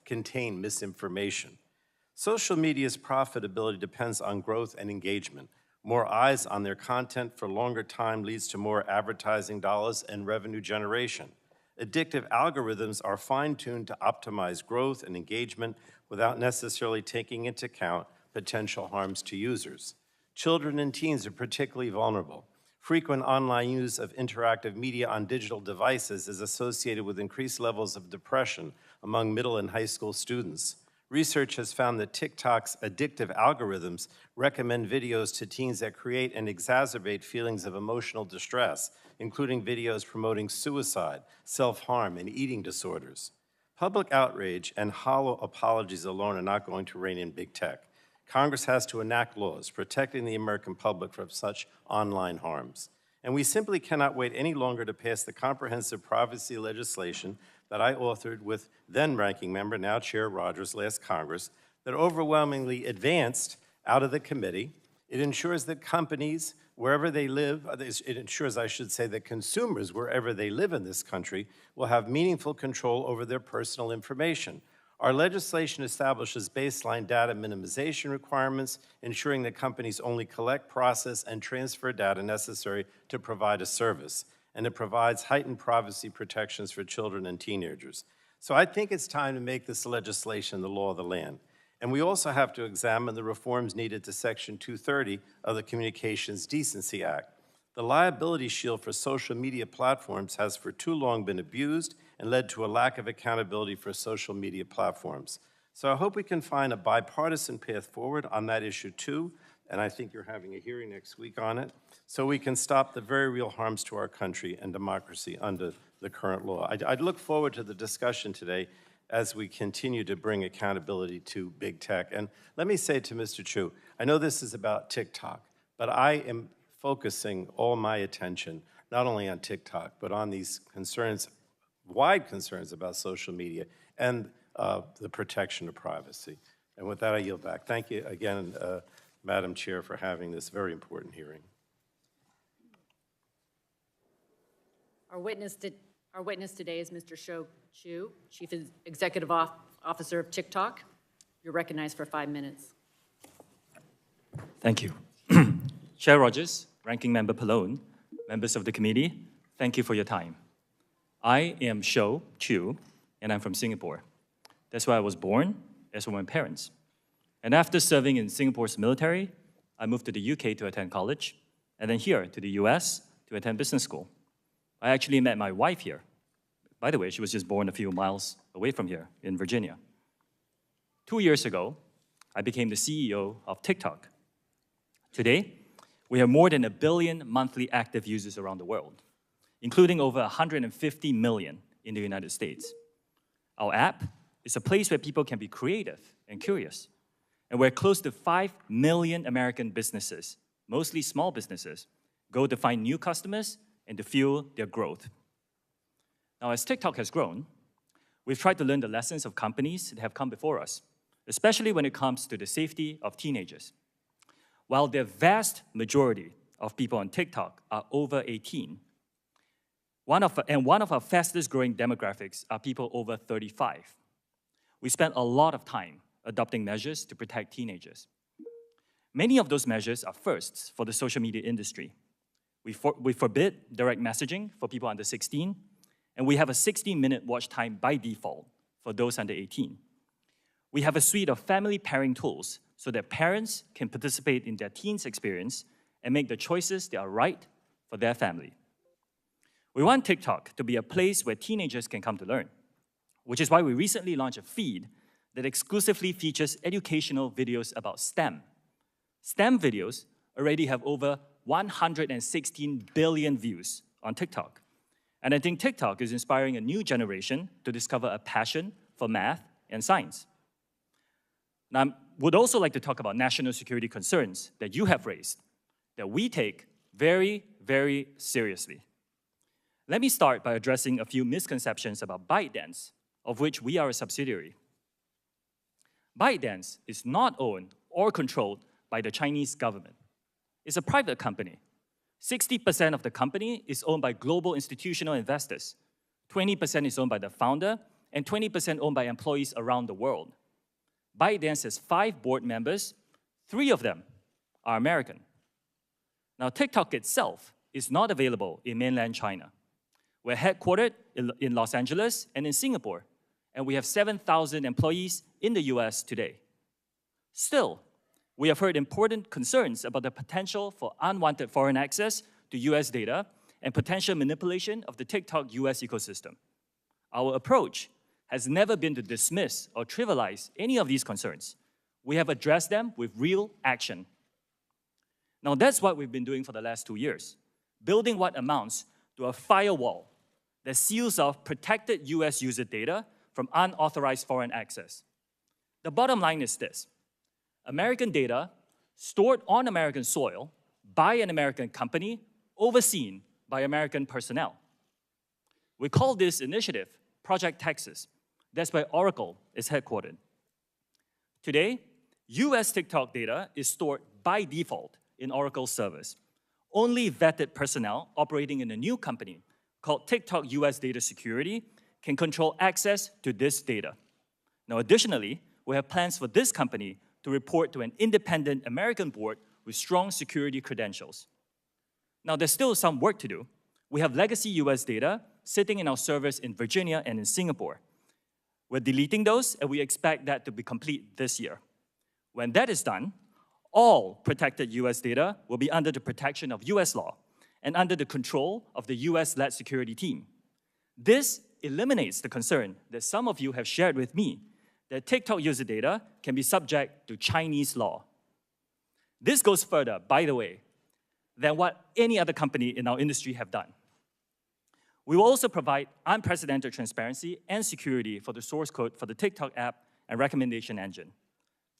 contain misinformation. Social media's profitability depends on growth and engagement. More eyes on their content for longer time leads to more advertising dollars and revenue generation. Addictive algorithms are fine-tuned to optimize growth and engagement without necessarily taking into account potential harms to users. Children and teens are particularly vulnerable. Frequent online use of interactive media on digital devices is associated with increased levels of depression among middle and high school students. Research has found that TikTok's addictive algorithms recommend videos to teens that create and exacerbate feelings of emotional distress, including videos promoting suicide, self-harm, and eating disorders. Public outrage and hollow apologies alone are not going to rein in big tech. Congress has to enact laws protecting the American public from such online harms. And we simply cannot wait any longer to pass the comprehensive privacy legislation that I authored with then-ranking member, now Chair Rogers, last Congress, that overwhelmingly advanced out of the committee. It ensures that companies, wherever they live, it ensures, I should say, that consumers, wherever they live in this country, will have meaningful control over their personal information. Our legislation establishes baseline data minimization requirements, ensuring that companies only collect, process, and transfer data necessary to provide a service. And it provides heightened privacy protections for children and teenagers. So I think it's time to make this legislation the law of the land. And we also have to examine the reforms needed to Section 230 of the Communications Decency Act. The liability shield for social media platforms has for too long been abused and led to a lack of accountability for social media platforms. So I hope we can find a bipartisan path forward on that issue too, and I think you're having a hearing next week on it, so we can stop the very real harms to our country and democracy under the current law. I'd look forward to the discussion today as we continue to bring accountability to big tech. And let me say to Mr. Chu, I know this is about TikTok, but I am focusing all my attention not only on TikTok, but on these concerns, wide concerns about social media and the protection of privacy. And with that, I yield back. Thank you again, Madam Chair, for having this very important hearing. Our witness today is Mr. Shou Chu, Chief Executive Officer of TikTok. You're recognized for 5 minutes. Thank you. Chair Rogers, Ranking Member Pallone, members of the committee, thank you for your time. I am Shou Chu, and I'm from Singapore. That's where I was born, as were my parents. And after serving in Singapore's military, I moved to the UK to attend college, and then here to the US to attend business school. I actually met my wife here. By the way, she was just born a few miles away from here in Virginia. 2 years ago, I became the CEO of TikTok. Today, we have more than 1 billion monthly active users around the world, including over 150 million in the United States. Our app is a place where people can be creative and curious, and where close to 5 million American businesses, mostly small businesses, go to find new customers and to fuel their growth. Now, as TikTok has grown, we've tried to learn the lessons of companies that have come before us, especially when it comes to the safety of teenagers. While the vast majority of people on TikTok are over 18, one of our fastest growing demographics are people over 35. We spent a lot of time adopting measures to protect teenagers. Many of those measures are firsts for the social media industry. We forbid direct messaging for people under 16, and we have a 60-minute watch time by default for those under 18. We have a suite of family pairing tools so that parents can participate in their teens' experience and make the choices that are right for their family. We want TikTok to be a place where teenagers can come to learn, which is why we recently launched a feed that exclusively features educational videos about STEM. STEM videos already have over 116 billion views on TikTok. And I think TikTok is inspiring a new generation to discover a passion for math and science. Now, I would also like to talk about national security concerns that you have raised, that we take very, very seriously. Let me start by addressing a few misconceptions about ByteDance, of which we are a subsidiary. ByteDance is not owned or controlled by the Chinese government. It's a private company. 60% of the company is owned by global institutional investors. 20% is owned by the founder, and 20% owned by employees around the world. ByteDance has 5 board members, 3 of them are American. Now, TikTok itself is not available in mainland China. We're headquartered in Los Angeles and in Singapore, and we have 7,000 employees in the US today. Still, we have heard important concerns about the potential for unwanted foreign access to US data and potential manipulation of the TikTok US ecosystem. Our approach has never been to dismiss or trivialize any of these concerns. We have addressed them with real action. Now, that's what we've been doing for the last 2 years, building what amounts to a firewall that seals off protected US user data from unauthorized foreign access. The bottom line is this: American data stored on American soil by an American company, overseen by American personnel. We call this initiative Project Texas. That's where Oracle is headquartered. Today, US TikTok data is stored by default in Oracle servers. Only vetted personnel operating in a new company called TikTok US Data Security can control access to this data. Now, additionally, we have plans for this company to report to an independent American board with strong security credentials. Now, there's still some work to do. We have legacy US data sitting in our servers in Virginia and in Singapore. We're deleting those, and we expect that to be complete this year. When that is done, all protected US data will be under the protection of US law and under the control of the US-led security team. This eliminates the concern that some of you have shared with me that TikTok user data can be subject to Chinese law. This goes further, by the way, than what any other company in our industry have done. We will also provide unprecedented transparency and security for the source code for the TikTok app and recommendation engine.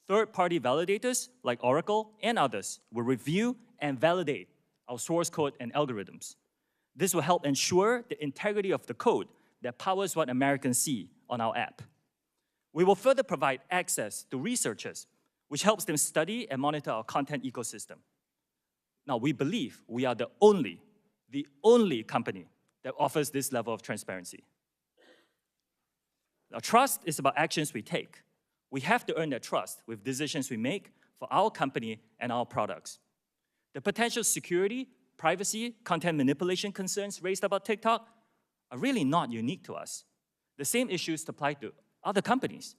Third-party validators like Oracle and others will review and validate our source code and algorithms. This will help ensure the integrity of the code that powers what Americans see on our app. We will further provide access to researchers, which helps them study and monitor our content ecosystem. Now, we believe we are the only company that offers this level of transparency. Now, trust is about actions we take. We have to earn that trust with decisions we make for our company and our products. The potential security, privacy, content manipulation concerns raised about TikTok are really not unique to us. The same issues apply to other companies.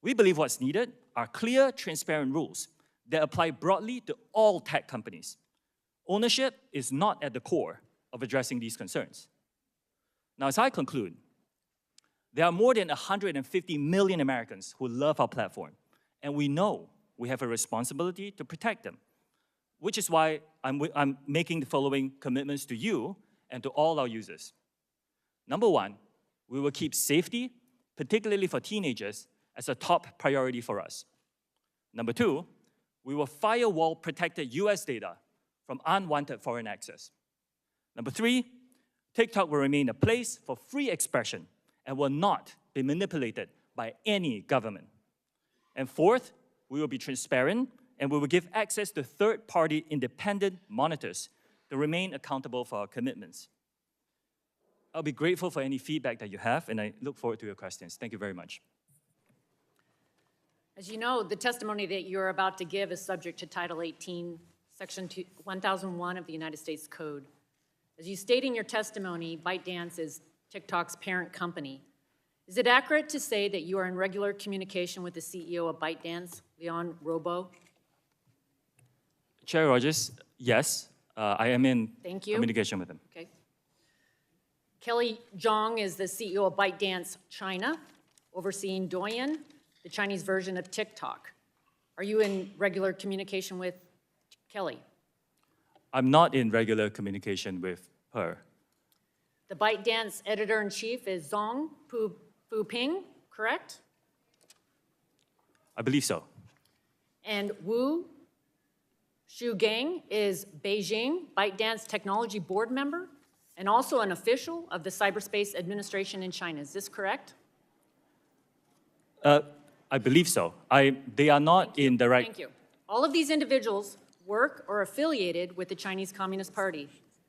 We believe what's needed are clear, transparent rules that apply broadly to all tech companies. Ownership is not at the core of addressing these concerns. Now, as I conclude, there are more than 150 million Americans who love our platform, and we know we have a responsibility to protect them, which is why I'm making the following commitments to you and to all our users. Number one, we will keep safety, particularly for teenagers, as a top priority for us. Number two, we will firewall protected US data from unwanted foreign access. Number three, TikTok will remain a place for free expression and will not be manipulated by any government. And fourth, we will be transparent and we will give access to third-party independent monitors to remain accountable for our commitments. I'll be grateful for any feedback that you have, and I look forward to your questions. Thank you very much. As you know, the testimony that you're about to give is subject to Title 18, Section 1001 of the United States Code. As you state in your testimony, ByteDance is TikTok's parent company. Is it accurate to say that you are in regular communication with the CEO of ByteDance, Leon Robo? Chair Rogers, yes, I am in communication with him. Okay. Kelly Zhang is the CEO of ByteDance China, overseeing Douyin, the Chinese version of TikTok. Are you in regular communication with Kelly? I'm not in regular communication with her. The ByteDance editor-in-chief is Zhong Fuping, correct? I believe so. And Wu Shugang is Beijing ByteDance technology board member and also an official of the Cyberspace Administration in China. Is this correct? I believe so. They are not in direct... Thank you. All of these individuals work or affiliated with the Chinese Communist Party,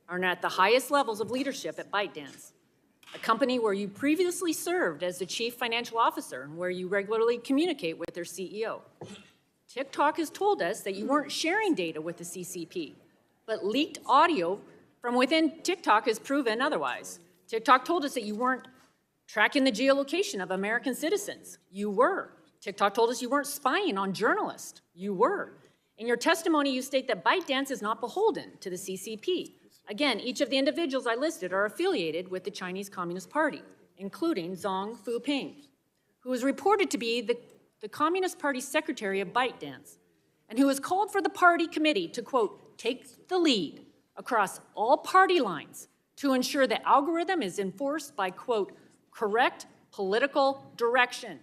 are at the highest levels of leadership at ByteDance. a company where you previously served as the chief financial officer and where you regularly communicate with their CEO. TikTok has told us that you weren't sharing data with the CCP, but leaked audio from within TikTok has proven otherwise. TikTok told us that you weren't tracking the geolocation of American citizens. You were. TikTok told us you weren't spying on journalists. You were. In your testimony, you state that ByteDance is not beholden to the CCP. Again, each of the individuals I listed are affiliated with the Chinese Communist Party, including Zhang Fuping, who is reported to be the Communist Party secretary of ByteDance, and who has called for the party committee to, quote, take the lead across all party lines to ensure the algorithm is enforced by, quote, correct political direction.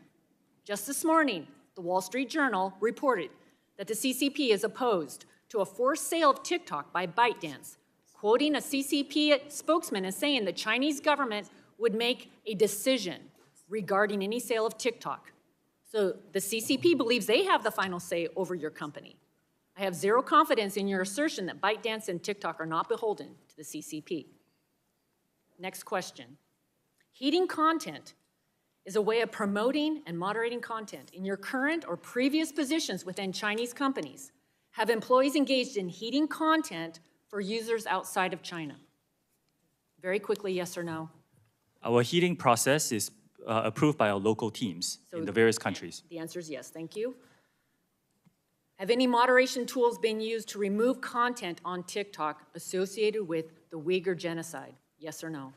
Just this morning, the Wall Street Journal reported that the CCP is opposed to a forced sale of TikTok by ByteDance, quoting a CCP spokesman as saying the Chinese government would make a decision regarding any sale of TikTok. So the CCP believes they have the final say over your company. I have zero confidence in your assertion that ByteDance and TikTok are not beholden to the CCP. Next question. Heating content is a way of promoting and moderating content. In your current or previous positions within Chinese companies, have employees engaged in heating content for users outside of China? Very quickly, yes or no? Our heating process is approved by our local teams in the various countries. The answer is yes, thank you. Have any moderation tools been used to remove content on TikTok associated with the Uyghur genocide? Yes or no?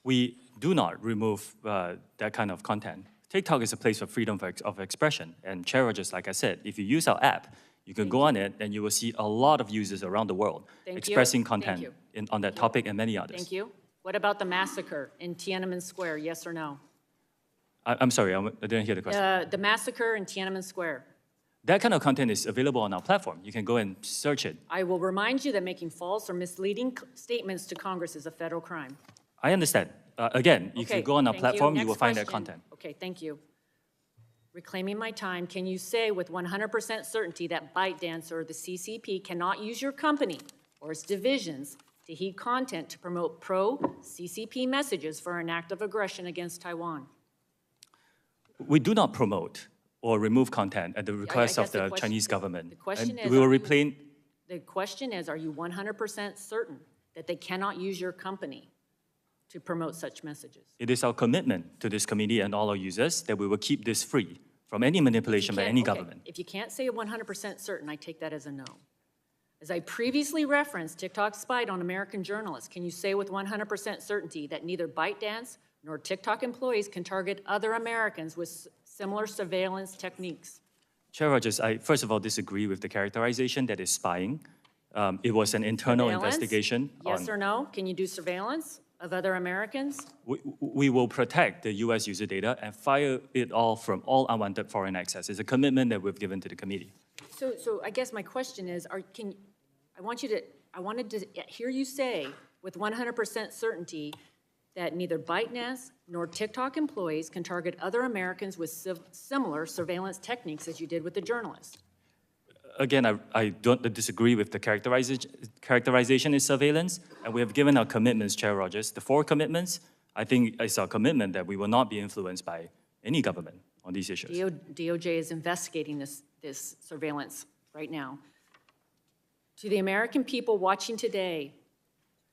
We do not remove that kind of content. TikTok is a place of freedom of expression. And Chair Rogers, like I said, if you use our app, you can go on it and you will see a lot of users around the world expressing content on that topic and many others. Thank you. What about the massacre in Tiananmen Square, yes or no? I'm sorry, I didn't hear the question. The massacre in Tiananmen Square. That kind of content is available on our platform. You can go and search it. I will remind you that making false or misleading statements to Congress is a federal crime. I understand. Again, if you go on our platform, you will find that content. Okay, thank you. Reclaiming my time, can you say with 100% certainty that ByteDance or the CCP cannot use your company or its divisions to heat content to promote pro-CCP messages for an act of aggression against Taiwan? We do not promote or remove content at the request of the Chinese government. The question is, the question is, are you 100% certain that they cannot use your company to promote such messages? It is our commitment to this committee and all our users that we will keep this free from any manipulation by any government. If you can't say 100% certain, I take that as a no. As I previously referenced, TikTok spied on American journalists. Can you say with 100% certainty that neither ByteDance nor TikTok employees can target other Americans with similar surveillance techniques? Chair Rogers, I first of all disagree with the characterization that is spying. It was an internal investigation. Yes or no? Can you do surveillance of other Americans? We will protect the U.S. user data and fire it all from all unwanted foreign access. It's a commitment that we've given to the committee. So I guess my question is, I wanted to hear you say with 100% certainty that neither ByteDance nor TikTok employees can target other Americans with similar surveillance techniques as you did with the journalists. Again, I don't disagree with the characterization is surveillance, and we have given our commitments, Chair Rogers. The 4 commitments, I think it's our commitment that we will not be influenced by any government on these issues. DOJ is investigating this surveillance right now. To the American people watching today,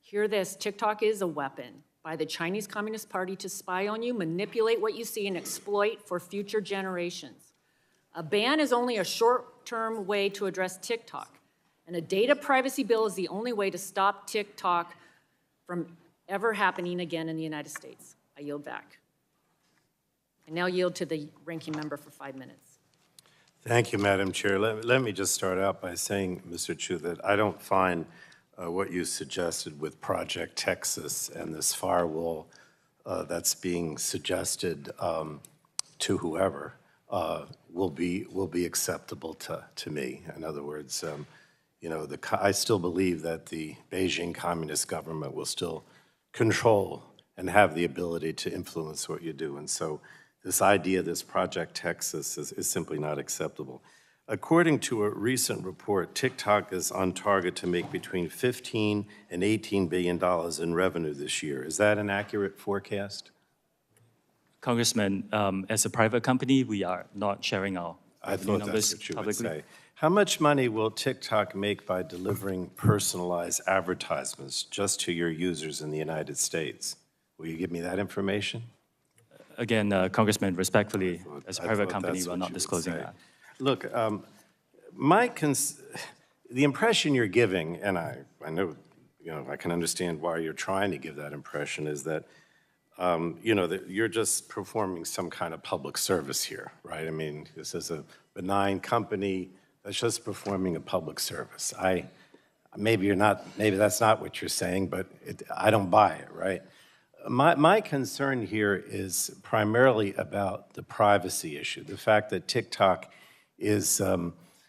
hear this: TikTok is a weapon by the Chinese Communist Party to spy on you, manipulate what you see, and exploit for future generations. A ban is only a short-term way to address TikTok, and a data privacy bill is the only way to stop TikTok from ever happening again in the United States. I yield back. I now yield to the ranking member for 5 minutes. Thank you, Madam Chair. Let me just start out by saying, Mr. Chu, that I don't find what you suggested with Project Texas and this firewall that's being suggested to whoever will be acceptable to me. In other words, you know, I still believe that the Beijing Communist government will still control and have the ability to influence what you do. And so this idea, this Project Texas, is simply not acceptable. According to a recent report, TikTok is on target to make between $15 and $18 billion in revenue this year. Is that an accurate forecast? Congressman, as a private company, we are not sharing our I revenue thought numbers that's what you would publicly. say. How much money will TikTok make by delivering personalized advertisements just to your users in the United States? Will you give me that information? Again, Congressman, respectfully, as a I private thought company, that's we're what not you would disclosing say. that. Look, the impression you're giving, and I know, I can understand why you're trying to give that impression, is that, that you're just performing some kind of public service here, right? I mean, this is a benign company that's just performing a public service. Maybe that's not what you're saying, but I don't buy it, right? My concern here is primarily about the privacy issue, the fact that TikTok is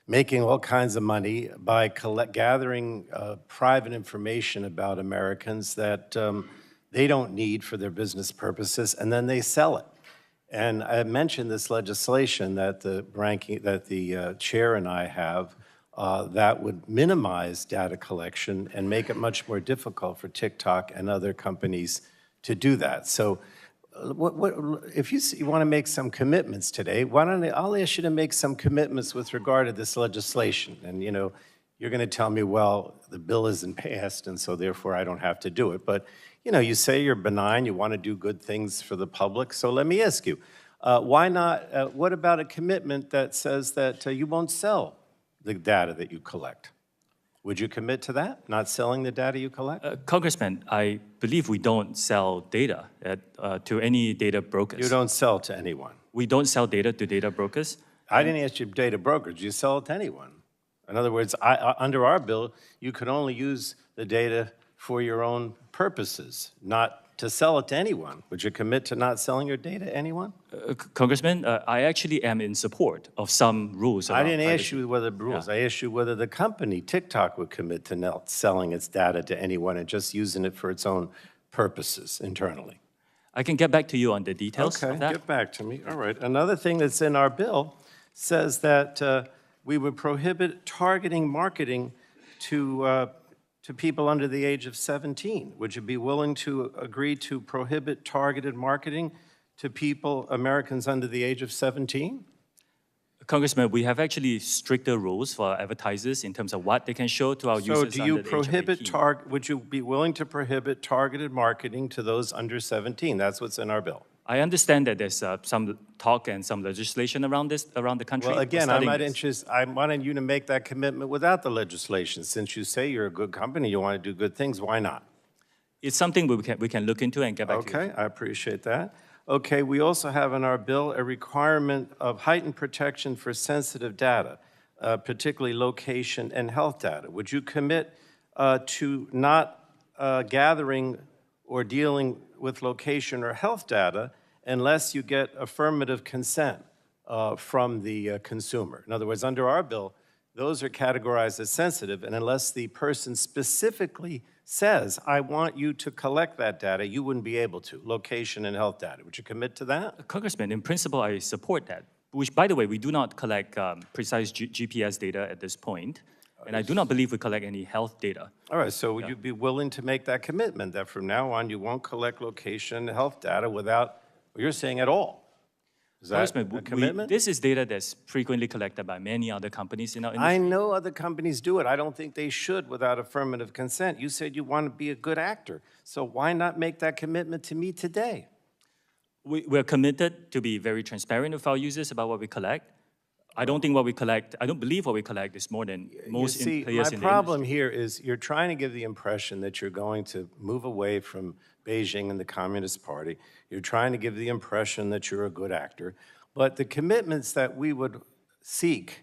making all kinds of money by gathering private information about Americans that they don't need for their business purposes, and then they sell it. And I mentioned this legislation that the chair and I have that would minimize data collection and make it much more difficult for TikTok and other companies to do that. So if you want to make some commitments today, I'll ask you to make some commitments with regard to this legislation. And, you're going to tell me, well, the bill isn't passed, and so therefore I don't have to do it. But, you say you're benign, you want to do good things for the public. So let me ask you, why not, what about a commitment that says that you won't sell the data that you collect? Would you commit to that, not selling the data you collect? Congressman, I believe we don't sell data to any data brokers. You don't sell to anyone. We don't sell data to data brokers. I didn't ask you data brokers. You sell it to anyone. In other words, under our bill, you could only use the data for your own purposes, not to sell it to anyone. Would you commit to not selling your data to anyone? Congressman, I actually am in support of some rules around I didn't privacy. ask you whether the rules. Yeah. I asked you whether the company, TikTok, would commit to not selling its data to anyone and just using it for its own purposes internally. I can get back to you on the details of that. Get back to me. All right. Another thing that's in our bill says that we would prohibit targeting marketing to people under the age of 17. Would you be willing to agree to prohibit targeted marketing to people, Americans under the age of 17? Congressman, we have actually stricter rules for advertisers in terms of what they can show to our So users do you under the age of 18. would you be willing to prohibit targeted marketing to those under 17? That's what's in our bill. I understand that there's some talk and some legislation around the country. Well, again, studying I'm this. wanting you to make that commitment without the legislation. Since you say you're a good company, you want to do good things, why not? It's something we can look into and get back to you. Okay, I appreciate that. Okay, we also have in our bill a requirement of heightened protection for sensitive data, particularly location and health data. Would you commit to not gathering or dealing with location or health data unless you get affirmative consent from the consumer? In other words, under our bill, those are categorized as sensitive, and unless the person specifically says, I want you to collect that data, you wouldn't be able to, location and health data. Would you commit to that? Congressman, in principle, I support that. Which, by the way, we do not collect precise GPS data at this point, and I do not believe we collect any health data. All right, so would you be willing to make that commitment that from now on you won't collect location and health data without, you're saying at all? Is that a commitment? This is data that's frequently collected by many other companies in our industry. I know other companies do it. I don't think they should without affirmative consent. You said you want to be a good actor, so why not make that commitment to me today? We're committed to be very transparent with our users about what we collect. I don't believe what we collect is more than most players in the industry. My problem here is you're trying to give the impression that you're going to move away from Beijing and the Communist Party. You're trying to give the impression that you're a good actor. But the commitments that we would seek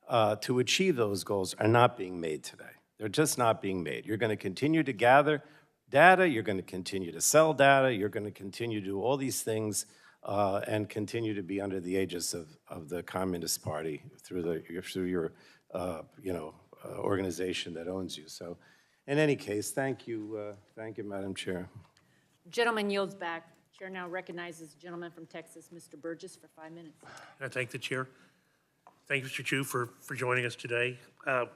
to achieve those goals are not being made today. They're just not being made. You're going to continue to gather data. You're going to continue to sell data. You're going to continue to do all these things and continue to be under the aegis of the Communist Party through your organization that owns you. So, in any case, thank you, Madam Chair. Gentleman yields back. Chair now recognizes the gentleman from Texas, Mr. Burgess, for 5 minutes. I thank the chair. Thank you, Mr. Chu, for joining us today. I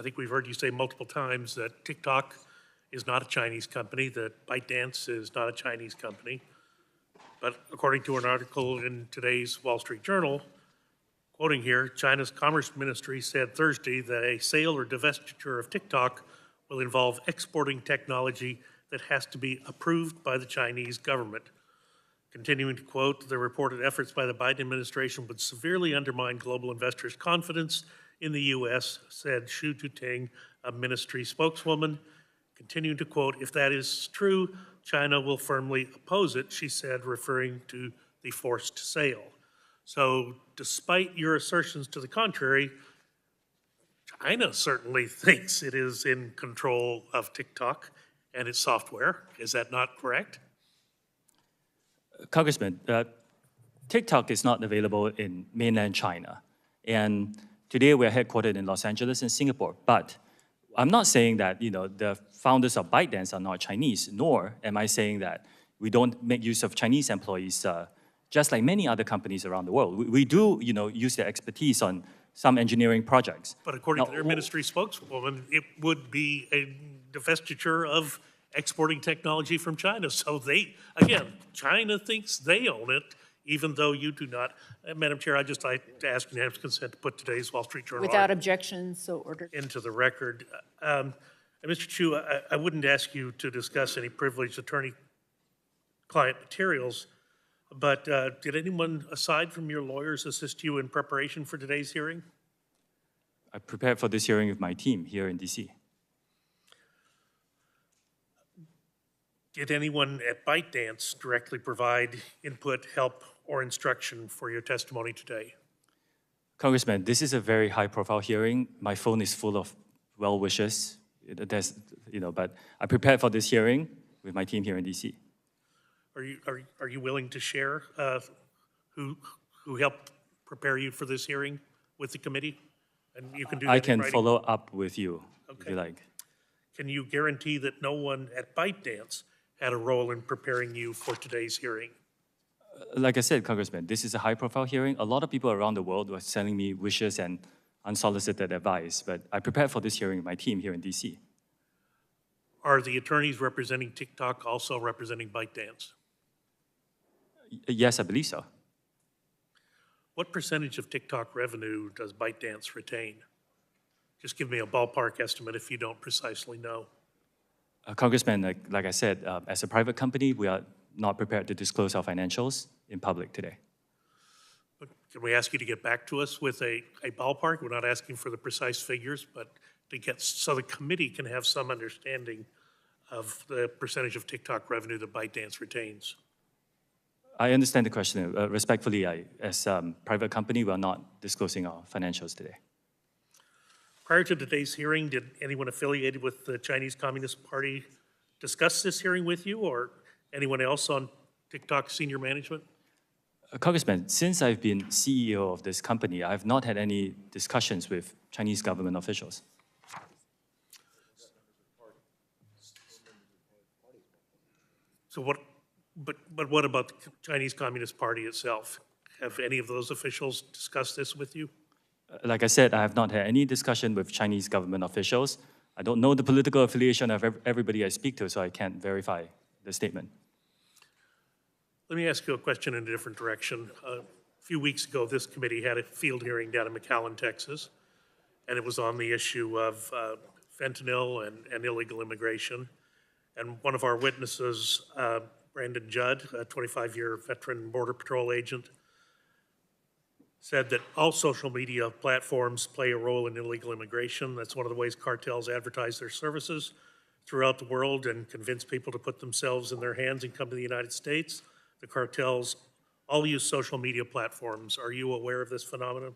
think we've heard you say multiple times that TikTok is not a Chinese company, that ByteDance is not a Chinese company. But according to an article in today's Wall Street Journal, quoting here, China's Commerce Ministry said Thursday that a sale or divestiture of TikTok will involve exporting technology that has to be approved by the Chinese government. Continuing to quote, the reported efforts by the Biden administration would severely undermine global investors' confidence in the U.S., said Shu Tuting, a ministry spokeswoman. Continuing to quote, if that is true, China will firmly oppose it, she said, referring to the forced sale. So despite your assertions to the contrary, China certainly thinks it is in control of TikTok and its software. Is that not correct? Congressman, TikTok is not available in mainland China. And today we're headquartered in Los Angeles and Singapore. But I'm not saying that the founders of ByteDance are not Chinese, nor am I saying that we don't make use of Chinese employees, just like many other companies around the world. We do use their expertise on some engineering projects. But according to their ministry spokeswoman, it would be a divestiture of exporting technology from China. So they, again, China thinks they own it, even though you do not. Madam Chair, I'd just like to ask unanimous consent to put today's Wall Street Journal Without objection, so ordered. into the record. Mr. Chu, I wouldn't ask you to discuss any privileged attorney-client materials, but did anyone aside from your lawyers assist you in preparation for today's hearing? I prepared for this hearing with my team here in DC. Did anyone at ByteDance directly provide input, help, or instruction for your testimony today? Congressman, this is a very high-profile hearing. My phone is full of well wishes. But I prepared for this hearing with my team here in DC. Are you willing to share who helped prepare you for this hearing with the committee? And you can do that I in can writing. follow up with you if Okay. you like. Can you guarantee that no one at ByteDance had a role in preparing you for today's hearing? Like I said, Congressman, this is a high-profile hearing. A lot of people around the world were sending me wishes and unsolicited advice, but I prepared for this hearing with my team here in DC. Are the attorneys representing TikTok also representing ByteDance? Yes, I believe so. What percentage of TikTok revenue does ByteDance retain? Just give me a ballpark estimate if you don't precisely know. Congressman, like I said, as a private company, we are not prepared to disclose our financials in public today. But can we ask you to get back to us with a ballpark? We're not asking for the precise figures, but to get so the committee can have some understanding of the percentage of TikTok revenue that ByteDance retains. I understand the question. Respectfully, as a private company, we are not disclosing our financials today. Prior to today's hearing, did anyone affiliated with the Chinese Communist Party discuss this hearing with you, or anyone else on TikTok senior management? Congressman, since I've been CEO of this company, I have not had any discussions with Chinese government officials. So but what about the Chinese Communist Party itself? Have any of those officials discussed this with you? Like I said, I have not had any discussion with Chinese government officials. I don't know the political affiliation of everybody I speak to, so I can't verify the statement. Let me ask you a question in a different direction. A few weeks ago, this committee had a field hearing down in McAllen, Texas, and it was on the issue of fentanyl and illegal immigration. And one of our witnesses, Brandon Judd, a 25-year veteran Border Patrol agent, said that all social media platforms play a role in illegal immigration. That's one of the ways cartels advertise their services throughout the world and convince people to put themselves in their hands and come to the United States. The cartels all use social media platforms. Are you aware of this phenomenon?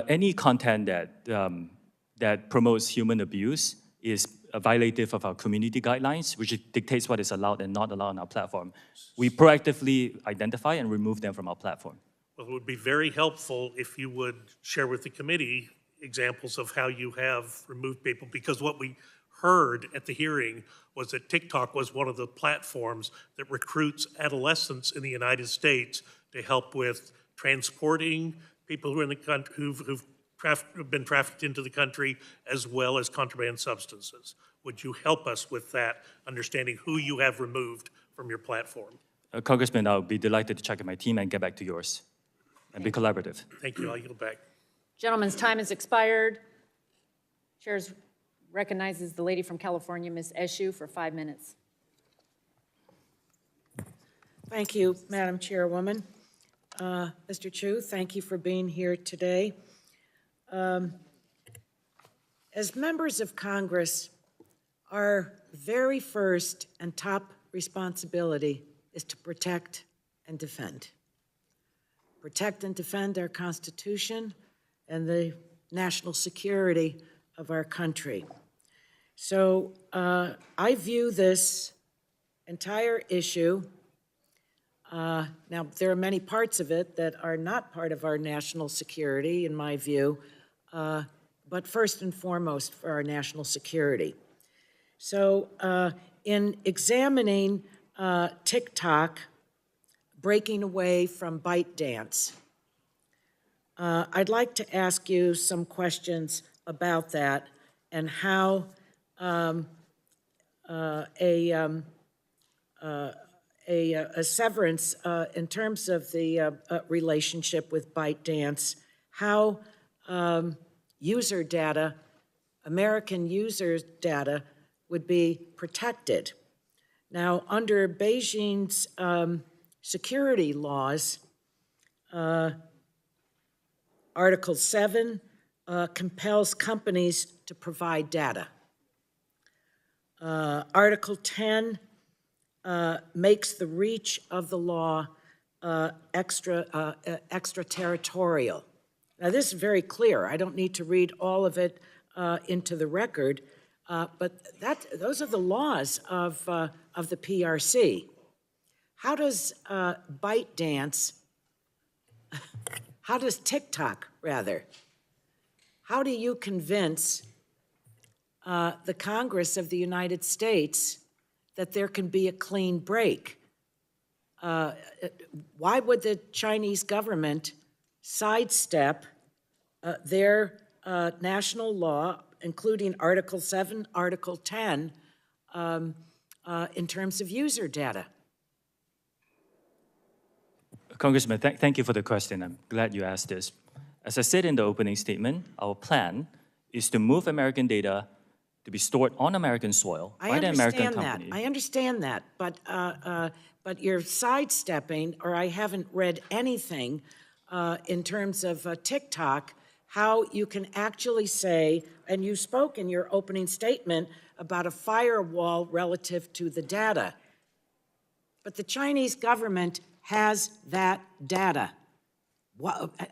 Any content that promotes human abuse is violative of our community guidelines, which dictates what is allowed and not allowed on our platform. We proactively identify and remove them from our platform. Well, it would be very helpful if you would share with the committee examples of how you have removed people, because what we heard at the hearing was that TikTok was one of the platforms that recruits adolescents in the United States to help with transporting, people who are in the country, who've been trafficked into the country, as well as contraband substances. Would you help us with that, understanding who you have removed from your platform? Congressman, I'll be delighted to check with my team and get back to yours and be collaborative. Thank you. I'll yield back. Gentleman's time has expired. Chair recognizes the lady from California, Ms. Eshu, for 5 minutes. Thank you, Madam Chairwoman. Mr. Chu, thank you for being here today. As members of Congress, our very first and top responsibility is to protect and defend. Protect and defend our Constitution and the national security of our country. So I view this entire issue, now there are many parts of it that are not part of our national security, in my view, but first and foremost for our national security. So in examining TikTok breaking away from ByteDance, I'd like to ask you some questions about that and how a severance in terms of the relationship with ByteDance, how user data, American users' data, would be protected. Now, under Beijing's security laws, Article 7 compels companies to provide data. Article 10 makes the reach of the law extraterritorial. Now, this is very clear. I don't need to read all of it into the record, but those are the laws of the PRC. How does ByteDance, how does TikTok, rather, how do you convince the Congress of the United States that there can be a clean break? Why would the Chinese government sidestep their national law, including Article 7, Article 10, in terms of user data? Congressman, thank you for the question. I'm glad you asked this. As I said in the opening statement, our plan is to move American data to be stored on American soil by the American company. I understand that, but you're sidestepping, or I haven't read anything in terms of TikTok, how you can actually say, and you spoke in your opening statement about a firewall relative to the data, but the Chinese government has that data.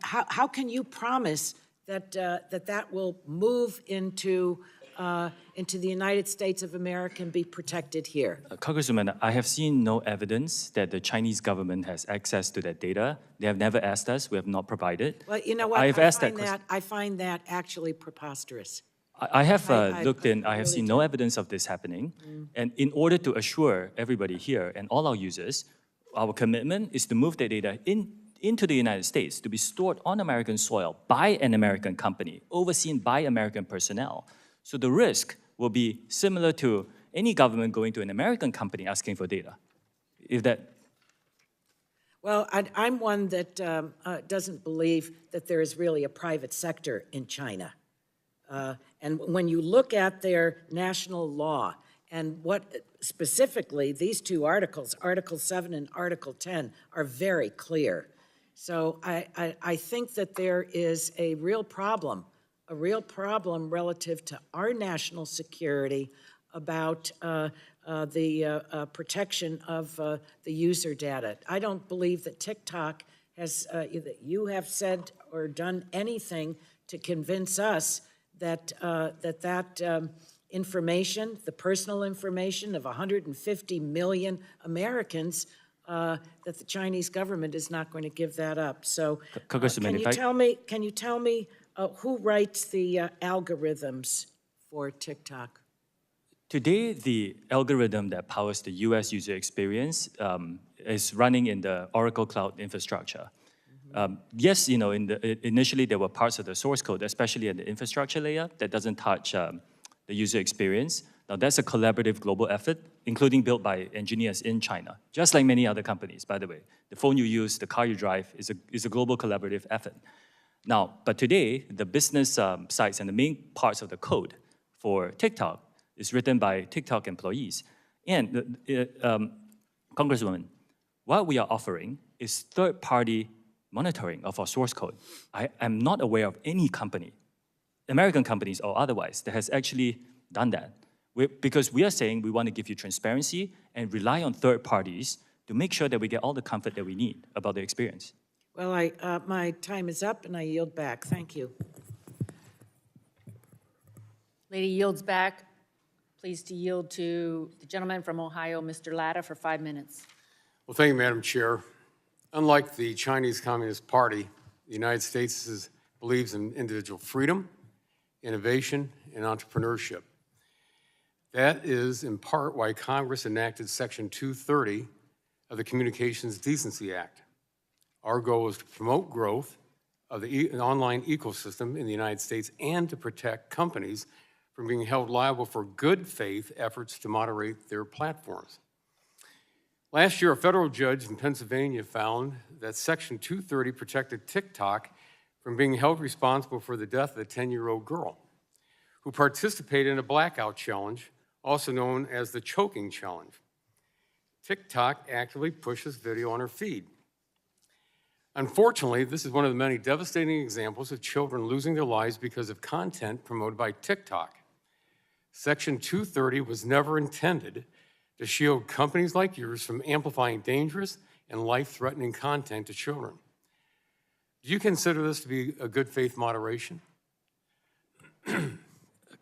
How can you promise that that will move into the United States of America and be protected here? Congresswoman, I have seen no evidence that the Chinese government has access to that data. They have never asked us. We have not provided. Well, you know what? I find that actually preposterous. I have looked in. I have seen no evidence of this happening. And in order to assure everybody here and all our users, our commitment is to move that data into the United States to be stored on American soil by an American company, overseen by American personnel. So the risk will be similar to any government going to an American company asking for data. If that. Well, I'm one that doesn't believe that there is really a private sector in China. And when you look at their national law and what specifically these two articles, Article 7 and Article 10, are very clear. So I think that there is a real problem relative to our national security about the protection of the user data. I don't believe that TikTok has, that you have said or done anything to convince us that information, the personal information of 150 million Americans, that the Chinese government is not going to give that up. So can you tell me who writes the algorithms for TikTok? Today, the algorithm that powers the US user experience is running in the Oracle Cloud infrastructure. Yes, initially there were parts of the source code, especially at the infrastructure layer, that doesn't touch the user experience. Now that's a collaborative global effort, including built by engineers in China, just like many other companies, by the way. The phone you use, the car you drive is a global collaborative effort. Now, but today, the business sites and the main parts of the code for TikTok is written by TikTok employees. And Congresswoman, what we are offering is third-party monitoring of our source code. I am not aware of any company, American companies or otherwise, that has actually done that. Because we are saying we want to give you transparency and rely on third parties to make sure that we get all the comfort that we need about the experience. Well, my time is up, and I yield back. Thank you. Lady yields back. Pleased to yield to the gentleman from Ohio, Mr. Latta, for 5 minutes. Well, thank you, Madam Chair. Unlike the Chinese Communist Party, the United States believes in individual freedom, innovation, and entrepreneurship. That is, in part, why Congress enacted Section 230 of the Communications Decency Act. Our goal is to promote growth of the online ecosystem in the United States and to protect companies from being held liable for good faith efforts to moderate their platforms. Last year, a federal judge in Pennsylvania found that Section 230 protected TikTok from being held responsible for the death of a 10-year-old girl who participated in a blackout challenge, also known as the choking challenge. TikTok actively pushes video on her feed. Unfortunately, this is one of the many devastating examples of children losing their lives because of content promoted by TikTok. Section 230 was never intended to shield companies like yours from amplifying dangerous and life-threatening content to children. Do you consider this to be a good faith moderation?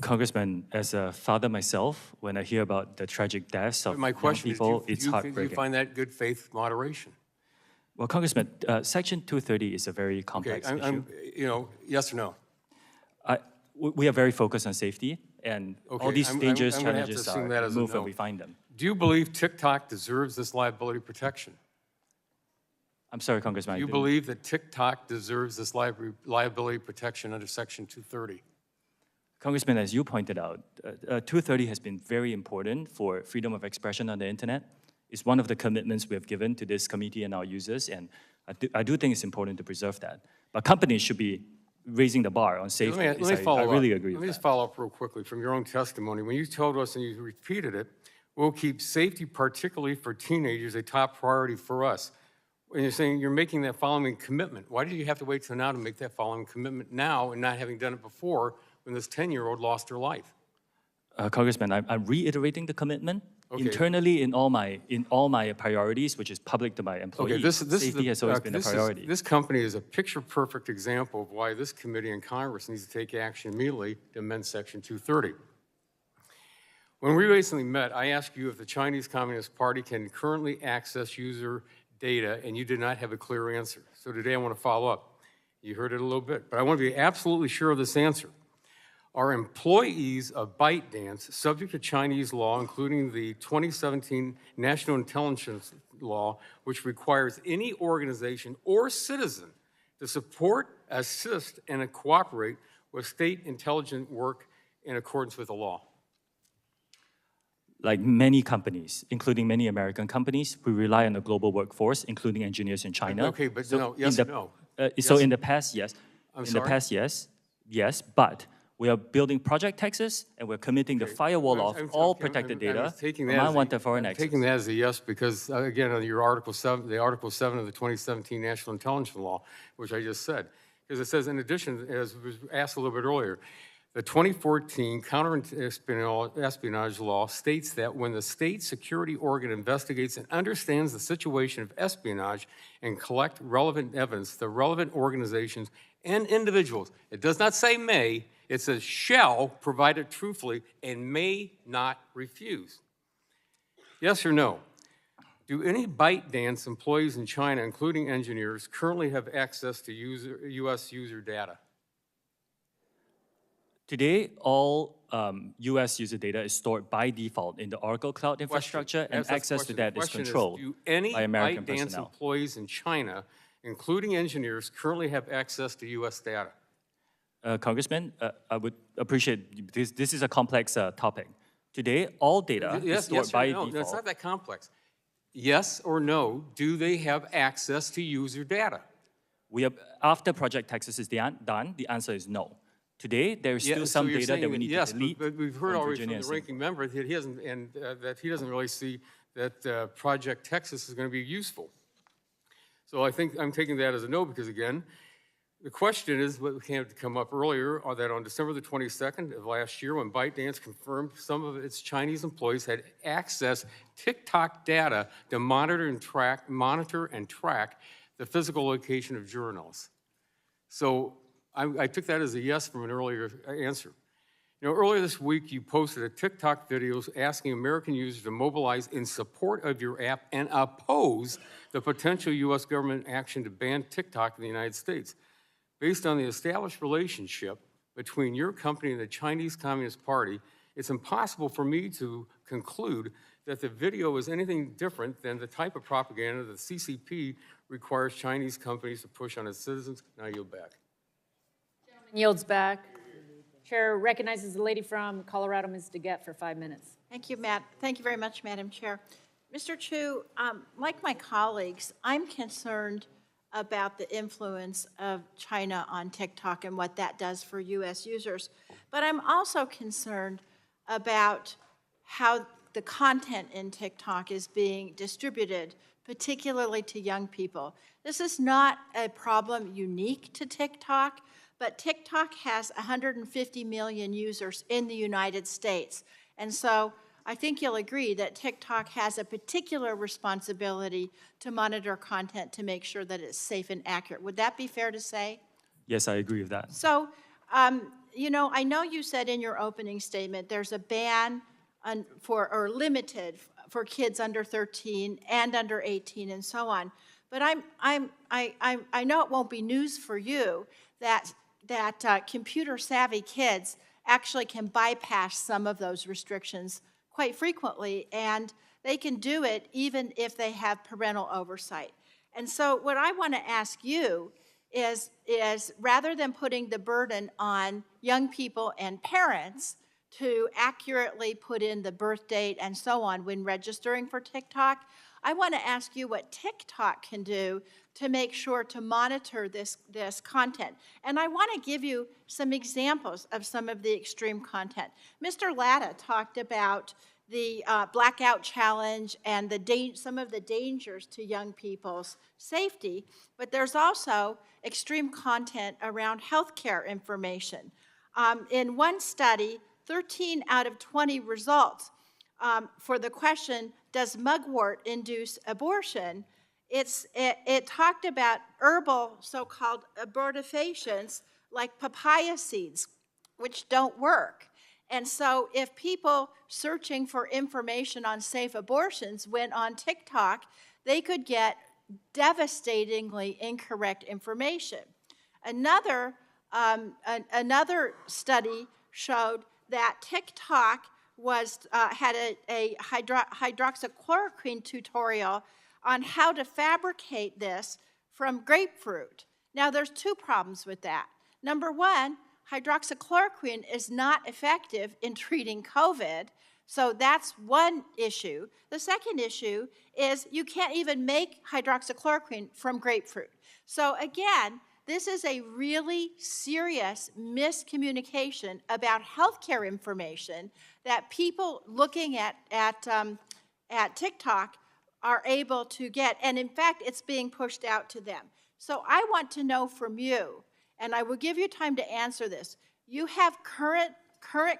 Congressman, as a father myself, when I hear about the tragic deaths of My young question people, is, it's do heartbreaking. you find that good faith moderation? Well, Congressman, Section 230 is a very complex issue. Yes or no? We are very focused on safety, and all these dangerous challenges are removed when we find them. Do you believe TikTok deserves this liability protection? I'm sorry, Congressman. Do you believe that TikTok deserves this liability protection under Section 230? Congressman, as you pointed out, 230 has been very important for freedom of expression on the internet. It's one of the commitments we have given to this committee and our users, and I do think it's important to preserve that. But companies should be raising the bar on safety. Let me follow up. I really agree with that. Let me just follow up real quickly from your own testimony. When you told us and you repeated it, we'll keep safety, particularly for teenagers, a top priority for us. And you're saying you're making that following commitment. Why did you have to wait till now to make that following commitment now and not having done it before when this 10-year-old lost her life? Congressman, I'm reiterating the commitment. Okay. Internally, in all my priorities, which is public to my employees, safety has always been a priority. This company is a picture-perfect example of why this committee and Congress needs to take action immediately to amend Section 230. When we recently met, I asked you if the Chinese Communist Party can currently access user data, and you did not have a clear answer. So today I want to follow up. You heard it a little bit, but I want to be absolutely sure of this answer. Are employees of ByteDance subject to Chinese law, including the 2017 National Intelligence Law, which requires any organization or citizen to support, assist, and cooperate with state intelligence work in accordance with the law? Like many companies, including many American companies, we rely on a global workforce, including engineers in China. Okay, but so yes or no? So in the past, yes. I'm in sorry? the past, yes, but we are building Project Texas, and we're committing the firewall of all protected data among foreign access. I'm taking that as a yes because, again, on your Article 7, the Article 7 of the 2017 National Intelligence Law, which I just said, because it says, in addition, as was asked a little bit earlier, the 2014 counter-espionage law states that when the state security organ investigates and understands the situation of espionage and collect relevant evidence, the relevant organizations and individuals, it does not say may, it says shall provide it truthfully and may not refuse. Yes or no? Do any ByteDance employees in China, including engineers, currently have access to U.S. user data? Today, all U.S. user data is stored by default in the Oracle Cloud infrastructure, and access to that is controlled by American personnel. ByteDance employees in China, including engineers, currently have access to U.S. data? Congressman, I would appreciate, this is a complex topic. Today, all data is stored by no, default. it's not that complex. Yes or no, do they have access to user data? After Project Texas is done, the answer is no. Today, there is still some data that we need to delete. But we've heard from already Virginia from the ranking member that he doesn't really see that Project Texas is going to be useful. So I think I'm taking that as a no because, again, the question is what came to come up earlier, that on December the 22nd of last year, when ByteDance confirmed some of its Chinese employees had accessed TikTok data to monitor and track the physical location of journals. So I took that as a yes from an earlier answer. You know, earlier this week, you posted a TikTok video asking American users to mobilize in support of your app and oppose the potential U.S. government action to ban TikTok in the United States. Based on the established relationship between your company and the Chinese Communist Party, it's impossible for me to conclude that the video is anything different than the type of propaganda that the CCP requires Chinese companies to push on its citizens. Now yield back. Yields back. Chair recognizes the lady from Colorado, Ms. DeGette, for 5 minutes. Thank you, Matt. Thank you very much, Madam Chair. Mr. Chu, like my colleagues, I'm concerned about the influence of China on TikTok and what that does for U.S. users. But I'm also concerned about how the content in TikTok is being distributed, particularly to young people. This is not a problem unique to TikTok, but TikTok has 150 million users in the United States. And so I think you'll agree that TikTok has a particular responsibility to monitor content to make sure that it's safe and accurate. Would that be fair to say? Yes, I agree with that. So, you know, I know you said in your opening statement there's a ban or limited for kids under 13 and under 18 and so on. But I know it won't be news for you that computer savvy kids actually can bypass some of those restrictions quite frequently, and they can do it even if they have parental oversight. And so what I want to ask you is rather than putting the burden on young people and parents to accurately put in the birth date and so on when registering for TikTok, I want to ask you what TikTok can do to make sure to monitor this content. And I want to give you some examples of some of the extreme content. Mr. Latta talked about the blackout challenge and some of the dangers to young people's safety, but there's also extreme content around healthcare information. In one study, 13 out of 20 results for the question, does mugwort induce abortion? It talked about herbal so-called abortifacients like papaya seeds, which don't work. And so if people searching for information on safe abortions went on TikTok, they could get devastatingly incorrect information. Another study showed that TikTok had a hydroxychloroquine tutorial on how to fabricate this from grapefruit. Now, there's two problems with that. Number one, hydroxychloroquine is not effective in treating COVID, so that's one issue. The second issue is you can't even make hydroxychloroquine from grapefruit. So again, this is a really serious miscommunication about healthcare information that people looking at TikTok are able to get, and in fact, it's being pushed out to them. So I want to know from you, and I will give you time to answer this. You have current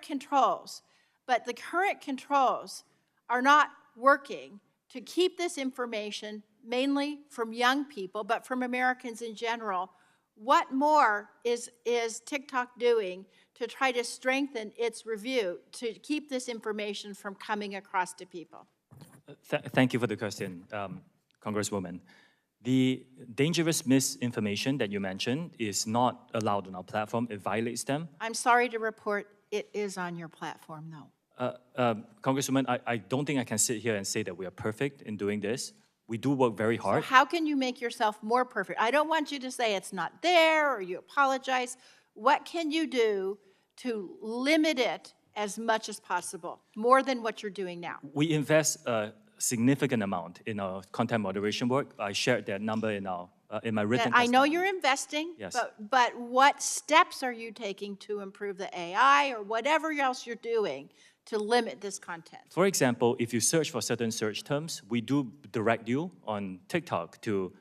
controls, but the current controls are not working to keep this information, mainly from young people, but from Americans in general. What more is TikTok doing to try to strengthen its review to keep this information from coming across to people? Thank you for the question, Congresswoman. The dangerous misinformation that you mentioned is not allowed on our platform. It violates them. I'm sorry to report it is on your platform, though. Congresswoman, I don't think I can sit here and say that we are perfect in doing this. We do work very So hard. how can you make yourself more perfect? I don't want you to say it's not there or you apologize. What can you do to limit it as much as possible, more than what you're doing now? We invest a significant amount in our content moderation work. I shared that number in my written And I know testimony. you're investing, Yes. but what steps are you taking to improve the AI or whatever else you're doing to limit this content? For example, if you search for certain search terms, we do direct you on TikTok to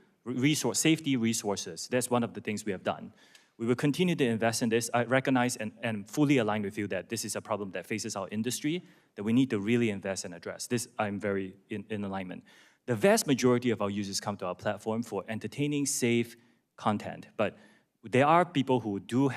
safety resources. That's one of the things we have done. We will continue to invest in this. I recognize and fully align with you that this is a problem that faces our industry, that we need to really invest and address. This, I'm very in alignment. The vast majority of our users come to our platform for entertaining, safe content, but there are people who do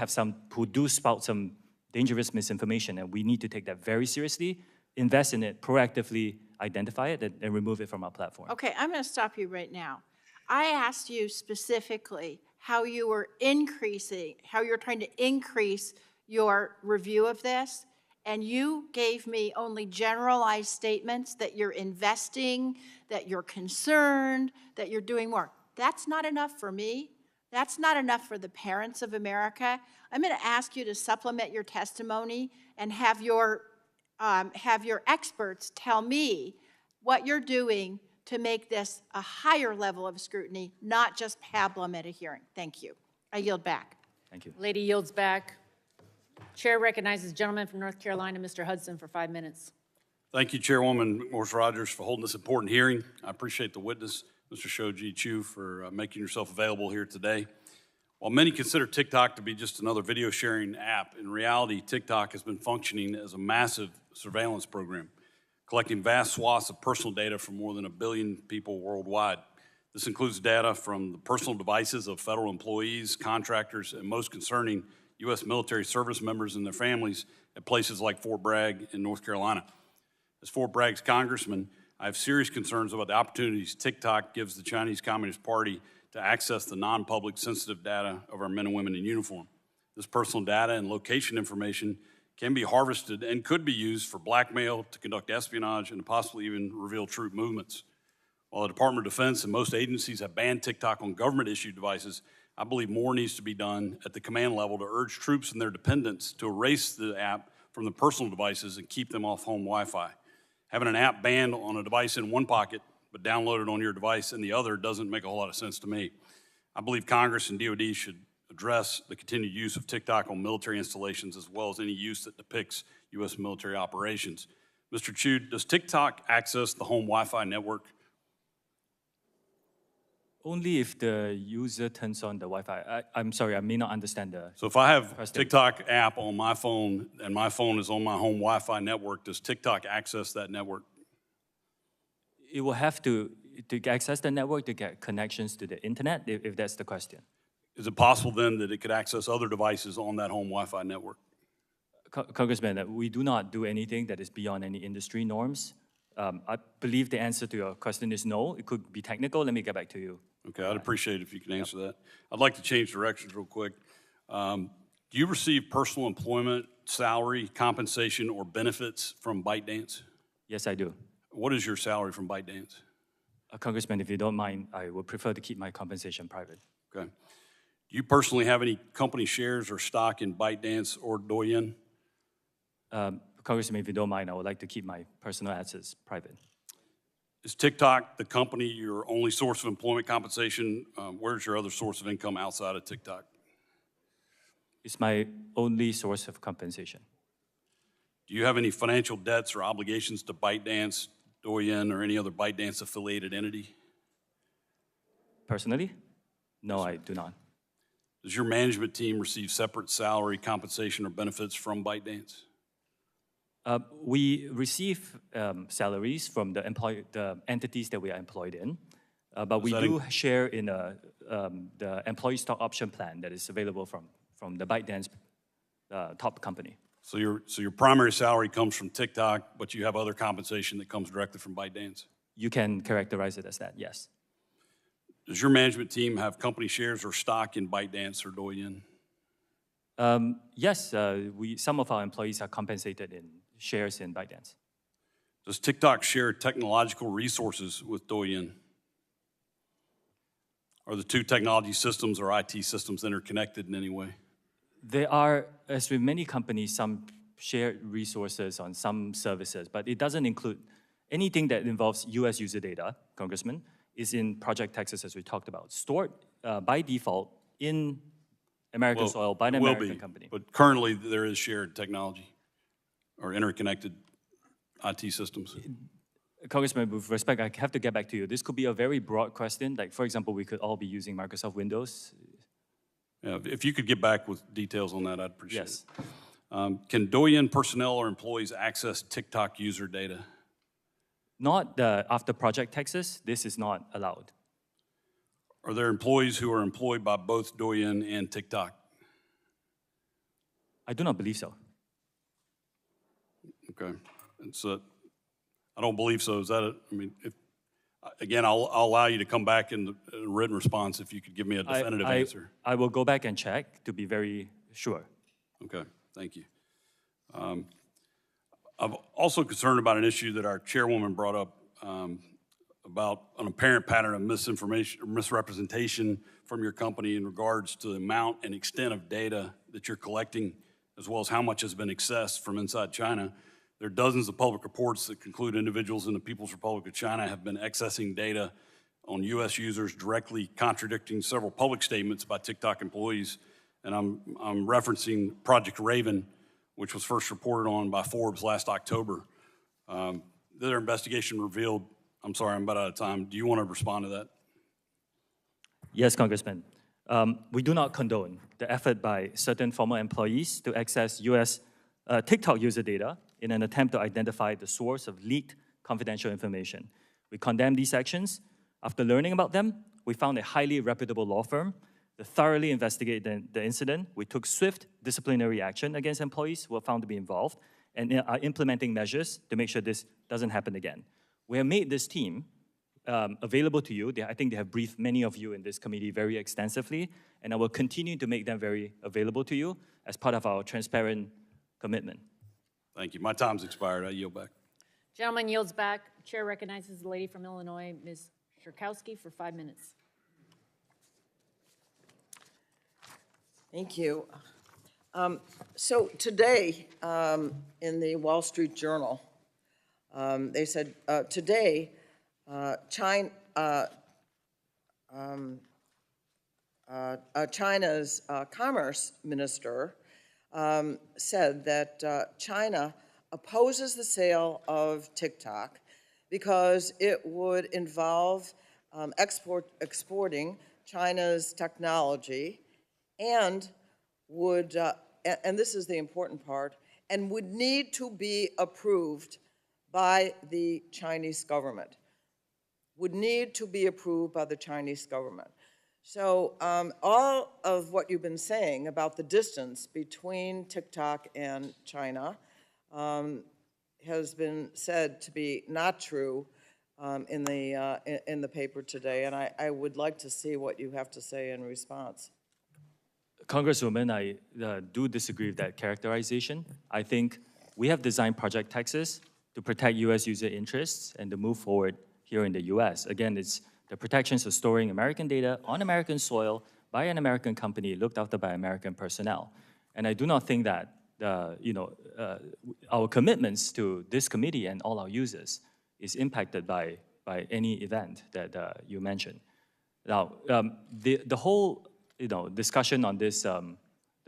spout some dangerous misinformation, and we need to take that very seriously, invest in it, proactively identify it, and remove it from our platform. Okay, I'm going to stop you right now. I asked you specifically how you're trying to increase your review of this, and you gave me only generalized statements that you're investing, that you're concerned, that you're doing more. That's not enough for me. That's not enough for the parents of America. I'm going to ask you to supplement your testimony and have your experts tell me what you're doing to make this a higher level of scrutiny, not just pablum at a hearing. Thank you. I yield back. Thank you. Lady yields back. Chair recognizes gentleman from North Carolina, Mr. Hudson, for 5 minutes. Thank you, Chairwoman Morse-Rogers, for holding this important hearing. I appreciate the witness, Mr. Shoji Chu, for making yourself available here today. While many consider TikTok to be just another video sharing app, in reality, TikTok has been functioning as a massive surveillance program, collecting vast swaths of personal data from more than 1 billion people worldwide. This includes data from the personal devices of federal employees, contractors, and most concerning, U.S. military service members and their families at places like Fort Bragg in North Carolina. As Fort Bragg's congressman, I have serious concerns about the opportunities TikTok gives the Chinese Communist Party to access the non-public sensitive data of our men and women in uniform. This personal data and location information can be harvested and could be used for blackmail, to conduct espionage, and to possibly even reveal troop movements. While the Department of Defense and most agencies have banned TikTok on government-issued devices, I believe more needs to be done at the command level to urge troops and their dependents to erase the app from the personal devices and keep them off home Wi-Fi. Having an app banned on a device in one pocket but downloaded on your device in the other doesn't make a whole lot of sense to me. I believe Congress and DoD should address the continued use of TikTok on military installations as well as any use that depicts U.S. military operations. Mr. Chu, does TikTok access the home Wi-Fi network? Only if the user turns on the Wi-Fi. I'm sorry, I may not understand the So if I have question. TikTok app on my phone and my phone is on my home Wi-Fi network, does TikTok access that network? It will have to access the network to get connections to the internet, if that's the question. Is it possible then that it could access other devices on that home Wi-Fi network? Congressman, we do not do anything that is beyond any industry norms. I believe the answer to your question is no. It could be technical. Let me get back to you. Okay, I'd appreciate it if you can answer that. I'd like to change directions real quick. Do you receive personal employment, salary, compensation, or benefits from ByteDance? Yes, I do. What is your salary from ByteDance? Congressman, if you don't mind, I would prefer to keep my compensation private. Okay. Do you personally have any company shares or stock in ByteDance or Douyin? Congressman, if you don't mind, I would like to keep my personal assets private. Is TikTok the company your only source of employment compensation? Where's your other source of income outside of TikTok? It's my only source of compensation. Do you have any financial debts or obligations to ByteDance, Douyin, or any other ByteDance affiliated entity? Personally? No, I do not. Does your management team receive separate salary, compensation, or benefits from ByteDance? We receive salaries from the entities that we are employed in, but we do share in the employee stock option plan that is available from the ByteDance top company. So your primary salary comes from TikTok, but you have other compensation that comes directly from ByteDance? You can characterize it as that, yes. Does your management team have company shares or stock in ByteDance or Douyin? Yes, some of our employees are compensated in shares in ByteDance. Does TikTok share technological resources with Douyin? Are the two technology systems or IT systems interconnected in any way? There are, as with many companies, some shared resources on some services, but it doesn't include anything that involves US user data, Congressman, is in Project Texas, as we talked about, stored by default in American soil by an it will American be, company. But currently, there is shared technology or interconnected IT systems. Congressman, with respect, I have to get back to you. This could be a very broad question. Like, for example, we could all be using Microsoft Windows. Yeah, if you could get back with details on that, I'd appreciate Yes. it. Can Douyin personnel or employees access TikTok user data? Not after Project Texas, this is not allowed. Are there employees who are employed by both Douyin and TikTok? I do not believe so. Okay, and so I don't believe so. Is that it? I mean, again, I'll allow you to come back in a written response if you could give me a definitive answer. I will go back and check to be very sure. Okay, thank you. I'm also concerned about an issue that our chairwoman brought up about an apparent pattern of misinformation or misrepresentation from your company in regards to the amount and extent of data that you're collecting, as well as how much has been accessed from inside China. There are dozens of public reports that conclude individuals in the People's Republic of China have been accessing data on U.S. users, directly contradicting several public statements by TikTok employees. And I'm referencing Project Raven, which was first reported on by Forbes last October. Their investigation revealed, I'm sorry, I'm about out of time. Do you want to respond to that? Yes, Congressman. We do not condone the effort by certain former employees to access U.S. TikTok user data in an attempt to identify the source of leaked confidential information. We condemn these actions. After learning about them, we found a highly reputable law firm that thoroughly investigated the incident. We took swift disciplinary action against employees who were found to be involved and are implementing measures to make sure this doesn't happen again. We have made this team available to you. I think they have briefed many of you in this committee very extensively, and I will continue to make them very available to you as part of our transparent commitment. Thank you. My time's expired. I yield back. Gentleman yields back. Chair recognizes the lady from Illinois, Ms. Sherkowski, for 5 minutes. Thank you. So today, in the Wall Street Journal, they said, today, China's commerce minister said that China opposes the sale of TikTok because it would involve exporting China's technology and would, and this is the important part, and would need to be approved by the Chinese government. Would need to be approved by the Chinese government. So all of what you've been saying about the distance between TikTok and China has been said to be not true in the paper today, and I would like to see what you have to say in response. Congresswoman, I do disagree with that characterization. I think we have designed Project Texas to protect U.S. user interests and to move forward here in the U.S. Again, it's the protections of storing American data on American soil by an American company looked after by American personnel. And I do not think that our commitments to this committee and all our users is impacted by any event that you mentioned. Now, the whole discussion on this, the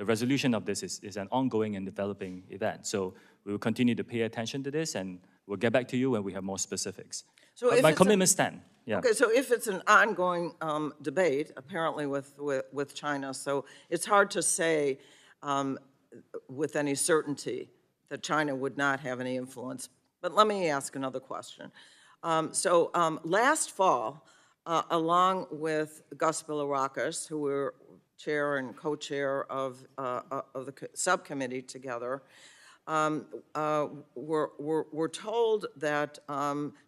resolution of this is an ongoing and developing event. So we will continue to pay attention to this, and we'll get back to you when we have more specifics. So my commitments stand. Yeah. Okay, so if it's an ongoing debate, apparently with China, so it's hard to say with any certainty that China would not have any influence. But let me ask another question. Last fall, along with Gus Bilirakis, who were chair and co-chair of the subcommittee together, were told that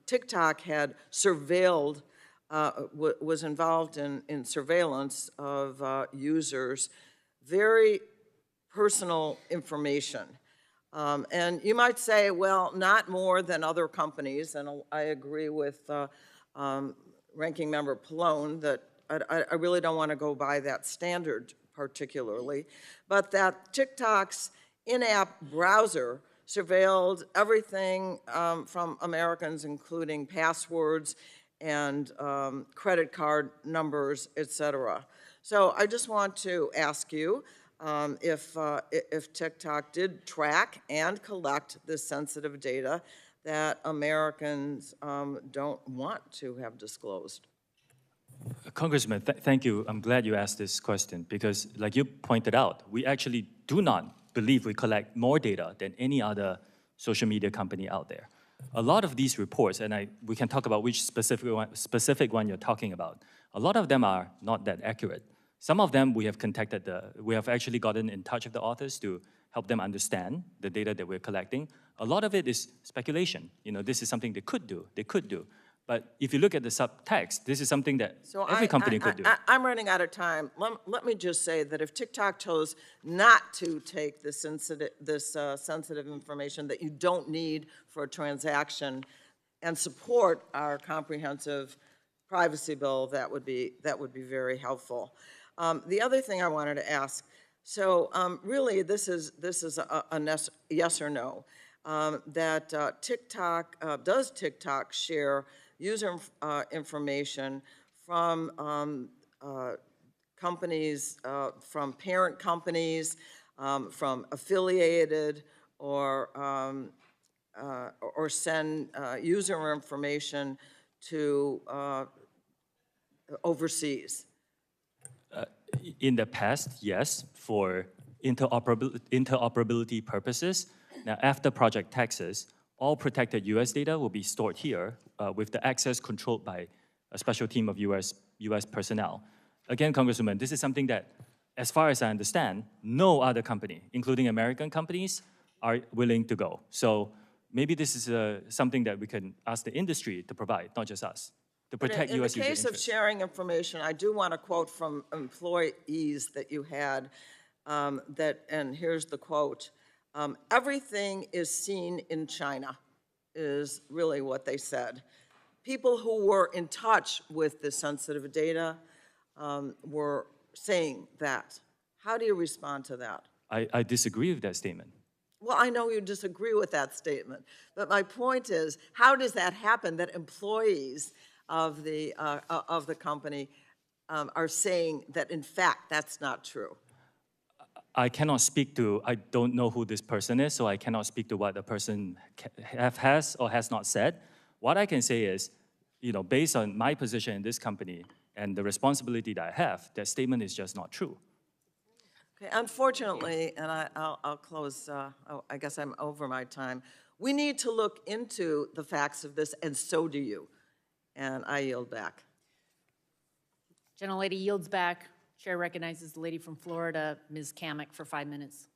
TikTok had surveilled, was involved in surveillance of users, very personal information. And you might say, well, not more than other companies, and I agree with Ranking Member Pallone that I really don't want to go by that standard particularly, but that TikTok's in-app browser surveilled everything from Americans, including passwords and credit card numbers, et cetera. So I just want to ask you if TikTok did track and collect this sensitive data that Americans don't want to have disclosed. Congressman, thank you. I'm glad you asked this question because, like you pointed out, we actually do not believe we collect more data than any other social media company out there. A lot of these reports, and we can talk about which specific one you're talking about, a lot of them are not that accurate. Some of them we have actually gotten in touch with the authors to help them understand the data that we're collecting. A lot of it is speculation. You know, this is something they could do. But if you look at the subtext, this is something that every company could do. I'm running out of time. Let me just say that if TikTok chose not to take this sensitive information that you don't need for a transaction and support our comprehensive privacy bill, that would be very helpful. The other thing I wanted to ask, so really this is a yes or no, that does TikTok share user information from companies, from parent companies, from affiliated, or send user information to overseas? In the past, yes, for interoperability purposes. Now, after Project Texas, all protected U.S. data will be stored here with the access controlled by a special team of U.S. personnel. Again, Congresswoman, this is something that, as far as I understand, no other company, including American companies, are willing to go. So maybe this is something that we can ask the industry to provide, not just us, to protect U.S. user interests. In the case of sharing information, I do want to quote from employees that you had, and here's the quote, everything is seen in China, is really what they said. People who were in touch with the sensitive data were saying that. How do you respond to that? I disagree with that statement. Well, I know you disagree with that statement, but my point is, how does that happen that employees of the company are saying that, in fact, that's not true? I cannot speak to, I don't know who this person is, so I cannot speak to what the person has or has not said. What I can say is, you know, based on my position in this company and the responsibility that I have, that statement is just not true. Okay, unfortunately, and I'll close, I guess I'm over my time, we need to look into the facts of this, and so do you. And I yield back. Gentlelady yields back. Chair recognizes the lady from Florida, Ms. Kamek, for 5 minutes.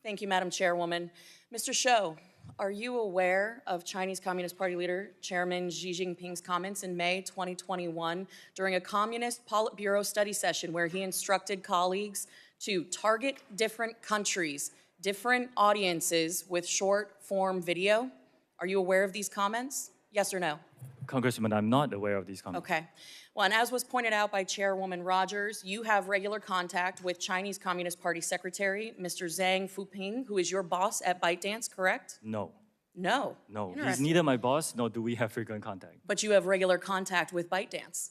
Thank you, Madam Chairwoman. Mr. Shou, are you aware of Chinese Communist Party leader Chairman Xi Jinping's comments in May 2021 during a Communist Politburo study session where he instructed colleagues to target different countries, different audiences with short-form video? Are you aware of these comments? Yes or no? Congressman, I'm not aware of these comments. Okay. Well, and as was pointed out by Chairwoman Rogers, you have regular contact with Chinese Communist Party Secretary, Mr. Zhang Fuping, who is your boss at ByteDance, correct? No. No. No, he's neither my boss, nor do we have frequent contact. But you have regular contact with ByteDance.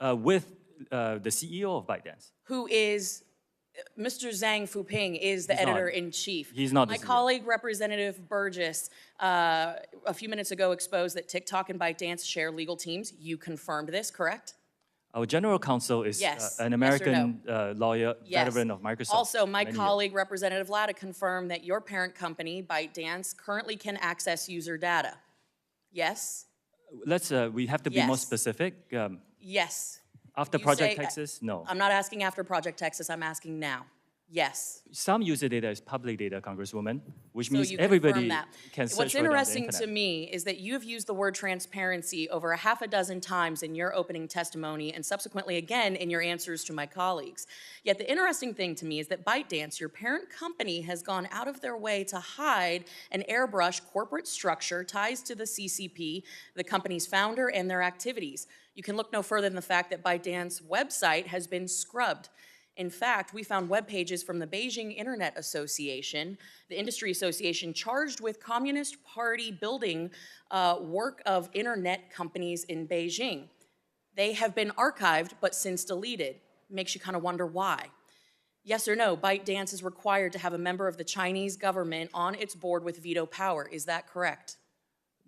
With the CEO of ByteDance. Who is, Mr. Zhang Fuping is the editor-in-chief. He's not the My CEO. colleague, Representative Burgess, a few minutes ago exposed that TikTok and ByteDance share legal teams. You confirmed this, correct? Our general counsel is an American lawyer, veteran of Microsoft. Also, my colleague, Representative Latta, confirmed that your parent company, ByteDance, currently can access user data. Yes? We have to be more specific. Yes. After Project Texas, no. I'm not asking after Project Texas, I'm asking now. Yes. Some user data is public data, Congresswoman, which So means you everybody confirm can that. search What's for it on the interesting internet. to me is that you have used the word transparency over 6 times in your opening testimony and subsequently again in your answers to my colleagues. Yet the interesting thing to me is that ByteDance, your parent company, has gone out of their way to hide and airbrush corporate structure, ties to the CCP, the company's founder, and their activities. You can look no further than the fact that ByteDance's website has been scrubbed. In fact, we found web pages from the Beijing Internet Association, the industry association charged with Communist Party building work of internet companies in Beijing. They have been archived, but since deleted. Makes you kind of wonder why. Yes or no, ByteDance is required to have a member of the Chinese government on its board with veto power. Is that correct?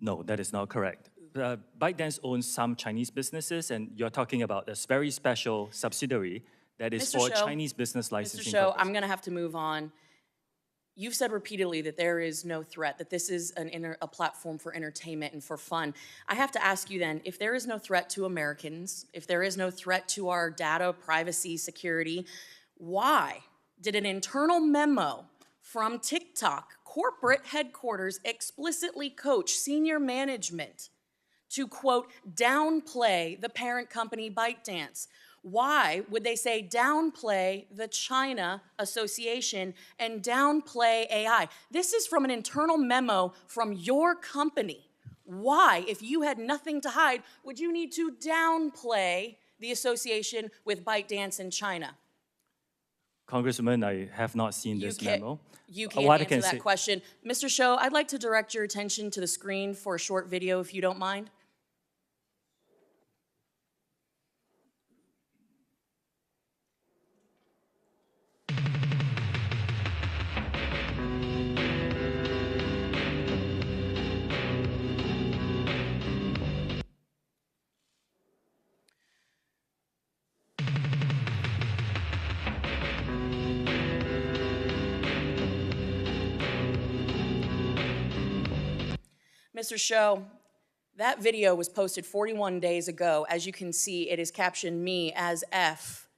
No, that is not correct. ByteDance owns some Chinese businesses, and you're talking about a very special subsidiary that is Mr. for Shou, Chinese business licensing Mr. Shou, purposes. I'm going to have to move on. You've said repeatedly that there is no threat, that this is a platform for entertainment and for fun. I have to ask you then, if there is no threat to Americans, if there is no threat to our data, privacy, security, why did an internal memo from TikTok corporate headquarters explicitly coach senior management to, quote, downplay the parent company ByteDance? Why would they say downplay the China Association and downplay AI? This is from an internal memo from your company. Why, if you had nothing to hide, would you need to downplay the association with ByteDance in China? Congresswoman, I have not seen this memo. You can't What I answer can that say- question. Mr. Shou, I'd like to direct your attention to the screen for a short video, if you don't mind. Mr. Shou, that video was posted 41 days ago. As you can see, it is captioned me as F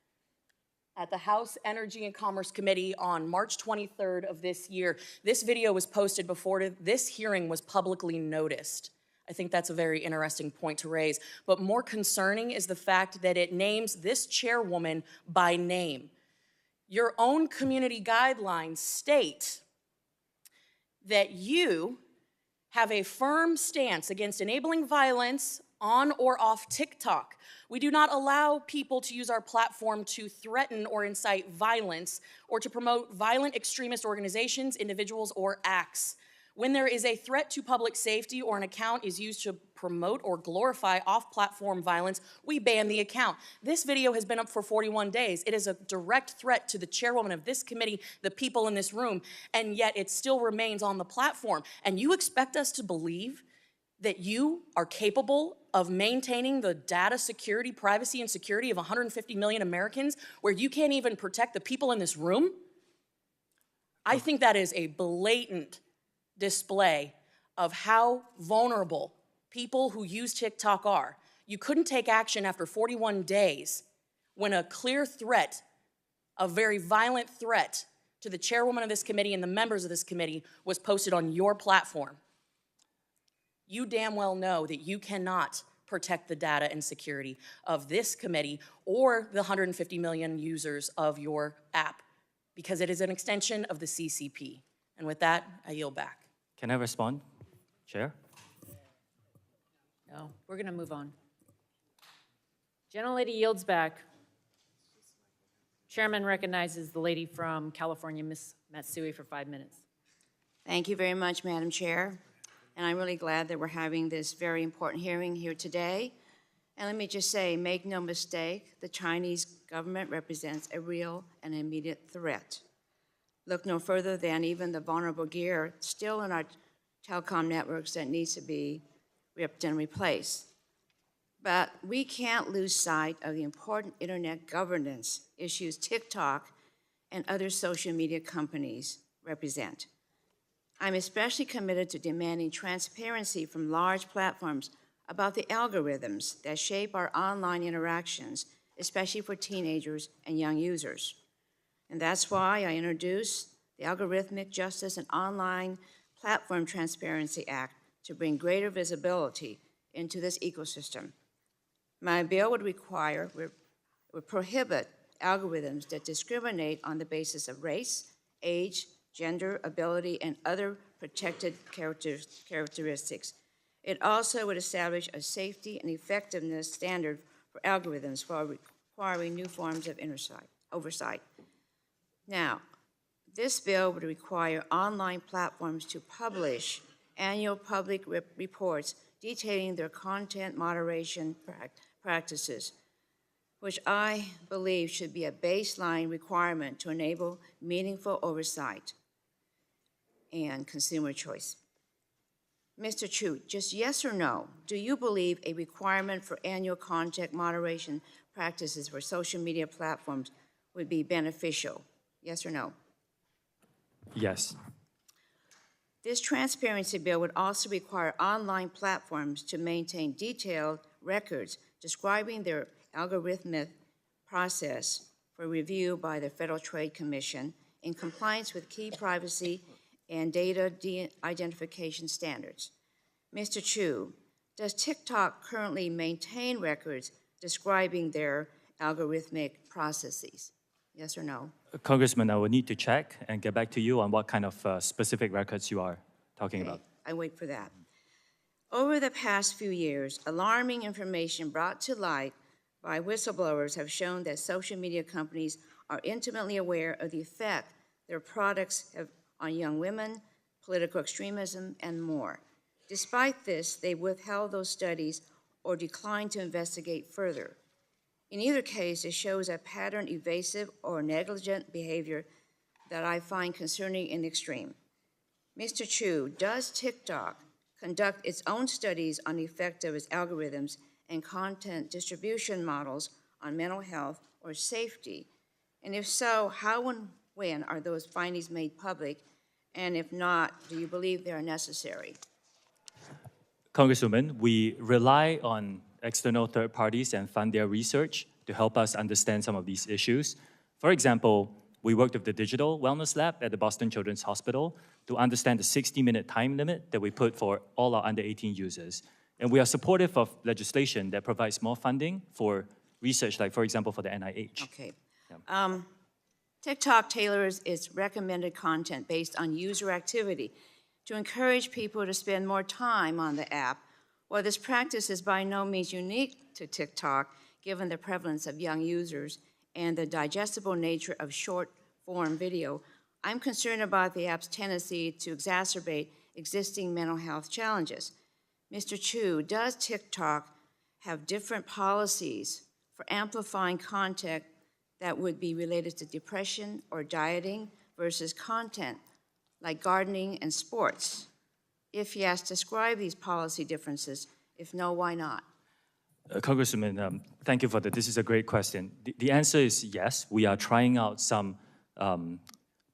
at the House Energy and Commerce Committee on March 23rd of this year. This video was posted before this hearing was publicly noticed. I think that's a very interesting point to raise. But more concerning is the fact that it names this chairwoman by name. Your own community guidelines state that you have a firm stance against enabling violence on or off TikTok. We do not allow people to use our platform to threaten or incite violence or to promote violent extremist organizations, individuals, or acts. When there is a threat to public safety or an account is used to promote or glorify off-platform violence, we ban the account. This video has been up for 41 days. It is a direct threat to the chairwoman of this committee, the people in this room, and yet it still remains on the platform. And you expect us to believe that you are capable of maintaining the data security, privacy, and security of 150 million Americans where you can't even protect the people in this room? I think that is a blatant display of how vulnerable people who use TikTok are. You couldn't take action after 41 days when a clear threat, a very violent threat to the chairwoman of this committee and the members of this committee was posted on your platform. You damn well know that you cannot protect the data and security of this committee or the 150 million users of your app because it is an extension of the CCP. And with that, I yield back. Can I respond, Chair? No, we're going to move on. Gentlelady yields back. Chairman recognizes the lady from California, Ms. Matsui, for 5 minutes. Thank you very much, Madam Chair. And I'm really glad that we're having this very important hearing here today. And let me just say, make no mistake, the Chinese government represents a real and immediate threat. Look no further than even the vulnerable gear still in our telecom networks that needs to be ripped and replaced. But we can't lose sight of the important internet governance issues TikTok and other social media companies represent. I'm especially committed to demanding transparency from large platforms about the algorithms that shape our online interactions, especially for teenagers and young users. And that's why I introduced the Algorithmic Justice and Online Platform Transparency Act to bring greater visibility into this ecosystem. My bill would prohibit algorithms that discriminate on the basis of race, age, gender, ability, and other protected characteristics. It also would establish a safety and effectiveness standard for algorithms while requiring new forms of oversight. Now, this bill would require online platforms to publish annual public reports detailing their content moderation practices, which I believe should be a baseline requirement to enable meaningful oversight and consumer choice. Mr. Chu, just yes or no, do you believe a requirement for annual content moderation practices for social media platforms would be beneficial? Yes or no? Yes. This transparency bill would also require online platforms to maintain detailed records describing their algorithmic process for review by the Federal Trade Commission in compliance with key privacy and data identification standards. Mr. Chu, does TikTok currently maintain records describing their algorithmic processes? Yes or no? Congressman, I will need to check and get back to you on what kind of specific records you are talking about. I wait for that. Over the past few years, alarming information brought to light by whistleblowers have shown that social media companies are intimately aware of the effect their products have on young women, political extremism, and more. Despite this, they withheld those studies or declined to investigate further. In either case, it shows a pattern evasive or negligent behavior that I find concerning in the extreme. Mr. Chu, does TikTok conduct its own studies on the effect of its algorithms and content distribution models on mental health or safety? And if so, how and when are those findings made public? And if not, do you believe they are necessary? Congresswoman, we rely on external third parties and fund their research to help us understand some of these issues. For example, we worked with the Digital Wellness Lab at the Boston Children's Hospital to understand the 60-minute time limit that we put for all our under 18 users. And we are supportive of legislation that provides more funding for research, like, for example, for the NIH. Okay. TikTok tailors its recommended content based on user activity to encourage people to spend more time on the app. While this practice is by no means unique to TikTok, given the prevalence of young users and the digestible nature of short-form video, I'm concerned about the app's tendency to exacerbate existing mental health challenges. Mr. Chu, does TikTok have different policies for amplifying content that would be related to depression or dieting versus content like gardening and sports? If yes, describe these policy differences. If no, why not? Congresswoman, thank you for that. This is a great question. The answer is yes. We are trying out some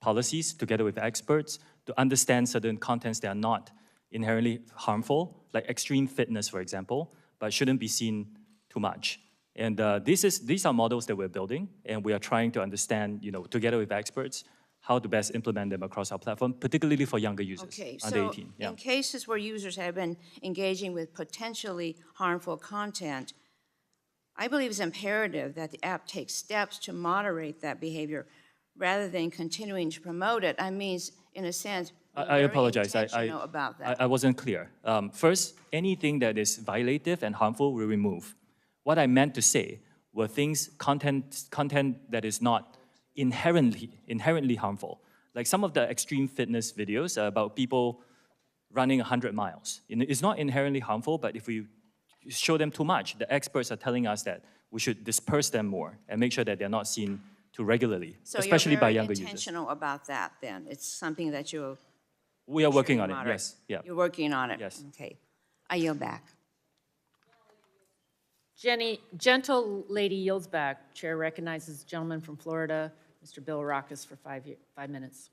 policies together with experts to understand certain contents that are not inherently harmful, like extreme fitness, for example, but shouldn't be seen too much. And these are models that we're building, and we are trying to understand, together with experts, how to best implement them across our platform, particularly for younger users, Okay, under so 18. Yeah. in cases where users have been engaging with potentially harmful content, I believe it's imperative that the app take steps to moderate that behavior rather than continuing to promote it. I mean, in a sense, I apologize. intentional about that. I wasn't clear. First, anything that is violative and harmful, we remove. What I meant to say were content that is not inherently harmful. Like some of the extreme fitness videos about people running 100 miles. It's not inherently harmful, but if we show them too much, the experts are telling us that we should disperse them more and make sure that they're not seen too regularly, So especially by younger you're very users. intentional about that then? It's something that you'll... We are working on it, moderate. yes. Yeah. You're working on it? Yes. Okay. I yield back. Gentle lady yields back. Chair recognizes the gentleman from Florida, Mr. Bill Rockus, for 5 minutes.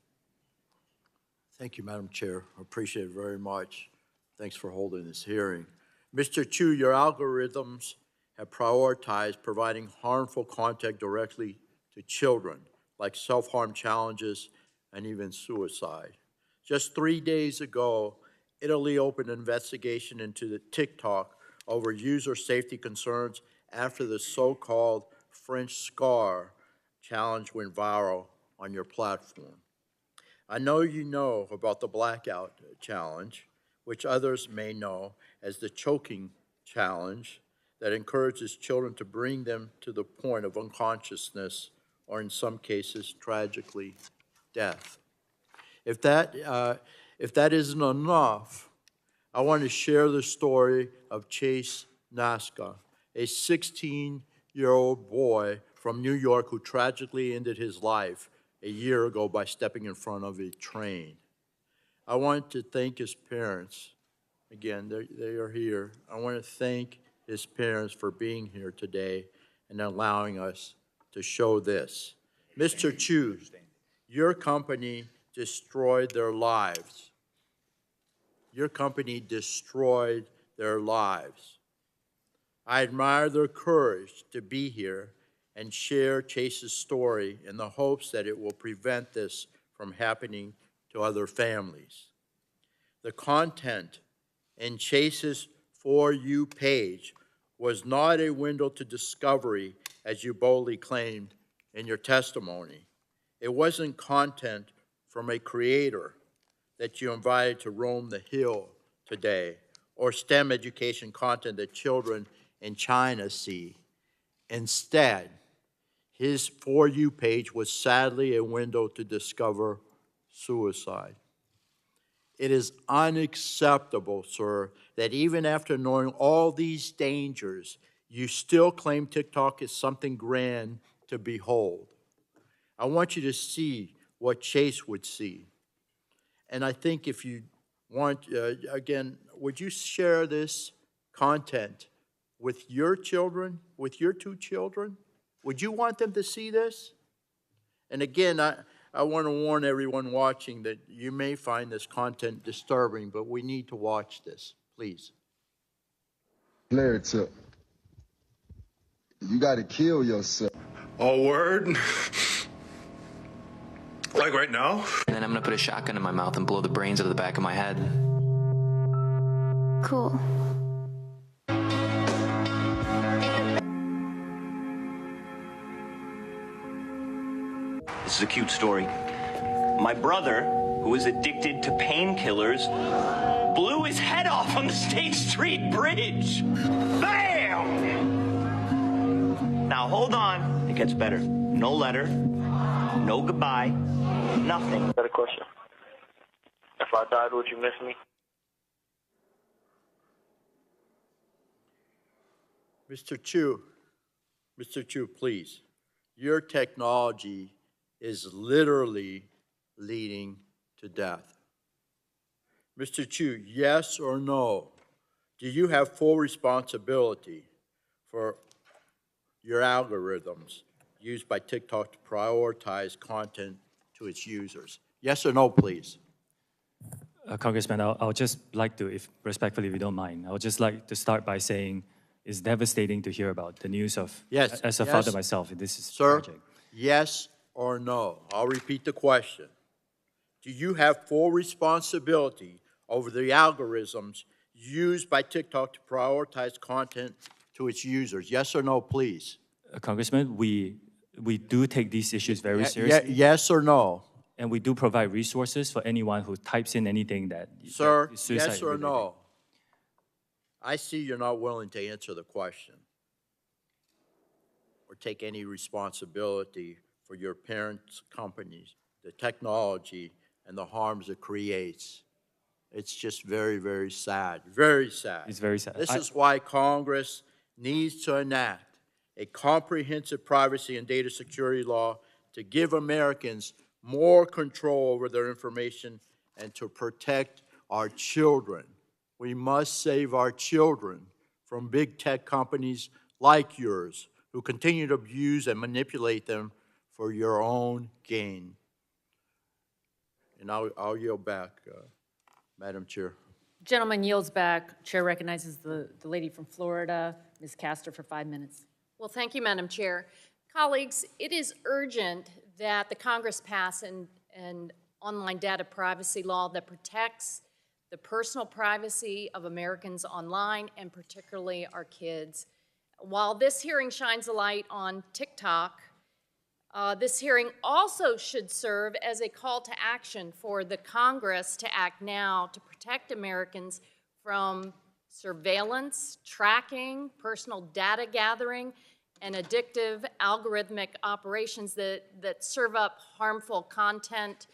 Thank you, Madam Chair. I appreciate it very much. Thanks for holding this hearing. Mr. Chu, your algorithms have prioritized providing harmful content directly to children, like self-harm challenges and even suicide. Just 3 days ago, Italy opened an investigation into the TikTok over user safety concerns after the so-called French scar challenge went viral on your platform. I know you know about the blackout challenge, which others may know as the choking challenge, that encourages children to bring them to the point of unconsciousness or, in some cases, tragically, death. If that isn't enough, I want to share the story of Chase Naska, a 16-year-old boy from New York who tragically ended his life a year ago by stepping in front of a train. I want to thank his parents. Again, they are here. I want to thank his parents for being here today and allowing us to show this. Mr. Chu, your company destroyed their lives. Your company destroyed their lives. I admire their courage to be here and share Chase's story in the hopes that it will prevent this from happening to other families. The content in Chase's For You page was not a window to discovery, as you boldly claimed in your testimony. It wasn't content from a creator that you invited to roam the hill today, or STEM education content that children in China see. Instead, his For You page was sadly a window to discover suicide. It is unacceptable, sir, that even after knowing all these dangers, you still claim TikTok is something grand to behold. I want you to see what Chase would see. And I think if you want, again, would you share this content with your children, with your two children? Would you want them to see this? And again, I want to warn everyone watching that you may find this content disturbing, but we need to watch this, please. Player tip. You got to kill yourself. Oh, word? Like right now? And then I'm gonna put a shotgun in my mouth and blow the brains out of the back of my head. Cool. This is a cute story. My brother, who is addicted to painkillers, blew his head off on the State Street Bridge. Bam! Now hold on, it gets better. No letter, no goodbye, nothing. Got a question. If I died, would you miss me? Mr. Chu, please. Your technology is literally leading to death. Mr. Chu, yes or no? Do you have full responsibility for your algorithms used by TikTok to prioritize content to its users? Yes or no, please? Congressman, I'll just like to, if respectfully, if you don't mind, I would just like to start by saying it's devastating to hear about the news of, yes, as a father myself, this is sir, tragic. Yes or no? I'll repeat the question. Do you have full responsibility over the algorithms used by TikTok to prioritize content to its users? Yes or no, please? Congressman, we do take these issues very seriously. Yes or no? And we do provide resources for anyone who types in anything that Sir, is yes or related. no? I see you're not willing to answer the question or take any responsibility for your parents' companies, the technology, and the harms it creates. It's just very, very sad. Very sad. It's very sad. This is why Congress needs to enact a comprehensive privacy and data security law to give Americans more control over their information and to protect our children. We must save our children from big tech companies like yours who continue to abuse and manipulate them for your own gain. And I'll yield back, Madam Chair. Gentleman yields back. Chair recognizes the lady from Florida, Ms. Castor, for 5 minutes. Well, thank you, Madam Chair. Colleagues, it is urgent that the Congress pass an online data privacy law that protects the personal privacy of Americans online, and particularly our kids. While this hearing shines a light on TikTok, This hearing also should serve as a call to action for the Congress to act now to protect Americans from surveillance, tracking, personal data gathering, and addictive algorithmic operations that serve up harmful content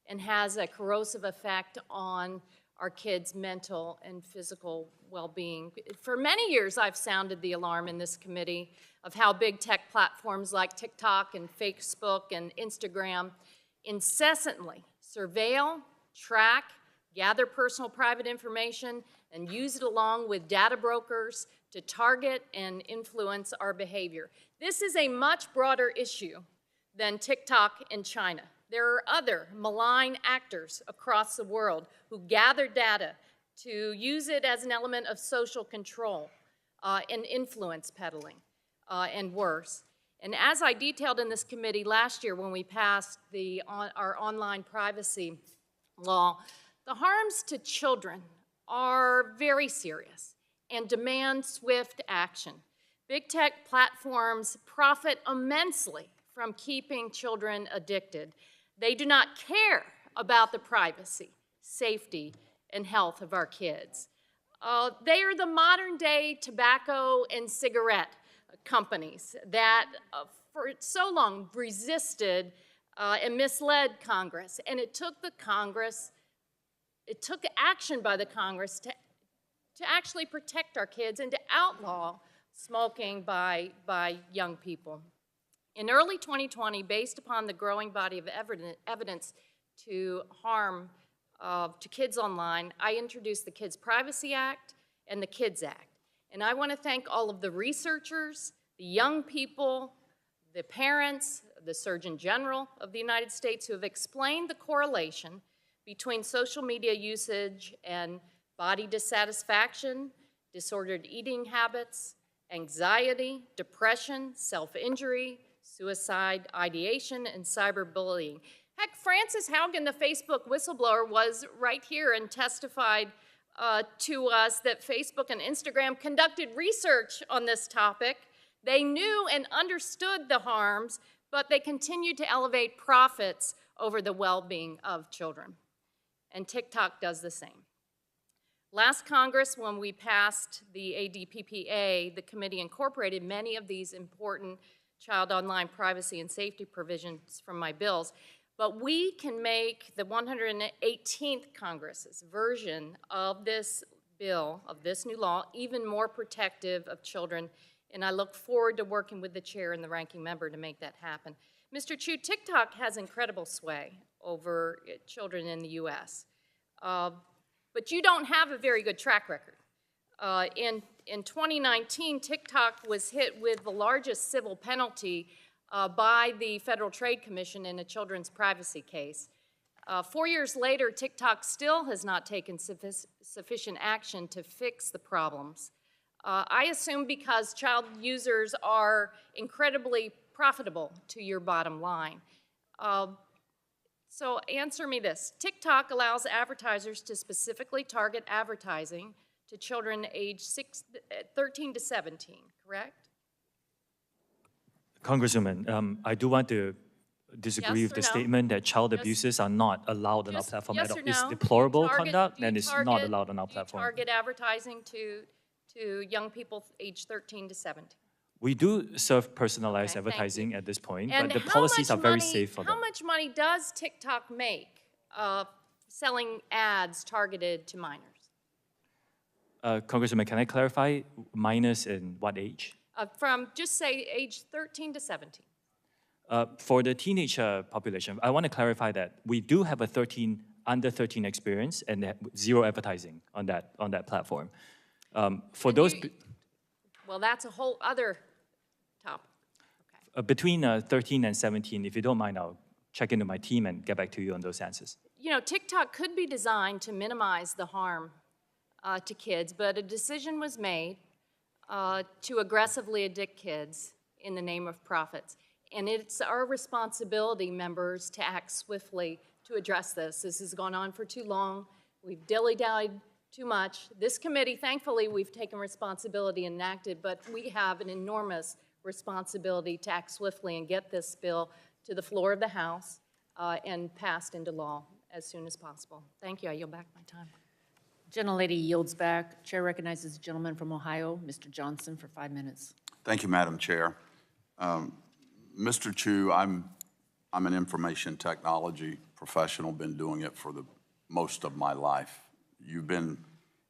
and has a corrosive effect on our kids' mental and physical well-being. For many years, I've sounded the alarm in this committee of how big tech platforms like TikTok and Facebook and Instagram incessantly surveil, track, gather personal private information, and use it along with data brokers to target and influence our behavior. This is a much broader issue than TikTok in China. There are other malign actors across the world who gather data to use it as an element of social control and influence peddling and worse. And as I detailed in this committee last year when we passed our online privacy law, the harms to children are very serious and demand swift action. Big tech platforms profit immensely from keeping children addicted. They do not care about the privacy, safety, and health of our kids. They are the modern-day tobacco and cigarette companies that for so long resisted and misled Congress. And it took action by the Congress to actually protect our kids and to outlaw smoking by young people. In early 2020, based upon the growing body of evidence to harm to kids online, I introduced the Kids Privacy Act and the Kids Act. And I want to thank all of the researchers, the young people, the parents, the Surgeon General of the United States who have explained the correlation between social media usage and body dissatisfaction, disordered eating habits, anxiety, depression, self-injury, suicide ideation, and cyberbullying. Heck, Frances Haugen, the Facebook whistleblower, was right here and testified to us that Facebook and Instagram conducted research on this topic. They knew and understood the harms, but they continued to elevate profits over the well-being of children. And TikTok does the same. Last Congress, when we passed the ADPPA, the committee incorporated many of these important child online privacy and safety provisions from my bills, but we can make the 118th Congress's version of this bill, of this new law, even more protective of children, and I look forward to working with the chair and the ranking member to make that happen. Mr. Chu, TikTok has incredible sway over children in the U.S., but you don't have a very good track record. In 2019, TikTok was hit with the largest civil penalty by the Federal Trade Commission in a children's privacy case. 4 years later, TikTok still has not taken sufficient action to fix the problems. I assume because child users are incredibly profitable to your bottom line. So answer me this. TikTok allows advertisers to specifically target advertising to children aged 13 to 17, correct? Congresswoman, I do want to disagree Yes with the or no? statement that child abusers are not allowed on our platform yes at all. or no? It's Do you deplorable target- conduct do you and it's not target- allowed on our do you platform. target advertising to young people aged 13 to 17? We do serve personalized Okay, thank advertising at this point, And but the how policies much are very money- safe for them. How much money does TikTok make selling ads targeted to minors? Congresswoman, can I clarify minors in what age? From just say age 13 to 17. For the teenage population, I want to clarify that we do have a under 13 experience and zero advertising on that platform. For those Well, that's a whole other topic. between 13 and 17, if you don't mind, I'll check into my team and get back to you on those answers. You know, TikTok could be designed to minimize the harm to kids, but a decision was made to aggressively addict kids in the name of profits. And it's our responsibility, members, to act swiftly to address this. This has gone on for too long. We've dilly-dallied too much. This committee, thankfully, we've taken responsibility and acted, but we have an enormous responsibility to act swiftly and get this bill to the floor of the House and passed into law as soon as possible. Thank you. I yield back my time. Gentlelady yields back. Chair recognizes the gentleman from Ohio, Mr. Johnson, for 5 minutes. Thank you, Madam Chair. Mr. Chu, I'm an information technology professional, been doing it for the most of my life. You've been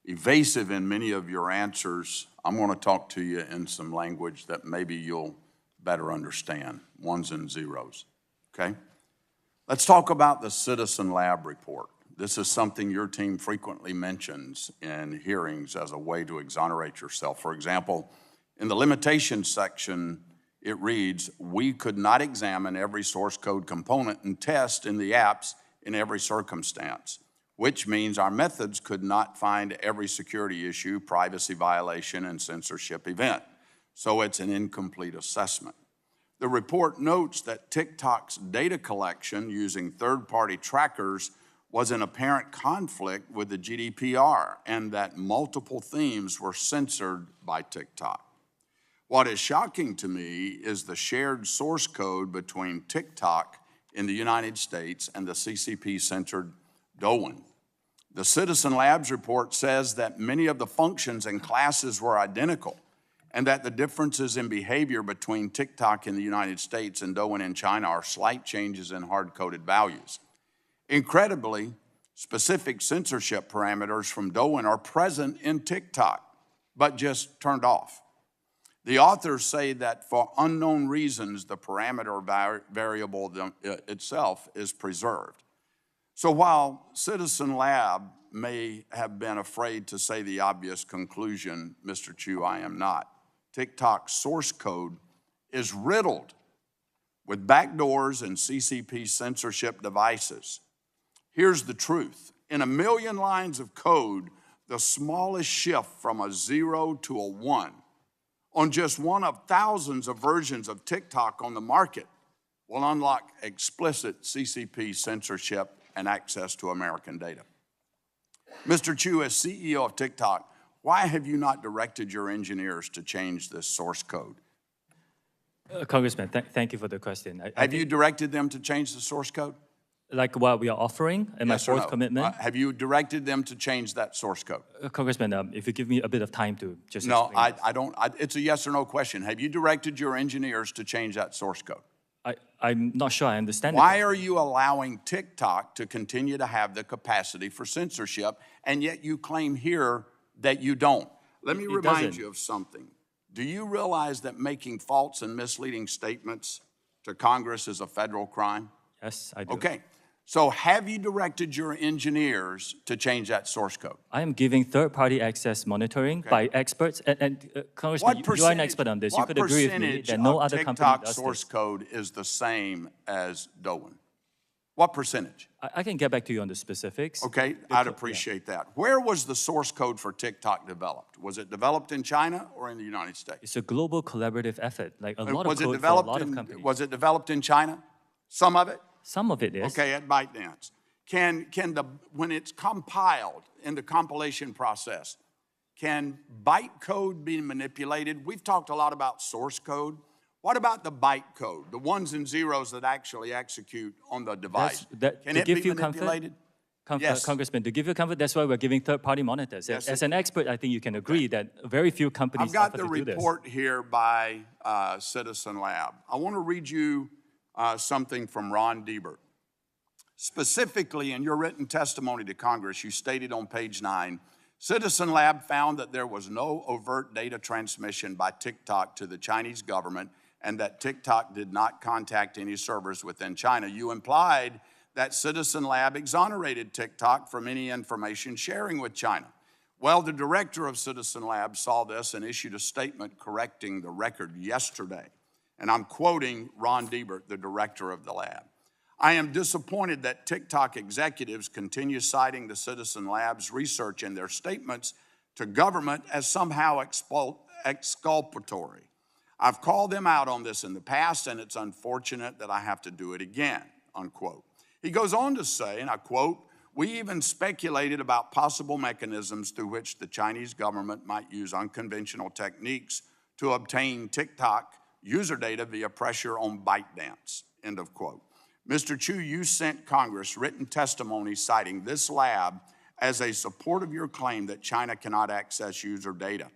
evasive in many of your answers. I'm going to talk to you in some language that maybe you'll better understand, ones and zeros, okay? Let's talk about the Citizen Lab report. This is something your team frequently mentions in hearings as a way to exonerate yourself. For example, in the limitations section, it reads, we could not examine every source code component and test in the apps in every circumstance, which means our methods could not find every security issue, privacy violation, and censorship event. So it's an incomplete assessment. The report notes that TikTok's data collection using third-party trackers was in apparent conflict with the GDPR and that multiple themes were censored by TikTok. What is shocking to me is the shared source code between TikTok in the United States and the CCP-censored Douyin. The Citizen Labs report says that many of the functions and classes were identical and that the differences in behavior between TikTok in the United States and Douyin in China are slight changes in hard-coded values. Incredibly, specific censorship parameters from Douyin are present in TikTok, but just turned off. The authors say that for unknown reasons, the parameter variable itself is preserved. So while Citizen Lab may have been afraid to say the obvious conclusion, Mr. Chu, I am not. TikTok's source code is riddled with backdoors and CCP censorship devices. Here's the truth. In 1 million lines of code, the smallest shift from a 0 to a 1 on just one of thousands of versions of TikTok on the market will unlock explicit CCP censorship and access to American data. Mr. Chu, as CEO of TikTok, why have you not directed your engineers to change this source code? Congressman, thank you for the question. Have you directed them to change the source code? Like what we are offering and yes my fourth commitment? Have you directed them to change that source code? Congressman, if you give me a bit of time to just No, I don't. It's a yes or no question. Have you directed your engineers to change that source code? I'm not sure I understand. Why are you allowing TikTok to continue to have the capacity for censorship, and yet you claim here that you don't? Let me remind you of something. Do you realize that making false and misleading statements to Congress is a federal crime? Yes, I do. Okay. So have you directed your engineers to change that source code? I am giving third-party access monitoring by experts. And Congressman, you are an expert on this. You could agree with me that no other company does this. source code is the same as Douyin? What percentage? I can get back to you on the specifics. Okay, I'd appreciate that. Where was the source code for TikTok developed? Was it developed in China or in the United States? It's a global collaborative effort, like a lot of code for a lot of companies. Was it developed in China? Some of it? Some of it is. Okay, at ByteDance. When it's compiled in the compilation process, can bytecode be manipulated? We've talked a lot about source code. What about the bytecode, the ones and zeros that actually execute on the device? Can it be manipulated? Yes. Congressman, to give you comfort, that's why we're giving third-party monitors. Yes, as an expert, I think you can agree that very few companies offer to do this. I've got the report here by Citizen Lab. I want to read you something from Ron Diebert. Specifically, in your written testimony to Congress, you stated on page 9, Citizen Lab found that there was no overt data transmission by TikTok to the Chinese government and that TikTok did not contact any servers within China. You implied that Citizen Lab exonerated TikTok from any information sharing with China. Well, the director of Citizen Lab saw this and issued a statement correcting the record yesterday. And I'm quoting Ron Diebert, the director of the lab. I am disappointed that TikTok executives continue citing the Citizen Lab's research in their statements to government as somehow exculpatory. I've called them out on this in the past, and it's unfortunate that I have to do it again, unquote. He goes on to say, and I quote, we even speculated about possible mechanisms through which the Chinese government might use unconventional techniques to obtain TikTok user data via pressure on ByteDance, end of quote. Mr. Chu, you sent Congress written testimony citing this lab as a support of your claim that China cannot access user data,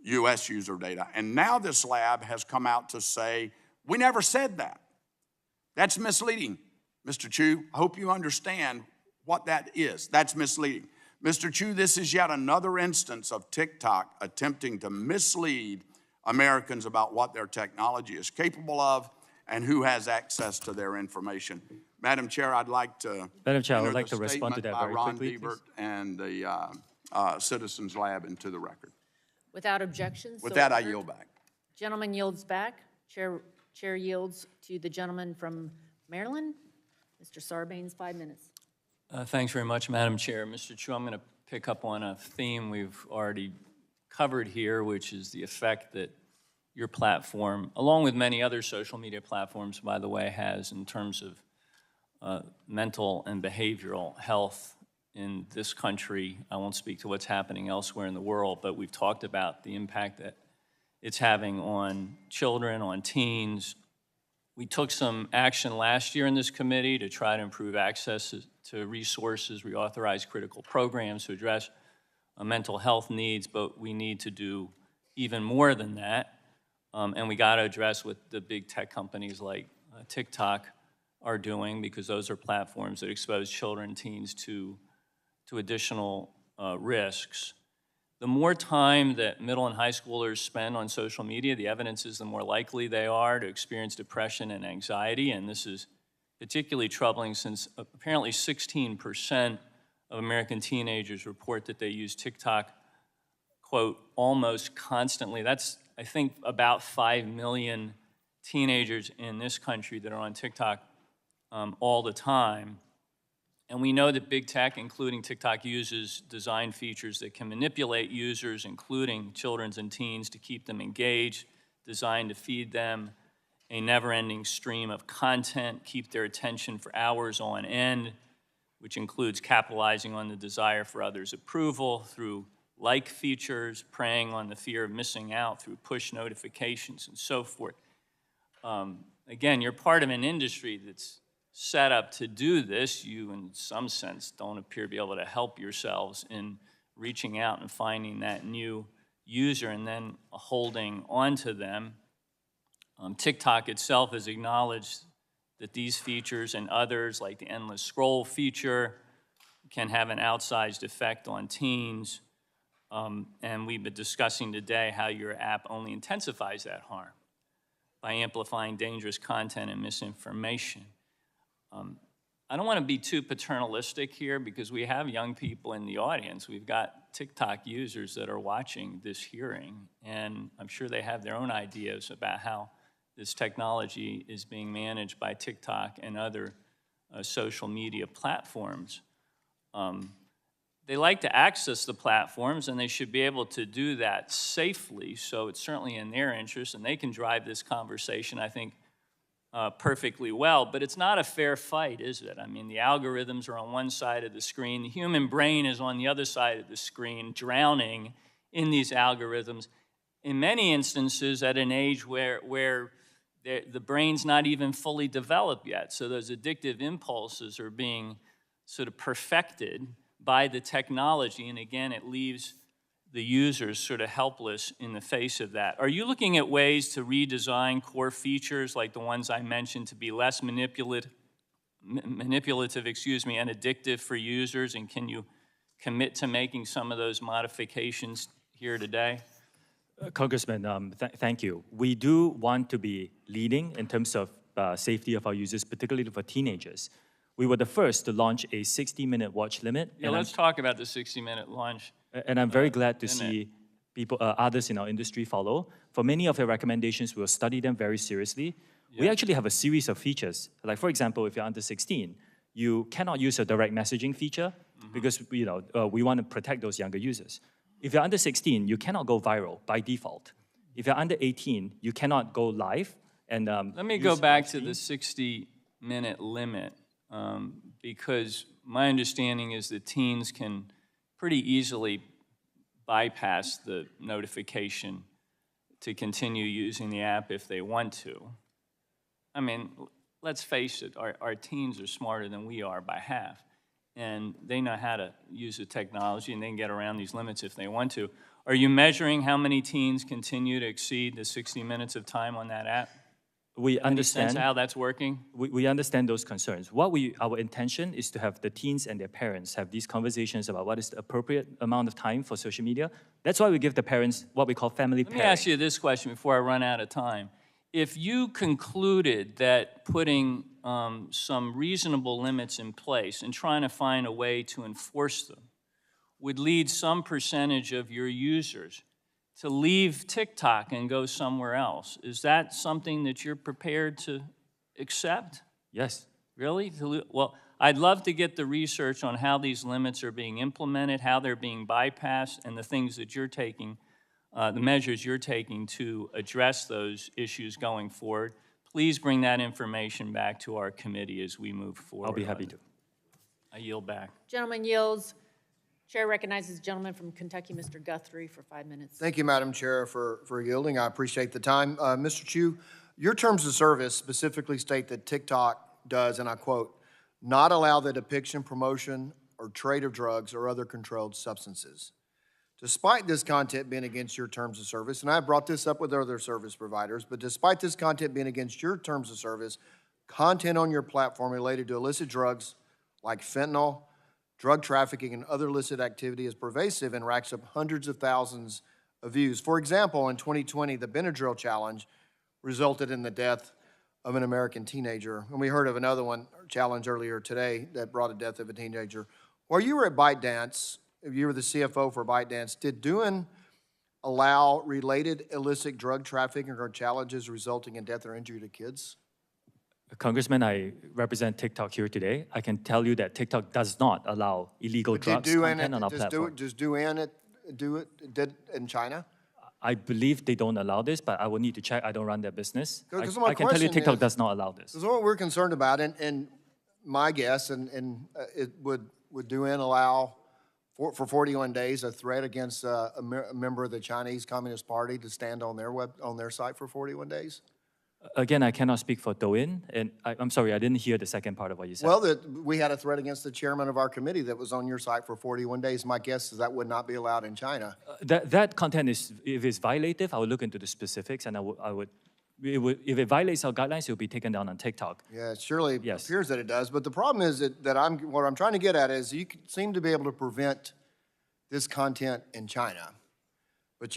U.S. user data. And now this lab has come out to say, we never said that. That's misleading, Mr. Chu. I hope you understand what that is. That's misleading. Mr. Chu, this is yet another instance of TikTok attempting to mislead Americans about what their technology is capable of and who has access to their information. Madam Chair, I'd like to Madam Chair, I enter would like the to respond to that statement by very Ron quickly, Biebert please. and the Citizens Lab into the record. Without objection. With so that, I ordered. yield back. Gentleman yields back. Chair yields to the gentleman from Maryland. Mr. Sarbanes, 5 minutes. Thanks very much, Madam Chair. Mr. Chu, I'm going to pick up on a theme we've already covered here, which is the effect that your platform, along with many other social media platforms, by the way, has in terms of mental and behavioral health in this country. I won't speak to what's happening elsewhere in the world, but we've talked about the impact that it's having on children, on teens. We took some action last year in this committee to try to improve access to resources. We authorized critical programs to address mental health needs, but we need to do even more than that. And we got to address what the big tech companies like TikTok are doing, because those are platforms that expose children, teens to additional risks. The more time that middle and high schoolers spend on social media, the evidence is the more likely they are to experience depression and anxiety. And this is particularly troubling since apparently 16% of American teenagers report that they use TikTok, quote, almost constantly. That's, I think, about 5 million teenagers in this country that are on TikTok all the time. And we know that big tech, including TikTok, uses design features that can manipulate users, including children and teens, to keep them engaged, designed to feed them a never-ending stream of content, keep their attention for hours on end, which includes capitalizing on the desire for others' approval through like features, preying on the fear of missing out through push notifications, and so forth. Again, you're part of an industry that's set up to do this. You, in some sense, don't appear to be able to help yourselves in reaching out and finding that new user and then holding on to them. TikTok itself has acknowledged that these features and others, like the endless scroll feature, can have an outsized effect on teens. And we've been discussing today how your app only intensifies that harm by amplifying dangerous content and misinformation. I don't want to be too paternalistic here because we have young people in the audience. We've got TikTok users that are watching this hearing, and I'm sure they have their own ideas about how this technology is being managed by TikTok and other social media platforms. They like to access the platforms, and they should be able to do that safely, so it's certainly in their interest, and they can drive this conversation, I think, perfectly well, but it's not a fair fight, is it? I mean, the algorithms are on one side of the screen, the human brain is on the other side of the screen, drowning in these algorithms, in many instances at an age where the brain's not even fully developed yet, so those addictive impulses are being sort of perfected by the technology, and again, it leaves the users sort of helpless in the face of that. Are you looking at ways to redesign core features like the ones I mentioned to be less manipulative, and addictive for users? And can you commit to making some of those modifications here today? Congressman, thank you. We do want to be leading in terms of safety of our users, particularly for teenagers. We were the first to launch a 60-minute watch limit. Yeah, let's talk about the 60-minute launch. And I'm very glad to see people, others in our industry follow. For many of your recommendations, we'll study them very seriously. Yeah. We actually have a series of features. Like, for example, if you're under 16, you cannot use a direct messaging feature because we want to protect those younger users. If you're under 16, you cannot go viral by default. If you're under 18, you cannot go live. And let me go back to the 60-minute limit because my understanding is that teens can pretty easily bypass the notification to continue using the app if they want to. I mean, let's face it, our teens are smarter than we are by half. And they know how to use the technology, and they can get around these limits if they want to. Are you measuring how many teens continue to exceed the 60 minutes of time on that app? We Any sense understand how that's working? we understand those concerns. Our intention is to have the teens and their parents have these conversations about what is the appropriate amount of time for social media. That's why we give the parents what we call family Let me pairing. ask you this question before I run out of time. If you concluded that putting some reasonable limits in place and trying to find a way to enforce them would lead some percentage of your users to leave TikTok and go somewhere else, is that something that you're prepared to accept? Yes. Really? Well, I'd love to get the research on how these limits are being implemented, how they're being bypassed, and the things that you're taking, the measures you're taking to address those issues going forward. Please bring that information back to our committee as we move forward. I'll be happy to. I yield back. Gentleman yields. Chair recognizes the gentleman from Kentucky, Mr. Guthrie, for 5 minutes. Thank you, Madam Chair, for yielding. I appreciate the time. Mr. Chu, your terms of service specifically state that TikTok does, and I quote, not allow the depiction, promotion, or trade of drugs or other controlled substances. Despite this content being against your terms of service, and I brought this up with other service providers, but despite this content being against your terms of service, content on your platform related to illicit drugs like fentanyl, drug trafficking, and other illicit activity is pervasive and racks up hundreds of thousands of views. For example, in 2020, the Benadryl challenge resulted in the death of an American teenager. And we heard of another one challenge earlier today that brought a death of a teenager. While you were at ByteDance, if you were the CFO for ByteDance, did doing allow related illicit drug trafficking or challenges resulting in death or injury to kids? Congressman, I represent TikTok here today. I can tell you that TikTok does not allow illegal drugs content on our platform. Do it in China? I believe they don't allow this, but I will need to check. I don't run their business. I can tell you TikTok does not allow this. This is what we're concerned about, and my guess, and it would DoIN allow for 41 days a threat against a member of the Chinese Communist Party to stand on their site for 41 days? Again, I cannot speak for DoIN, and I'm sorry, I didn't hear the second part of what you said. Well, we had a threat against the chairman of our committee that was on your site for 41 days. My guess is that would not be allowed in China. That content is, if it's violative, I would look into the specifics, and if it violates our guidelines, it will be taken down on TikTok. Yeah, it surely appears that it does. But the problem is what I'm trying to get at is you seem to be able to prevent this content in China, but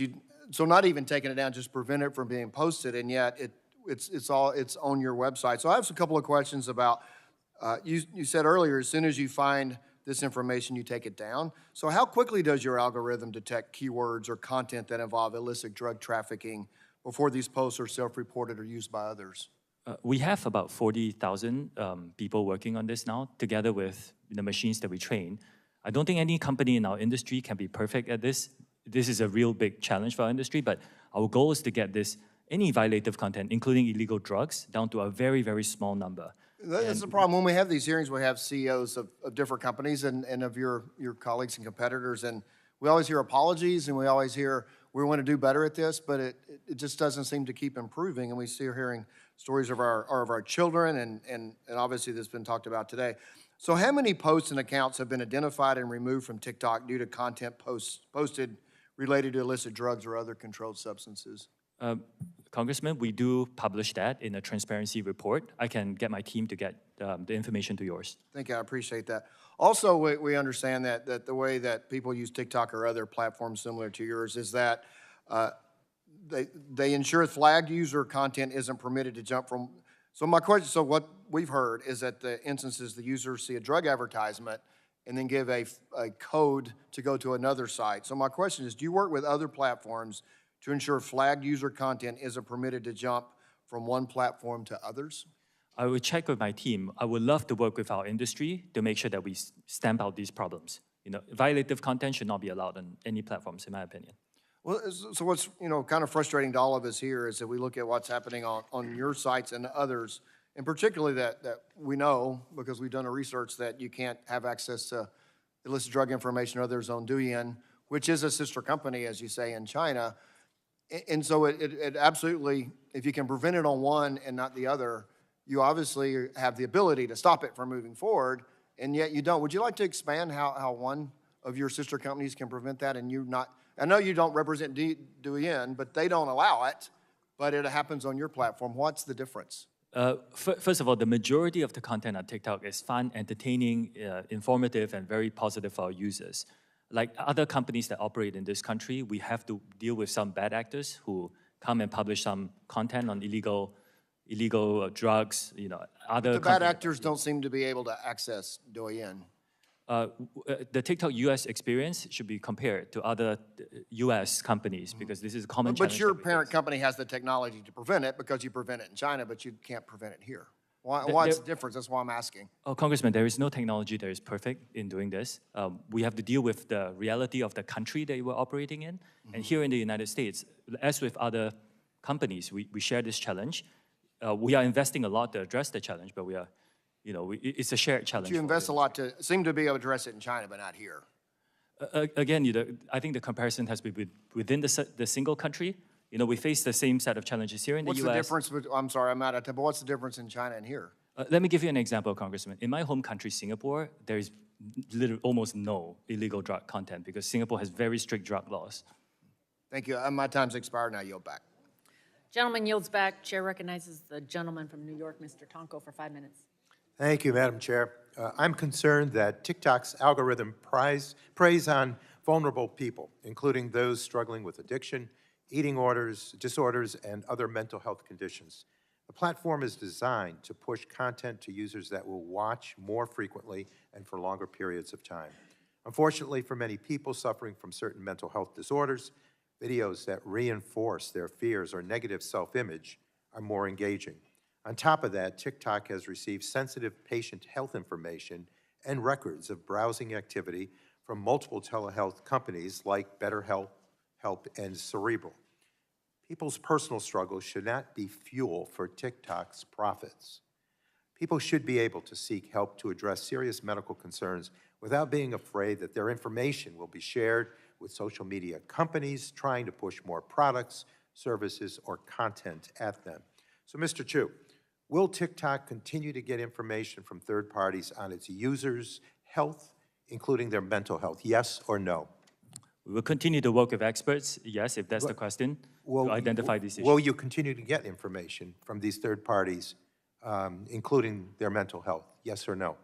so not even taking it down, just prevent it from being posted, and yet it's on your website. So I have a couple of questions about, you said earlier, as soon as you find this information, you take it down. So how quickly does your algorithm detect keywords or content that involve illicit drug trafficking before these posts are self-reported or used by others? We have about 40,000 people working on this now, together with the machines that we train. I don't think any company in our industry can be perfect at this. This is a real big challenge for our industry, but our goal is to get any violative content, including illegal drugs, down to a very, very small number. That's the problem. When we have these hearings, we have CEOs of different companies and of your colleagues and competitors, and we always hear apologies, and we always hear, we want to do better at this, but it just doesn't seem to keep improving, and we see hearing stories of our children, and obviously this has been talked about today. So how many posts and accounts have been identified and removed from TikTok due to content posted related to illicit drugs or other controlled substances? Congressman, we do publish that in a transparency report. I can get my team to get the information to yours. Thank you, I appreciate that. Also, we understand that the way that people use TikTok or other platforms similar to yours is that they ensure flagged user content isn't permitted to jump from. So my question, so what we've heard is that the instances the users see a drug advertisement and then give a code to go to another site. So my question is, do you work with other platforms to ensure flagged user content isn't permitted to jump from one platform to others? I will check with my team. I would love to work with our industry to make sure that we stamp out these problems. Violative content should not be allowed on any platforms, in my opinion. Well, so what's kind of frustrating to all of us here is that we look at what's happening on your sites and others, and particularly that we know, because we've done a research, that you can't have access to illicit drug information or others on DoIN, which is a sister company, as you say, in China. And so it absolutely, if you can prevent it on one and not the other, You obviously have the ability to stop it from moving forward, and yet you don't. Would you like to expand how one of your sister companies can prevent that and you not? I know you don't represent Douyin, but they don't allow it, but it happens on your platform. What's the difference? First of all, the majority of the content on TikTok is fun, entertaining, informative, and very positive for our users. Like other companies that operate in this country, we have to deal with some bad actors who come and publish some content on illegal drugs, other. The bad actors don't seem to be able to access Douyin. The TikTok US experience should be compared to other US companies because this is a common challenge. But your parent company has the technology to prevent it because you prevent it in China, but you can't prevent it here. What's the difference? That's why I'm asking. Oh, Congressman, there is no technology that is perfect in doing this. We have to deal with the reality of the country that we're operating in. And here in the United States, as with other companies, we share this challenge. We are investing a lot to address the challenge, but we are, it's a shared challenge. But you invest a lot seem to be able to address it in China, but not here. Again, I think the comparison has to be within the single country. We face the same set of challenges here in the US. What's the difference? I'm sorry, I'm out of time, but what's the difference in China and here? Let me give you an example, Congressman. In my home country, Singapore, there is literally almost no illegal drug content because Singapore has very strict drug laws. Thank you. My time's expired now. Yield back. Gentleman yields back. Chair recognizes the gentleman from New York, Mr. Tonko, for 5 minutes. Thank you, Madam Chair. I'm concerned that TikTok's algorithm preys on vulnerable people, including those struggling with addiction, eating disorders, and other mental health conditions. The platform is designed to push content to users that will watch more frequently and for longer periods of time. Unfortunately, for many people suffering from certain mental health disorders, videos that reinforce their fears or negative self-image are more engaging. On top of that, TikTok has received sensitive patient health information and records of browsing activity from multiple telehealth companies like BetterHelp, and Cerebral. People's personal struggles should not be fuel for TikTok's profits. People should be able to seek help to address serious medical concerns without being afraid that their information will be shared with social media companies trying to push more products, services, or content at them. So, Mr. Chu, will TikTok continue to get information from third parties on its users' health, including their mental health? Yes or no? We will continue to work with experts, yes, if that's the question, to identify these issues. Will you continue to get information from these third parties, including their mental health? Yes or no?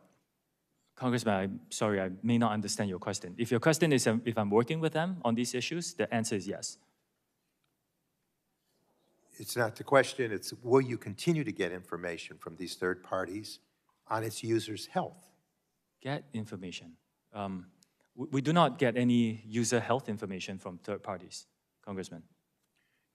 Congressman, I'm sorry, I may not understand your question. If your question is if I'm working with them on these issues, the answer is yes. It's not the question, it's will you continue to get information from these third parties on its users' health? Get information. We do not get any user health information from third parties, Congressman.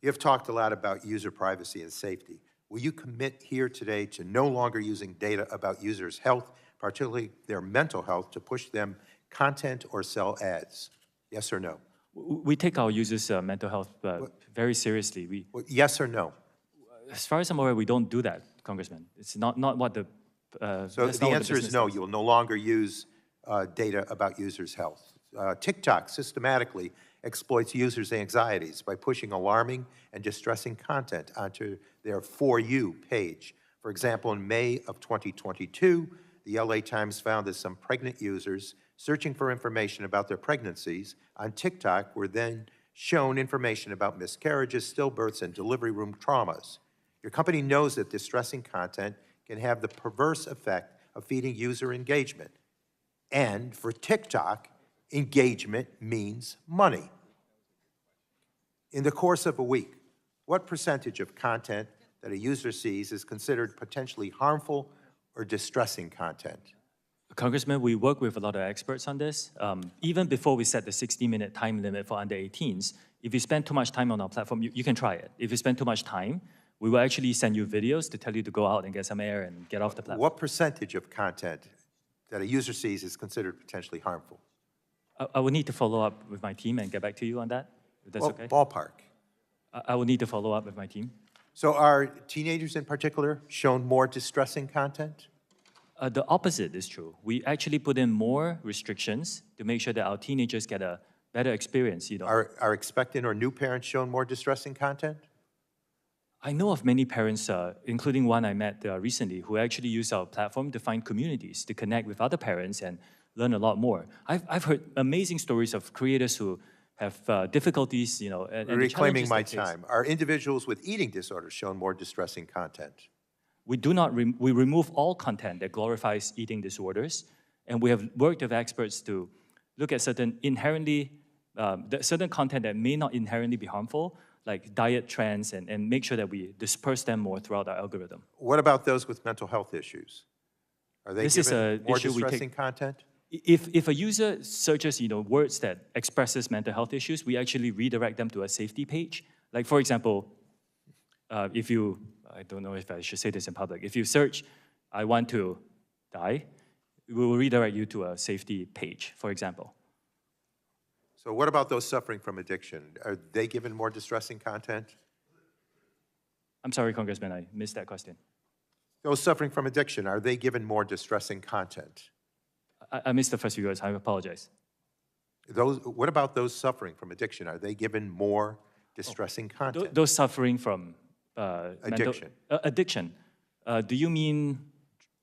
You have talked a lot about user privacy and safety. Will you commit here today to no longer using data about users' health, particularly their mental health, to push them content or sell ads? Yes or no? We take our users' mental health very seriously. Yes or no? As far as I'm aware, we don't do that, Congressman. It's not what the... So the answer is no, you will no longer use data about users' health. TikTok systematically exploits users' anxieties by pushing alarming and distressing content onto their For You page. For example, in May of 2022, the LA Times found that some pregnant users searching for information about their pregnancies on TikTok were then shown information about miscarriages, stillbirths, and delivery room traumas. Your company knows that distressing content can have the perverse effect of feeding user engagement. And for TikTok, engagement means money. In the course of a week, what percentage of content that a user sees is considered potentially harmful or distressing content? Congressman, we work with a lot of experts on this. Even before we set the 60-minute time limit for under 18s, if you spend too much time on our platform, you can try it. If you spend too much time, we will actually send you videos to tell you to go out and get some air and get off the platform. What percentage of content that a user sees is considered potentially harmful? I will need to follow up with my team and get back to you on that, if that's okay. Ballpark. I will need to follow up with my team. So are teenagers in particular shown more distressing content? The opposite is true. We actually put in more restrictions to make sure that our teenagers get a better experience. Are expectant or new parents shown more distressing content? I know of many parents, including one I met recently, who actually use our platform to find communities, to connect with other parents and learn a lot more. I've heard amazing stories of creators who have difficulties, and the Reclaiming challenges my they face. time. Are individuals with eating disorders shown more distressing content? We do not, we remove all content that glorifies eating disorders, and we have worked with experts to look at certain certain content that may not inherently be harmful, like diet trends, and make sure that we disperse them more throughout our algorithm. What about those with mental health issues? Are they This is given an more issue we take- distressing content? If a user searches, words that expresses mental health issues, we actually redirect them to a safety page. Like, for example, if you, I don't know if I should say this in public, if you search, "I want to die," we will redirect you to a safety page, for example. So what about those suffering from addiction? Are they given more distressing content? I'm sorry, Congressman, I missed that question. Those suffering from addiction, are they given more distressing content? I missed the first few words, I apologize. What about those suffering from addiction? Are they given more distressing content? Those suffering from Addiction. Addiction. Do you mean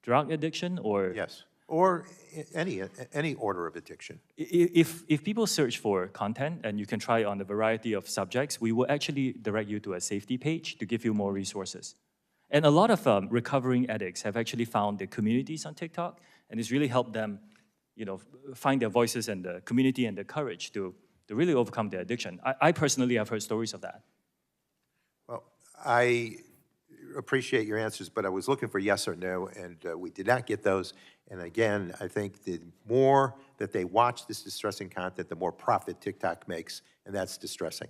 drug addiction or? Yes, or any order of addiction. If people search for content, and you can try on a variety of subjects, we will actually direct you to a safety page to give you more resources. And a lot of recovering addicts have actually found the communities on TikTok, and it's really helped them, find their voices and the community and the courage to really overcome their addiction. I personally have heard stories of that. Well, I appreciate your answers, but I was looking for yes or no, and we did not get those. And again, I think the more that they watch this distressing content, the more profit TikTok makes, and that's distressing.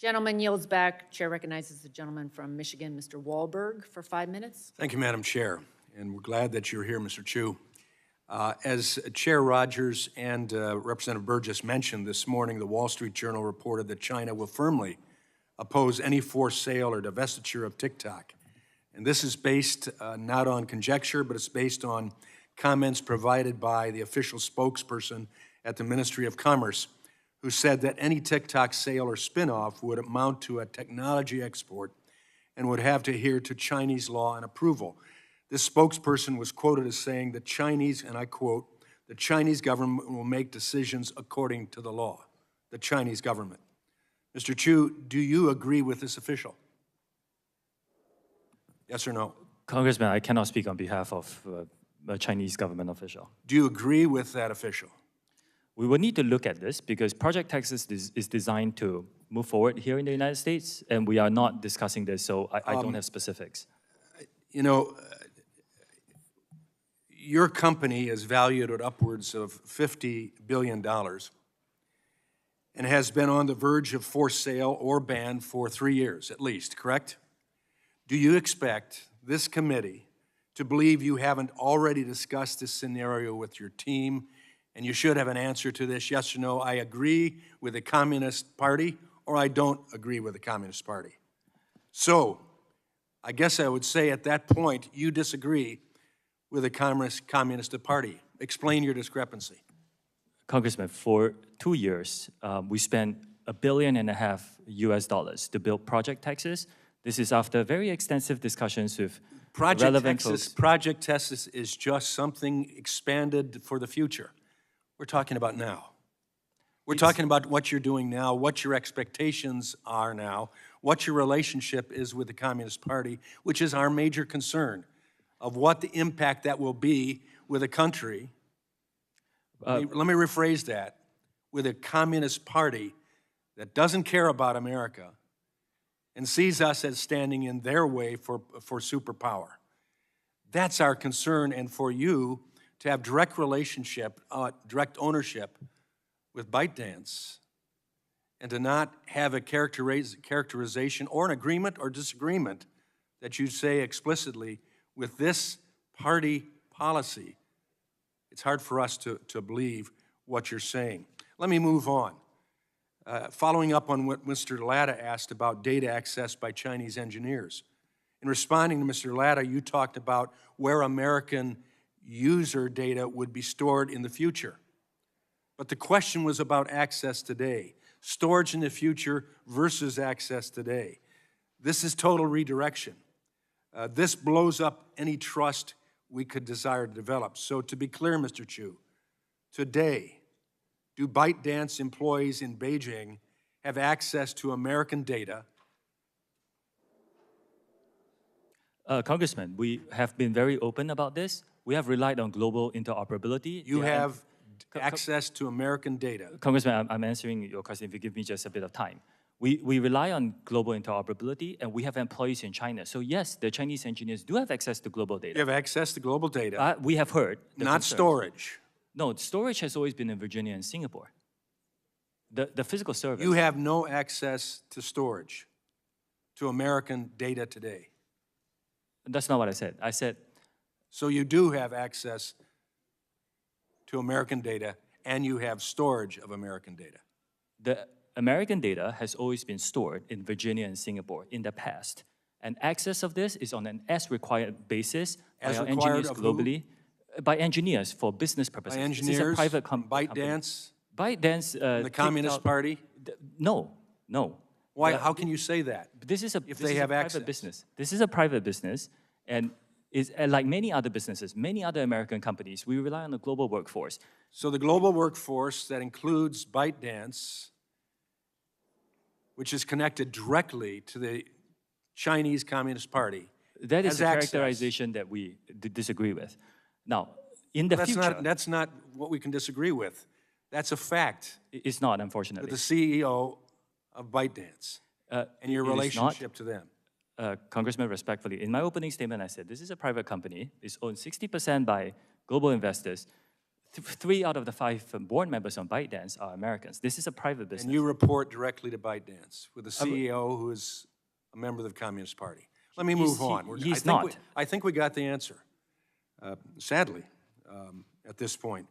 Gentleman yields back. Chair recognizes the gentleman from Michigan, Mr. Wahlberg, for 5 minutes. Thank you, Madam Chair, and we're glad that you're here, Mr. Chu. As Chair Rogers and Representative Burgess mentioned this morning, the Wall Street Journal reported that China will firmly oppose any forced sale or divestiture of TikTok. And this is based not on conjecture, but it's based on comments provided by the official spokesperson at the Ministry of Commerce, who said that any TikTok sale or spinoff would amount to a technology export and would have to adhere to Chinese law and approval. This spokesperson was quoted as saying the Chinese, and I quote, "The Chinese government will make decisions according to the law." The Chinese government. Mr. Chu, do you agree with this official? Yes or no? Congressman, I cannot speak on behalf of a Chinese government official. Do you agree with that official? We will need to look at this because Project Texas is designed to move forward here in the United States, and we are not discussing this, so I don't have specifics. Your company is valued at upwards of $50 billion and has been on the verge of forced sale or ban for 3 years at least, correct? Do you expect this committee to believe you haven't already discussed this scenario with your team? And you should have an answer to this, yes or no, I agree with the Communist Party, or I don't agree with the Communist Party. So, I guess I would say at that point, you disagree with the Communist Party. Explain your discrepancy. Congressman, for 2 years, we spent $1.5 billion US to build Project Texas. This is after very extensive discussions with relevant folks. Project Texas is just something expanded for the future. We're talking about now. We're talking about what you're doing now, what your expectations are now, what your relationship is with the Communist Party, which is our major concern of what the impact that will be with a country. Let me rephrase that. With a Communist Party that doesn't care about America and sees us as standing in their way for superpower. That's our concern, and for you to have direct relationship, direct ownership with ByteDance, and to not have a characterization or an agreement or disagreement that you say explicitly with this party policy, it's hard for us to believe what you're saying. Let me move on. Following up on what Mr. Latta asked about data access by Chinese engineers. In responding to Mr. Latta, you talked about where American user data would be stored in the future. But the question was about access today. storage in the future versus access today. This is total redirection. This blows up any trust we could desire to develop. So to be clear, Mr. Chu, today, do ByteDance employees in Beijing have access to American data? Congressman, we have been very open about this. We have relied on global interoperability. You have access to American data. Congressman, I'm answering your question if you give me just a bit of time. We rely on global interoperability, and we have employees in China. So yes, the Chinese engineers do have access to global data. You have access to global data. We have heard. Not concerns. storage. No, storage has always been in Virginia and Singapore. The physical service. You have no access to storage, to American data today. That's not what I said. I said. So you do have access to American data, and you have storage of American data. The American data has always been stored in Virginia and Singapore in the past. And access of this is on an as-required basis by our engineers globally. By engineers for business purposes. By engineers? This is a private ByteDance? ByteDance. The Communist Party? No. Why? How can you say that? This is a if they have access. Private business. This is a private business, and is like many other businesses, many other American companies, we rely on the global workforce. So the global workforce that includes ByteDance, which is connected directly to the Chinese Communist Party, that is a access. characterization that we disagree with. Now, in the future, that's not what we can disagree with. That's a fact. It's not, unfortunately. With the CEO of ByteDance and your relationship to them. Congressman, respectfully, in my opening statement, I said this is a private company. It's owned 60% by global investors. 3 out of the 5 board members on ByteDance are Americans. This is a private business. And you report directly to ByteDance with the CEO who is a member of the Communist Party. Let me move on. He's not. I think we got the answer. Sadly, at this point,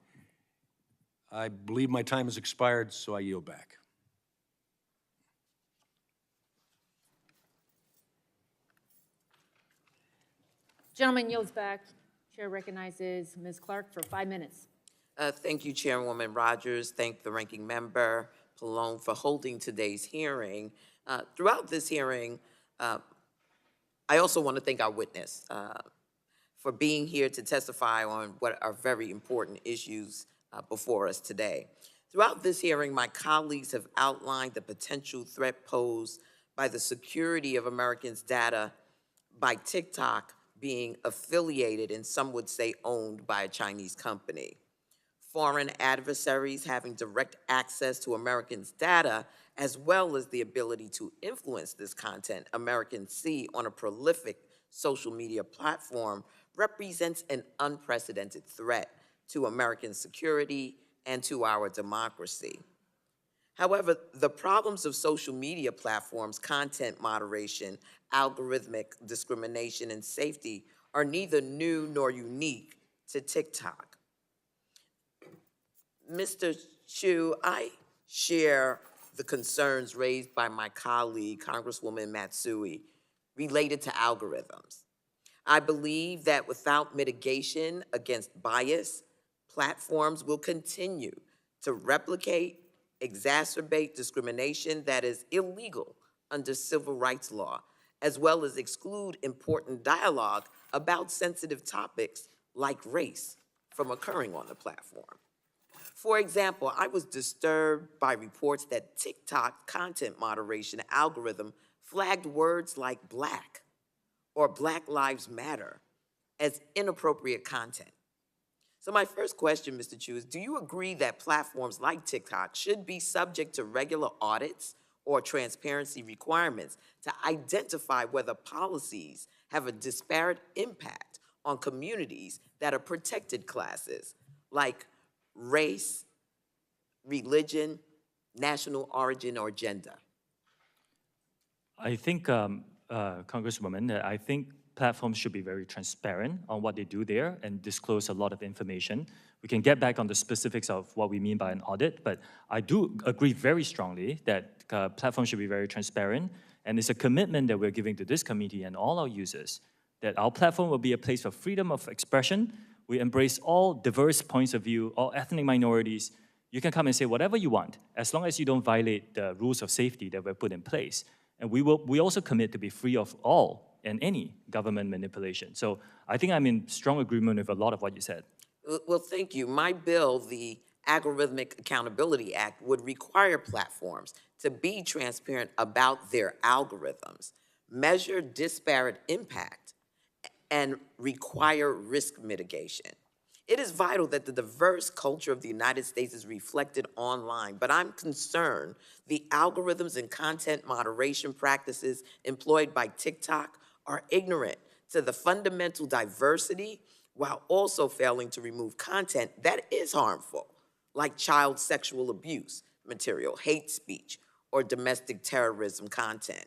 I believe my time has expired, so I yield back. Gentleman yields back. Chair recognizes Ms. Clark for 5 minutes. Thank you, Chairwoman Rogers. Thank the ranking member, Pallone, for holding today's hearing. Throughout this hearing, I also want to thank our witness for being here to testify on what are very important issues before us today. Throughout this hearing, my colleagues have outlined the potential threat posed by the security of Americans' data by TikTok being affiliated and some would say owned by a Chinese company. Foreign adversaries having direct access to Americans' data, as well as the ability to influence this content Americans see on a prolific social media platform, represents an unprecedented threat to American security and to our democracy. However, the problems of social media platforms, content moderation, algorithmic discrimination, and safety are neither new nor unique to TikTok. Mr. Chu, I share the concerns raised by my colleague, Congresswoman Matsui, related to algorithms. I believe that without mitigation against bias, platforms will continue to replicate, exacerbate discrimination that is illegal under civil rights law, as well as exclude important dialogue about sensitive topics like race from occurring on the platform. For example, I was disturbed by reports that TikTok content moderation algorithm flagged words like Black or Black Lives Matter as inappropriate content. So my first question, Mr. Chu, is do you agree that platforms like TikTok should be subject to regular audits or transparency requirements to identify whether policies have a disparate impact on communities that are protected classes like race, religion, national origin, or gender? I think, Congresswoman, I think platforms should be very transparent on what they do there and disclose a lot of information. We can get back on the specifics of what we mean by an audit, but I do agree very strongly that platforms should be very transparent, and it's a commitment that we're giving to this committee and all our users, that our platform will be a place for freedom of expression. We embrace all diverse points of view, all ethnic minorities, You can come and say whatever you want, as long as you don't violate the rules of safety that were put in place. And we also commit to be free of all and any government manipulation. So I think I'm in strong agreement with a lot of what you said. Well, thank you. My bill, the Algorithmic Accountability Act, would require platforms to be transparent about their algorithms, measure disparate impact, and require risk mitigation. It is vital that the diverse culture of the United States is reflected online, but I'm concerned the algorithms and content moderation practices employed by TikTok are ignorant to the fundamental diversity while also failing to remove content that is harmful, like child sexual abuse material, hate speech, or domestic terrorism content.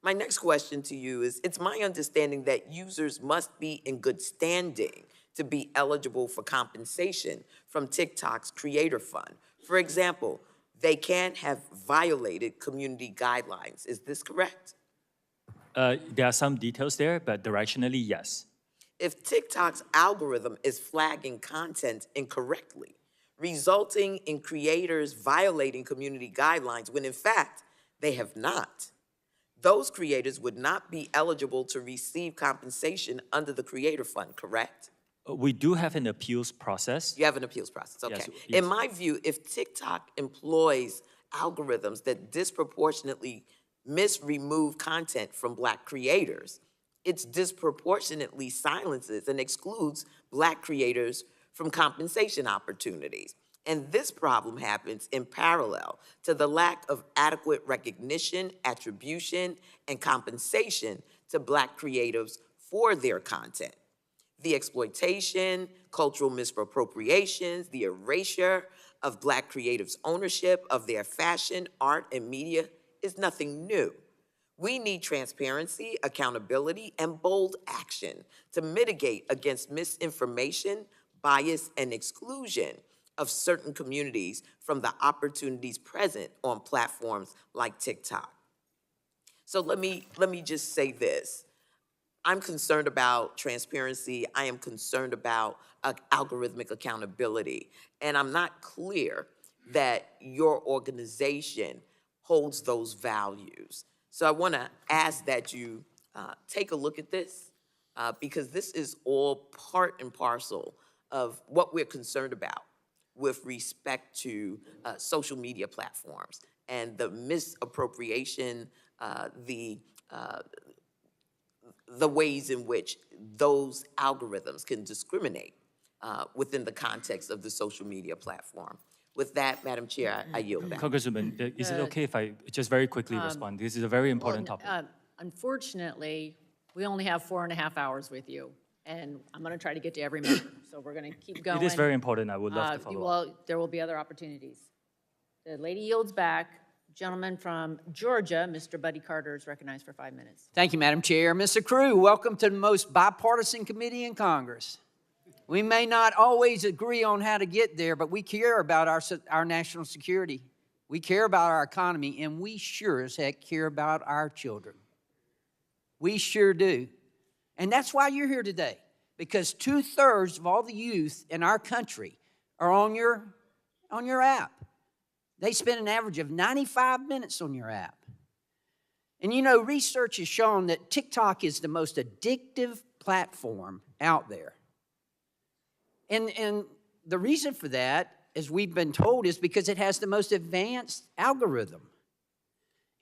My next question to you is, it's my understanding that users must be in good standing to be eligible for compensation from TikTok's Creator Fund. For example, they can't have violated community guidelines. Is this correct? There are some details there, but directionally, yes. If TikTok's algorithm is flagging content incorrectly, resulting in creators violating community guidelines when in fact they have not, those creators would not be eligible to receive compensation under the Creator Fund, correct? We do have an appeals process. You have an appeals process, okay. Yes, In my view, if TikTok employs algorithms that disproportionately remove content from Black creators, it disproportionately silences and excludes Black creators from compensation opportunities. And this problem happens in parallel to the lack of adequate recognition, attribution, and compensation to Black creatives for their content. The exploitation, cultural misappropriations, the erasure of Black creatives' ownership of their fashion, art, and media is nothing new. We need transparency, accountability, and bold action to mitigate against misinformation, bias, and exclusion of certain communities from the opportunities present on platforms like TikTok. So let me just say this. I'm concerned about transparency. I am concerned about algorithmic accountability. And I'm not clear that your organization holds those values. So I want to ask that you take a look at this because this is all part and parcel of what we're concerned about with respect to social media platforms and the misappropriation, the ways in which those algorithms can discriminate within the context of the social media platform. With that, Madam Chair, I yield back. Congresswoman, is it okay if I just very quickly respond? This is a very important topic. Unfortunately, we only have 4.5 hours with you, and I'm going to try to get to every member, so we're going to keep going. It is very important. I would love to follow up. Well, there will be other opportunities. The lady yields back. Gentleman from Georgia, Mr. Buddy Carter, is recognized for 5 minutes. Thank you, Madam Chair. Mr. Crew, welcome to the most bipartisan committee in Congress. We may not always agree on how to get there, but we care about our national security. We care about our economy, and we sure as heck care about our children. We sure do. And that's why you're here today, because 2/3 of all the youth in our country are on your app. They spend an average of 95 minutes on your app. And you know, research has shown that TikTok is the most addictive platform out there. And the reason for that, as we've been told, is because it has the most advanced algorithm.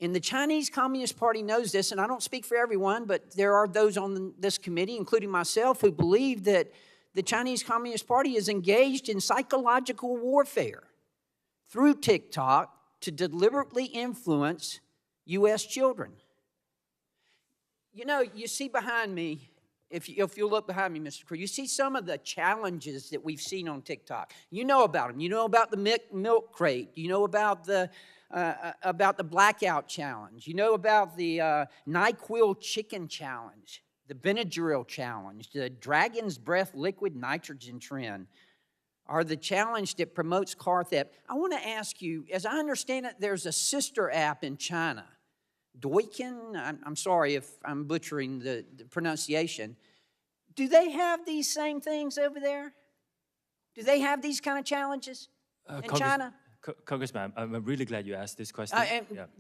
And the Chinese Communist Party knows this, and I don't speak for everyone, but there are those on this committee, including myself, who believe that the Chinese Communist Party is engaged in psychological warfare through TikTok to deliberately influence U.S. children. You know, you see behind me, if you look behind me, Mr. Crew, you see some of the challenges that we've seen on TikTok. You know about them. You know about the milk crate. You know about the blackout challenge. You know about the NyQuil chicken challenge, the Benadryl challenge, the Dragon's Breath liquid nitrogen trend, or the challenge that promotes car theft. I want to ask you, as I understand it, there's a sister app in China, Douyin. I'm sorry if I'm butchering the pronunciation. Do they have these same things over there? Do they have these kind of challenges? in China? Congressman, I'm really glad you asked this question.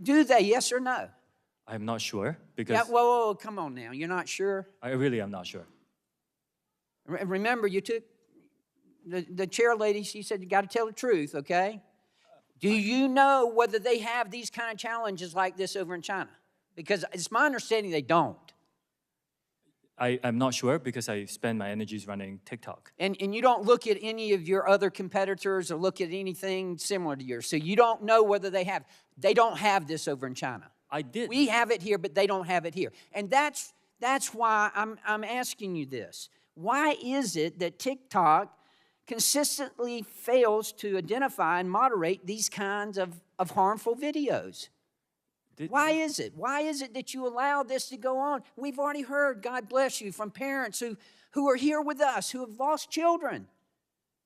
Do they, yes or no? I'm not sure because Yeah, whoa, come on now. You're not sure? I really am not sure. Remember, you took the chair lady, she said you got to tell the truth, okay? Do you know whether they have these kind of challenges like this over in China? Because it's my understanding they don't. I'm not sure because I spend my energies running TikTok. And you don't look at any of your other competitors or look at anything similar to yours. So you don't know whether they don't have this over in China. I did. We have it here, but they don't have it here. And that's why I'm asking you this. Why is it that TikTok consistently fails to identify and moderate these kinds of harmful videos? Why is it? Why is it that you allow this to go on? We've already heard, God bless you, from parents who are here with us, who have lost children.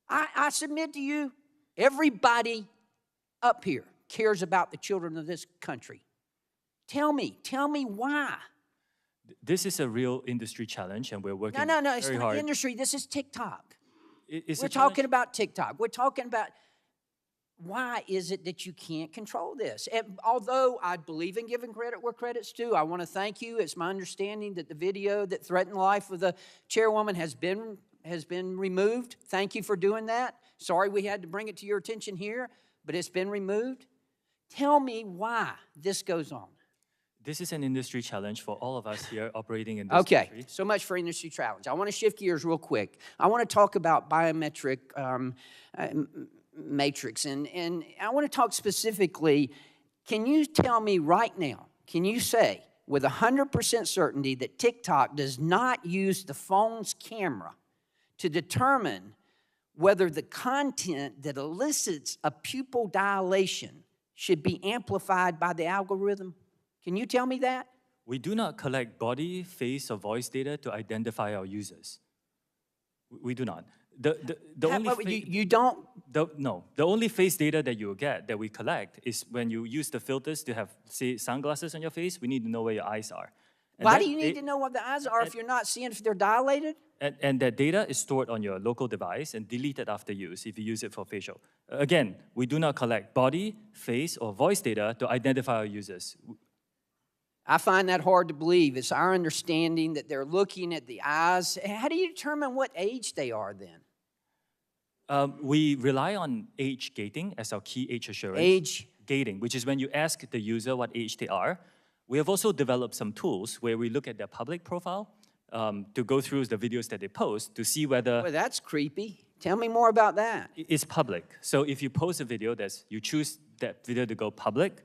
I submit to you, everybody up here cares about the children of this country. Tell me why. This is a real industry challenge, and we're working No, very it's not hard. industry. This is TikTok. We're talking about TikTok. We're talking about why is it that you can't control this? And although I believe in giving credit where credit's due, I want to thank you. It's my understanding that the video that threatened the life of the chairwoman has been removed. Thank you for doing that. Sorry we had to bring it to your attention here, but it's been removed. Tell me why this goes on. This is an industry challenge for all of us here operating in this country. Okay, so much for industry challenge. I want to shift gears real quick. I want to talk about biometric matrix, and I want to talk specifically, can you tell me right now, can you say with 100% certainty that TikTok does not use the phone's camera to determine whether the content that elicits a pupil dilation should be amplified by the algorithm? Can you tell me that? We do not collect body, face, or voice data to identify our users. We do not. You don't? No. The only face data that you will get, that we collect, is when you use the filters to have, say, sunglasses on your face, we need to know where your eyes are. Why do you need to know what the eyes are if you're not seeing if they're dilated? And that data is stored on your local device and deleted after use if you use it for facial. Again, we do not collect body, face, or voice data to identify our users. I find that hard to believe. It's our understanding that they're looking at the eyes. How do you determine what age they are then? We rely on age gating as our key age assurance. Age gating, which is when you ask the user what age they are. We have also developed some tools where we look at their public profile to go through the videos that they post to see whether... Well, that's creepy. Tell me more about that. It's public. So if you post a video, you choose that video to go public,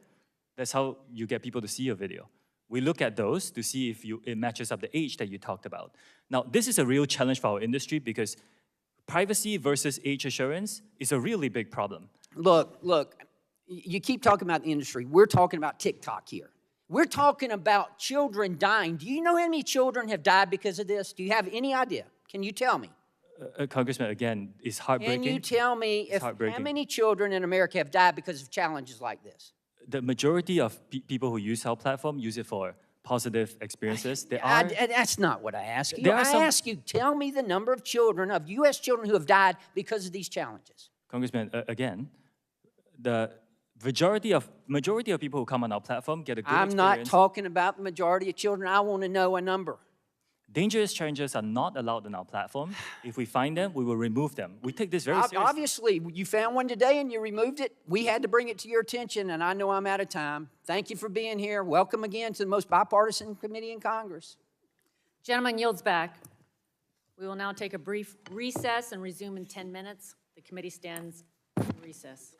that's how you get people to see your video. We look at those to see if it matches up the age that you talked about. Now, this is a real challenge for our industry because privacy versus age assurance is a really big problem. Look, you keep talking about the industry. We're talking about TikTok here. We're talking about children dying. Do you know how many children have died because of this? Do you have any idea? Can you tell me? Congressman, again, it's heartbreaking. Can you tell me how many children in America have died because of challenges like this? The majority of people who use our platform use it for positive experiences. That's not what I ask you. I ask you, tell me the number of children, of U.S. children who have died because of these challenges. Congressman, again, the majority of people who come on our platform get a good experience. I'm not talking about the majority of children. I want to know a number. Dangerous challenges are not allowed on our platform. If we find them, we will remove them. We take this very seriously. Obviously, you found one today and you removed it. We had to bring it to your attention, and I know I'm out of time. Thank you for being here. Welcome again to the most bipartisan committee in Congress. Gentleman yields back. We will now take a brief recess and resume in 10 minutes. The committee stands in recess.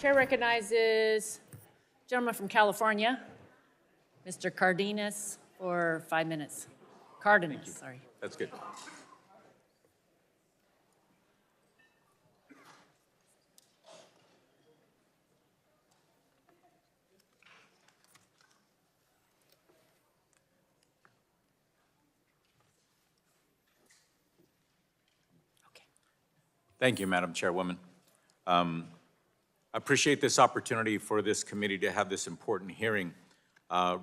Chair recognizes gentleman from California, Mr. Cardenas, for 5 minutes. Cardenas, sorry. That's good. Thank you, Madam Chairwoman. I appreciate this opportunity for this committee to have this important hearing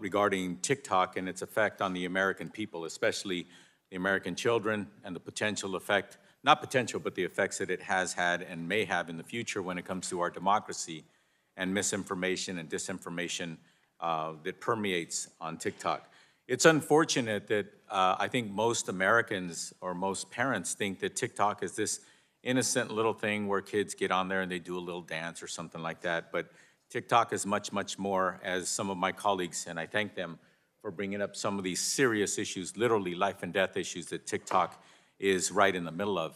regarding TikTok and its effect on the American people, especially the American children, and the potential effect, not potential, but the effects that it has had and may have in the future when it comes to our democracy and misinformation and disinformation that permeates on TikTok. It's unfortunate that I think most Americans or most parents think that TikTok is this innocent little thing where kids get on there and they do a little dance or something like that. But TikTok is much, much more, as some of my colleagues, and I thank them for bringing up some of these serious issues, literally life and death issues that TikTok is right in the middle of.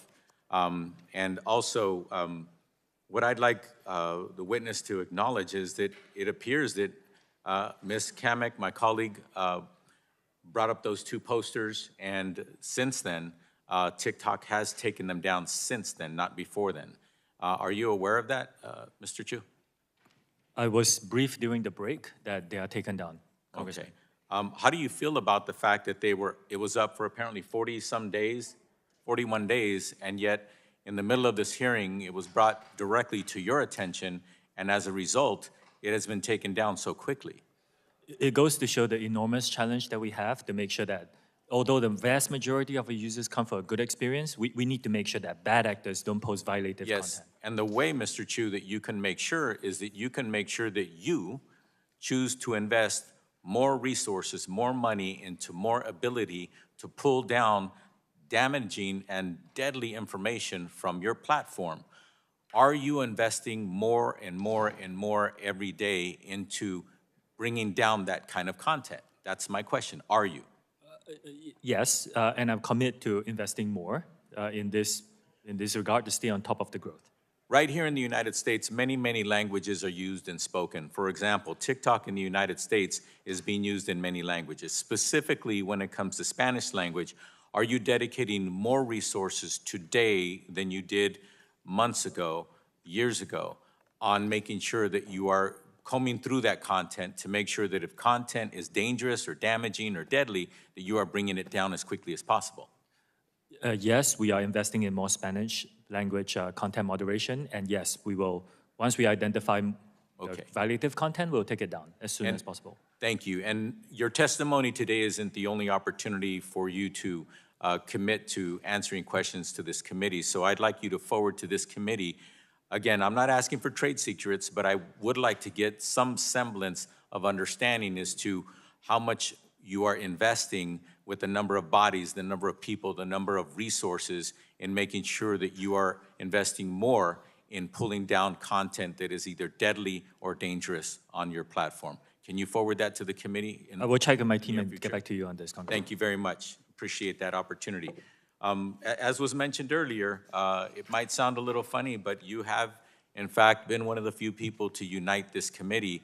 And also, what I'd like the witness to acknowledge is that it appears that Ms. Kamek, my colleague, brought up those two posters, and since then, TikTok has taken them down since then, not before then. Are you aware of that, Mr. Chu? I was briefed during the break that they are taken down, Congressman. Okay. How do you feel about the fact that it was up for apparently 40-some days, 41 days, and yet in the middle of this hearing, it was brought directly to your attention, and as a result, it has been taken down so quickly? It goes to show the enormous challenge that we have to make sure that although the vast majority of our users come for a good experience, we need to make sure that bad actors don't post violative Yes, content. and the way, Mr. Chu, that you can make sure is that you can make sure that you choose to invest more resources, more money into more ability to pull down damaging and deadly information from your platform. Are you investing more and more and more every day into bringing down that kind of content? That's my question. Are you? Yes, and I'm committed to investing more in this regard to stay on top of the growth. Right here in the United States, many, many languages are used and spoken. For example, TikTok in the United States is being used in many languages. Specifically, when it comes to Spanish language, are you dedicating more resources today than you did months ago, years ago, on making sure that you are combing through that content to make sure that if content is dangerous or damaging or deadly, that you are bringing it down as quickly as possible? Yes, we are investing in more Spanish language content moderation, and yes, we will, once we identify violative content, we'll take it down as soon as possible. Thank you. And your testimony today isn't the only opportunity for you to commit to answering questions to this committee, so I'd like you to forward to this committee. Again, I'm not asking for trade secrets, but I would like to get some semblance of understanding as to how much you are investing with the number of bodies, the number of people, the number of resources in making sure that you are investing more in pulling down content that is either deadly or dangerous on your platform. Can you forward that to the committee? I will check with my team and get back to you on this, Congressman. Thank you very much. Appreciate that opportunity. As was mentioned earlier, it might sound a little funny, but you have, in fact, been one of the few people to unite this committee,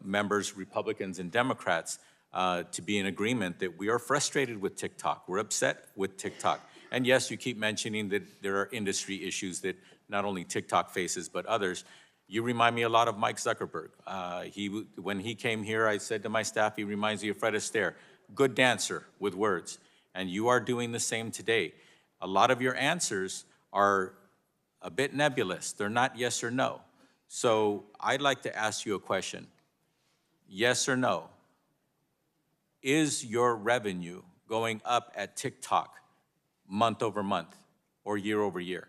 members, Republicans and Democrats, to be in agreement that we are frustrated with TikTok. We're upset with TikTok. And yes, you keep mentioning that there are industry issues that not only TikTok faces, but others. You remind me a lot of Mike Zuckerberg. When he came here, I said to my staff, he reminds me of Fred Astaire, good dancer with words. And you are doing the same today. A lot of your answers are a bit nebulous. They're not yes or no. So I'd like to ask you a question. Yes or no? Is your revenue going up at TikTok month over month or year over year?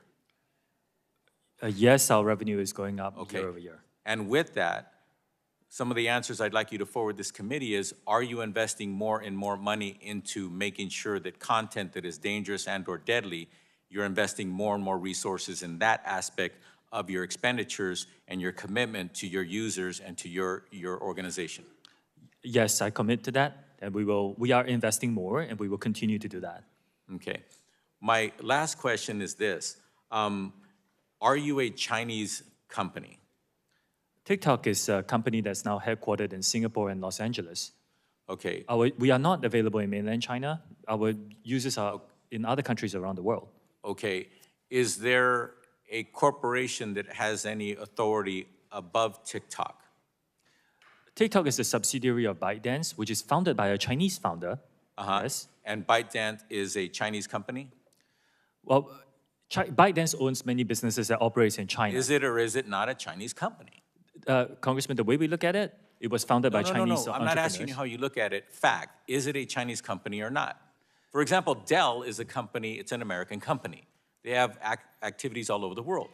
Yes, our revenue is going up year over year. And with that, some of the answers I'd like you to forward this committee is, are you investing more and more money into making sure that content that is dangerous and or deadly, you're investing more and more resources in that aspect of your expenditures and your commitment to your users and to your organization? Yes, I commit to that, and we are investing more, and we will continue to do that. Okay. My last question is this. Are you a Chinese company? TikTok is a company that's now headquartered in Singapore and Los Angeles. Okay. We are not available in mainland China. Our users are in other countries around the world. Okay. Is there a corporation that has any authority above TikTok? TikTok is a subsidiary of ByteDance, which is founded by a Chinese founder. Yes. And ByteDance is a Chinese company? Well, ByteDance owns many businesses that operate in China. Is it or is it not a Chinese company? Congressman, the way we look at it, it was founded by Chinese No. I'm entrepreneurs. not asking you how you look at it. Fact, is it a Chinese company or not? For example, Dell is a company, it's an American company. They have activities all over the world.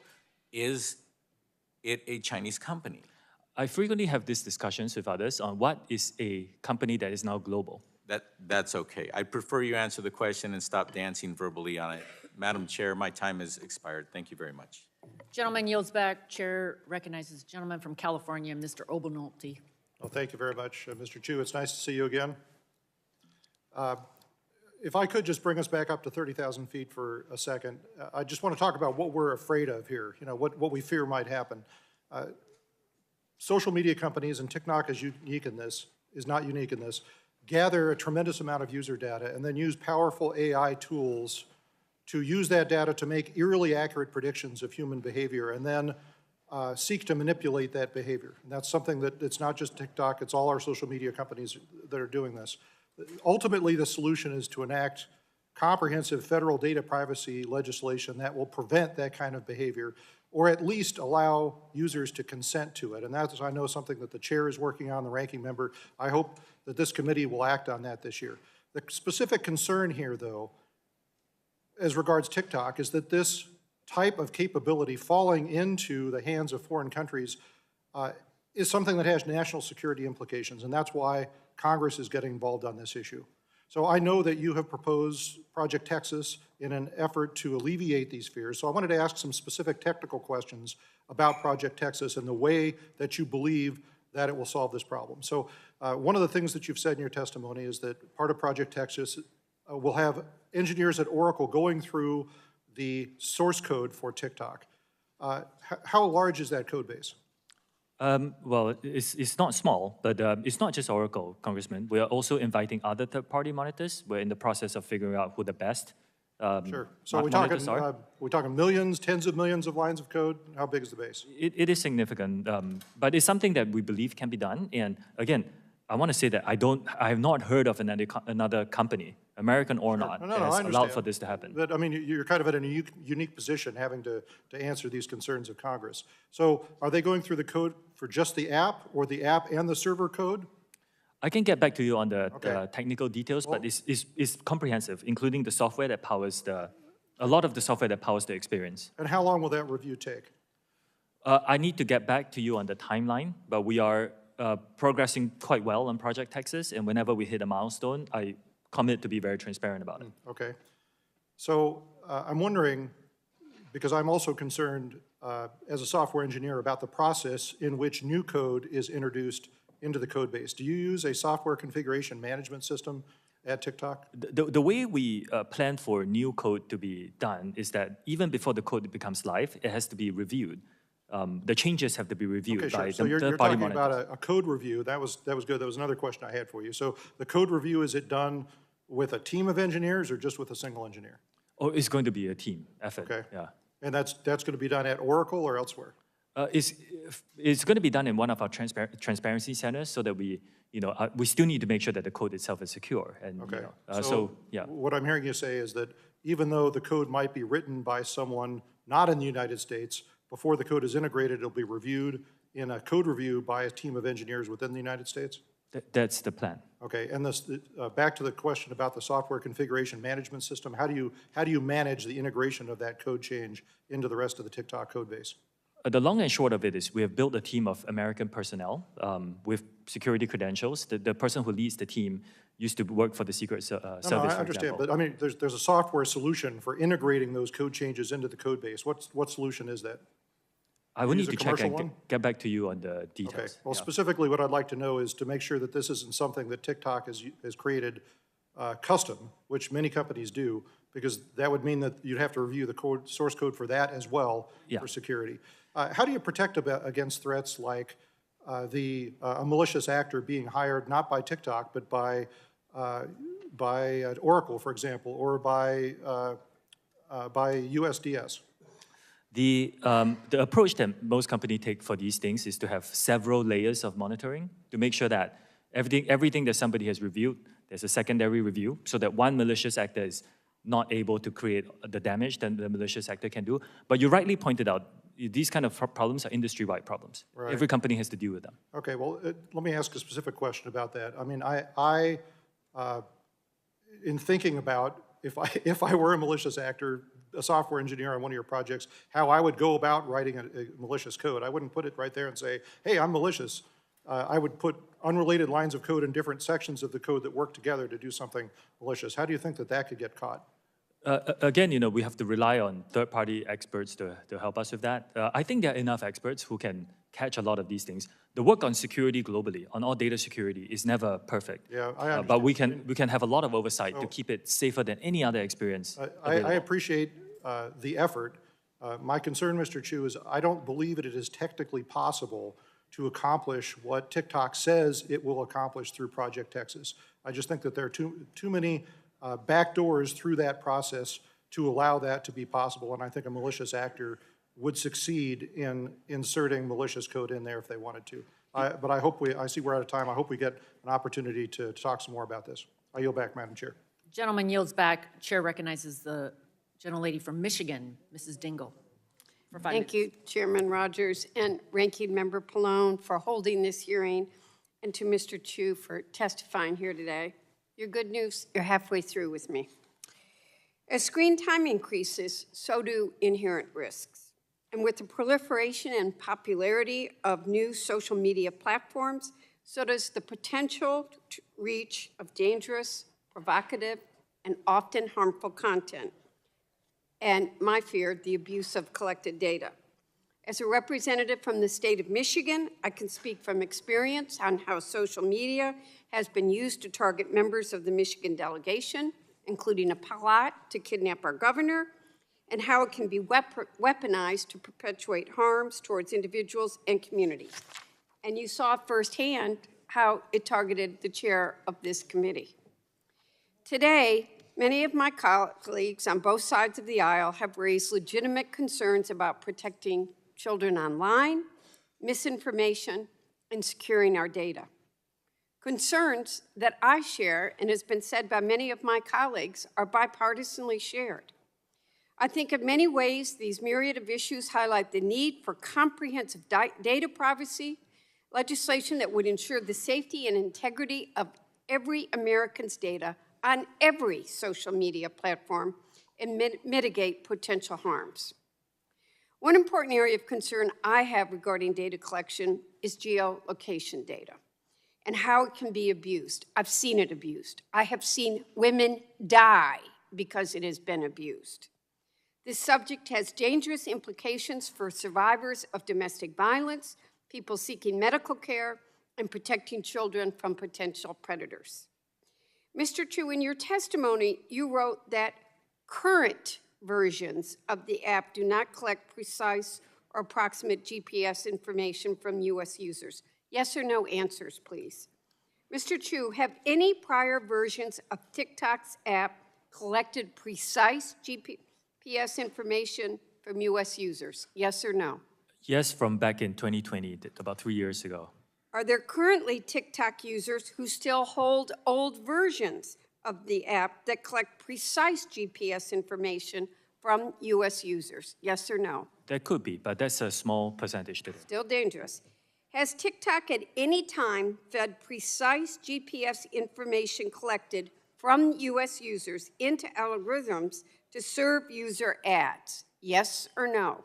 Is it a Chinese company? I frequently have these discussions with others on what is a company that is now global. That's okay. I prefer you answer the question and stop dancing verbally on it. Madam Chair, my time has expired. Thank you very much. Gentleman yields back. Chair recognizes the gentleman from California, Mr. Obernolte. Well, thank you very much, Mr. Chu. It's nice to see you again. If I could just bring us back up to 30,000 feet for a second, I just want to talk about what we're afraid of here, what we fear might happen. Social media companies, and TikTok is not unique in this, gather a tremendous amount of user data and then use powerful AI tools to use that data to make eerily accurate predictions of human behavior and then seek to manipulate that behavior. And that's something that it's not just TikTok, it's all our social media companies that are doing this. Ultimately, the solution is to enact comprehensive federal data privacy legislation that will prevent that kind of behavior, or at least allow users to consent to it. And that's, I know, something that the chair is working on, the ranking member. I hope that this committee will act on that this year. The specific concern here, though, as regards TikTok, is that this type of capability falling into the hands of foreign countries is something that has national security implications, and that's why Congress is getting involved on this issue. So I know that you have proposed Project Texas in an effort to alleviate these fears. So I wanted to ask some specific technical questions about Project Texas and the way that you believe that it will solve this problem. So one of the things that you've said in your testimony is that part of Project Texas will have engineers at Oracle going through the source code for TikTok. How large is that code base? Well, it's not small, but it's not just Oracle, Congressman. We are also inviting other third-party monitors. We're in the process of figuring out who the best Sure. So we're talking millions, tens of millions of lines of code? How big is the base? It is significant, but it's something that we believe can be done. And again, I want to say that I have not heard of another company, American or not, I has understand. allowed for this to happen. But I mean, you're kind of in a unique position having to answer these concerns of Congress. So are they going through the code for just the app or the app and the server code? I can get back to you on the technical details, but it's comprehensive, including the software that powers a lot of the software that powers the experience. And how long will that review take? I need to get back to you on the timeline, but we are progressing quite well on Project Texas, and whenever we hit a milestone, I commit to be very transparent about it. Okay. So I'm wondering, because I'm also concerned as a software engineer about the process in which new code is introduced into the code base. Do you use a software configuration management system at TikTok? The way we plan for new code to be done is that even before the code becomes live, it has to be reviewed. The changes have to be reviewed by so the you're third-party talking monitors. about a code review. That was good. That was another question I had for you. So the code review, is it done with a team of engineers or just with a single engineer? Oh, it's going to be a team effort. Okay. Yeah. And that's going to be done at Oracle or elsewhere? It's going to be done in one of our transparency centers so that we still need to make sure that the code itself is secure. And, Okay. yeah. What I'm hearing you say is that even though the code might be written by someone not in the United States, before the code is integrated, it'll be reviewed in a code review by a team of engineers within the United States? That's the plan. Okay, and back to the question about the software configuration management system, how do you manage the integration of that code change into the rest of the TikTok code base? The long and short of it is we have built a team of American personnel with security credentials. The person who leads the team used to work for the Secret Service, I understand, but I mean, there's a software solution for integrating those code changes into the code base. What solution is that? I will need use a to check commercial and one? get back to you on the details. Okay, well, Yeah. specifically what I'd like to know is to make sure that this isn't something that TikTok has created custom, which many companies do, because that would mean that you'd have to review the source code for that as well for security. How do you protect against threats like a malicious actor being hired not by TikTok, but by Oracle, for example, or by USDS? The approach that most companies take for these things is to have several layers of monitoring to make sure that everything that somebody has reviewed, there's a secondary review, so that one malicious actor is not able to create the damage that the malicious actor can do. But you rightly pointed out, these kind of problems are industry-wide problems. Right. Every company has to deal with them. Okay, well, let me ask a specific question about that. I mean, in thinking about if I were a malicious actor, a software engineer on one of your projects, how I would go about writing a malicious code. I wouldn't put it right there and say, hey, I'm malicious. I would put unrelated lines of code in different sections of the code that work together to do something malicious. How do you think that could get caught? Again, we have to rely on third-party experts to help us with that. I think there are enough experts who can catch a lot of these things. The work on security globally, on all data security, is never perfect. Yeah, I understand. But we can have a lot of oversight to keep it safer than any other experience. I appreciate the effort. My concern, Mr. Chu, is I don't believe it is technically possible to accomplish what TikTok says it will accomplish through Project Texas. I just think that there are too many back doors through that process to allow that to be possible, and I think a malicious actor would succeed in inserting malicious code in there if they wanted to. But I see we're out of time. I hope we get an opportunity to talk some more about this. I yield back, Madam Chair. Gentleman yields back. Chair recognizes the gentlelady from Michigan, Mrs. Dingle, for 5 minutes. Thank you, Chairman Rogers and Ranking Member Pallone for holding this hearing, and to Mr. Chu for testifying here today. Your good news, you're halfway through with me. As screen time increases, so do inherent risks. And with the proliferation and popularity of new social media platforms, so does the potential reach of dangerous, provocative, and often harmful content. And my fear, the abuse of collected data. As a representative from the state of Michigan, I can speak from experience on how social media has been used to target members of the Michigan delegation, including a plot to kidnap our governor, and how it can be weaponized to perpetuate harms towards individuals and communities. And you saw firsthand how it targeted the chair of this committee. Today, many of my colleagues on both sides of the aisle have raised legitimate concerns about protecting children online, misinformation, and securing our data. Concerns that I share, and has been said by many of my colleagues, are bipartisanly shared. I think in many ways, these myriad of issues highlight the need for comprehensive data privacy, legislation that would ensure the safety and integrity of every American's data on every social media platform and mitigate potential harms. One important area of concern I have regarding data collection is geolocation data and how it can be abused. I've seen it abused. I have seen women die because it has been abused. This subject has dangerous implications for survivors of domestic violence, people seeking medical care, and protecting children from potential predators. Mr. Chu, in your testimony, you wrote that current versions of the app do not collect precise or approximate GPS information from U.S. users. Yes or no answers, please. Mr. Chu, have any prior versions of TikTok's app collected precise GPS information from U.S. users? Yes or no? Yes, from back in 2020, about 3 years ago. Are there currently TikTok users who still hold old versions of the app that collect precise GPS information from U.S. users? Yes or no? There could be, but that's a small percentage today. Still dangerous. Has TikTok at any time fed precise GPS information collected from U.S. users into algorithms to serve user ads? Yes or no?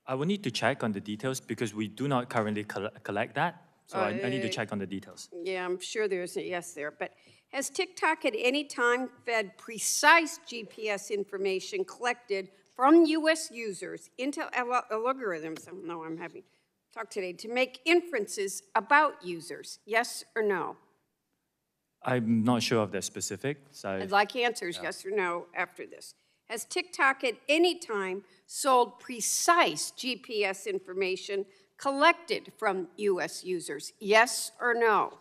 I will need to check on the details because we do not currently collect that. So I need to check on the details. Yeah, I'm sure there's a yes there. But has TikTok at any time fed precise GPS information collected from U.S. users into algorithms? I know I'm having talk today to make inferences about users? Yes or no? I'm not sure of the specifics. I'd like answers, yes or no, after this. Has TikTok at any time sold precise GPS information collected from U.S. users? Yes or no?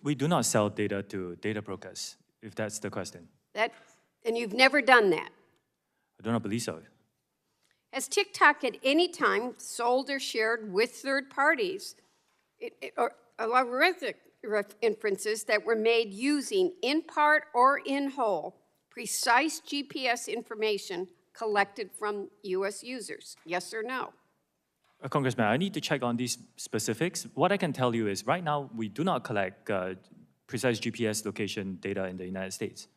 We do not sell data to data brokers, if that's the question. And you've never done that? I do not believe so. Has TikTok at any time sold or shared with third parties or algorithmic inferences that were made using, in part or in whole, precise GPS information collected from U.S. users? Yes or no? Congressman, I need to check on these specifics. What I can tell you is right now we do not collect precise GPS location data in the United States.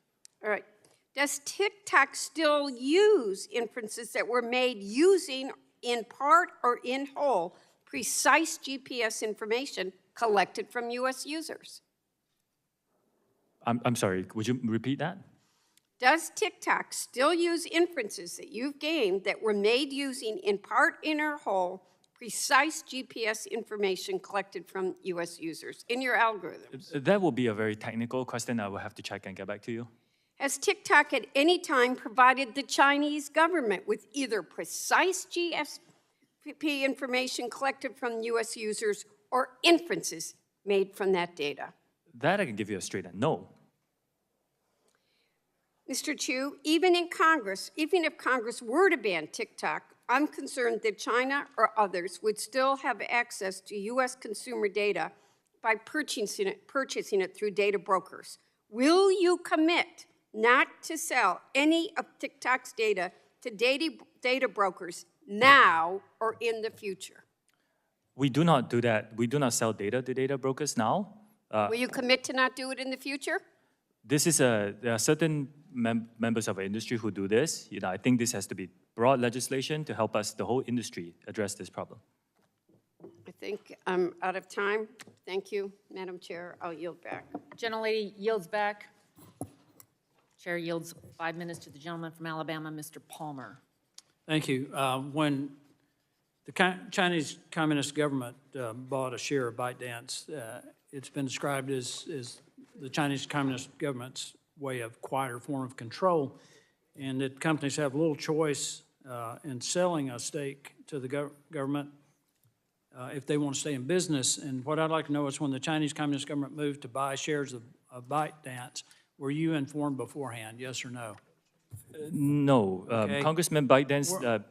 All right. Does TikTok still use inferences that were made using, in part or in whole, precise GPS information collected from U.S. users? I'm sorry, would you repeat that? Does TikTok still use inferences that you've gained that were made using, in part or whole, precise GPS information collected from U.S. users in your algorithms? That will be a very technical question. I will have to check and get back to you. Has TikTok at any time provided the Chinese government with either precise GSP information collected from U.S. users or inferences made from that data? That I can give you a straight and no. Mr. Chu, even if Congress were to ban TikTok, I'm concerned that China or others would still have access to U.S. consumer data by purchasing it through data brokers. Will you commit not to sell any of TikTok's data to data brokers now or in the future? We do not do that. We do not sell data to data brokers now. Will you commit to not do it in the future? There are certain members of our industry who do this. I think this has to be broad legislation to help us, the whole industry, address this problem. I think I'm out of time. Thank you, Madam Chair. I'll yield back. Gentlelady yields back. Chair yields 5 minutes to the gentleman from Alabama, Mr. Palmer. Thank you. When the Chinese Communist government bought a share of ByteDance, it's been described as the Chinese Communist government's way of quieter form of control, and that companies have little choice in selling a stake to the government if they want to stay in business. And what I'd like to know is when the Chinese Communist government moved to buy shares of ByteDance, were you informed beforehand, yes or no? No. Okay. Congressman ByteDance...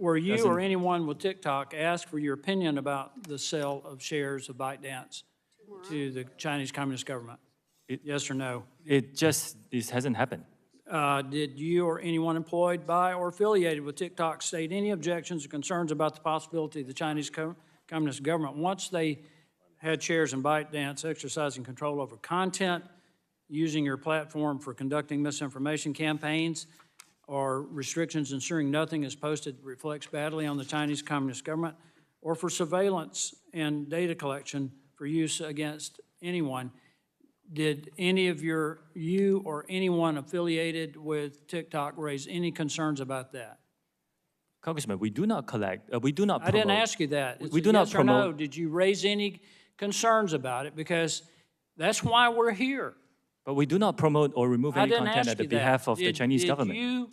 Were you or anyone with TikTok asked for your opinion about the sale of shares of ByteDance to the Chinese Communist government? Yes or no? This hasn't happened. Did you or anyone employed by or affiliated with TikTok state any objections or concerns about the possibility of the Chinese Communist government, once they had shares in ByteDance, exercising control over content, using your platform for conducting misinformation campaigns, or restrictions ensuring nothing is posted that reflects badly on the Chinese Communist government, or for surveillance and data collection for use against anyone? Did any of you or anyone affiliated with TikTok raise any concerns about that? Congressman, we do not collect, we do not promote. I didn't ask you that. We do not promote. Yes or no, did you raise any concerns about it? Because that's why we're here. But we do not promote or remove any content at the behalf of the Chinese government. Did you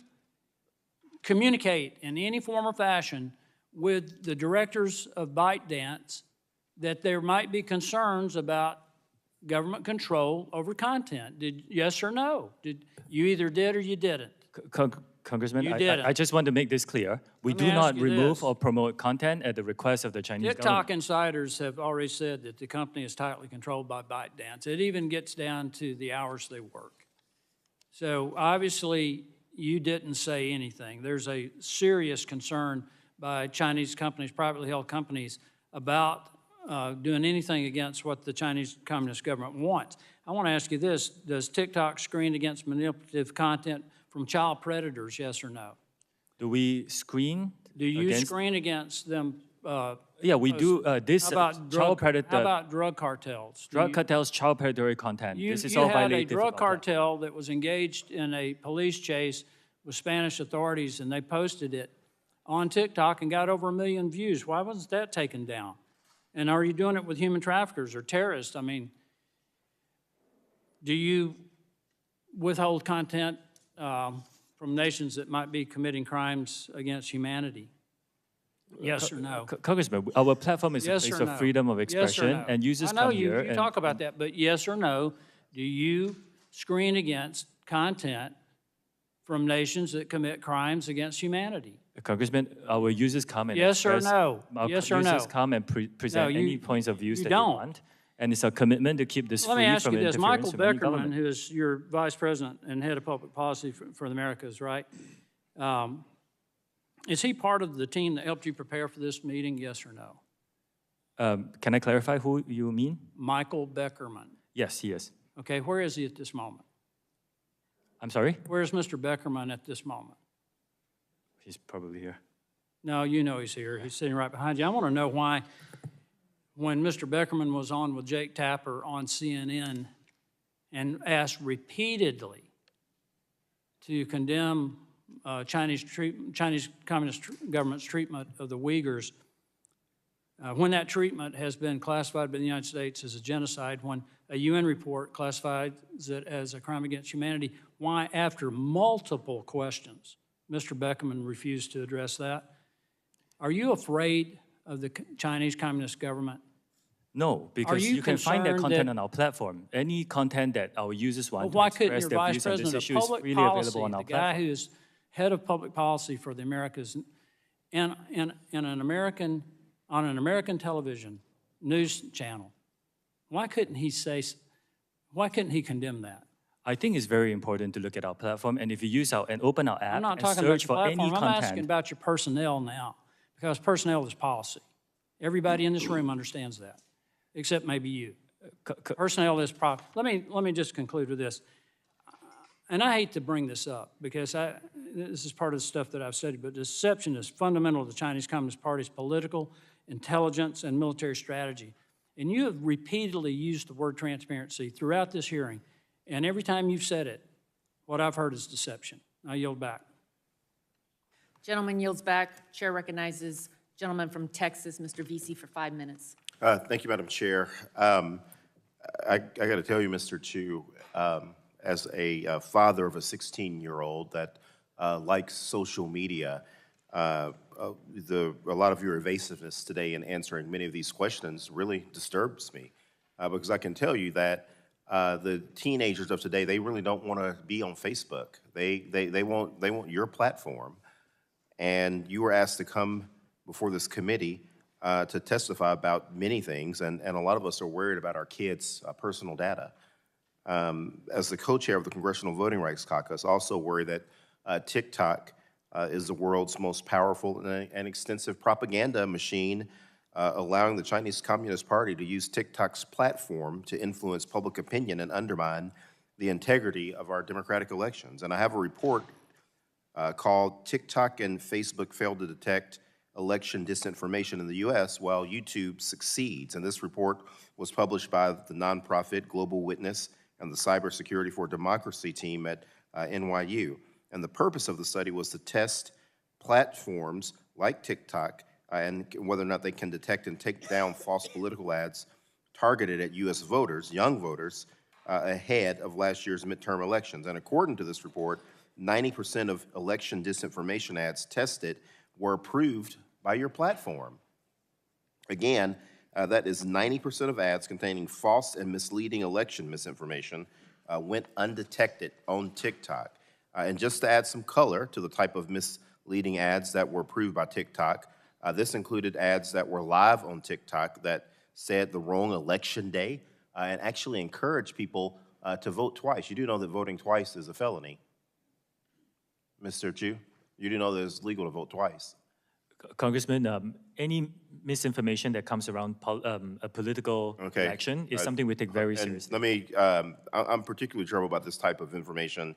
communicate in any form or fashion with the directors of ByteDance that there might be concerns about government control over content? Yes or no? You either did or you didn't? Congressman, You didn't. I just want to make this clear. We do not remove or promote content at the request of the Chinese TikTok government. insiders have already said that the company is tightly controlled by ByteDance. It even gets down to the hours they work. So obviously, you didn't say anything. There's a serious concern by Chinese companies, privately held companies, about doing anything against what the Chinese Communist government wants. I want to ask you this. Does TikTok screen against manipulative content from child predators, yes or no? Do we screen? Do you screen against them? Yeah, we do. This child predator. How about drug cartels? Drug cartels, child predatory content. This is all You had a violated. drug cartel that was engaged in a police chase with Spanish authorities, and they posted it on TikTok and got over 1 million views. Why wasn't that taken down? And are you doing it with human traffickers or terrorists? I mean, do you withhold content from from nations that might be committing crimes against humanity? Yes or no? Congressman, our platform is a Yes place or of no? freedom of Yes or expression, no? and users I know come you, here you and talk about that, but yes or no, do you screen against content from nations that commit crimes against humanity? Congressman, our users come and Yes or express, no? our Yes or users no? come and present No, any points of views you that don't. they want, and it's a commitment to keep this Let me free ask from you this. interference Michael from any Beckerman, government. who is your vice president and head of public policy for the Americas, right? Is he part of the team that helped you prepare for this meeting, yes or no? Can I clarify who you mean? Michael Beckerman. Yes, he is. Okay, where is he at this moment? I'm sorry? Where's Mr. Beckerman at this moment? He's probably here. No, you know he's here. He's sitting right behind you. I want to know why, when Mr. Beckerman was on with Jake Tapper on CNN and asked repeatedly to condemn Chinese Communist government's treatment of the Uyghurs, when that treatment has been classified by the United States as a genocide, when a UN report classifies it as a crime against humanity, why, after multiple questions, Mr. Beckerman refused to address that? Are you afraid of the Chinese Communist government? No, because you can find that concerned content that- on our platform. Any content that our users want Well, why to couldn't express your their vice views on this president of issue is public freely policy, available on the our guy platform. who is head of public policy for the Americas, and an American on an American television news channel, why couldn't he condemn that? I think it's very important to look at our platform, and if you use and open our app I'm not and talking about search your for any platform. I'm asking content, about your personnel now, because personnel is policy. Everybody in this room understands that, except maybe you. Personnel is let me just conclude with this. And I hate to bring this up because this is part of the stuff that I've studied, but deception is fundamental to the Chinese Communist Party's political, intelligence, and military strategy. And you have repeatedly used the word transparency throughout this hearing, and every time you've said it, what I've heard is deception. I yield back. Gentleman yields back. Chair recognizes gentleman from Texas, Mr. Vesey, for 5 minutes. Thank you, Madam Chair. I got to tell you, Mr. Chu, as a father of a 16-year-old that likes social media, a lot of your evasiveness today in answering many of these questions really disturbs me, because I can tell you that the teenagers of today, they really don't want to be on Facebook. They want your platform, and you were asked to come before this committee to testify about many things, and a lot of us are worried about our kids' personal data. As the co-chair of the Congressional Voting Rights Caucus, I also worry that TikTok is the world's most powerful and extensive propaganda machine, allowing the Chinese Communist Party to use TikTok's platform to influence public opinion and undermine the integrity of our democratic elections. And I have a report called "TikTok and Facebook Failed to Detect Election Disinformation in the U.S. While YouTube Succeeds." And this report was published by the nonprofit Global Witness and the Cybersecurity for Democracy team at NYU. And the purpose of the study was to test platforms like TikTok and whether or not they can detect and take down false political ads targeted at U.S. voters, young voters, ahead of last year's midterm elections. And according to this report, 90% of election disinformation ads tested were approved by your platform. Again, that is 90% of ads containing false and misleading election misinformation went undetected on TikTok. And just to add some color to the type of misleading ads that were approved by TikTok, this included ads that were live on TikTok that said the wrong election day and actually encouraged people to vote twice. You do know that voting twice is a felony. Mr. Chu, you do know that it's legal to vote twice. Congressman, any misinformation that comes around a political election is something we take very seriously. Let me, I'm particularly troubled about this type of information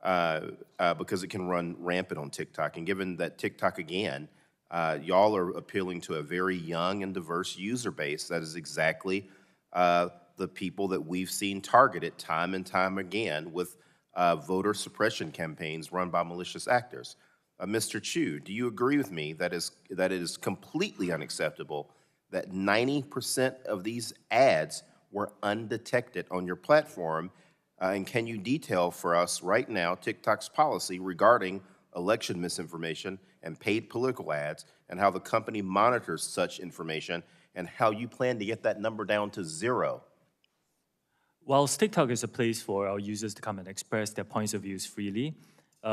because it can run rampant on TikTok. And given that TikTok, again, y'all are appealing to a very young and diverse user base, that is exactly the people that we've seen targeted time and time again with voter suppression campaigns run by malicious actors. Mr. Chu, do you agree with me that it is completely unacceptable that 90% of these ads were undetected on your platform, And can you detail for us right now TikTok's policy regarding election misinformation and paid political ads, and how the company monitors such information, and how you plan to get that number down to 0? Whilst TikTok is a place for our users to come and express their points of views freely,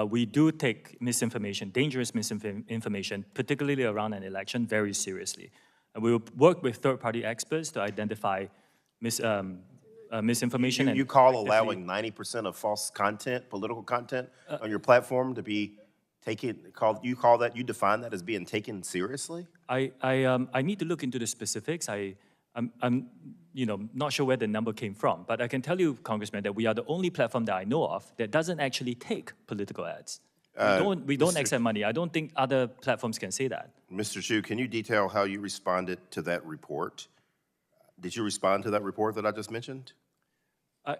we do take misinformation, dangerous misinformation, particularly around an election, very seriously. And we will work with third-party experts to identify misinformation. You call allowing 90% of false content, political content, on your platform to be taken, you define that as being taken seriously? I need to look into the specifics. I'm not sure where the number came from, but I can tell you, Congressman, that we are the only platform that I know of that doesn't actually take political ads. We don't accept money. I don't think other platforms can say that. Mr. Chu, can you detail how you responded to that report? Did you respond to that report that I just mentioned?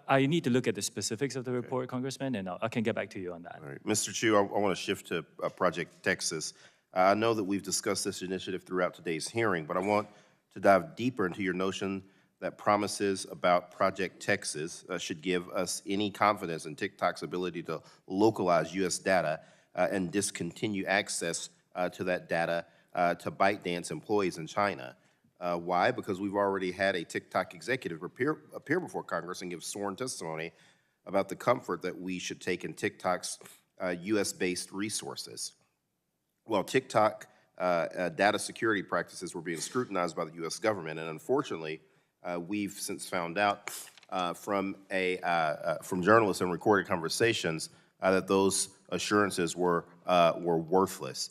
I need to look at the specifics of the report, Congressman, and I can get back to you on that. All right. Mr. Chu, I want to shift to Project Texas. I know that we've discussed this initiative throughout today's hearing, but I want to dive deeper into your notion that promises about Project Texas should give us any confidence in TikTok's ability to localize U.S. data and discontinue access to that data to ByteDance employees in China. Why? Because we've already had a TikTok executive appear before Congress and give sworn testimony about the comfort that we should take in TikTok's U.S.-based resources. Well, TikTok data security practices were being scrutinized by the U.S. government, and unfortunately, we've since found out from journalists and recorded conversations that those assurances were worthless.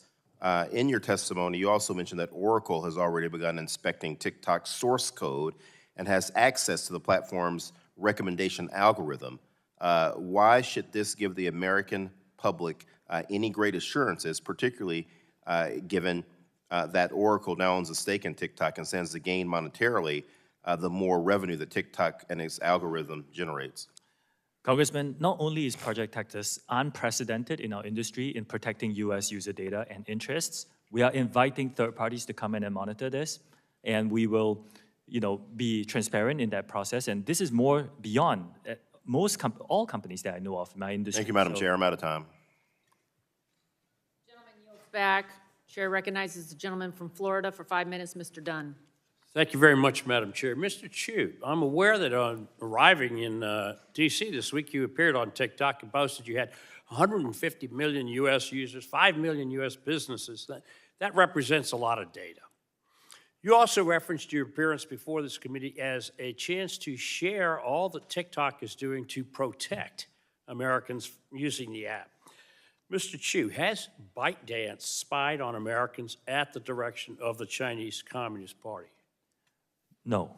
In your testimony, you also mentioned that Oracle has already begun inspecting TikTok's source code and has access to the platform's recommendation algorithm. Why should this give the American public any great assurances, particularly given that Oracle now owns a stake in TikTok and stands to gain monetarily the more revenue that TikTok and its algorithm generates? Congressman, not only is Project Texas unprecedented in our industry in protecting U.S. user data and interests, we are inviting third parties to come in and monitor this, and we will, be transparent in that process. And this is more beyond all companies that I know of in my industry. Thank you, Madam Chair. I'm out of time. Gentleman yields back. Chair recognizes the gentleman from Florida for 5 minutes, Mr. Dunn. Thank you very much, Madam Chair. Mr. Chu, I'm aware that on arriving in D.C. this week, you appeared on TikTok and posted you had 150 million U.S. users, 5 million U.S. businesses. That represents a lot of data. You also referenced your appearance before this committee as a chance to share all that TikTok is doing to protect Americans using the app. Mr. Chu, has ByteDance spied on Americans at the direction of the Chinese Communist Party? No.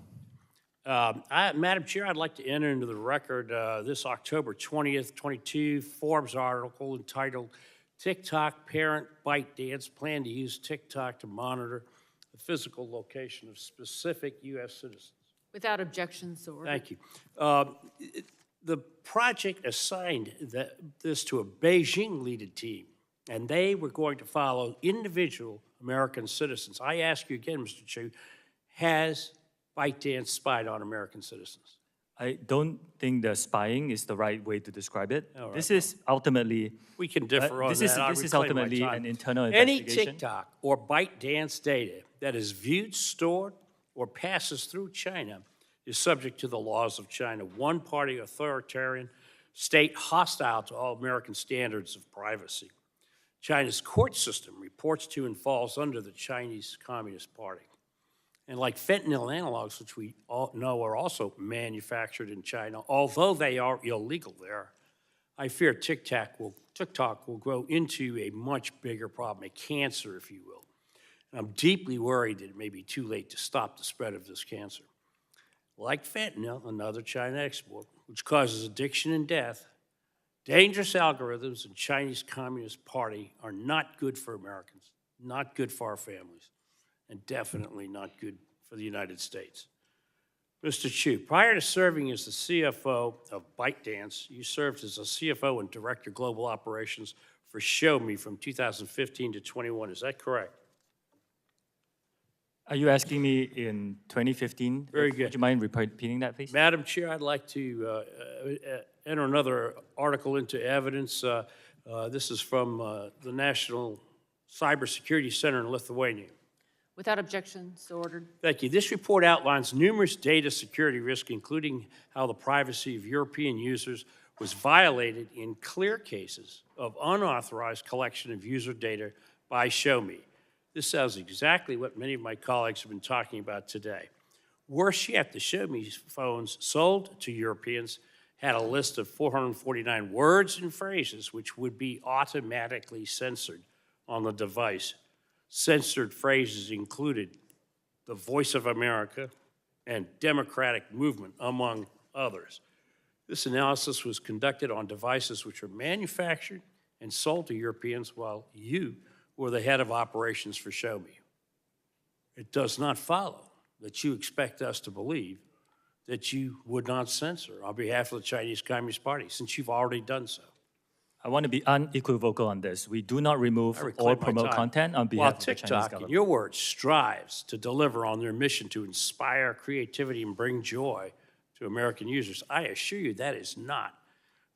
Madam Chair, I'd like to enter into the record this October 20th, 22 Forbes article entitled TikTok Parent ByteDance Plan to Use TikTok to Monitor the Physical Location of Specific U.S. Citizens. Without objection, so ordered. Thank you. The project assigned this to a Beijing-led team, and they were going to follow individual American citizens. I ask you again, Mr. Chu, has ByteDance spied on American citizens? I don't think the spying is the right way to describe it. All right. This is ultimately... We can differ on that. This is ultimately an internal Any investigation. TikTok or ByteDance data that is viewed, stored, or passes through China is subject to the laws of China, one-party authoritarian state hostile to all American standards of privacy. China's court system reports to and falls under the Chinese Communist Party. And like fentanyl analogs, which we all know are also manufactured in China, although they are illegal there, I fear TikTok will grow into a much bigger problem, a cancer, if you will. And I'm deeply worried that it may be too late to stop the spread of this cancer. Like fentanyl, another China export, which causes addiction and death, dangerous algorithms in Chinese Communist Party are not good for Americans, not good for our families, and definitely not good for the United States. Mr. Chu, prior to serving as the CFO of ByteDance, you served as a CFO and Director of Global Operations for ShowMe from 2015 to 21. Is that correct? Are you asking me in 2015? Very good. Would you mind repeating that, please? Madam Chair, I'd like to enter another article into evidence. This is from the National Cybersecurity Center in Lithuania. Without objection, so ordered. Thank you. This report outlines numerous data security risks, including how the privacy of European users was violated in clear cases of unauthorized collection of user data by ShowMe. This sounds exactly what many of my colleagues have been talking about today. Worse yet, the ShowMe phones sold to Europeans had a list of 449 words and phrases which would be automatically censored on the device. Censored phrases included the Voice of America and Democratic Movement, among others. This analysis was conducted on devices which were manufactured and sold to Europeans while you were the head of operations for ShowMe. It does not follow that you expect us to believe that you would not censor on behalf of the Chinese Communist Party, since you've already done so. I want to be unequivocal on this. We do not remove or promote content on behalf of the Chinese TikTok, government. in your words, strives to deliver on their mission to inspire creativity and bring joy to American users, I assure you that is not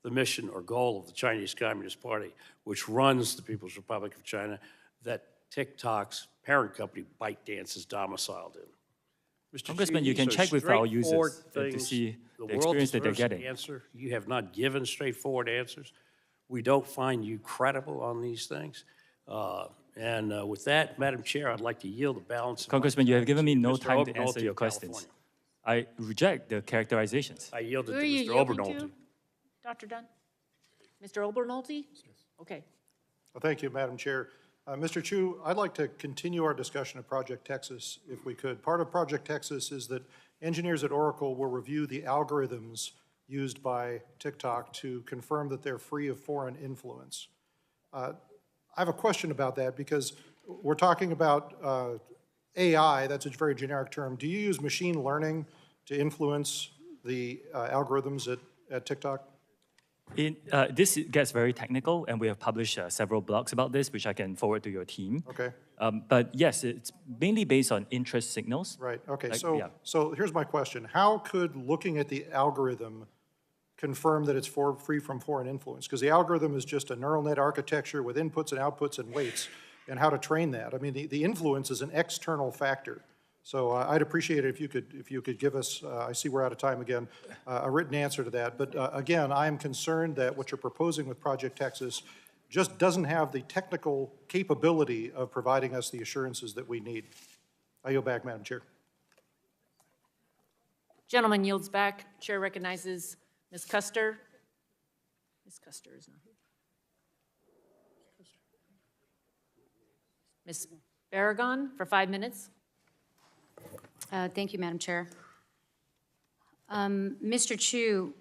the mission or goal of the Chinese Communist Party, which runs the People's Republic of China, that TikTok's parent company, ByteDance, is domiciled in. Mr. Congressman, Chu, you can these are check with our users straightforward to things. see the world experience that they're deserves an getting. Answer. You have not given straightforward answers. We don't find you credible on these things. With that, Madam Chair, I'd like to yield the balance. Congressman, you have given me no Mr. time to Obernolte answer your of questions. California. I reject the characterizations. I yield it Who to are you Mr. yielding Obernolte. to, Dr. Dunn? Mr. Obernolte? Okay. Well, thank you, Madam Chair. Mr. Chu, I'd like to continue our discussion of Project Texas, if we could. Part of Project Texas is that engineers at Oracle will review the algorithms used by TikTok to confirm that they're free of foreign influence. I have a question about that because we're talking about AI, that's a very generic term. Do you use machine learning to influence the algorithms at TikTok? This gets very technical, and we have published several blogs about this, which I can forward to your team. Okay. But yes, it's mainly based on interest signals. Right, okay, Like, so here's my question. How could looking at the algorithm confirm that it's free from foreign influence? Because the algorithm is just a neural net architecture with inputs and outputs and weights, and how to train that. I mean, the influence is an external factor. So I'd appreciate it if you could give us, I see we're out of time again, a written answer to that. But again, I am concerned that what you're proposing with Project Texas just doesn't have the technical capability of providing us the assurances that we need. I yield back, Madam Chair. Gentleman yields back. Chair recognizes Ms. Custer. Ms. Custer is not here. Ms. Barragan for 5 minutes. Thank you, Madam Chair. Mr. Chu,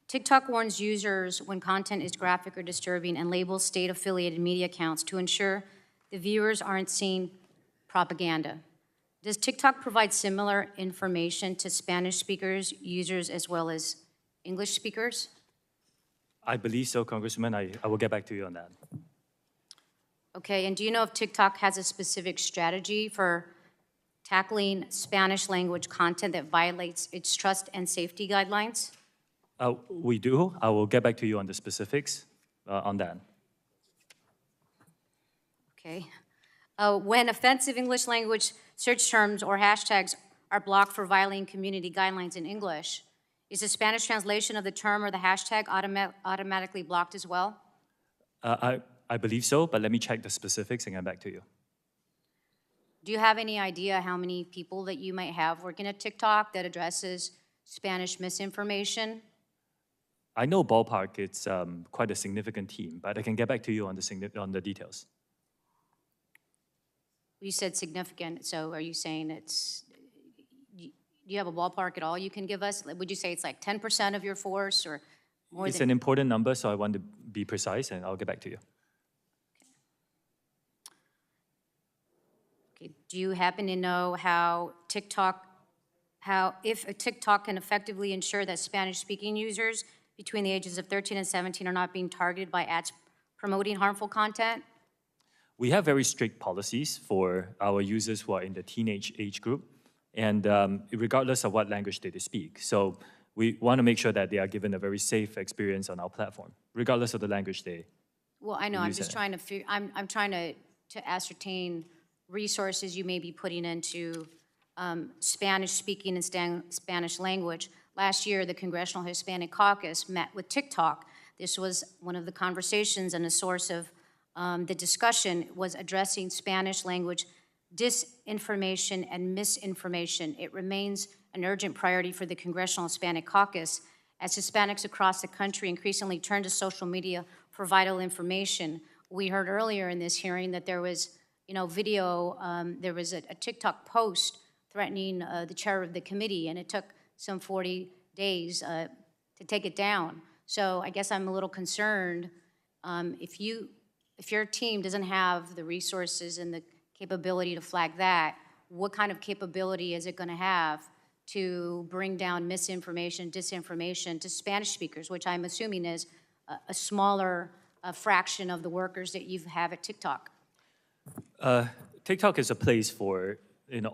TikTok warns users when content is graphic or disturbing and labels state-affiliated media accounts to ensure the viewers aren't seeing propaganda. Does TikTok provide similar information to Spanish speakers, users, as well as English speakers? I believe so, Congressman. I will get back to you on that. Okay, and do you know if TikTok has a specific strategy for tackling Spanish language content that violates its trust and safety guidelines? We do. I will get back to you on the specifics on that. Okay. When offensive English language search terms or hashtags are blocked for violating community guidelines in English, is the Spanish translation of the term or the hashtag automatically blocked as well? I believe so, but let me check the specifics and get back to you. Do you have any idea how many people that you might have working at TikTok that addresses Spanish misinformation? I know ballpark, it's quite a significant team, but I can get back to you on the details. You said significant, so are you saying it's, do you have a ballpark at all you can give us? Would you say it's like 10% of your force or more It's than? an important number, so I want to be precise, and I'll get back to you. Okay. Do you happen to know if a TikTok can effectively ensure that Spanish-speaking users between the ages of 13 and 17 are not being targeted by ads promoting harmful content? We have very strict policies for our users who are in the teenage age group, and regardless of what language they speak. So we want to make sure that they are given a very safe experience on our platform, regardless of the language they Well, I know, I'm use just it. trying to, I'm trying to ascertain resources you may be putting into Spanish speaking and Spanish language. Last year, the Congressional Hispanic Caucus met with TikTok. This was one of the conversations, and a source of the discussion was addressing Spanish language disinformation and misinformation. It remains an urgent priority for the Congressional Hispanic Caucus as Hispanics across the country increasingly turn to social media for vital information. We heard earlier in this hearing that there was, video, there was a TikTok post threatening the chair of the committee, and it took some 40 days to take it down. So I guess I'm a little concerned if your team doesn't have the resources and the capability to flag that, what kind of capability is it going to have to bring down misinformation, disinformation to Spanish speakers, which I'm assuming is a smaller fraction of the workers that you have at TikTok? TikTok is a place for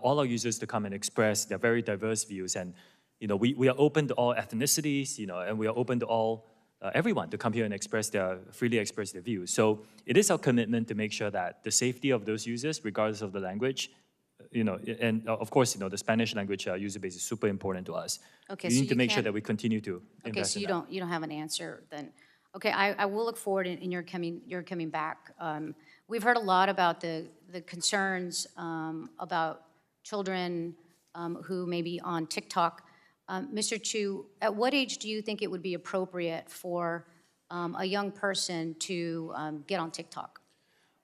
all our users to come and express their very diverse views, and we are open to all ethnicities, and we are open to all everyone to come here and freely express their views. So it is our commitment to make sure that the safety of those users, regardless of the language, and of course, the Spanish language user base is super important to us. Okay, we so need to you make sure can't- that we continue to Okay, invest so in that. you don't have an answer then. Okay, I will look forward in your coming back. We've heard a lot about the concerns about children who may be on TikTok. Mr. Chu, at what age do you think it would be appropriate for a young person to get on TikTok?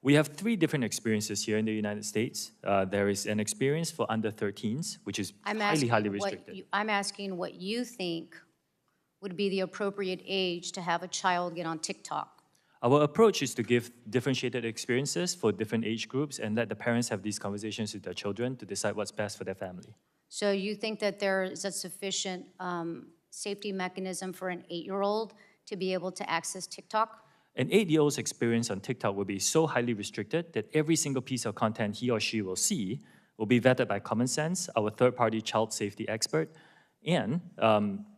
We have 3 different experiences here in the United States. There is an experience for under 13s, which is highly restricted. I'm asking what you think would be the appropriate age to have a child get on TikTok. Our approach is to give differentiated experiences for different age groups and let the parents have these conversations with their children to decide what's best for their family. So you think that there is a sufficient safety mechanism for an 8-year-old to be able to access TikTok? An 8-year-old's experience on TikTok will be so highly restricted that every single piece of content he or she will see will be vetted by Common Sense, our third-party child safety expert, and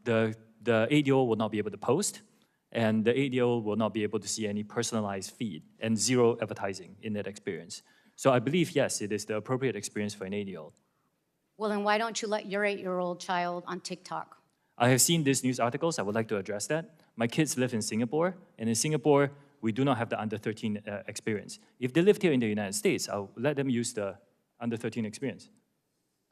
the 8-year-old will not be able to post, and the 8-year-old will not be able to see any personalized feed and 0 advertising in that experience. So I believe, yes, it is the appropriate experience for an 8-year-old. Well, then why don't you let your 8-year-old child on TikTok? I have seen these news articles. I would like to address that. My kids live in Singapore, and in Singapore, we do not have the under 13 experience. If they lived here in the United States, I'll let them use the under 13 experience.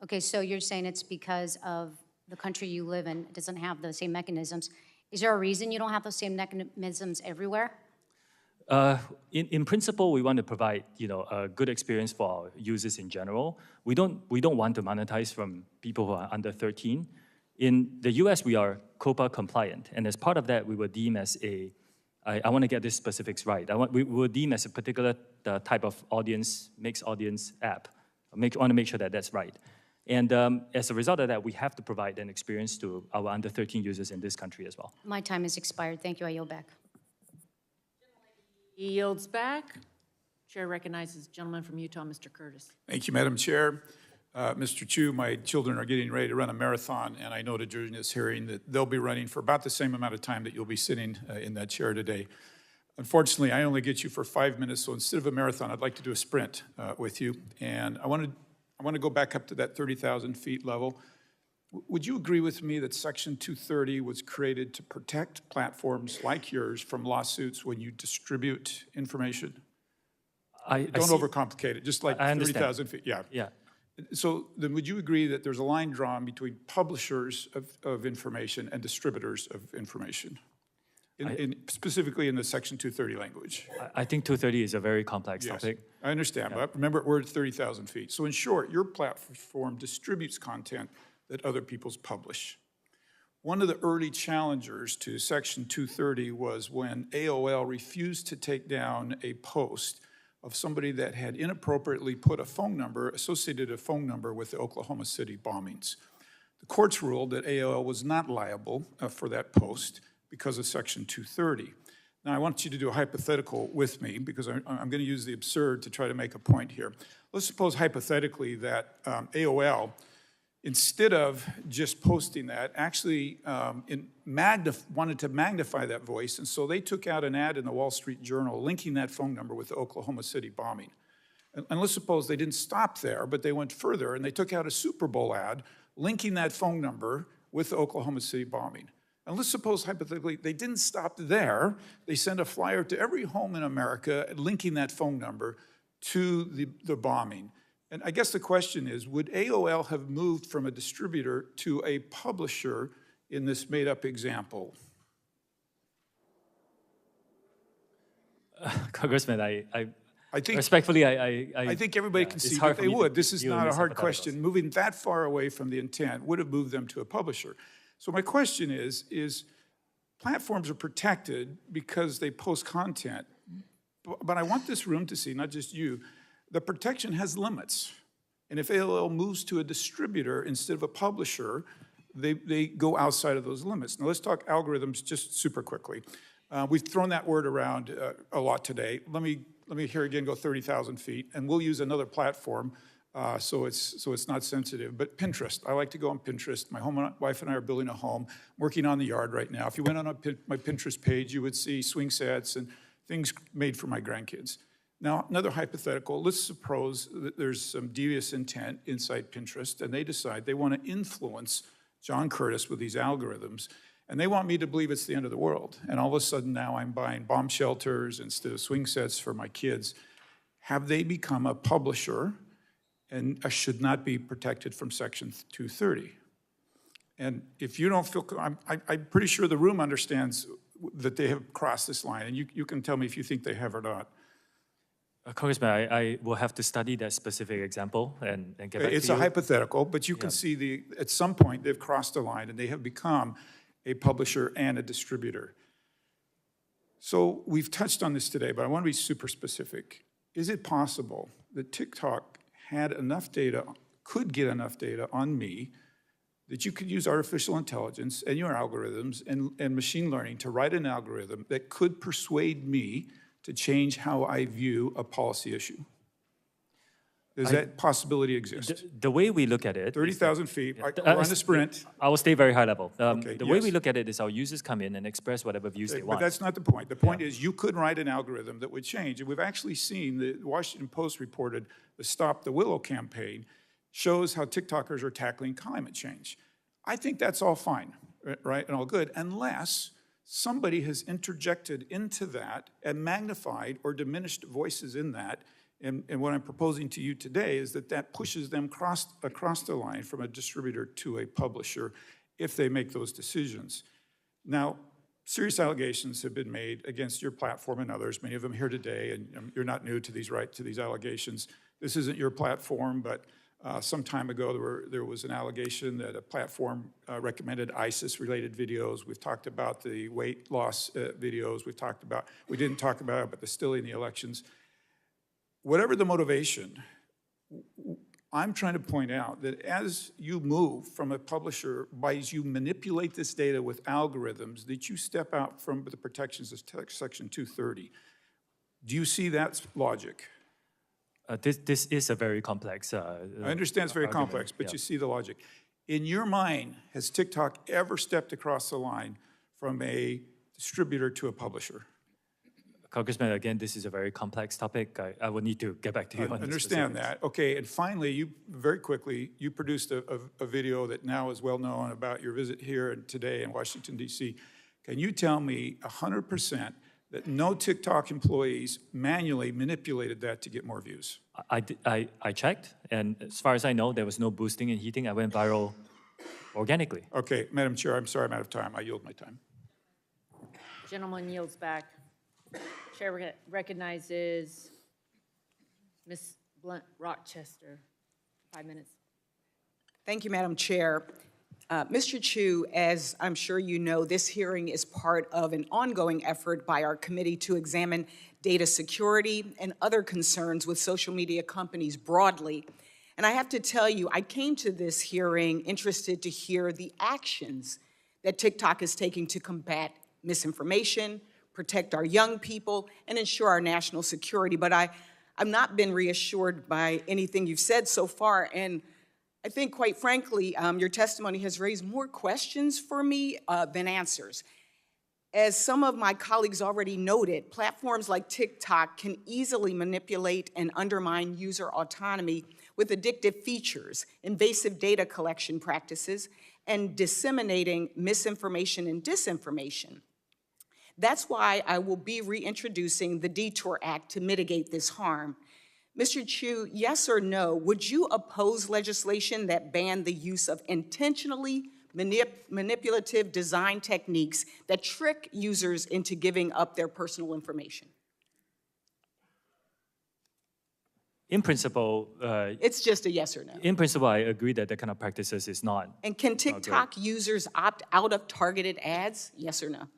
Okay, so you're saying it's because of the country you live in, it doesn't have the same mechanisms. Is there a reason you don't have those same mechanisms everywhere? In principle, we want to provide a good experience for our users in general. We don't want to monetize from people who are under 13. In the US, we are COPPA compliant, and as part of that, we will deem as I want to get these specifics right. We will deem as a particular type of mixed audience app. Want to make sure that that's right. And as a result of that, we have to provide an experience to our under 13 users in this country as well. My time has expired. Thank you. I yield back. He yields back. Chair recognizes the gentleman from Utah, Mr. Curtis. Thank you, Madam Chair. Mr. Chu, my children are getting ready to run a marathon, and I noted during this hearing that they'll be running for about the same amount of time that you'll be sitting in that chair today. Unfortunately, I only get you for 5 minutes, so instead of a marathon, I'd like to do a sprint with you. And I want to go back up to that 30,000 feet level. Would you agree with me that Section 230 was created to protect platforms like yours from lawsuits when you distribute information? Don't overcomplicate it, just like 30,000 feet. Yeah. So then would you agree that there's a line drawn between publishers of information and distributors of information, specifically in the Section 230 language? I think 230 is a very complex topic. I understand, but remember, we're at 30,000 feet. So in short, your platform distributes content that other people's publish. One of the early challengers to Section 230 was when AOL refused to take down a post of somebody that had inappropriately put associated a phone number with the Oklahoma City bombings. The courts ruled that AOL was not liable for that post because of Section 230. Now, I want you to do a hypothetical with me because I'm going to use the absurd to try to make a point here. Let's suppose hypothetically that AOL, instead of just posting that, actually wanted to magnify that voice, and so they took out an ad in the Wall Street Journal linking that phone number with the Oklahoma City bombing. And let's suppose they didn't stop there, but they went further, and they took out a Super Bowl ad linking that phone number with the Oklahoma City bombing. And let's suppose, hypothetically, they didn't stop there. They sent a flyer to every home in America linking that phone number to the bombing. And I guess the question is, would AOL have moved from a distributor to a publisher in this made-up example? Congressman, I think, respectfully, I think everybody can see that they would. This is not a hard question. Moving that far away from the intent would have moved them to a publisher. So my question is platforms are protected because they post content, but I want this room to see, not just you, the protection has limits. And if AOL moves to a distributor instead of a publisher, they go outside of those limits. Now let's talk algorithms just super quickly. We've thrown that word around a lot today. Let me here again go 30,000 feet, and we'll use another platform so it's not sensitive. But Pinterest, I like to go on Pinterest. My wife and I are building a home, working on the yard right now. If you went on my Pinterest page, you would see swing sets and things made for my grandkids. Now, another hypothetical, let's suppose that there's some devious intent inside Pinterest, and they decide they want to influence John Curtis with these algorithms, and they want me to believe it's the end of the world. And all of a sudden now I'm buying bomb shelters instead of swing sets for my kids. Have they become a publisher and should not be protected from Section 230? And if you don't feel, I'm pretty sure the room understands that they have crossed this line, and you can tell me if you think they have or not. Congressman, I will have to study that specific example and get back to you. It's a hypothetical, but you can see at some point they've crossed the line and they have become a publisher and a distributor. So we've touched on this today, but I want to be super specific. Is it possible that TikTok had enough data, could get enough data on me, that you could use artificial intelligence and your algorithms and machine learning to write an algorithm that could persuade me to change how I view a policy issue? Does that possibility exist? The way we look at it... 30,000 feet, we're on a sprint. I will stay very high level. Okay, the way we look at it is our users come in and express whatever views they want. But that's not the point. The point is you could write an algorithm that would change. And we've actually seen, the Washington Post reported the Stop the Willow campaign shows how TikTokers are tackling climate change. I think that's all fine, right, and all good, unless somebody has interjected into that and magnified or diminished voices in that. And what I'm proposing to you today is that pushes them across the line from a distributor to a publisher if they make those decisions. Now, serious allegations have been made against your platform and others, many of them here today, and you're not new to these allegations. This isn't your platform, but some time ago there was an allegation that a platform recommended ISIS-related videos. We've talked about the weight loss videos. We didn't talk about it, but they're still in the elections. Whatever the motivation, I'm trying to point out that as you move from a publisher, as you manipulate this data with algorithms, that you step out from the protections of Section 230. Do you see that logic? This is a very complex I understand it's very complex, but you see the logic. In your mind, has TikTok ever stepped across the line from a distributor to a publisher? Congressman, again, this is a very complex topic. I will need to get back to you on this. I understand that. Okay, and finally, very quickly, you produced a video that now is well known about your visit here and today in Washington, D.C. Can you tell me 100% that no TikTok employees manually manipulated that to get more views? I checked, and as far as I know, there was no boosting and heating. I went viral organically. Okay, Madam Chair, I'm sorry I'm out of time. I yield my time. Gentleman yields back. Chair recognizes Ms. Blunt Rochester. 5 minutes. Thank you, Madam Chair. Mr. Chu, as I'm sure you know, this hearing is part of an ongoing effort by our committee to examine data security and other concerns with social media companies broadly. And I have to tell you, I came to this hearing interested to hear the actions that TikTok is taking to combat misinformation, protect our young people, and ensure our national security. But I've not been reassured by anything you've said so far, and I think, quite frankly, your testimony has raised more questions for me than answers. As some of my colleagues already noted, platforms like TikTok can easily manipulate and undermine user autonomy with addictive features, invasive data collection practices, and disseminating misinformation and disinformation. That's why I will be reintroducing the Detour Act to mitigate this harm. Mr. Chu, yes or no, would you oppose legislation that banned the use of intentionally manipulative design techniques that trick users into giving up their personal information? In principle, it's just a yes or no. In principle, I agree that that kind of practices is not. And can TikTok users opt out of targeted ads? Yes or no?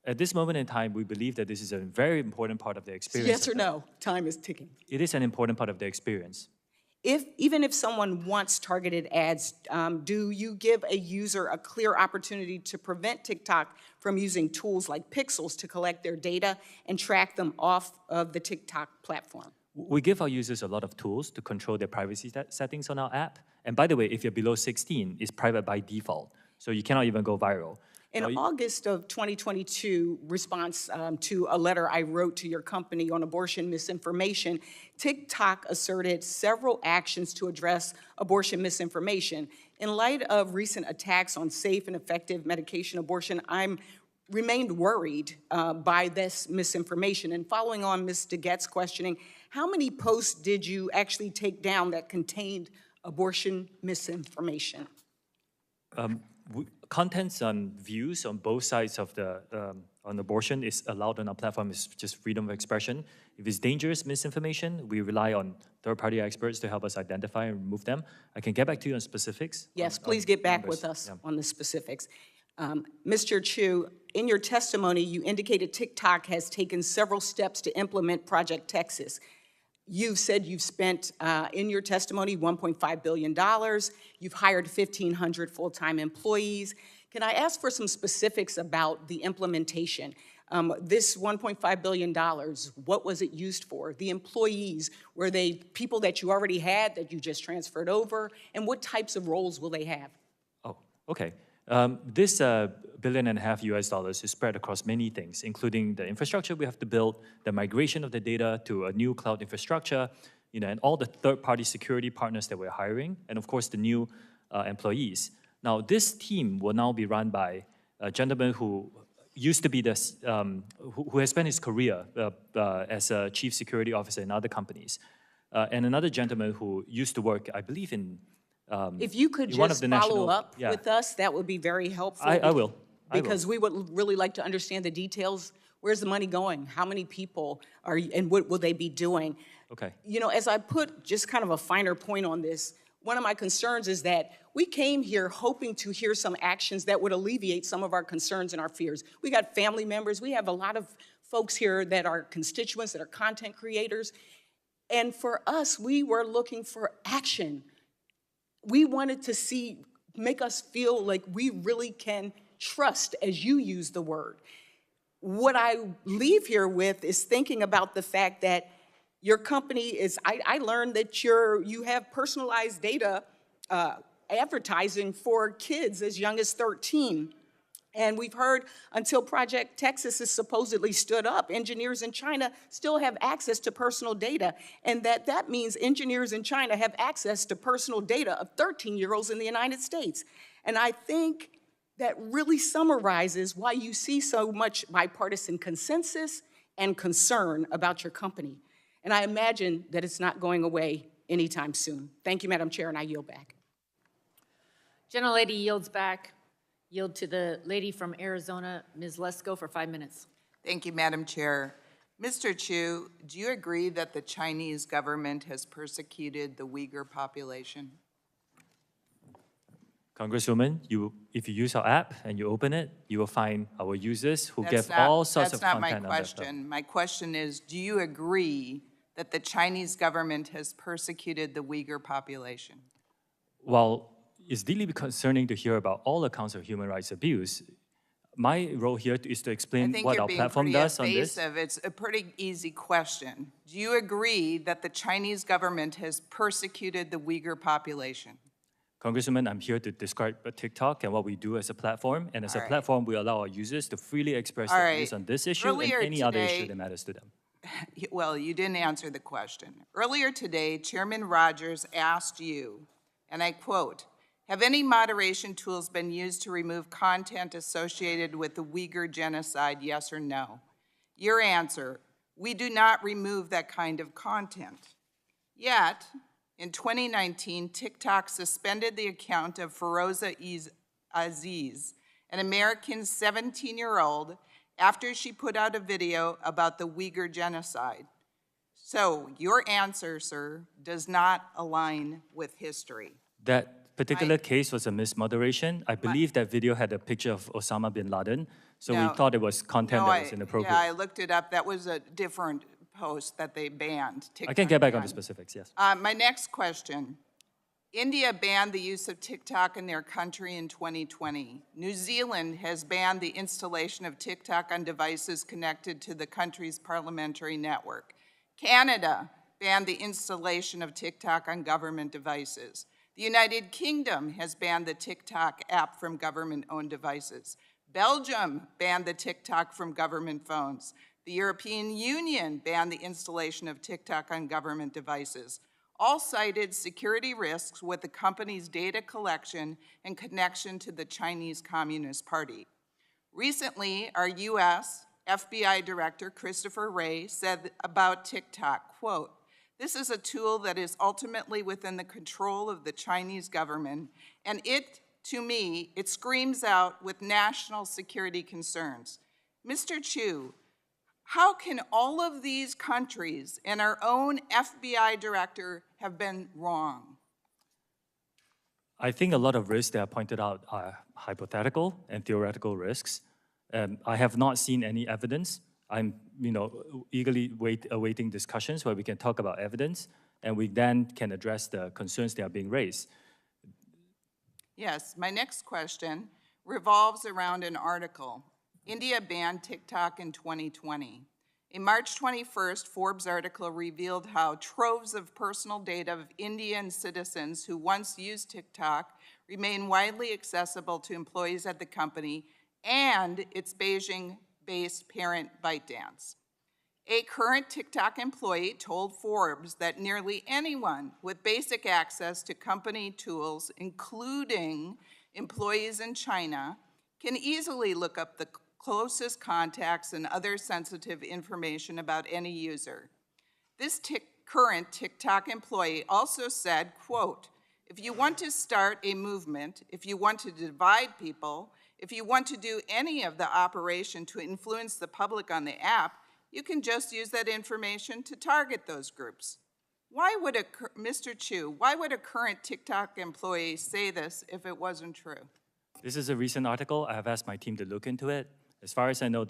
At this moment in time, we believe that this is a very important part of the experience. Yes or no? Time is ticking. It is an important part of the experience. Even if someone wants targeted ads, do you give a user a clear opportunity to prevent TikTok from using tools like pixels to collect their data and track them off of the TikTok platform? We give our users a lot of tools to control their privacy settings on our app. And by the way, if you're below 16, it's private by default. So you cannot even go viral. In August of 2022, response to a letter I wrote to your company on abortion misinformation, TikTok asserted several actions to address abortion misinformation. In light of recent attacks on safe and effective medication abortion, I'm remained worried by this misinformation. And following on Ms. DeGette's questioning, how many posts did you actually take down that contained abortion misinformation? Contents and views on both sides of the on abortion is allowed on our platform. It's just freedom of expression. If it's dangerous misinformation, we rely on third-party experts to help us identify and remove them. I can get back to you on specifics. Yes, please get back with us on the specifics. Mr. Chu, in your testimony, you indicated TikTok has taken several steps to implement Project Texas. You've said you've spent, in your testimony, $1.5 billion. You've hired 1,500 full-time employees. Can I ask for some specifics about the implementation? This $1.5 billion, what was it used for? The employees, were they people that you already had that you just transferred over? And what types of roles will they have? Oh, okay. This $1.5 billion US is spread across many things, including the infrastructure we have to build, the migration of the data to a new cloud infrastructure, and all the third-party security partners that we're hiring, and of course the new employees. Now, this team will now be run by a gentleman who used to be this, who has spent his career as a chief security officer in other companies, and another gentleman who used to work, I believe, in if you could just follow up with us, that would be very helpful. I will. Because we would really like to understand the details. Where's the money going? How many people are, and what will they be doing? Okay. As I put just kind of a finer point on this, one of my concerns is that we came here hoping to hear some actions that would alleviate some of our concerns and our fears. We got family members. We have a lot of folks here that are constituents, that are content creators. And for us, we were looking for action. We wanted to make us feel like we really can trust, as you use the word. What I leave here with is thinking about the fact that your company is, I learned that you have personalized data advertising for kids as young as 13. And we've heard until Project Texas is supposedly stood up, engineers in China still have access to personal data. And that means engineers in China have access to personal data of 13-year-olds in the United States. And I think that really summarizes why you see so much bipartisan consensus and concern about your company. And I imagine that it's not going away anytime soon. Thank you, Madam Chair, and I yield back. Gentlelady yields back. Yield to the lady from Arizona, Ms. Lesko, for 5 minutes. Thank you, Madam Chair. Mr. Chu, do you agree that the Chinese government has persecuted the Uyghur population? Congresswoman, if you use our app and you open it, you will find our users who give all sorts of content. That's not my question. My question is, do you agree that the Chinese government has persecuted the Uyghur population? While it's deeply concerning to hear about all accounts of human rights abuse, My role here is to I explain think what you're our being platform pretty does on this. evasive. It's a pretty easy question. Do you agree that the Chinese government has persecuted the Uyghur population? Congresswoman, I'm here to describe TikTok and what we do as a platform. And as All a right. platform, we allow our users to freely express All their right. views on this issue Earlier and any other issue today- that matters to them. Well, you didn't answer the question. Earlier today, Chairman Rogers asked you, and I quote, "Have any moderation tools been used to remove content associated with the Uyghur genocide, yes or no?" Your answer, "We do not remove that kind of content." Yet, in 2019, TikTok suspended the account of Feroza Aziz, an American 17-year-old, after she put out a video about the Uyghur genocide. So your answer, sir, does not align with history. That particular case was a mismoderation. I believe that video had a picture of Osama bin Laden, so we No. thought it was content that was inappropriate. Yeah, I looked it up. That was a different post that they banned. I can get back on the banned. specifics, yes. My next question. India banned the use of TikTok in their country in 2020. New Zealand has banned the installation of TikTok on devices connected to the country's parliamentary network. Canada banned the installation of TikTok on government devices. The United Kingdom has banned the TikTok app from government-owned devices. Belgium banned the TikTok from government phones. The European Union banned the installation of TikTok on government devices. All cited security risks with the company's data collection and connection to the Chinese Communist Party. Recently, our U.S. FBI Director Christopher Wray said about TikTok, quote, "This is a tool that is ultimately within the control of the Chinese government, and to me, it screams out with national security concerns." Mr. Chu, how can all of these countries and our own FBI director have been wrong? I think a lot of risks that are pointed out are hypothetical and theoretical risks. I have not seen any evidence. I'm, eagerly awaiting discussions where we can talk about evidence, and we then can address the concerns that are being raised. Yes, my next question revolves around an article. India banned TikTok in 2020. A March 21st Forbes article revealed how troves of personal data of Indian citizens who once used TikTok remain widely accessible to employees at the company and its Beijing-based parent ByteDance. A current TikTok employee told Forbes that nearly anyone with basic access to company tools, including employees in China, can easily look up the closest contacts and other sensitive information about any user. This current TikTok employee also said, quote, "If you want to start a movement, if you want to divide people, if you want to do any of the operation to influence the public on the app, you can just use that information to target those groups." Why would Mr. Chu, why would a current TikTok employee say this if it wasn't true? This is a recent article. I have asked my team to look into it. As far as I know,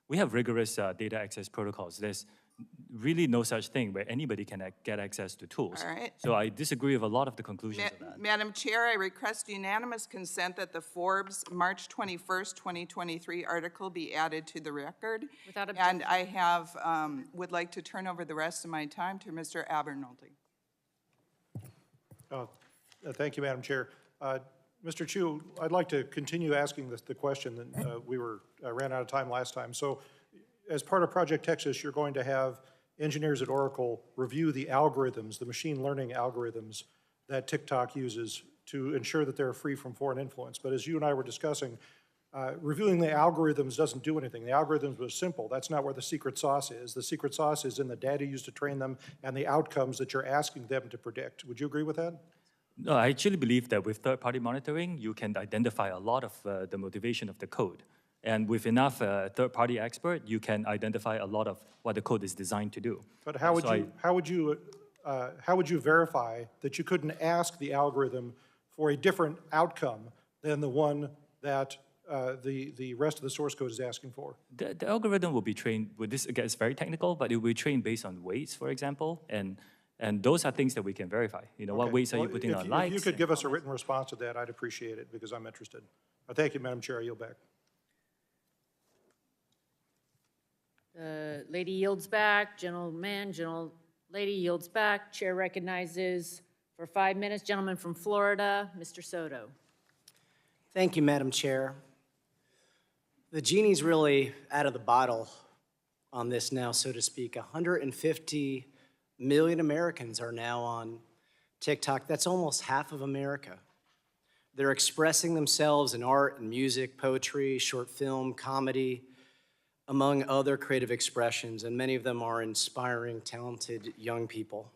we have rigorous data access protocols. There's really no such thing where anybody can get access to tools. All right. So I disagree with a lot of the conclusions of that. Madam Chair, I request unanimous consent that the Forbes March 21st, 2023 article be added to the record. Without objection. And I would like to turn over the rest of my time to Mr. Abernoldi. Thank you, Madam Chair. Mr. Chu, I'd like to continue asking the question that we ran out of time last time. So as part of Project Texas, you're going to have engineers at Oracle review the algorithms, the machine learning algorithms that TikTok uses to ensure that they're free from foreign influence. But as you and I were discussing, reviewing the algorithms doesn't do anything. The algorithms were simple. That's not where the secret sauce is. The secret sauce is in the data used to train them and the outcomes that you're asking them to predict. Would you agree with that? No, I actually believe that with third-party monitoring, you can identify a lot of the motivation of the code. And with enough third-party expert, you can identify a lot of what the code is designed to do. But how would you verify that you couldn't ask the algorithm for a different outcome than the one that the rest of the source code is asking for? The algorithm will be trained with this. Again, it's very technical, but it will be trained based on weights, for example, and those are things that we can verify. What weights are you putting on likes? If you could give us a written response to that, I'd appreciate it because I'm interested. Thank you, Madam Chair. I yield back. The lady yields back, gentleman, lady yields back. Chair recognizes for 5 minutes, gentleman from Florida, Mr. Soto. Thank you, Madam Chair. The genie's really out of the bottle on this now, so to speak. 150 million Americans are now on TikTok. That's almost half of America. They're expressing themselves in art and music, poetry, short film, comedy, among other creative expressions, and many of them are inspiring, talented young people.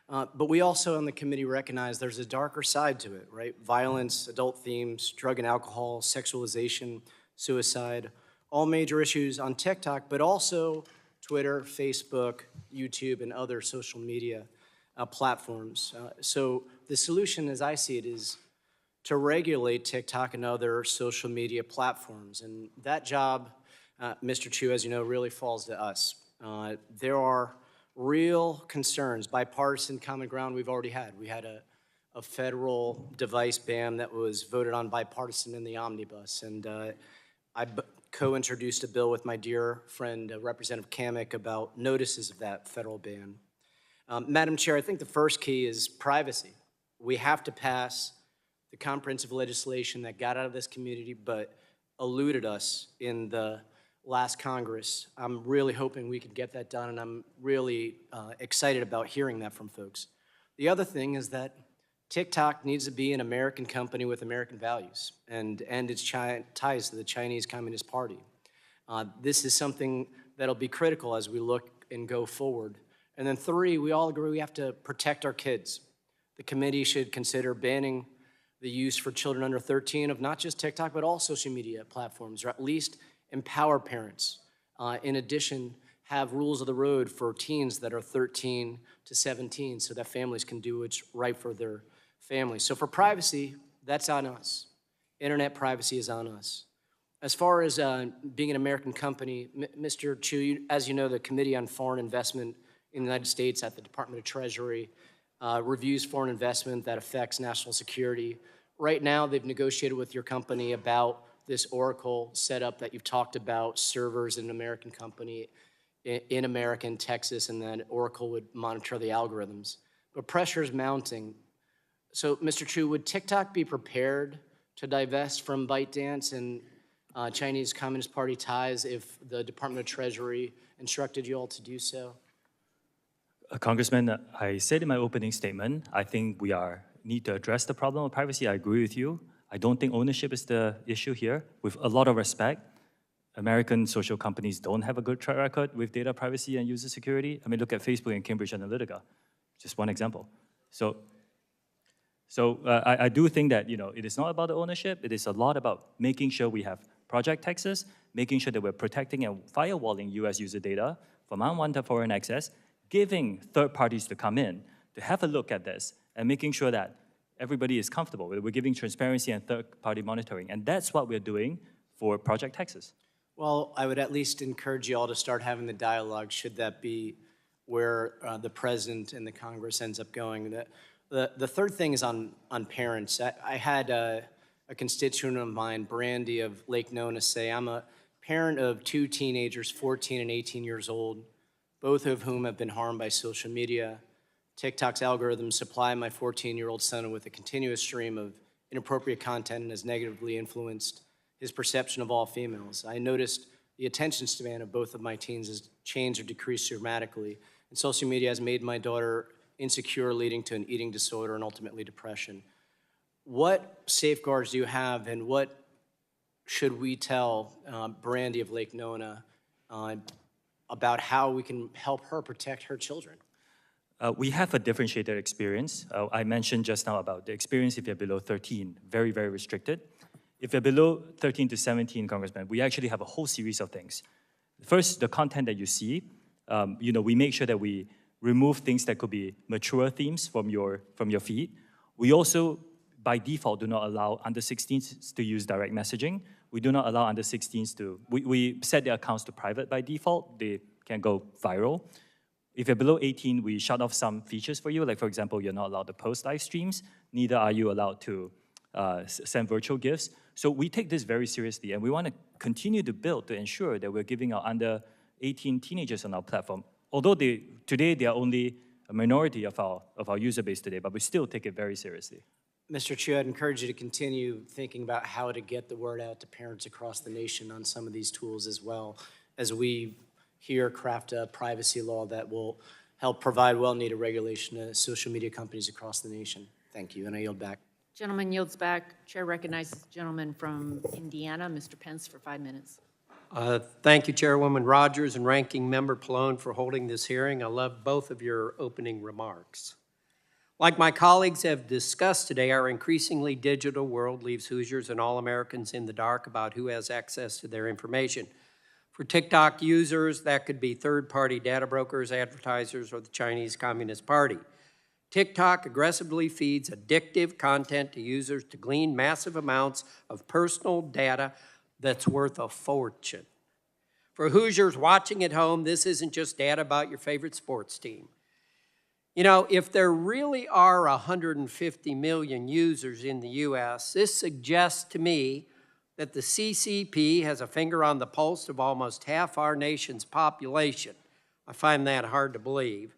But we also on the committee recognize there's a darker side to it, right? Violence, adult themes, drug and alcohol, sexualization, suicide, all major issues on TikTok, but also Twitter, Facebook, YouTube, and other social media platforms. So the solution, as I see it, is to regulate TikTok and other social media platforms. And that job, Mr. Chu, as you know, really falls to us. There are real concerns, bipartisan common ground we've already had. We had a federal device ban that was voted on bipartisan in the omnibus. And I co-introduced a bill with my dear friend, Representative Kamek, about notices of that federal ban. Madam Chair, I think the first key is privacy. We have to pass the comprehensive legislation that got out of this community but eluded us in the last Congress. I'm really hoping we can get that done, and I'm really excited about hearing that from folks. The other thing is that TikTok needs to be an American company with American values and end its ties to the Chinese Communist Party. This is something that'll be critical as we look and go forward. And then three, we all agree we have to protect our kids. The committee should consider banning the use for children under 13 of not just TikTok, but all social media platforms, or at least empower parents. In addition, have rules of the road for teens that are 13 to 17 so that families can do what's right for their families. So for privacy, that's on us. Internet privacy is on us. As far as being an American company, Mr. Chu, as you know, the Committee on Foreign Investment in the United States at the Department of Treasury reviews foreign investment that affects national security. Right now, they've negotiated with your company about this Oracle setup that you've talked about, servers in an American company in America, in Texas, and then Oracle would monitor the algorithms. But pressure is mounting. So, Mr. Chu, would TikTok be prepared to divest from ByteDance and Chinese Communist Party ties if the Department of Treasury instructed you all to do so? Congressman, I said in my opening statement, I think we need to address the problem of privacy. I agree with you. I don't think ownership is the issue here. With a lot of respect, American social companies don't have a good track record with data privacy and user security. I mean, look at Facebook and Cambridge Analytica, just one example. So I do think that it is not about the ownership. It is a lot about making sure we have Project Texas, making sure that we're protecting and firewalling US user data from unwanted foreign access, giving third parties to come in to have a look at this, and making sure that everybody is comfortable. We're giving transparency and third-party monitoring, and that's what we're doing for Project Texas. Well, I would at least encourage you all to start having the dialogue, should that be where the president and the Congress ends up going. The third thing is on parents. I had a constituent of mine, Brandy of Lake Nona, say, I'm a parent of two teenagers, 14 and 18 years old, both of whom have been harmed by social media. TikTok's algorithms supply my 14-year-old son with a continuous stream of inappropriate content and has negatively influenced his perception of all females. I noticed the attention span of both of my teens has changed or decreased dramatically, and social media has made my daughter insecure, leading to an eating disorder and ultimately depression. What safeguards do you have, and what should we tell Brandy of Lake Nona about how we can help her protect her children? We have a differentiated experience. I mentioned just now about the experience if you're below 13, very, very restricted. If you're below 13 to 17, Congressman, we actually have a whole series of things. First, the content that you see, we make sure that we remove things that could be mature themes from your feed. We also, by default, do not allow under 16s to use direct messaging. We do not allow under 16s to, we set their accounts to private by default. They can go viral. If you're below 18, we shut off some features for you. Like, for example, you're not allowed to post live streams. Neither are you allowed to send virtual gifts. So we take this very seriously, and we want to continue to build to ensure that we're giving our under 18 teenagers on our platform. Although today they are only a minority of our user base today, but we still take it very seriously. Mr. Chu, I'd encourage you to continue thinking about how to get the word out to parents across the nation on some of these tools as well, as we here craft a privacy law that will help provide well-needed regulation to social media companies across the nation. Thank you, and I yield back. Gentleman yields back. Chair recognizes the gentleman from Indiana, Mr. Pence, for 5 minutes. Thank you, Chairwoman Rogers and Ranking Member Pallone, for holding this hearing. I love both of your opening remarks. Like my colleagues have discussed today, our increasingly digital world leaves Hoosiers and all Americans in the dark about who has access to their information. For TikTok users, that could be third-party data brokers, advertisers, or the Chinese Communist Party. TikTok aggressively feeds addictive content to users to glean massive amounts of personal data that's worth a fortune. For Hoosiers watching at home, this isn't just data about your favorite sports team. You know, if there really are 150 million users in the U.S., this suggests to me that the CCP has a finger on the pulse of almost half our nation's population. I find that hard to believe.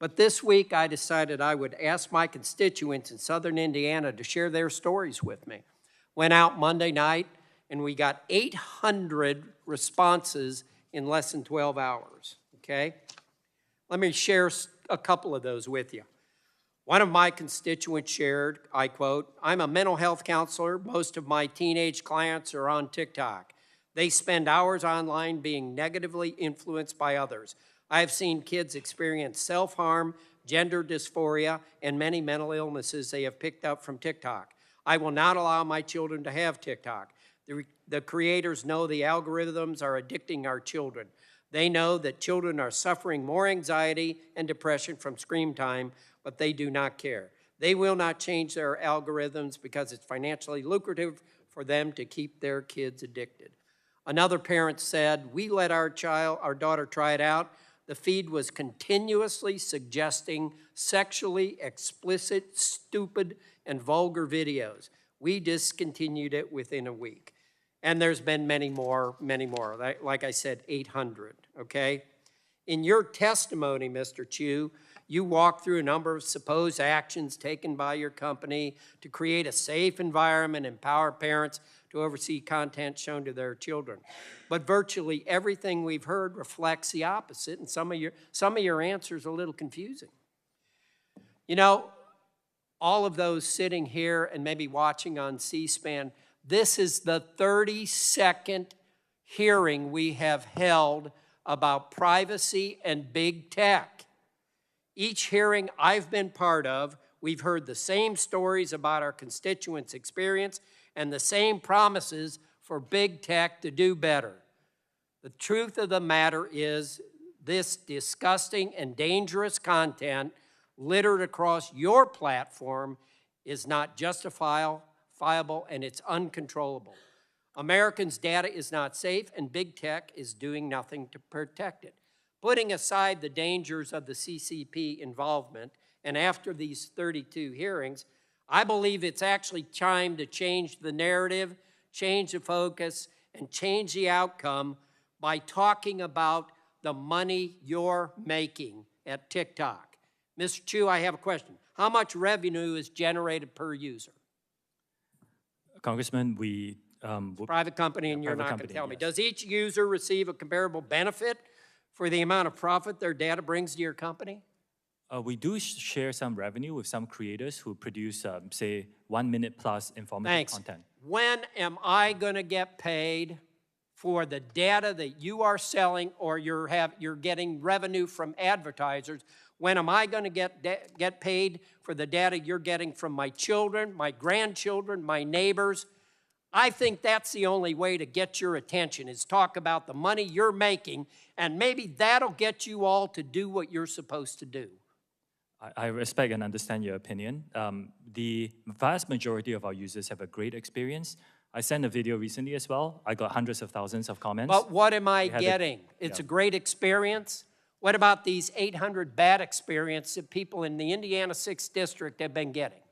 But this week, I decided I would ask my constituents in southern Indiana to share their stories with me. Went out Monday night, and we got 800 responses in less than 12 hours, okay? Let me share a couple of those with you. One of my constituents shared, I quote, "I'm a mental health counselor. Most of my teenage clients are on TikTok. They spend hours online being negatively influenced by others. I have seen kids experience self-harm, gender dysphoria, and many mental illnesses they have picked up from TikTok. I will not allow my children to have TikTok. The creators know the algorithms are addicting our children. They know that children are suffering more anxiety and depression from screen time, but they do not care. They will not change their algorithms because it's financially lucrative for them to keep their kids addicted." Another parent said, "We let our daughter try it out. The feed was continuously suggesting sexually explicit, stupid, and vulgar videos. We discontinued it within a week." And there's been many more, like I said, 800, okay? In your testimony, Mr. Chu, you walked through a number of supposed actions taken by your company to create a safe environment and empower parents to oversee content shown to their children. But virtually everything we've heard reflects the opposite, and some of your answers are a little confusing. You know, all of those sitting here and maybe watching on C-SPAN, this is the 32nd hearing we have held about privacy and big tech. Each hearing I've been part of, we've heard the same stories about our constituents' experience and the same promises for big tech to do better. The truth of the matter is this disgusting and dangerous content littered across your platform is not justifiable, and it's uncontrollable. Americans' data is not safe, and big tech is doing nothing to protect it. Putting aside the dangers of the CCP involvement, and after these 32 hearings, I believe it's actually time to change the narrative, change the focus, and change the outcome by talking about the money you're making at TikTok. Mr. Chu, I have a question. How much revenue is generated per user? Congressman, Private company, and you're not going to tell me. Does each user receive a comparable benefit for the amount of profit their data brings to your company? We do share some revenue with some creators who produce, say, 1 minute plus informative content. When am I going to get paid for the data that you are selling, or you're getting revenue from advertisers? When am I going to get paid for the data you're getting from my children, my grandchildren, my neighbors? I think that's the only way to get your attention, is talk about the money you're making, and maybe that'll get you all to do what you're supposed to do. I respect and understand your opinion. The vast majority of our users have a great experience. I sent a video recently as well. I got hundreds of thousands of comments. But what am I getting? It's a great experience. What about these 800 bad experiences that people in the Indiana 6th District have been getting?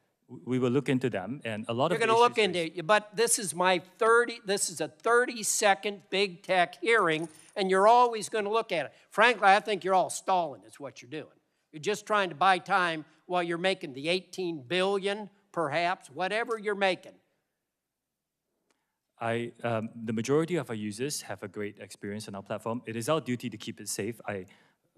We will look into them, and a lot You're of the going to look issues into it, but this is a 30-second big tech hearing, and you're always going to look at it. Frankly, I think you're all stalling is what you're doing. You're just trying to buy time while you're making the 18 billion, perhaps, whatever you're making. The majority of our users have a great experience on our platform. It is our duty to keep it safe. I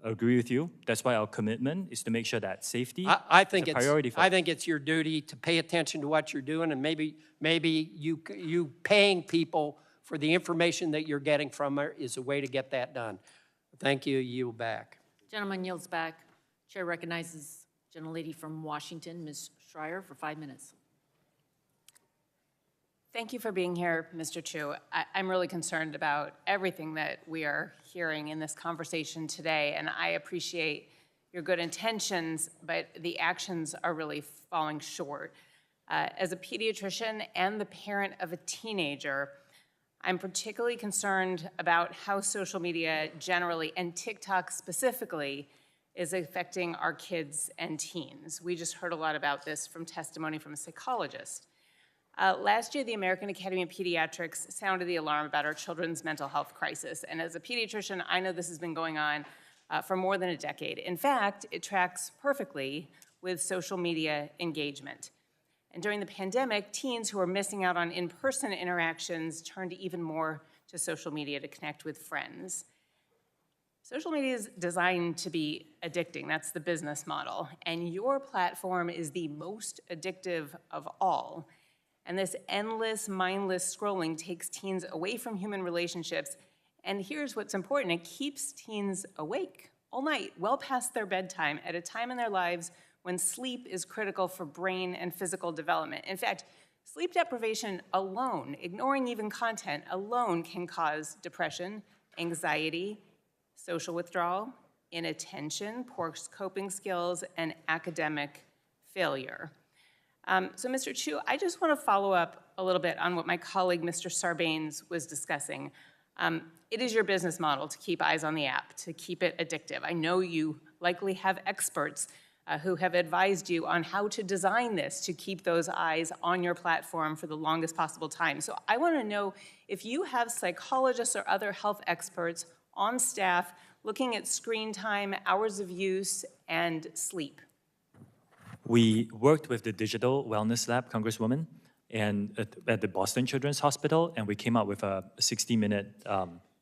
agree with you. That's why our commitment is to make sure that safety is a priority for us. I think it's your duty to pay attention to what you're doing, and maybe you paying people for the information that you're getting from her is a way to get that done. Thank you. Yield back. Gentleman yields back. Chair recognizes gentlelady from Washington, Ms. Schreier, for 5 minutes. Thank you for being here, Mr. Chu. I'm really concerned about everything that we are hearing in this conversation today, and I appreciate your good intentions, but the actions are really falling short. As a pediatrician and the parent of a teenager, I'm particularly concerned about how social media generally, and TikTok specifically, is affecting our kids and teens. We just heard a lot about this from testimony from a psychologist. Last year, the American Academy of Pediatrics sounded the alarm about our children's mental health crisis. And as a pediatrician, I know this has been going on for more than a decade. In fact, it tracks perfectly with social media engagement. And during the pandemic, teens who are missing out on in-person interactions turned even more to social media to connect with friends. Social media is designed to be addicting. That's the business model. And your platform is the most addictive of all. And this endless, mindless scrolling takes teens away from human relationships. And here's what's important. It keeps teens awake all night, well past their bedtime, at a time in their lives when sleep is critical for brain and physical development. In fact, sleep deprivation alone, ignoring even content alone, can cause depression, anxiety, social withdrawal, inattention, poor coping skills, and academic failure. So, Mr. Chu, I just want to follow up a little bit on what my colleague, Mr. Sarbanes, was discussing. It is your business model to keep eyes on the app, to keep it addictive. I know you likely have experts who have advised you on how to design this to keep those eyes on your platform for the longest possible time. So I want to know if you have psychologists or other health experts on staff looking at screen time, hours of use, and sleep. We worked with the Digital Wellness Lab, Congresswoman, and at the Boston Children's Hospital, and we came up with a 60-minute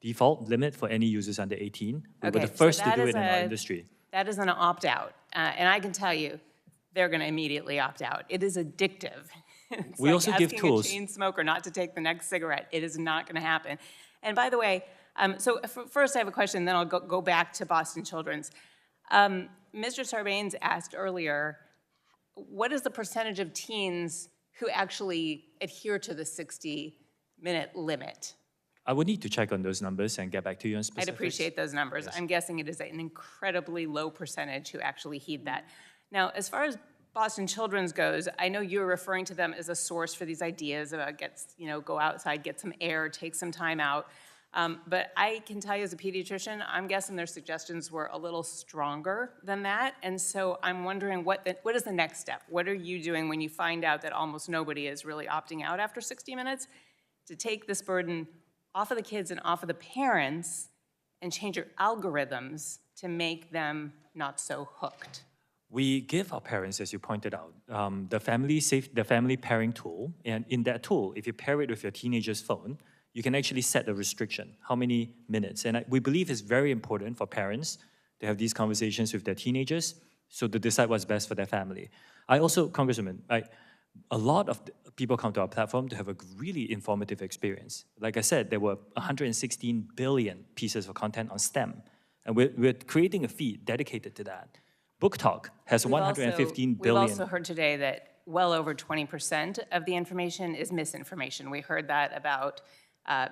default limit for any users under 18. We were the first to do it in our industry. That is an opt-out, and I can tell you, they're going to immediately opt out. It is addictive. It's We like also give tools. asking a chain smoker not to take the next cigarette. It is not going to happen. And by the way, first I have a question, then I'll go back to Boston Children's. Mr. Sarbanes asked earlier, what is the percentage of teens who actually adhere to the 60-minute limit? I would need to check on those numbers and get back to you on specifics. I'd appreciate those numbers. Yes. I'm guessing it is an incredibly low percentage who actually heed that. Now, as far as Boston Children's goes, I know you're referring to them as a source for these ideas about go outside, get some air, take some time out. But I can tell you as a pediatrician, I'm guessing their suggestions were a little stronger than that. And so I'm wondering what is the next step? What are you doing when you find out that almost nobody is really opting out after 60 minutes to take this burden off of the kids and off of the parents and change your algorithms to make them not so hooked? We give our parents, as you pointed out, the family pairing tool. And in that tool, if you pair it with your teenager's phone, you can actually set a restriction, how many minutes. And we believe it's very important for parents to have these conversations with their teenagers so to decide what's best for their family. I also, Congresswoman, a lot of people come to our platform to have a really informative experience. Like I said, there were 116 billion pieces of content on STEM. And we're creating a feed dedicated to that. Book Talk has 115 billion. We've also heard today that well over 20% of the information is misinformation. We heard that about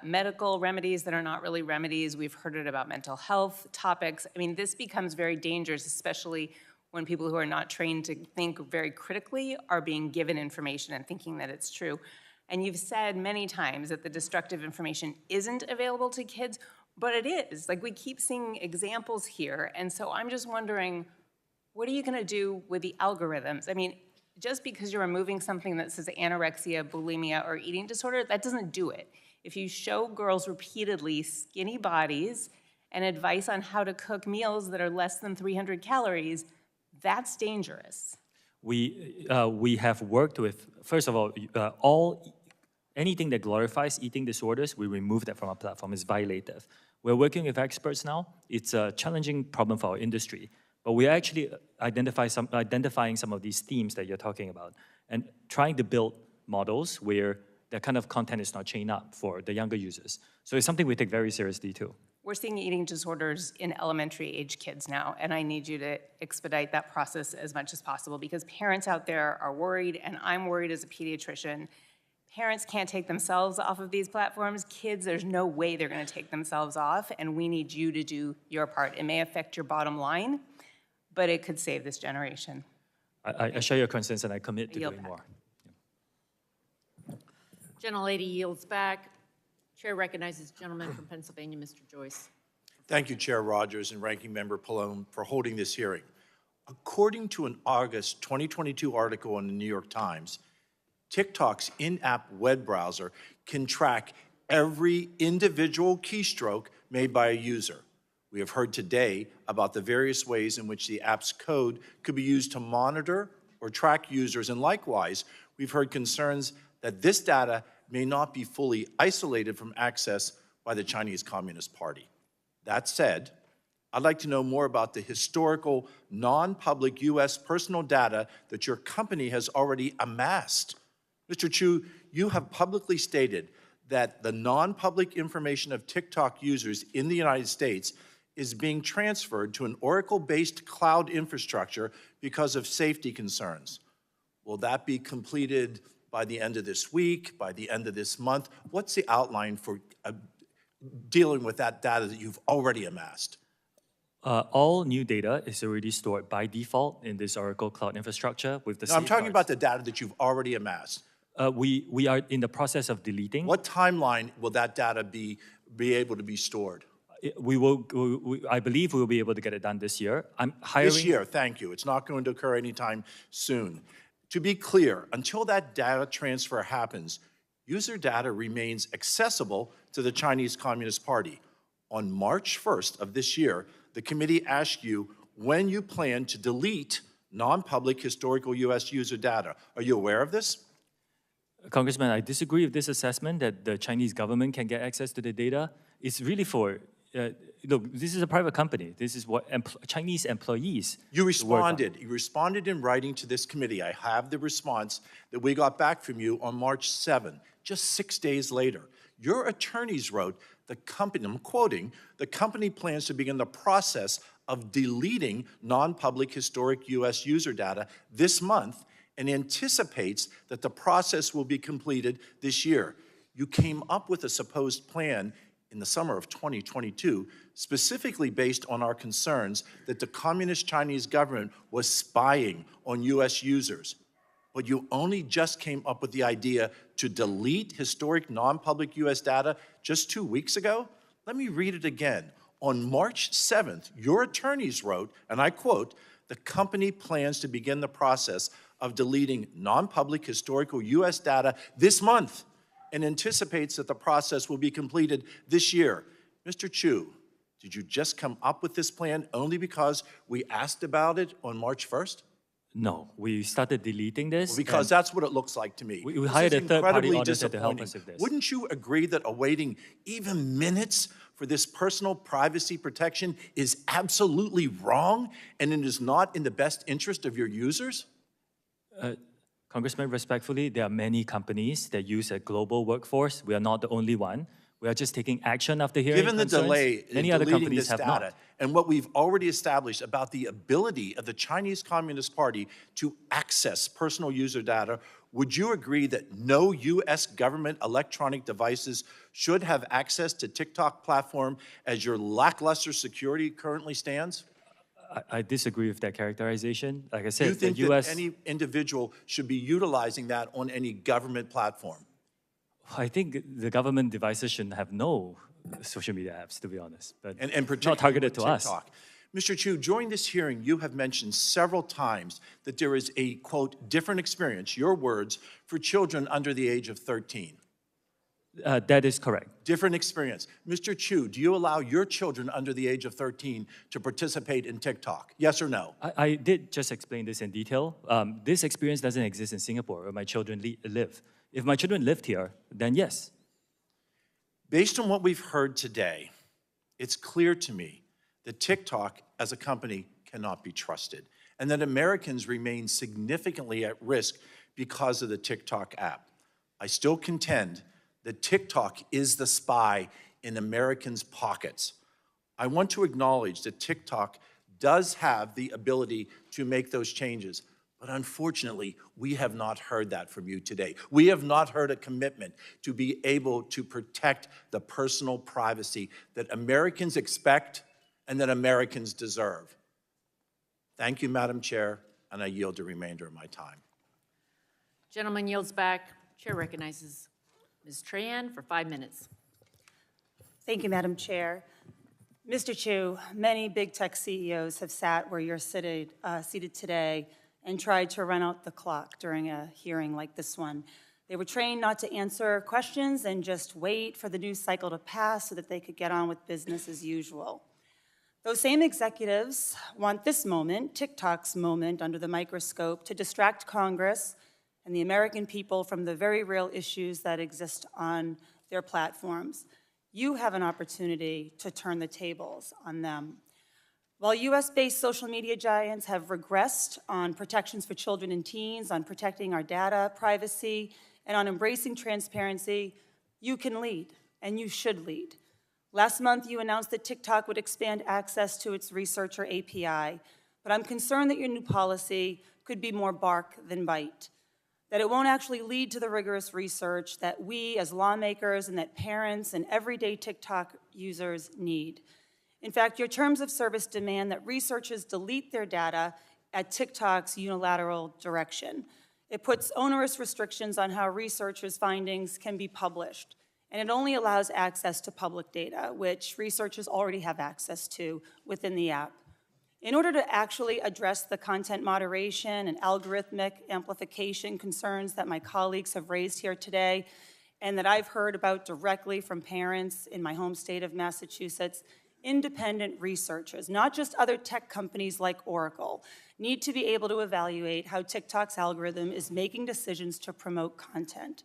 medical remedies that are not really remedies. We've heard it about mental health topics. I mean, this becomes very dangerous, especially when people who are not trained to think very critically are being given information and thinking that it's true. And you've said many times that the destructive information isn't available to kids, but it is. Like, we keep seeing examples here. And so I'm just wondering, what are you going to do with the algorithms? I mean, just because you're removing something that says anorexia, bulimia, or eating disorder, that doesn't do it. If you show girls repeatedly skinny bodies and advice on how to cook meals that are less than 300 calories, that's dangerous. We have worked with, first of all, anything that glorifies eating disorders, we remove that from our platform. It's violative. We're working with experts now. It's a challenging problem for our industry, but we're actually identifying some of these themes that you're talking about and trying to build models where that kind of content is not chained up for the younger users. So it's something we take very seriously too. We're seeing eating disorders in elementary age kids now, and I need you to expedite that process as much as possible because parents out there are worried, and I'm worried as a pediatrician. Parents can't take themselves off of these platforms. Kids, there's no way they're going to take themselves off, and we need you to do your part. It may affect your bottom line, but it could save this generation. I share your concerns, and I commit to doing more. Gentlelady yields back. Chair recognizes the gentleman from Pennsylvania, Mr. Joyce. Thank you, Chair Rogers and Ranking Member Pallone, for holding this hearing. According to an August 2022 article in the New York Times, TikTok's in-app web browser can track every individual keystroke made by a user. We have heard today about the various ways in which the app's code could be used to monitor or track users, and likewise, we've heard concerns that this data may not be fully isolated from access by the Chinese Communist Party. That said, I'd like to know more about the historical, non-public U.S. personal data that your company has already amassed. Mr. Chu, you have publicly stated that the non-public information of TikTok users in the United States is being transferred to an Oracle-based cloud infrastructure because of safety concerns. Will that be completed by the end of this week, by the end of this month? What's the outline for dealing with that data that you've already amassed? All new data is already stored by default in this Oracle Cloud infrastructure with the No, I'm talking about the data that you've already amassed. We are in the process of deleting. What timeline will that data be able to be stored? I believe we will be able to get it done this year. I'm hiring. This year, thank you. It's not going to occur anytime soon. To be clear, until that data transfer happens, user data remains accessible to the Chinese Communist Party. On March 1st of this year, the committee asked you when you plan to delete non-public historical U.S. user data. Are you aware of this? Congressman, I disagree with this assessment that the Chinese government can get access to the data. It's really for, look, this is a private company. This is what Chinese employees You responded. You responded in writing to this committee. I have the response that we got back from you on March 7, just 6 days later. Your attorneys wrote, the company, I'm quoting, the company plans to begin the process of deleting non-public historic U.S. user data this month and anticipates that the process will be completed this year. You came up with a supposed plan in the summer of 2022, specifically based on our concerns that the Communist Chinese government was spying on U.S. users. But you only just came up with the idea to delete historic non-public U.S. data just 2 weeks ago? Let me read it again. On March 7th, your attorneys wrote, and I quote, the company plans to begin the process of deleting non-public historical U.S. data this month and anticipates that the process will be completed this year. Mr. Chu, did you just come up with this plan only because we asked about it on March 1st? No, we started deleting this. Well, because that's what it looks like to me. We hired a third-party auditor to help us with this. Wouldn't you agree that awaiting even minutes for this personal privacy protection is absolutely wrong and it is not in the best interest of your users? Congressman, respectfully, there are many companies that use a global workforce. We are not the only one. We are just taking action after hearing Given the concerns. delay Many in other deleting companies this have data not. and what we've already established about the ability of the Chinese Communist Party to access personal user data, would you agree that no U.S. government electronic devices should have access to TikTok platform as your lackluster security currently stands? I disagree with that characterization. Like I said, Do you think the U.S. that any individual should be utilizing that on any government platform? I think the government devices shouldn't have no social media apps, to be honest, but and not targeted to us. TikTok. Mr. Chu, during this hearing, you have mentioned several times that there is a, quote, different experience, your words, for children under the age of 13. That is correct. Different experience. Mr. Chu, do you allow your children under the age of 13 to participate in TikTok? Yes or no? I did just explain this in detail. This experience doesn't exist in Singapore, where my children live. If my children lived here, then yes. Based on what we've heard today, it's clear to me that TikTok as a company cannot be trusted, and that Americans remain significantly at risk because of the TikTok app. I still contend that TikTok is the spy in Americans' pockets. I want to acknowledge that TikTok does have the ability to make those changes, but unfortunately, we have not heard that from you today. We have not heard a commitment to be able to protect the personal privacy that Americans expect and that Americans deserve. Thank you, Madam Chair, and I yield the remainder of my time. Gentleman yields back. Chair recognizes Ms. Tran for 5 minutes. Thank you, Madam Chair. Mr. Chu, many big tech CEOs have sat where you're seated today and tried to run out the clock during a hearing like this one. They were trained not to answer questions and just wait for the news cycle to pass so that they could get on with business as usual. Those same executives want this moment, TikTok's moment under the microscope, to distract Congress and the American people from the very real issues that exist on their platforms. You have an opportunity to turn the tables on them. While US-based social media giants have regressed on protections for children and teens, on protecting our data privacy, and on embracing transparency, you can lead, and you should lead. Last month, you announced that TikTok would expand access to its researcher API, but I'm concerned that your new policy could be more bark than bite, that it won't actually lead to the rigorous research that we as lawmakers and that parents and everyday TikTok users need. In fact, your terms of service demand that researchers delete their data at TikTok's unilateral direction. It puts onerous restrictions on how researchers' findings can be published, and it only allows access to public data, which researchers already have access to within the app. In order to actually address the content moderation and algorithmic amplification concerns that my colleagues have raised here today, and that I've heard about directly from parents in my home state of Massachusetts, independent researchers, not just other tech companies like Oracle, need to be able to evaluate how TikTok's algorithm is making decisions to promote content.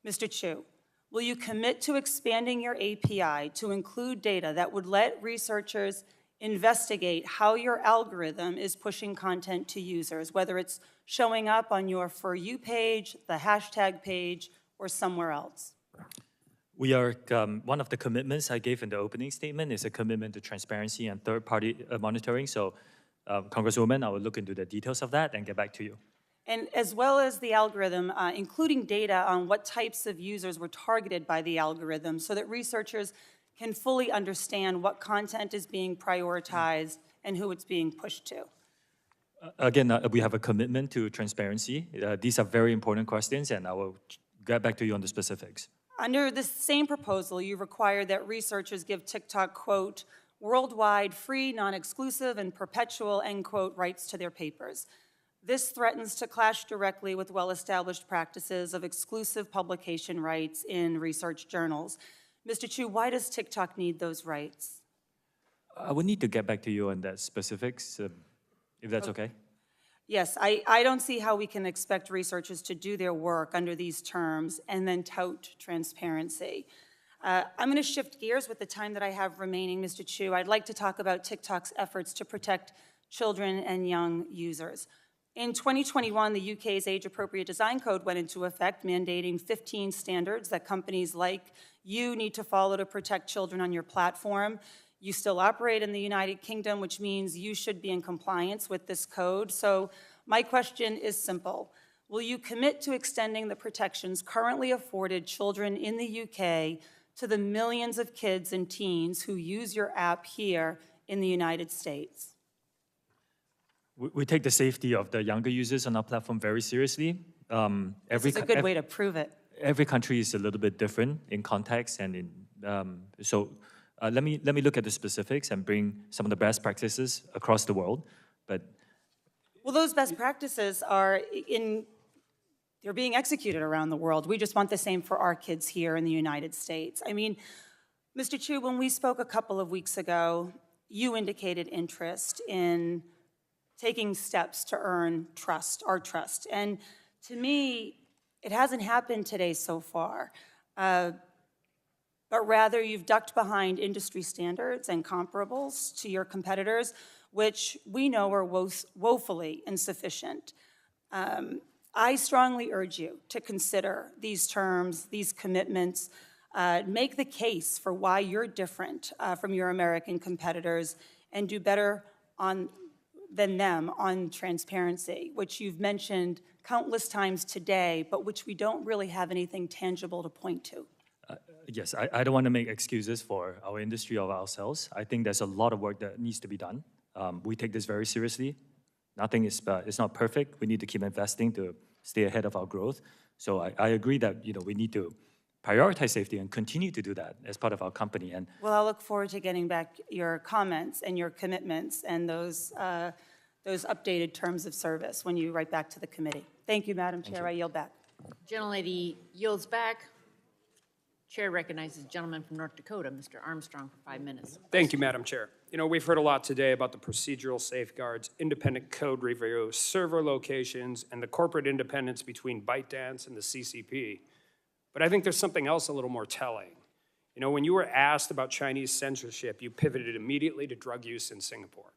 Mr. Chu, will you commit to expanding your API to include data that would let researchers investigate how your algorithm is pushing content to users, whether it's showing up on your For You page, the hashtag page, or somewhere else? We are, one of the commitments I gave in the opening statement is a commitment to transparency and third-party monitoring. So, Congresswoman, I will look into the details of that and get back to you. And as well as the algorithm, including data on what types of users were targeted by the algorithm so that researchers can fully understand what content is being prioritized and who it's being pushed to. Again, we have a commitment to transparency. These are very important questions, and I will get back to you on the specifics. Under this same proposal, you require that researchers give TikTok, quote, worldwide, free, non-exclusive, and perpetual, end quote, rights to their papers. This threatens to clash directly with well-established practices of exclusive publication rights in research journals. Mr. Chu, why does TikTok need those rights? I would need to get back to you on that specifics, if that's okay. Yes, I don't see how we can expect researchers to do their work under these terms and then tout transparency. I'm going to shift gears with the time that I have remaining, Mr. Chu. I'd like to talk about TikTok's efforts to protect children and young users. In 2021, the UK's Age-Appropriate Design Code went into effect, mandating 15 standards that companies like you need to follow to protect children on your platform. You still operate in the United Kingdom, which means you should be in compliance with this code. So my question is simple. Will you commit to extending the protections currently afforded children in the UK to the millions of kids and teens who use your app here in the United States? We take the safety of the younger users on our platform very seriously. This is a good way to prove it. Every country is a little bit different in context, and let me look at the specifics and bring some of the best practices across the world. But Well, those best practices they're being executed around the world. We just want the same for our kids here in the United States. I mean, Mr. Chu, when we spoke a couple of weeks ago, you indicated interest in taking steps to earn trust, our trust. And to me, it hasn't happened today so far. But rather you've ducked behind industry standards and comparables to your competitors, which we know are woefully insufficient. I strongly urge you to consider these terms, these commitments, make the case for why you're different from your American competitors and do better than them on transparency, which you've mentioned countless times today, but which we don't really have anything tangible to point to. yes, I don't want to make excuses for our industry or ourselves. I think there's a lot of work that needs to be done. We take this very seriously. Nothing is not perfect. We need to keep investing to stay ahead of our growth. So I agree that we need to prioritize safety and continue to do that as part of our company. And Well, I'll look forward to getting back your comments and your commitments and those updated terms of service when you write back to the committee. Thank you, Madam Chair. I yield back. Gentlelady yields back. Chair recognizes the gentleman from North Dakota, Mr. Armstrong, for 5 minutes. Thank you, Madam Chair. We've heard a lot today about the procedural safeguards, independent code review, server locations, and the corporate independence between ByteDance and the CCP. But I think there's something else a little more telling. When you were asked about Chinese censorship, you pivoted immediately to drug use in Singapore.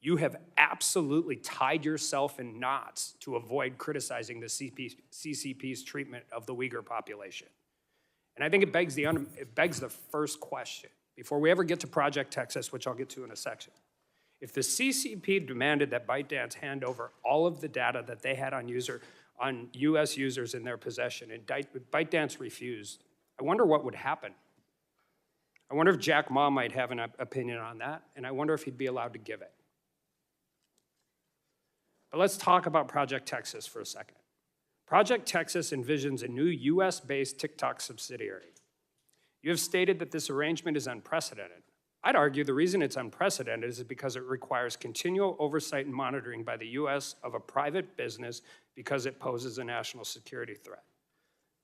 You have absolutely tied yourself in knots to avoid criticizing the CCP's treatment of the Uyghur population. And I think it begs the first question, before we ever get to Project Texas, which I'll get to in a section. If the CCP demanded that ByteDance hand over all of the data that they had on U.S. users in their possession, and ByteDance refused, I wonder what would happen. I wonder if Jack Ma might have an opinion on that, and I wonder if he'd be allowed to give it. But let's talk about Project Texas for a second. Project Texas envisions a new US-based TikTok subsidiary. You have stated that this arrangement is unprecedented. I'd argue the reason it's unprecedented is because it requires continual oversight and monitoring by the US of a private business because it poses a national security threat.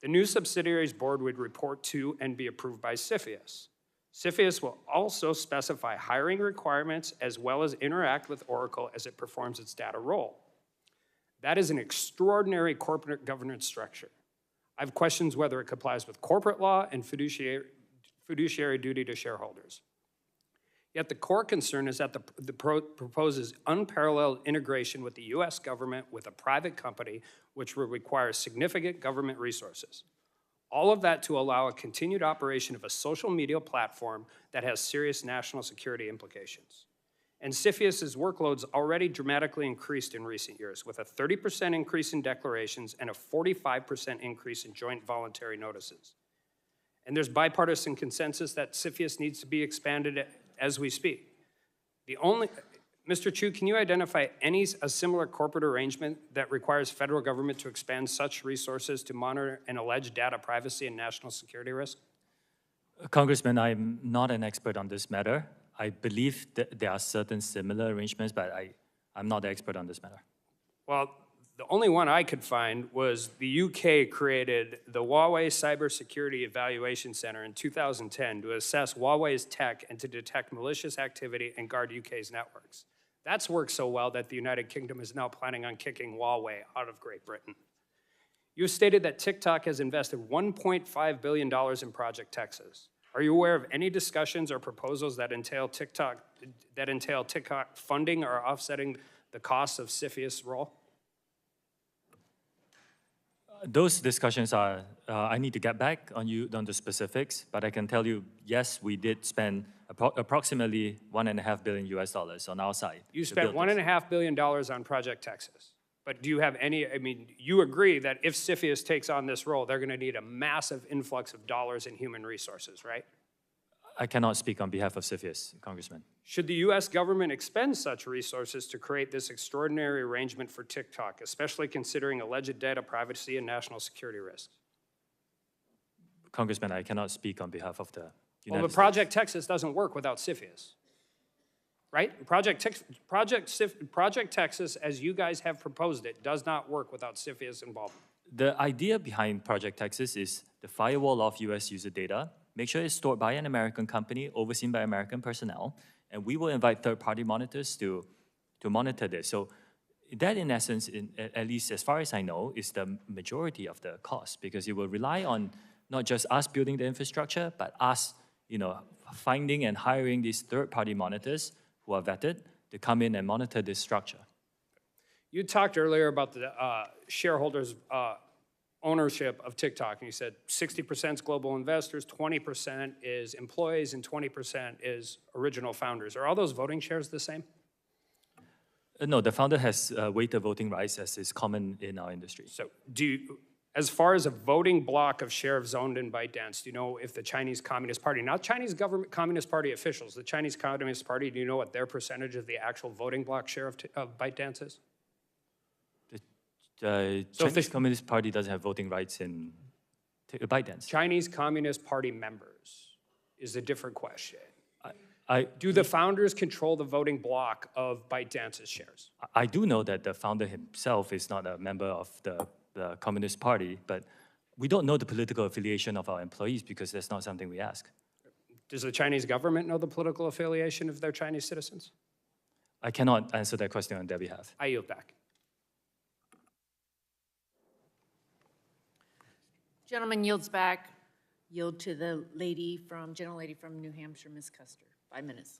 The new subsidiary's board would report to and be approved by CFIUS. CFIUS will also specify hiring requirements as well as interact with Oracle as it performs its data role. That is an extraordinary corporate governance structure. I have questions whether it complies with corporate law and fiduciary duty to shareholders. Yet the core concern is that the proposes unparalleled integration with the US government with a private company, which will require significant government resources. All of that to allow a continued operation of a social media platform that has serious national security implications. And CFIUS's workloads already dramatically increased in recent years, with a 30% increase in declarations and a 45% increase in joint voluntary notices. And there's bipartisan consensus that CFIUS needs to be expanded as we speak. Mr. Chu, can you identify a similar corporate arrangement that requires federal government to expand such resources to monitor an alleged data privacy and national security risk? Congressman, I'm not an expert on this matter. I believe that there are certain similar arrangements, but I'm not the expert on this matter. Well, the only one I could find was the UK created the Huawei Cybersecurity Evaluation Center in 2010 to assess Huawei's tech and to detect malicious activity and guard UK's networks. That's worked so well that the United Kingdom is now planning on kicking Huawei out of Great Britain. You stated that TikTok has invested $1.5 billion in Project Texas. Are you aware of any discussions or proposals that entail TikTok funding or offsetting the costs of CFIUS' role? Those discussions are, I need to get back on the specifics, but I can tell you, yes, we did spend approximately $1.5 billion on our side. You spent $1.5 billion on Project Texas. But do you have you agree that if CFIUS takes on this role, they're going to need a massive influx of dollars and human resources, right? I cannot speak on behalf of CFIUS, Congressman. Should the U.S. government expend such resources to create this extraordinary arrangement for TikTok, especially considering alleged data privacy and national security risks? Congressman, I cannot speak on behalf of the United Well, but States. Project Texas doesn't work without CFIUS, right? Project Texas, as you guys have proposed it, does not work without CFIUS involvement. The idea behind Project Texas is the firewall of US user data, make sure it's stored by an American company, overseen by American personnel, and we will invite third-party monitors to monitor this. So that, in essence, at least as far as I know, is the majority of the cost, because it will rely on not just us building the infrastructure, but us, finding and hiring these third-party monitors who are vetted to come in and monitor this structure. You talked earlier about the shareholders' ownership of TikTok, and you said 60% is global investors, 20% is employees, and 20% is original founders. Are all those voting shares the same? No, the founder has weighted voting rights, as is common in our industry. So as far as a voting block of shares owned in ByteDance, do you know if the Chinese Communist Party, not Chinese government Communist Party officials, the Chinese Communist Party, do you know what their percentage of the actual voting block share of ByteDance is? The Chinese Communist Party doesn't have voting rights in ByteDance. Chinese Communist Party members is a different question. Do the founders control the voting block of ByteDance's shares? I do know that the founder himself is not a member of the Communist Party, but we don't know the political affiliation of our employees because that's not something we ask. Does the Chinese government know the political affiliation of their Chinese citizens? I cannot answer that question on their behalf. I yield back. Gentleman yields back. Yield to the gentle lady from New Hampshire, Ms. Custer. 5 minutes.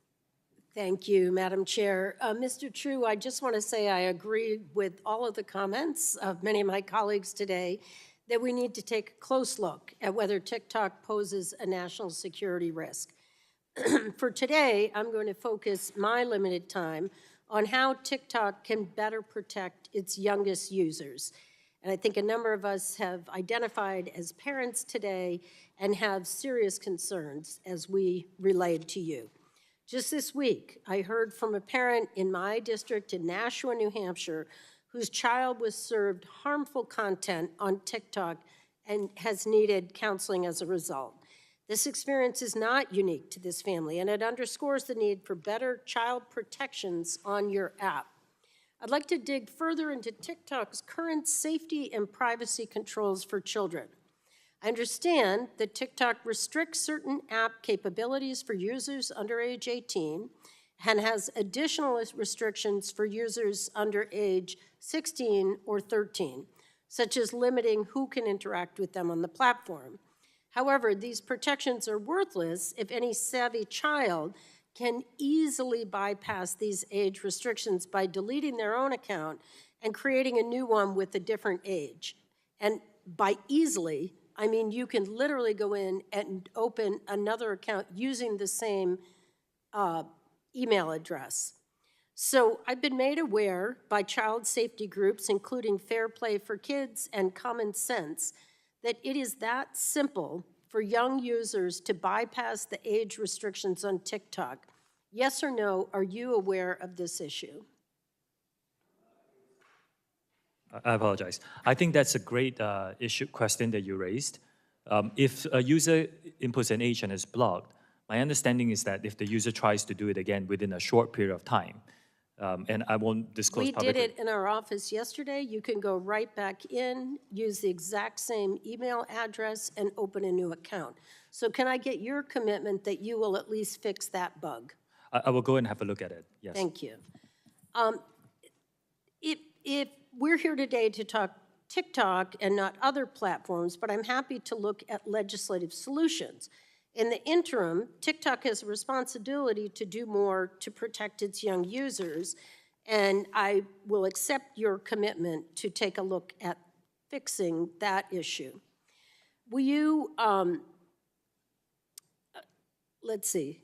Thank you, Madam Chair. Mr. True, I just want to say I agree with all of the comments of many of my colleagues today that we need to take a close look at whether TikTok poses a national security risk. For today, I'm going to focus my limited time on how TikTok can better protect its youngest users. And I think a number of us have identified as parents today and have serious concerns as we relayed to you. Just this week, I heard from a parent in my district in Nashua, New Hampshire, whose child was served harmful content on TikTok and has needed counseling as a result. This experience is not unique to this family, and it underscores the need for better child protections on your app. I'd like to dig further into TikTok's current safety and privacy controls for children. I understand that TikTok restricts certain app capabilities for users under age 18 and has additional restrictions for users under age 16 or 13, such as limiting who can interact with them on the platform. However, these protections are worthless if any savvy child can easily bypass these age restrictions by deleting their own account and creating a new one with a different age. And by easily, I mean you can literally go in and open another account using the same email address. So I've been made aware by child safety groups, including Fair Play for Kids and Common Sense, that it is that simple for young users to bypass the age restrictions on TikTok. Yes or no, are you aware of this issue? I apologize. I think that's a great question that you raised. If a user inputs an age and is blocked, my understanding is that if the user tries to do it again within a short period of time, and I won't disclose publicly. We did it in our office yesterday. You can go right back in, use the exact same email address, and open a new account. So can I get your commitment that you will at least fix that bug? I will go and have a look at it, yes. Thank you. If we're here today to talk TikTok and not other platforms, but I'm happy to look at legislative solutions. In the interim, TikTok has a responsibility to do more to protect its young users, and I will accept your commitment to take a look at fixing that issue. Will you, let's see.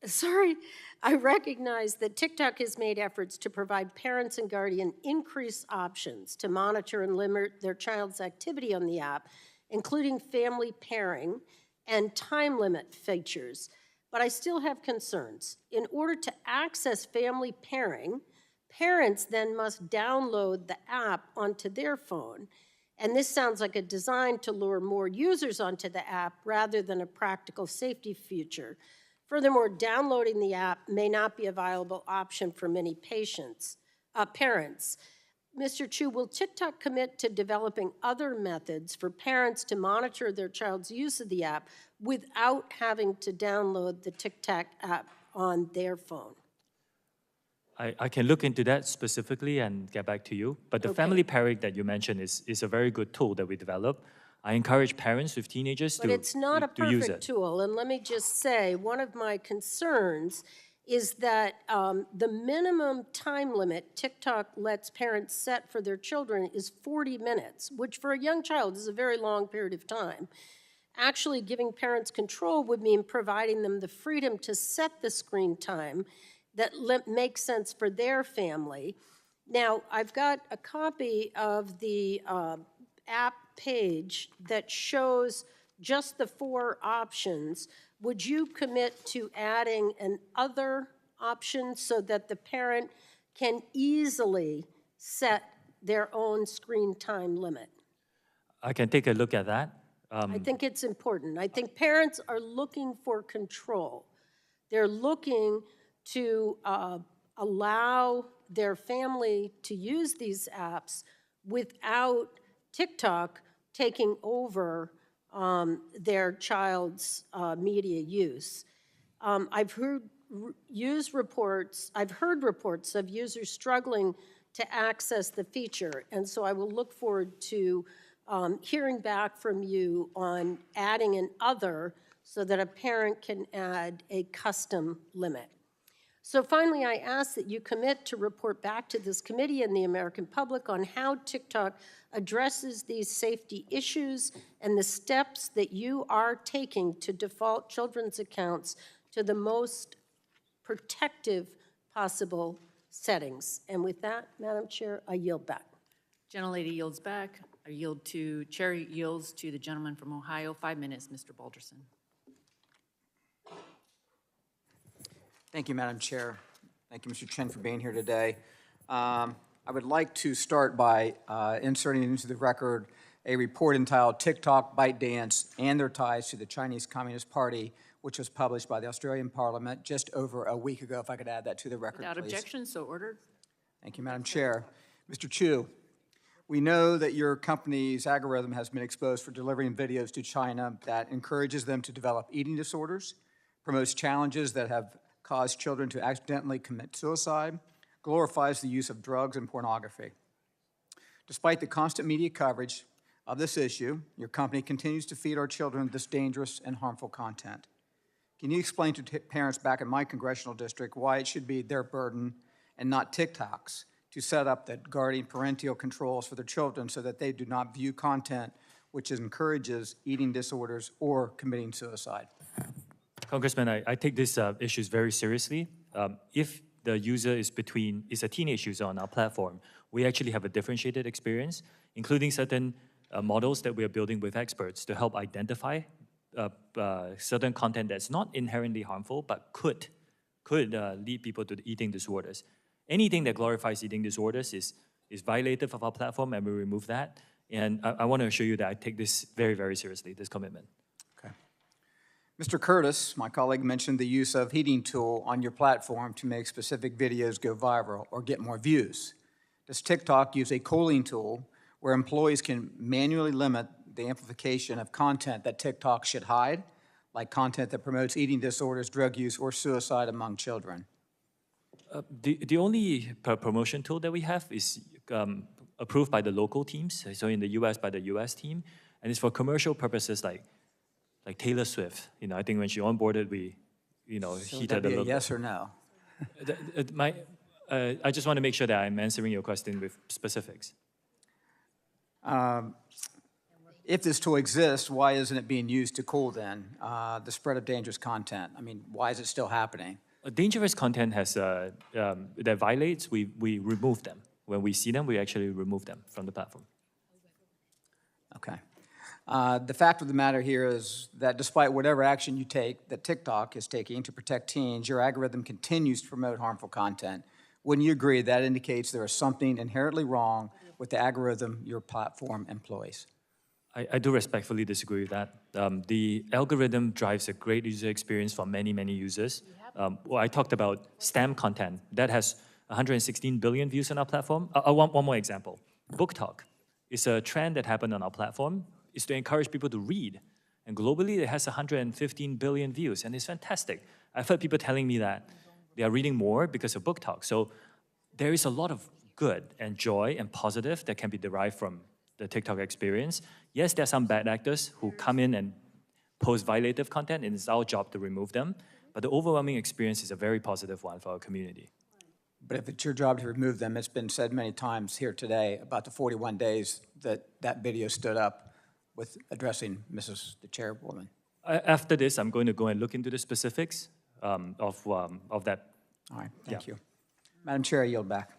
Sorry, I recognize that TikTok has made efforts to provide parents and guardians increased options to monitor and limit their child's activity on the app, including family pairing and time limit features. But I still have concerns. In order to access family pairing, parents then must download the app onto their phone. And this sounds like a design to lure more users onto the app rather than a practical safety feature. Furthermore, downloading the app may not be a viable option for many parents. Mr. Chu, will TikTok commit to developing other methods for parents to monitor their child's use of the app without having to download the TikTok app on their phone? I can look into that specifically and get back to you. But the Okay. family pairing that you mentioned is a very good tool that we developed. I encourage parents with teenagers But it's not a to use perfect it. tool, and let me just say, one of my concerns is that the minimum time limit TikTok lets parents set for their children is 40 minutes, which for a young child is a very long period of time. Actually, giving parents control would mean providing them the freedom to set the screen time that makes sense for their family. Now, I've got a copy of the app page that shows just the 4 options. Would you commit to adding an other option so that the parent can easily set their own screen time limit? I can take a look at that. I think it's important. I think parents are looking for control. They're looking to allow their family to use these apps without TikTok taking over their child's media use. I've heard reports of users struggling to access the feature, and so I will look forward to hearing back from you on adding an other so that a parent can add a custom limit. So finally, I ask that you commit to report back to this committee and the American public on how TikTok addresses these safety issues and the steps that you are taking to default children's accounts to the most protective possible settings. And with that, Madam Chair, I yield back. Gentlelady yields back. Chair yields to the gentleman from Ohio. 5 minutes, Mr. Balderson. Thank you, Madam Chair. Thank you, Mr. Chen, for being here today. I would like to start by inserting into the record a report entitled TikTok, ByteDance, and Their Ties to the Chinese Communist Party, which was published by the Australian Parliament just over a week ago. If I could add that to the record, Without please. objection, so ordered. Thank you, Madam Chair. Mr. Chu, we know that your company's algorithm has been exposed for delivering videos to China that encourages them to develop eating disorders, promotes challenges that have caused children to accidentally commit suicide, glorifies the use of drugs and pornography. Despite the constant media coverage of this issue, your company continues to feed our children this dangerous and harmful content. Can you explain to parents back in my congressional district why it should be their burden and not TikTok's to set up the guardian parental controls for their children so that they do not view content which encourages eating disorders or committing suicide? Congressman, I take these issues very seriously. If the user is a teenage user on our platform, we actually have a differentiated experience, including certain models that we are building with experts to help identify certain content that's not inherently harmful, but could lead people to eating disorders. Anything that glorifies eating disorders is violative of our platform, and we remove that. And I want to assure you that I take this very, very seriously, this commitment. Mr. Curtis, my colleague, mentioned the use of heating tool on your platform to make specific videos go viral or get more views. Does TikTok use a cooling tool where employees can manually limit the amplification of content that TikTok should hide, like content that promotes eating disorders, drug use, or suicide among children? The only promotion tool that we have is approved by the local teams, so in the US by the US team, and it's for commercial purposes like Taylor Swift. I think when she onboarded, we, So heated that'd a be little. yes or no? I just want to make sure that I'm answering your question with specifics. If this tool exists, why isn't it being used to cool then the spread of dangerous content? I mean, why is it still happening? Dangerous content that violates, we remove them. When we see them, we actually remove them from the platform. Okay. The fact of the matter here is that despite whatever action you take, that TikTok is taking to protect teens, your algorithm continues to promote harmful content. Wouldn't you agree that indicates there is something inherently wrong with the algorithm your platform employs? I do respectfully disagree with that. The algorithm drives a great user experience for many, many users. Well, I talked about STEM content. That has 116 billion views on our platform. One more example. Book Talk is a trend that happened on our platform. It's to encourage people to read. And globally, it has 115 billion views, and it's fantastic. I've heard people telling me that they are reading more because of Book Talk. So there is a lot of good and joy and positive that can be derived from the TikTok experience. Yes, there are some bad actors who come in and post violative content, and it's our job to remove them. But the overwhelming experience is a very positive one for our community. But if it's your job to remove them, it's been said many times here today about the 41 days that that video stood up with addressing the chairwoman. After this, I'm going to go and look into the specifics of that. All right, thank you. Madam Chair, I yield back.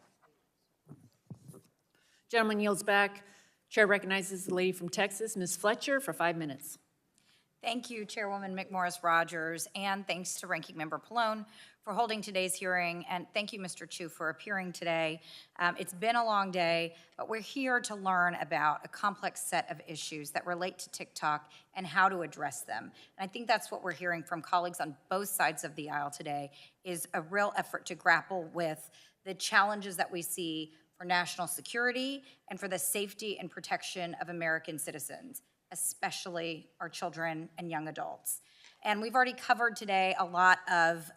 Gentleman yields back. Chair recognizes the lady from Texas, Ms. Fletcher, for 5 minutes. Thank you, Chairwoman McMorris-Rogers, and thanks to Ranking Member Pallone for holding today's hearing, and thank you, Mr. Chu, for appearing today. It's been a long day, but we're here to learn about a complex set of issues that relate to TikTok and how to address them. And I think that's what we're hearing from colleagues on both sides of the aisle today, is a real effort to grapple with the challenges that we see for national security and for the safety and protection of American citizens, especially our children and young adults. And we've already covered today a lot of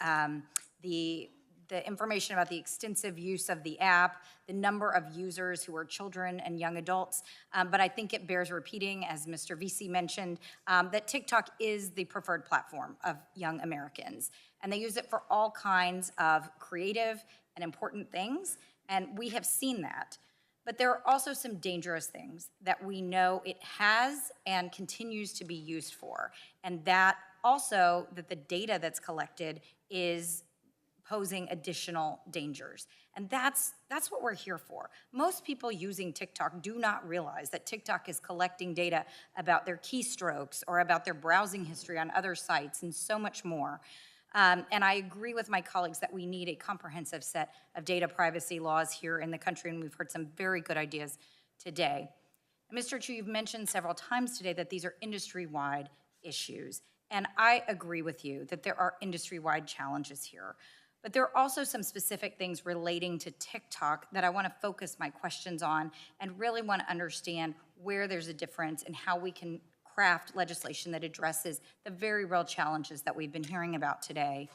the information about the extensive use of the app, the number of users who are children and young adults, but I think it bears repeating, as Mr. VC mentioned, that TikTok is the preferred platform of young Americans. And they use it for all kinds of creative and important things, and we have seen that. But there are also some dangerous things that we know it has and continues to be used for. And that also, that the data that's collected is posing additional dangers. And that's what we're here for. Most people using TikTok do not realize that TikTok is collecting data about their keystrokes or about their browsing history on other sites and so much more. And I agree with my colleagues that we need a comprehensive set of data privacy laws here in the country, and we've heard some very good ideas today. Mr. Chu, you've mentioned several times today that these are industry-wide issues, and I agree with you that there are industry-wide challenges here. But there are also some specific things relating to TikTok that I want to focus my questions on and really want to understand where there's a difference and how we can craft legislation that addresses the very real challenges that we've been hearing about today.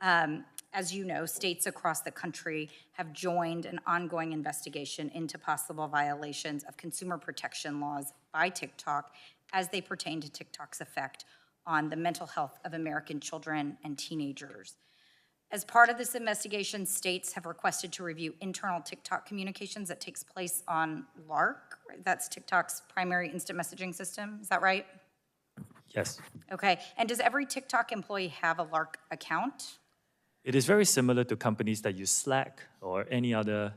As you know, states across the country have joined an ongoing investigation into possible violations of consumer protection laws by TikTok as they pertain to TikTok's effect on the mental health of American children and teenagers. As part of this investigation, states have requested to review internal TikTok communications that takes place on LARC. That's TikTok's primary instant messaging system. Is that right? Yes. Okay. And does every TikTok employee have a LARC account? It is very similar to companies that use Slack or any other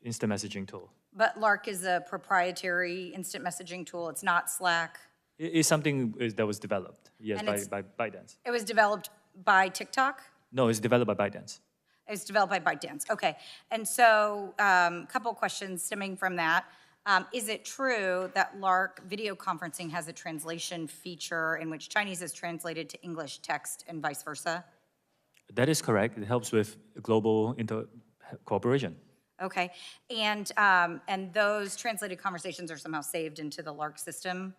instant messaging tool. But LARC is a proprietary instant messaging tool. It's not Slack. It's something that was developed, yes, by ByteDance. It was developed by TikTok? No, it's developed by ByteDance. It's developed by ByteDance. Okay. And so a couple of questions stemming from that. Is it true that LARC video conferencing has a translation feature in which Chinese is translated to English text and vice versa? That is correct. It helps with global cooperation. Okay. And those translated conversations are somehow saved into the LARC system?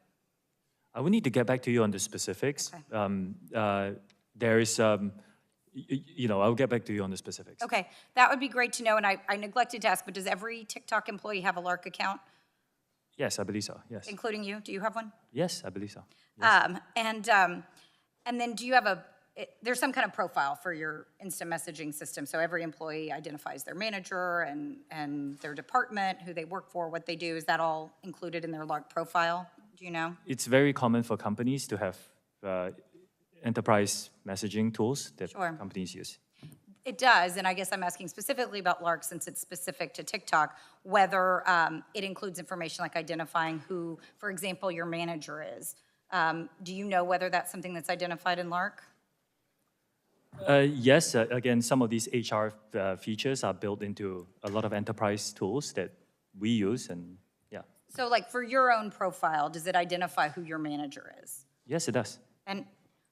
I will need to get back to you on the specifics. Okay. There is, I'll get back to you on the specifics. Okay. That would be great to know. And I neglected to ask, but does every TikTok employee have a LARC account? Yes, I believe so, yes. Including you? Do you have one? Yes, I believe so. Yes. And then do you have there's some kind of profile for your instant messaging system, so every employee identifies their manager and their department, who they work for, what they do. Is that all included in their LARC profile? Do you know? It's very common for companies to have enterprise messaging tools that companies use. It does, and I guess I'm asking specifically about LARC since it's specific to TikTok, whether it includes information like identifying who, for example, your manager is. Do you know whether that's something that's identified in LARC? Yes, again, some of these HR features are built into a lot of enterprise tools that we use and So like for your own profile, does it identify who your manager is? Yes, it does. And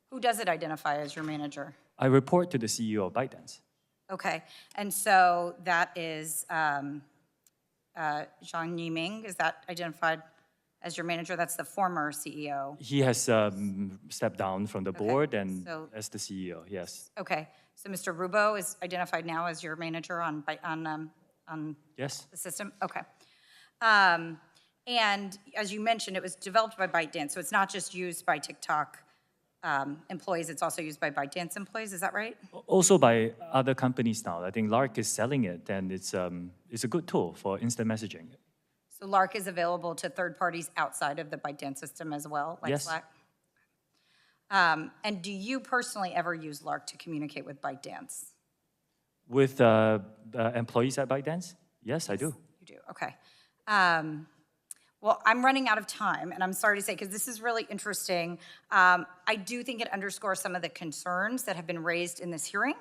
who does it identify as your manager? I report to the CEO of ByteDance. Okay, and so that is Zhang Yiming, is that identified as your manager? That's the former CEO. He has stepped down from the board and so- as the CEO, yes. Okay, so Mr. Rubo is identified now as your manager on Yes. the system? Okay. And as you mentioned, it was developed by ByteDance, so it's not just used by TikTok employees, it's also used by ByteDance employees, is that right? Also by other companies now. I think Lark is selling it, and it's a good tool for instant messaging. So Lark is available to third parties outside of the ByteDance system as well, like Yes. Slack? And do you personally ever use Lark to communicate with ByteDance? With employees at ByteDance? Yes, I do. You do, okay. Well, I'm running out of time, and I'm sorry to say, because this is really interesting. I do think it underscores some of the concerns that have been raised in this hearing.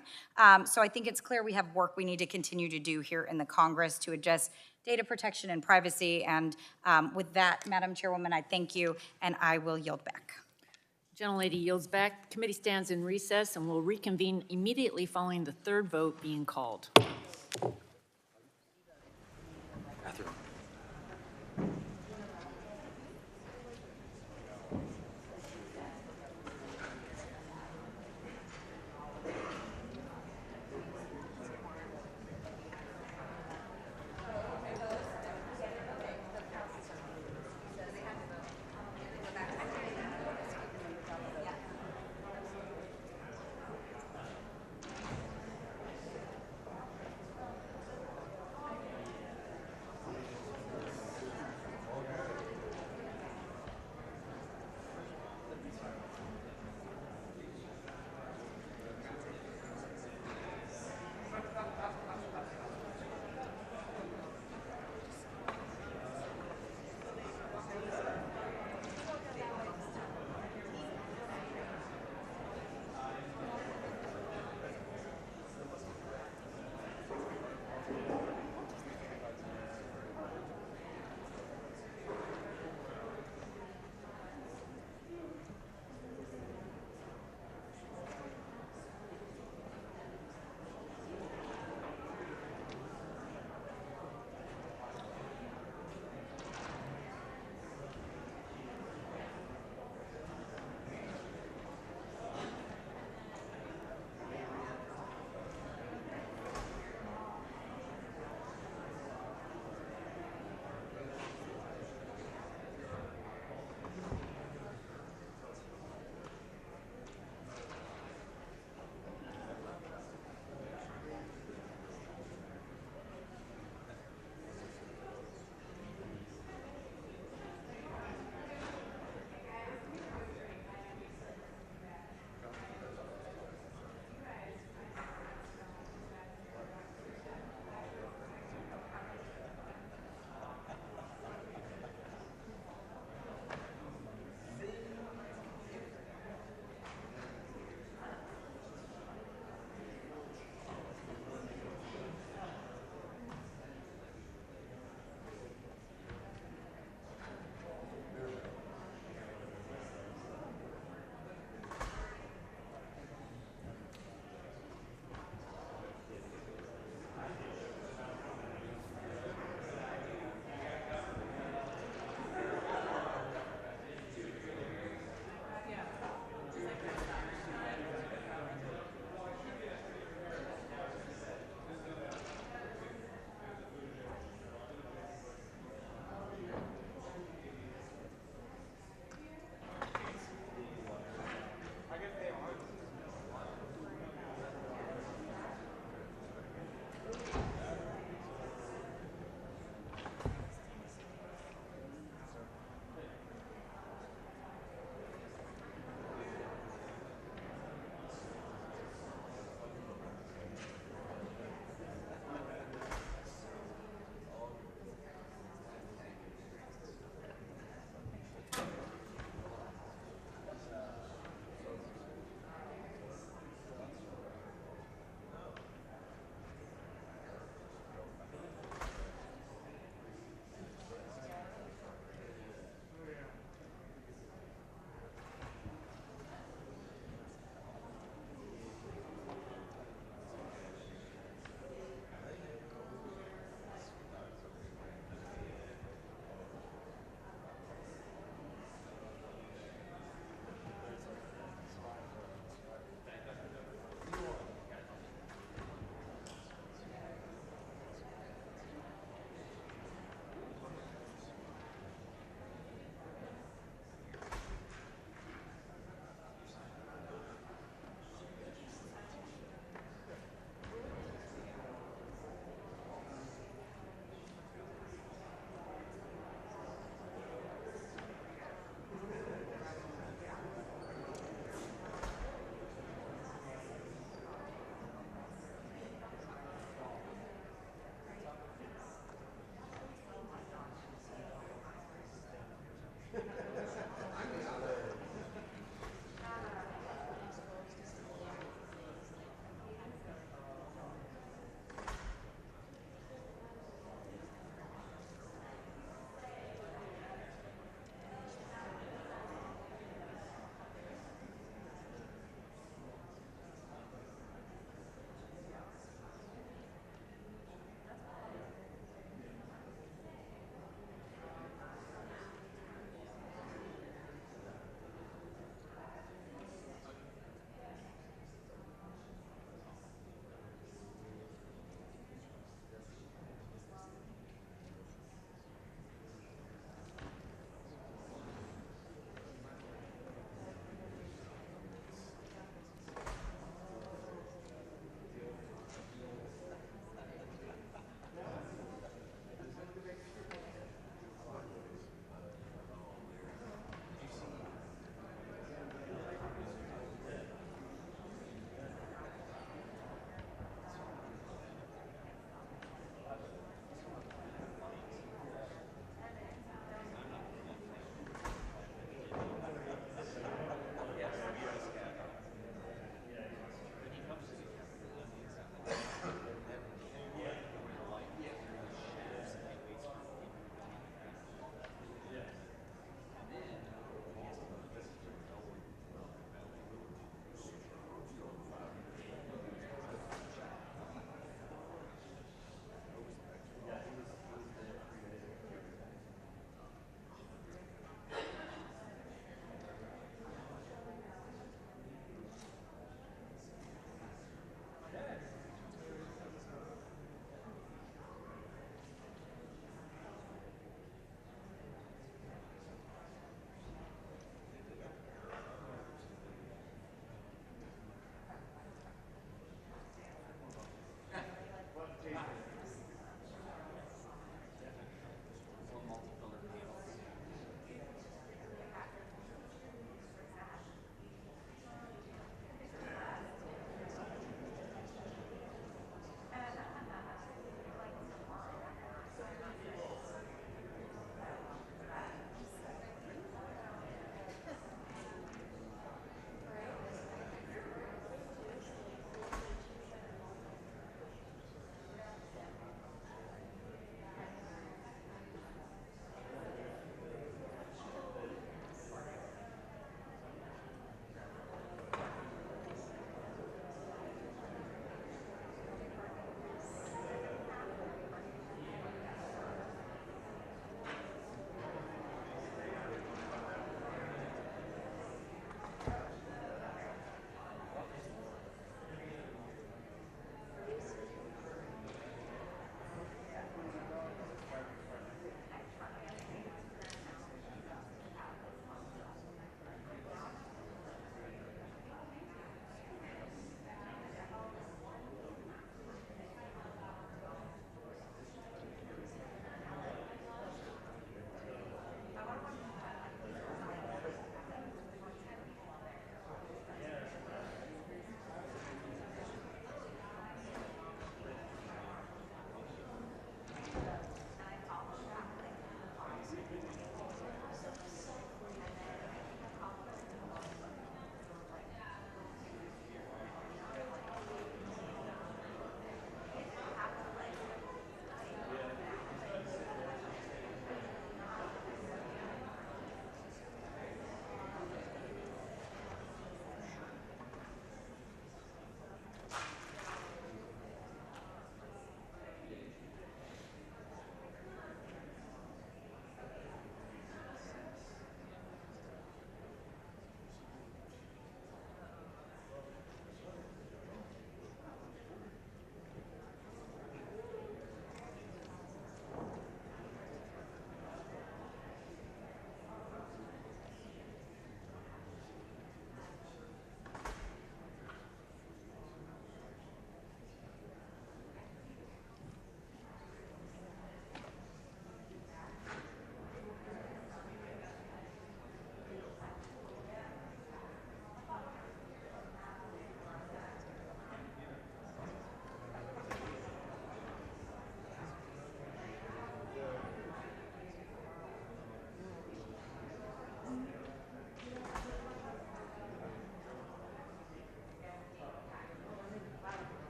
So I think it's clear we have work we need to continue to do here in the Congress to address data protection and privacy. And with that, Madam Chairwoman, I thank you, and I will yield back. Gentlelady yields back. The committee stands in recess and will reconvene immediately following the third vote being called.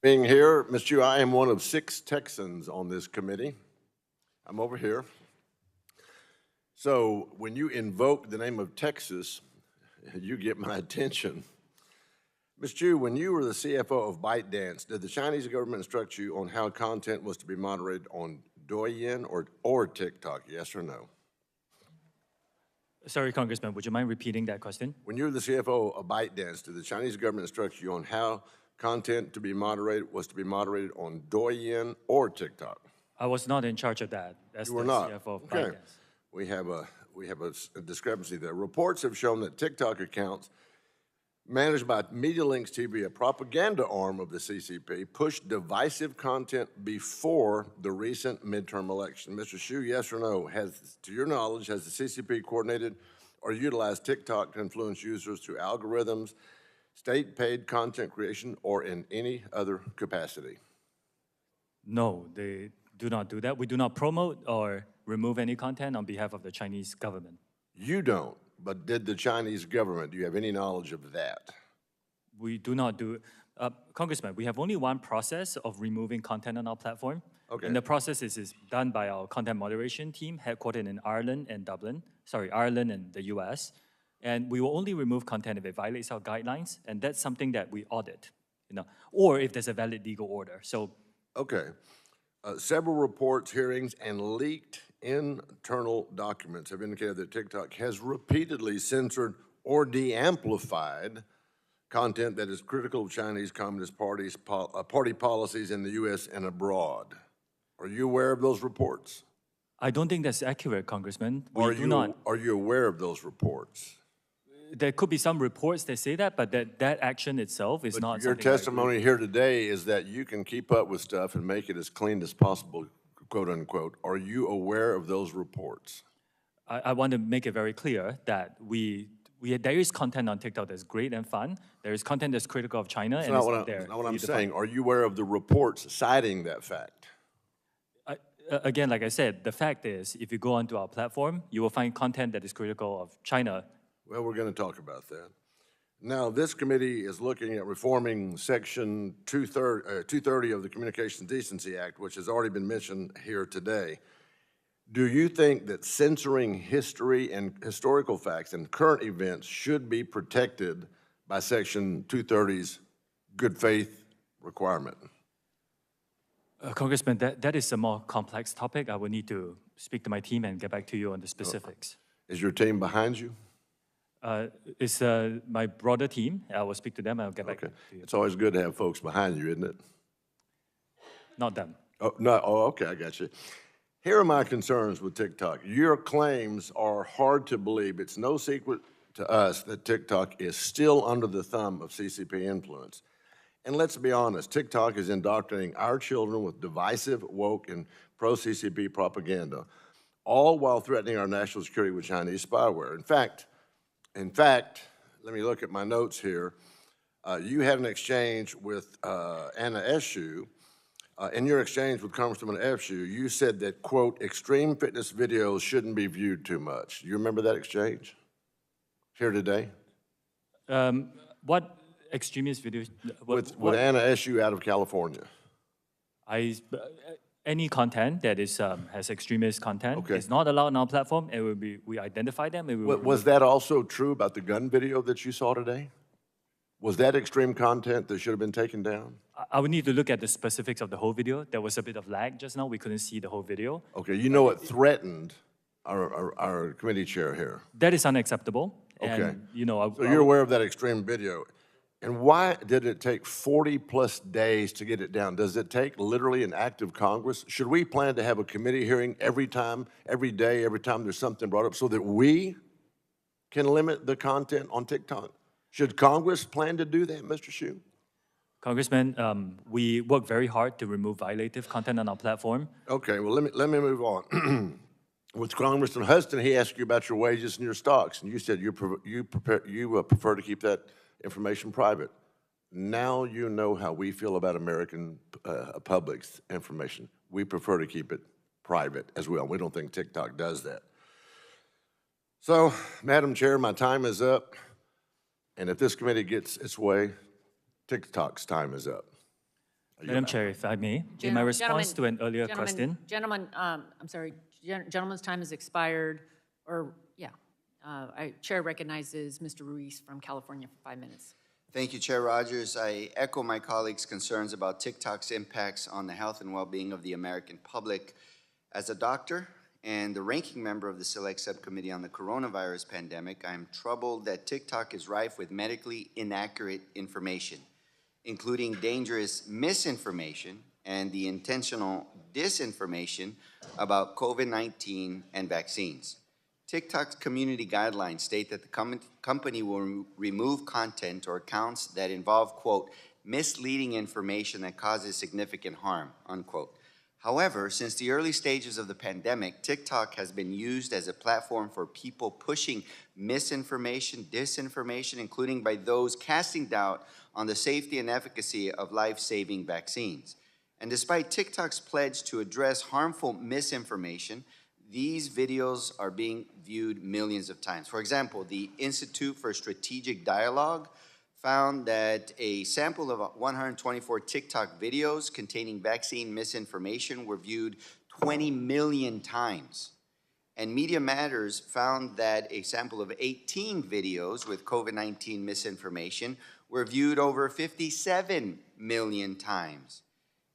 Being here, Ms. Chu, I am one of 6 Texans on this committee. I'm over here. So when you invoke the name of Texas, you get my attention. Ms. Chu, when you were the CFO of ByteDance, did the Chinese government instruct you on how content was to be moderated on Douyin or TikTok, yes or no? Sorry, Congressman, would you mind repeating that question? When you were the CFO of ByteDance, did the Chinese government instruct you on how content to be moderated was to be moderated on Douyin or TikTok? I was not in charge of that. That's You were the not. CFO of Okay. ByteDance. We have a discrepancy there. Reports have shown that TikTok accounts managed by Media Links TV, a propaganda arm of the CCP, pushed divisive content before the recent midterm election. Mr. Hsu, yes or no, to your knowledge, has the CCP coordinated or utilized TikTok to influence users through algorithms, state-paid content creation, or in any other capacity? No, they do not do that. We do not promote or remove any content on behalf of the Chinese government. You don't, but did the Chinese government, do you have any knowledge of that? We do not do, Congressman, we have only one process of removing content on our platform. Okay. And the process is done by our content moderation team headquartered in Ireland and Ireland and the US. And we will only remove content if it violates our guidelines, and that's something that we audit, or if there's a valid legal order. So, okay. Several reports, hearings, and leaked internal documents have indicated that TikTok has repeatedly censored or de-amplified content that is critical of Chinese Communist Party policies in the U.S. and abroad. Are you aware of those reports? I don't think that's accurate, Congressman. Are you aware of those reports? There could be some reports that say that, but that action itself is not Your something I testimony here today is that you can keep up with stuff and make it as clean as possible, quote unquote. Are you aware of those reports? I want to make it very clear that there is content on TikTok that's great and fun. There is content that's critical of China, That's and it's not there. That's not what I'm saying. Are you aware of the reports citing that fact? Again, like I said, the fact is, if you go onto our platform, you will find content that is critical of China. Well, we're going to talk about that. Now, this committee is looking at reforming Section 230 of the Communications Decency Act, which has already been mentioned here today. Do you think that censoring history and historical facts and current events should be protected by Section 230's good faith requirement? Congressman, that is a more complex topic. I will need to speak to my team and get back to you on the specifics. Is your team behind you? It's my broader team. I will speak to them and I'll get back to you. It's always good to have folks behind you, isn't it? Not them. Oh, no. Oh, okay, I got you. Here are my concerns with TikTok. Your claims are hard to believe. It's no secret to us that TikTok is still under the thumb of CCP influence. And let's be honest, TikTok is indoctrinating our children with divisive, woke, and pro-CCP propaganda, all while threatening our national security with Chinese spyware. In fact, let me look at my notes here. You had an exchange with Anna Eshoo. In your exchange with Congresswoman Eshoo, you said that, quote, extreme fitness videos shouldn't be viewed too much. Do you remember that exchange here today? What extremist videos? With Anna Eshoo out of California. Any content that is has extremist content is not allowed on our platform, and we identify them. And Was that also true about the gun video that you saw today? Was that extreme content that should have been taken down? I would need to look at the specifics of the whole video. There was a bit of lag just now. We couldn't see the whole video. Okay, you know it threatened our committee chair here. That is unacceptable. Okay. And, so you're aware of that extreme video. And why did it take 40-plus days to get it down? Does it take literally an act of Congress? Should we plan to have a committee hearing every time there's something brought up so that we can limit the content on TikTok? Should Congress plan to do that, Mr. Hsu? Congressman, we work very hard to remove violative content on our platform. Okay, well, let me move on. With Congressman Huston, he asked you about your wages and your stocks, and you said you prefer to keep that information private. Now you know how we feel about American public's information. We prefer to keep it private as well. We don't think TikTok does that. So, Madam Chair, my time is up. And if this committee gets its way, TikTok's time is up. Madam Chair, if I may, in my response to an earlier question. Gentlemen, I'm sorry, gentleman's time has expired, or, yeah. Chair recognizes Mr. Ruiz from California for 5 minutes. Thank you, Chair Rogers. I echo my colleagues' concerns about TikTok's impacts on the health and well-being of the American public. As a doctor and the ranking member of the Select Subcommittee on the Coronavirus Pandemic, I am troubled that TikTok is rife with medically inaccurate information, including dangerous misinformation and the intentional disinformation about COVID-19 and vaccines. TikTok's community guidelines state that the company will remove content or accounts that involve, quote, misleading information that causes significant harm, unquote. However, since the early stages of the pandemic, TikTok has been used as a platform for people pushing misinformation, disinformation, including by those casting doubt on the safety and efficacy of life-saving vaccines. And despite TikTok's pledge to address harmful misinformation, these videos are being viewed millions of times. For example, the Institute for Strategic Dialogue found that a sample of 124 TikTok videos containing vaccine misinformation were viewed 20 million times. And Media Matters found that a sample of 18 videos with COVID-19 misinformation were viewed over 57 million times.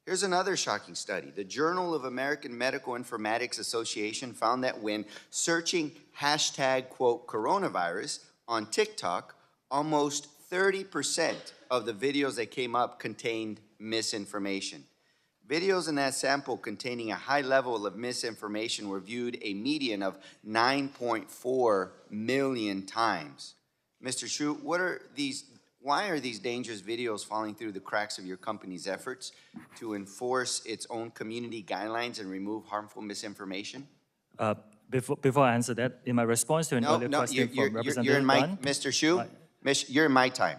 Here's another shocking study. The Journal of American Medical Informatics Association found that when searching hashtag, quote, coronavirus on TikTok, almost 30% of the videos that came up contained misinformation. Videos in that sample containing a high level of misinformation were viewed a median of 9.4 million times. Mr. Chu, why are these dangerous videos falling through the cracks of your company's efforts to enforce its own community guidelines and remove harmful misinformation? Before I answer that, in my response to an earlier question from Representative Dunn, Mr. Chu, you're in my time.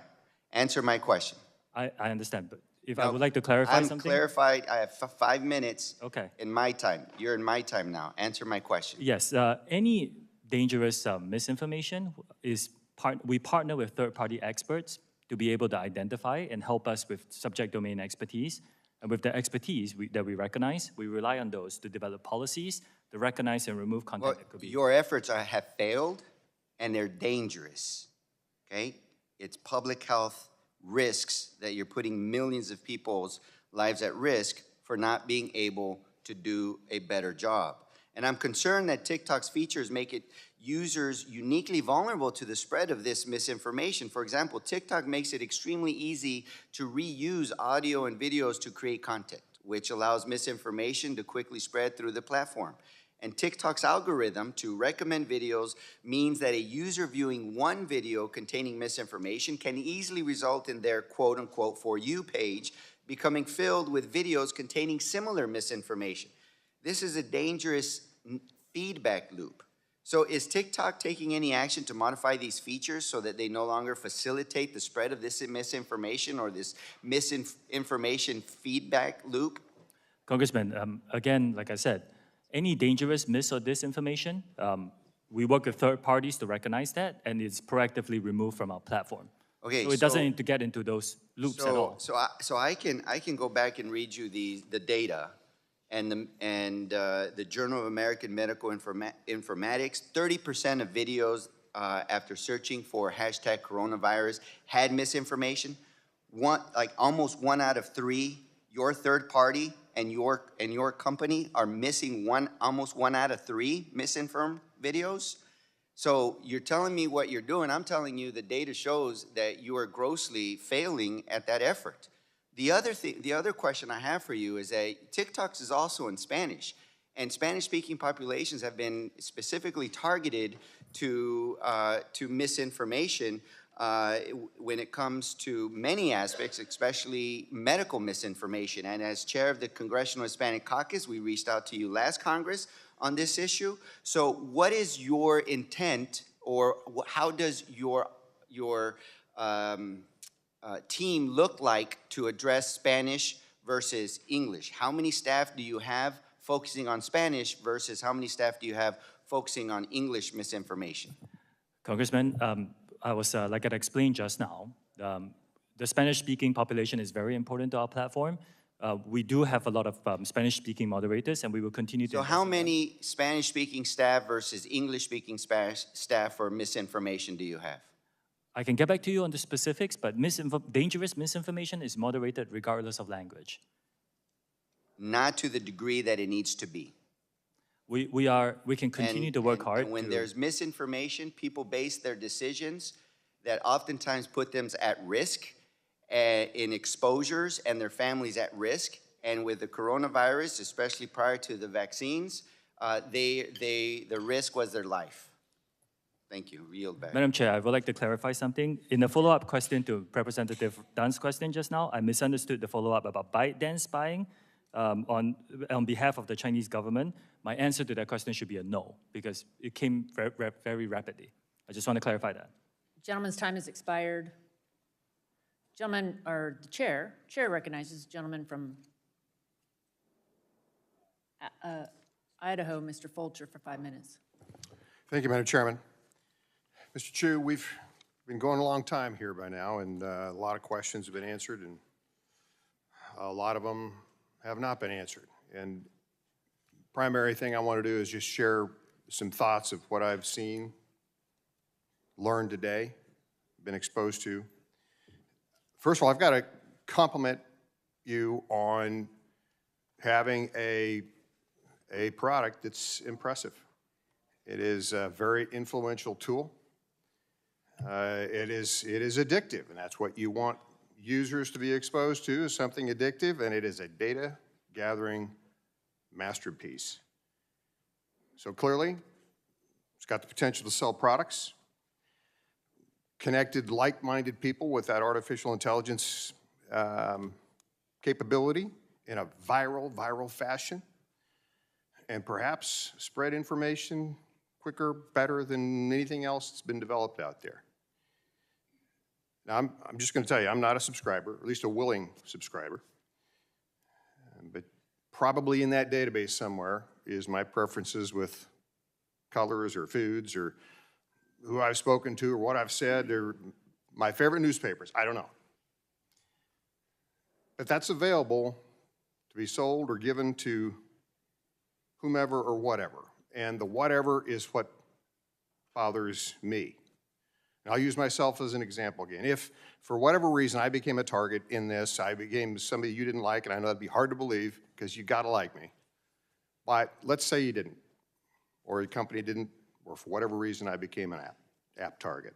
Answer my question. I understand, but if I would like to clarify something. I'm clarified. I have 5 minutes Okay. in my time. You're in my time now. Answer my question. Yes, any dangerous misinformation we partner with third-party experts to be able to identify and help us with subject domain expertise. And with the expertise that we recognize, we rely on those to develop policies to recognize and remove content that could be. Your efforts have failed, and they're dangerous, okay? It's public health risks that you're putting millions of people's lives at risk for not being able to do a better job. And I'm concerned that TikTok's features make it users uniquely vulnerable to the spread of this misinformation. For example, TikTok makes it extremely easy to reuse audio and videos to create content, which allows misinformation to quickly spread through the platform. And TikTok's algorithm to recommend videos means that a user viewing one video containing misinformation can easily result in their quote-unquote For You page becoming filled with videos containing similar misinformation. This is a dangerous feedback loop. So is TikTok taking any action to modify these features so that they no longer facilitate the spread of this misinformation or this misinformation feedback loop? Congressman, again, like I said, any dangerous mis or disinformation, we work with third parties to recognize that, and it's proactively removed from our platform. Okay, so it doesn't need to get into those loops at all. So I can go back and read you the data and the Journal of American Medical Informatics. 30% of videos after searching for hashtag coronavirus had misinformation. Almost 1 out of 3, your third party and your company are missing almost 1 out of 3 misinformed videos. So you're telling me what you're doing. I'm telling you the data shows that you are grossly failing at that effort. The other question I have for you is that TikTok is also in Spanish, and Spanish-speaking populations have been specifically targeted to misinformation when it comes to many aspects, especially medical misinformation. And as chair of the Congressional Hispanic Caucus, we reached out to you last Congress on this issue. So what is your intent, or how does your team look like to address Spanish versus English? How many staff do you have focusing on Spanish versus how many staff do you have focusing on English misinformation? Congressman, I was, like I explained just now, the Spanish-speaking population is very important to our platform. We do have a lot of Spanish-speaking moderators, and we will continue to. So how many Spanish-speaking staff versus English-speaking staff for misinformation do you have? I can get back to you on the specifics, but dangerous misinformation is moderated regardless of language. Not to the degree that it needs to be. We can continue to work hard. And when there's misinformation, people base their decisions that oftentimes put them at risk in exposures and their families at risk. And with the coronavirus, especially prior to the vaccines, the risk was their life. Thank you. Yield back. Madam Chair, I would like to clarify something. In the follow-up question to Representative Dunn's question just now, I misunderstood the follow-up about ByteDance spying on behalf of the Chinese government. My answer to that question should be a no, because it came very rapidly. I just want to clarify that. Gentleman's time has expired. Gentleman, or the chair recognizes the gentleman from Idaho, Mr. Fulcher, for 5 minutes. Thank you, Madam Chairman. Mr. Chu, we've been going a long time here by now, and a lot of questions have been answered, and a lot of them have not been answered. And primary thing I want to do is just share some thoughts of what I've seen, learned today, been exposed to. First of all, I've got to compliment you on having a product that's impressive. It is a very influential tool. It is addictive, and that's what you want users to be exposed to, is something addictive, and it is a data gathering masterpiece. So clearly, it's got the potential to sell products, connected like-minded people with that artificial intelligence capability in a viral fashion, and perhaps spread information quicker, better than anything else that's been developed out there. Now, I'm just going to tell you, I'm not a subscriber, at least a willing subscriber, but probably in that database somewhere is my preferences with colors or foods or who I've spoken to or what I've said or my favorite newspapers. I don't know. But that's available to be sold or given to whomever or whatever. And the whatever is what bothers me. And I'll use myself as an example again. If, for whatever reason, I became a target in this, I became somebody you didn't like, and I know that'd be hard to believe because you gotta like me. But let's say you didn't, or a company didn't, or for whatever reason I became an app target.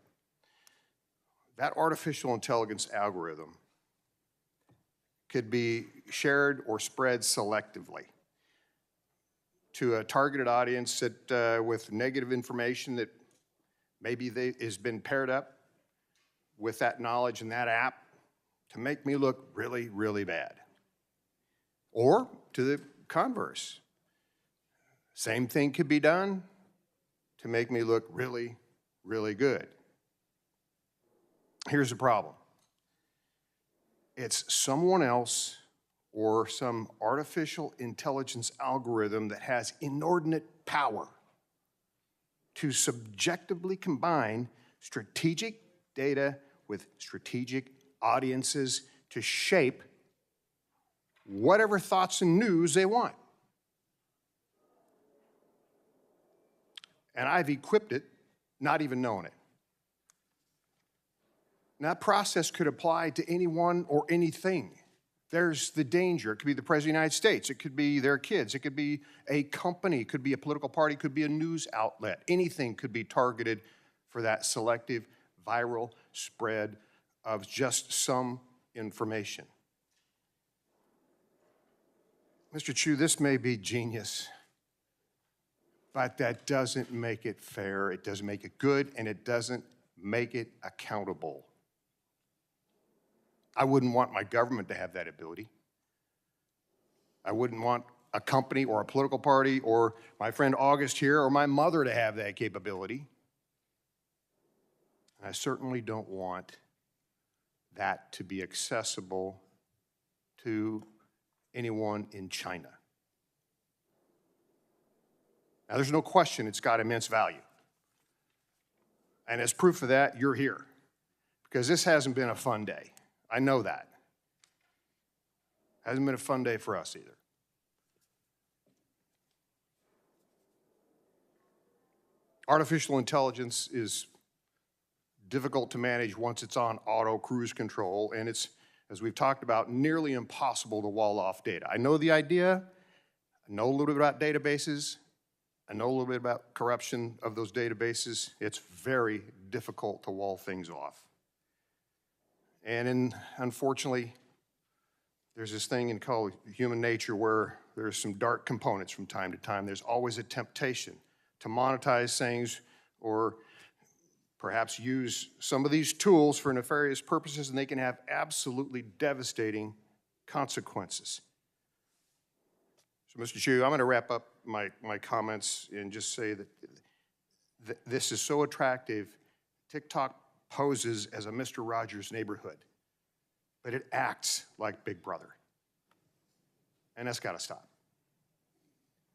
That artificial intelligence algorithm could be shared or spread selectively to a targeted audience that, with negative information that maybe has been paired up with that knowledge and that app to make me look really, really bad. Or to the converse. Same thing could be done to make me look really, really good. Here's the problem. It's someone else or some artificial intelligence algorithm that has inordinate power to subjectively combine strategic data with strategic audiences to shape whatever thoughts and news they want. And I've equipped it, not even knowing it. And that process could apply to anyone or anything. There's the danger. It could be the President of the United States. It could be their kids. It could be a company. It could be a political party. It could be a news outlet. Anything could be targeted for that selective viral spread of just some information. Mr. Chu, this may be genius, but that doesn't make it fair. It doesn't make it good, and it doesn't make it accountable. I wouldn't want my government to have that ability. I wouldn't want a company or a political party or my friend August here or my mother to have that capability. And I certainly don't want that to be accessible to anyone in China. Now, there's no question it's got immense value. And as proof of that, you're here. Because this hasn't been a fun day. I know that. Hasn't been a fun day for us either. Artificial intelligence is difficult to manage once it's on auto cruise control, and it's, as we've talked about, nearly impossible to wall off data. I know the idea, I know a little bit about databases, I know a little bit about corruption of those databases. It's very difficult to wall things off. And unfortunately, there's this thing called human nature where there's some dark components from time to time. There's always a temptation to monetize things or perhaps use some of these tools for nefarious purposes, and they can have absolutely devastating consequences. So, Mr. Chu, I'm going to wrap up my comments and just say that this is so attractive. TikTok poses as a Mr. Rogers neighborhood, but it acts like Big Brother. And that's got to stop.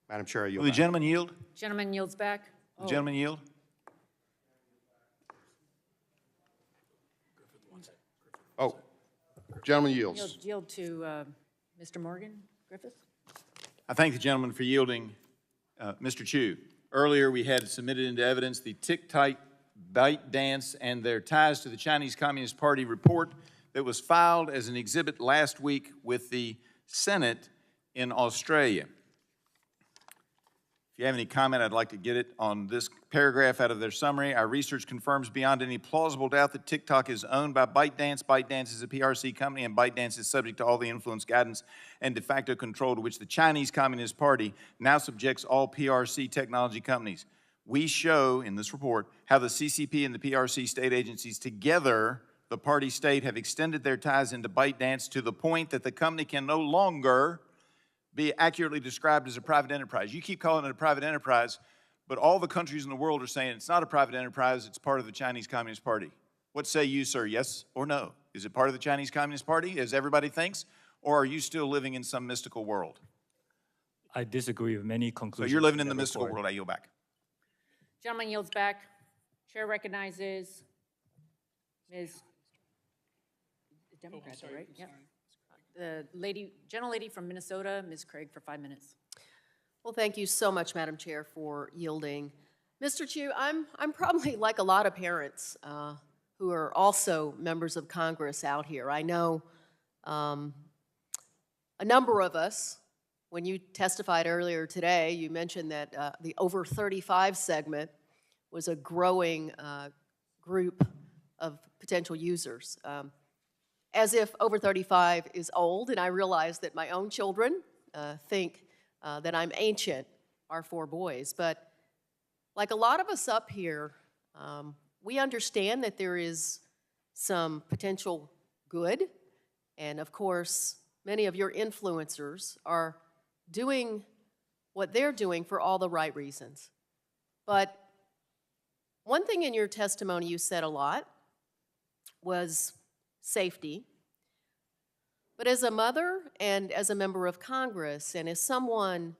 Madam Chair, I yield Will the back. gentleman yield? Gentleman yields back. The gentleman yield? Oh, gentleman yields. Yield to Mr. Morgan Griffith. I thank the gentleman for yielding. Mr. Chu, earlier we had submitted into evidence the TikTok ByteDance and their ties to the Chinese Communist Party report that was filed as an exhibit last week with the Senate in Australia. If you have any comment, I'd like to get it on this paragraph out of their summary. Our research confirms beyond any plausible doubt that TikTok is owned by ByteDance. ByteDance is a PRC company, and ByteDance is subject to all the influence, guidance, and de facto control to which the Chinese Communist Party now subjects all PRC technology companies. We show in this report how the CCP and the PRC state agencies together, the party state, have extended their ties into ByteDance to the point that the company can no longer be accurately described as a private enterprise. You keep calling it a private enterprise, but all the countries in the world are saying it's not a private enterprise, it's part of the Chinese Communist Party. What say you, sir, yes or no? Is it part of the Chinese Communist Party, as everybody thinks, or are you still living in some mystical world? I disagree with many So conclusions. you're living in the report. mystical world, I yield back. Gentleman yields back. Chair recognizes Ms. Democrat, right? Yep. The gentlelady from Minnesota, Ms. Craig, for 5 minutes. Well, thank you so much, Madam Chair, for yielding. Mr. Chu, I'm probably like a lot of parents who are also members of Congress out here. I know a number of us, when you testified earlier today, you mentioned that the over 35 segment was a growing group of potential users. As if over 35 is old, and I realize that my own children think that I'm ancient, our 4 boys. But like a lot of us up here, we understand that there is some potential good, and of course, many of your influencers are doing what they're doing for all the right reasons. But one thing in your testimony you said a lot was safety. But as a mother and as a member of Congress and as someone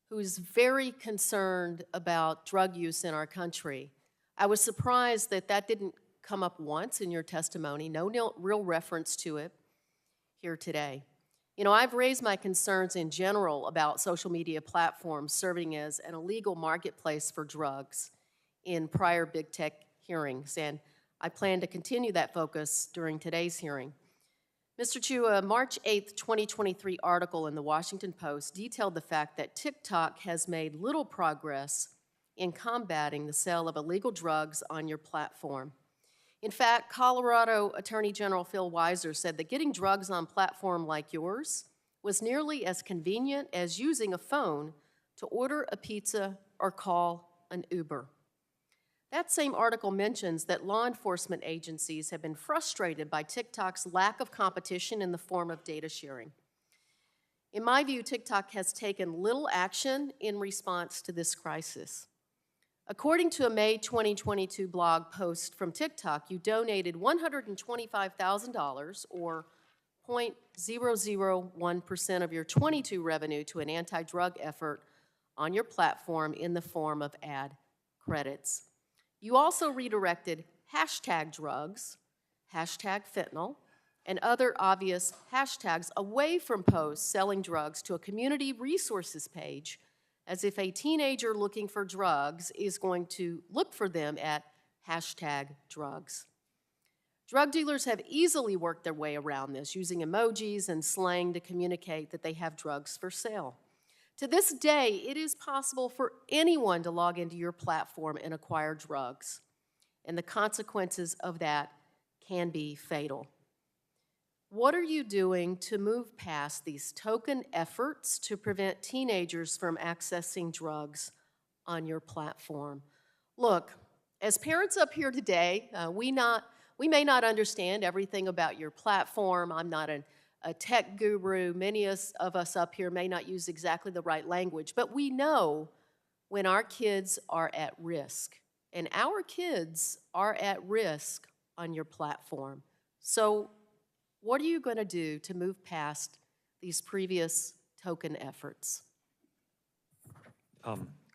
who's very concerned about drug use in our country, I was surprised that that didn't come up once in your testimony, no real reference to it here today. You know, I've raised my concerns in general about social media platforms serving as an illegal marketplace for drugs in prior big tech hearings, and I plan to continue that focus during today's hearing. Mr. Chu, a March 8th, 2023 article in the Washington Post detailed the fact that TikTok has made little progress in combating the sale of illegal drugs on your platform. In fact, Colorado Attorney General Phil Weiser said that getting drugs on a platform like yours was nearly as convenient as using a phone to order a pizza or call an Uber. That same article mentions that law enforcement agencies have been frustrated by TikTok's lack of competition in the form of data sharing. In my view, TikTok has taken little action in response to this crisis. According to a May 2022 blog post from TikTok, you donated $125,000, or 0.001% of your 22 revenue, to an anti-drug effort on your platform in the form of ad credits. You also redirected #drugs, #fentanyl, and other obvious hashtags away from posts selling drugs to a community resources page, as if a teenager looking for drugs is going to look for them at hashtag drugs. Drug dealers have easily worked their way around this, using emojis and slang to communicate that they have drugs for sale. To this day, it is possible for anyone to log into your platform and acquire drugs, and the consequences of that can be fatal. What are you doing to move past these token efforts to prevent teenagers from accessing drugs on your platform? Look, as parents up here today, we may not understand everything about your platform. I'm not a tech guru. Many of us up here may not use exactly the right language, but we know when our kids are at risk, and our kids are at risk on your platform. So what are you going to do to move past these previous token efforts?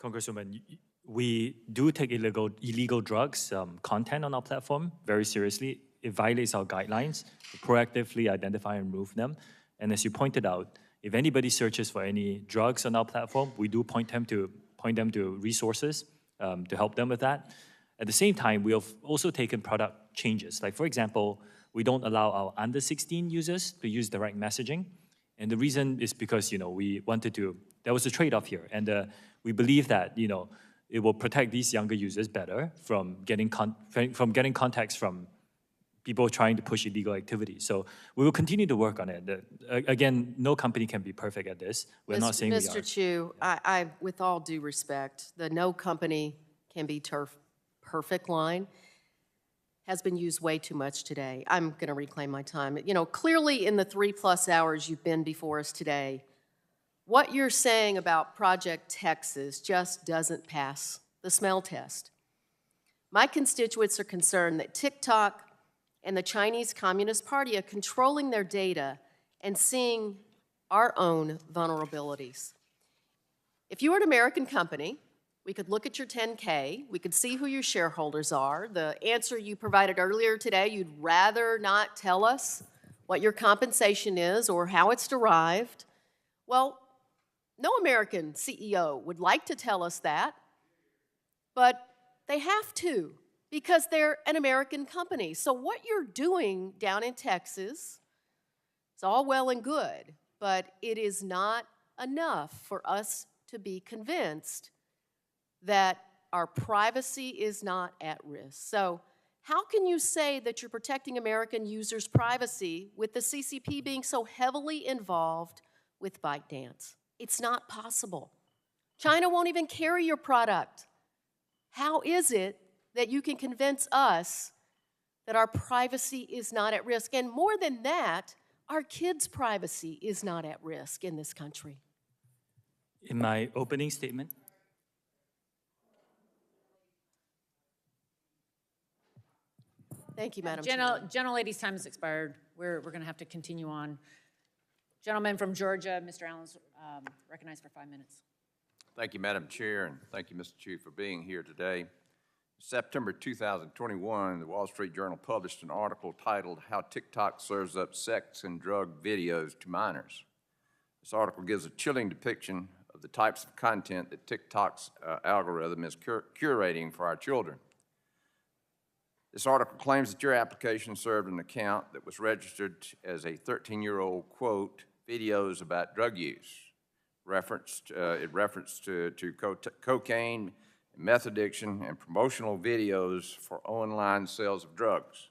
Congresswoman, we do take illegal drugs content on our platform very seriously. It violates our guidelines to proactively identify and remove them. And as you pointed out, if anybody searches for any drugs on our platform, we do point them to resources to help them with that. At the same time, we have also taken product changes. Like, for example, we don't allow our under 16 users to use direct messaging. And the reason is because, we wanted to, there was a trade-off here. And we believe that, it will protect these younger users better from getting contacts from people trying to push illegal activity. So we will continue to work on it. Again, no company can be perfect at this. We're not saying we are. Mr. Chu, I, with all due respect, the no company can be perfect line has been used way too much today. I'm going to reclaim my time. Clearly in the 3+ hours you've been before us today, what you're saying about Project Texas just doesn't pass the smell test. My constituents are concerned that TikTok and the Chinese Communist Party are controlling their data and seeing our own vulnerabilities. If you were an American company, we could look at your 10K, we could see who your shareholders are. The answer you provided earlier today, you'd rather not tell us what your compensation is or how it's derived. Well, no American CEO would like to tell us that, but they have to because they're an American company. So what you're doing down in Texas is all well and good, but it is not enough for us to be convinced that our privacy is not at risk. So how can you say that you're protecting American users' privacy with the CCP being so heavily involved with ByteDance? It's not possible. China won't even carry your product. How is it that you can convince us that our privacy is not at risk? And more than that, our kids' privacy is not at risk in this country. In my opening statement, thank you, Madam Chair. Gentlelady's time has expired. We're going to have to continue on. Gentleman from Georgia, Mr. Allen's recognized for 5 minutes. Thank you, Madam Chair, and thank you, Mr. Chief, for being here today. In September 2021, the Wall Street Journal published an article titled "How TikTok Serves Up Sex and Drug Videos to Minors." This article gives a chilling depiction of the types of content that TikTok's algorithm is curating for our children. This article claims that your application served an account that was registered as a 13-year-old, quote, videos about drug use. It referenced to cocaine, meth addiction, and promotional videos for online sales of drugs.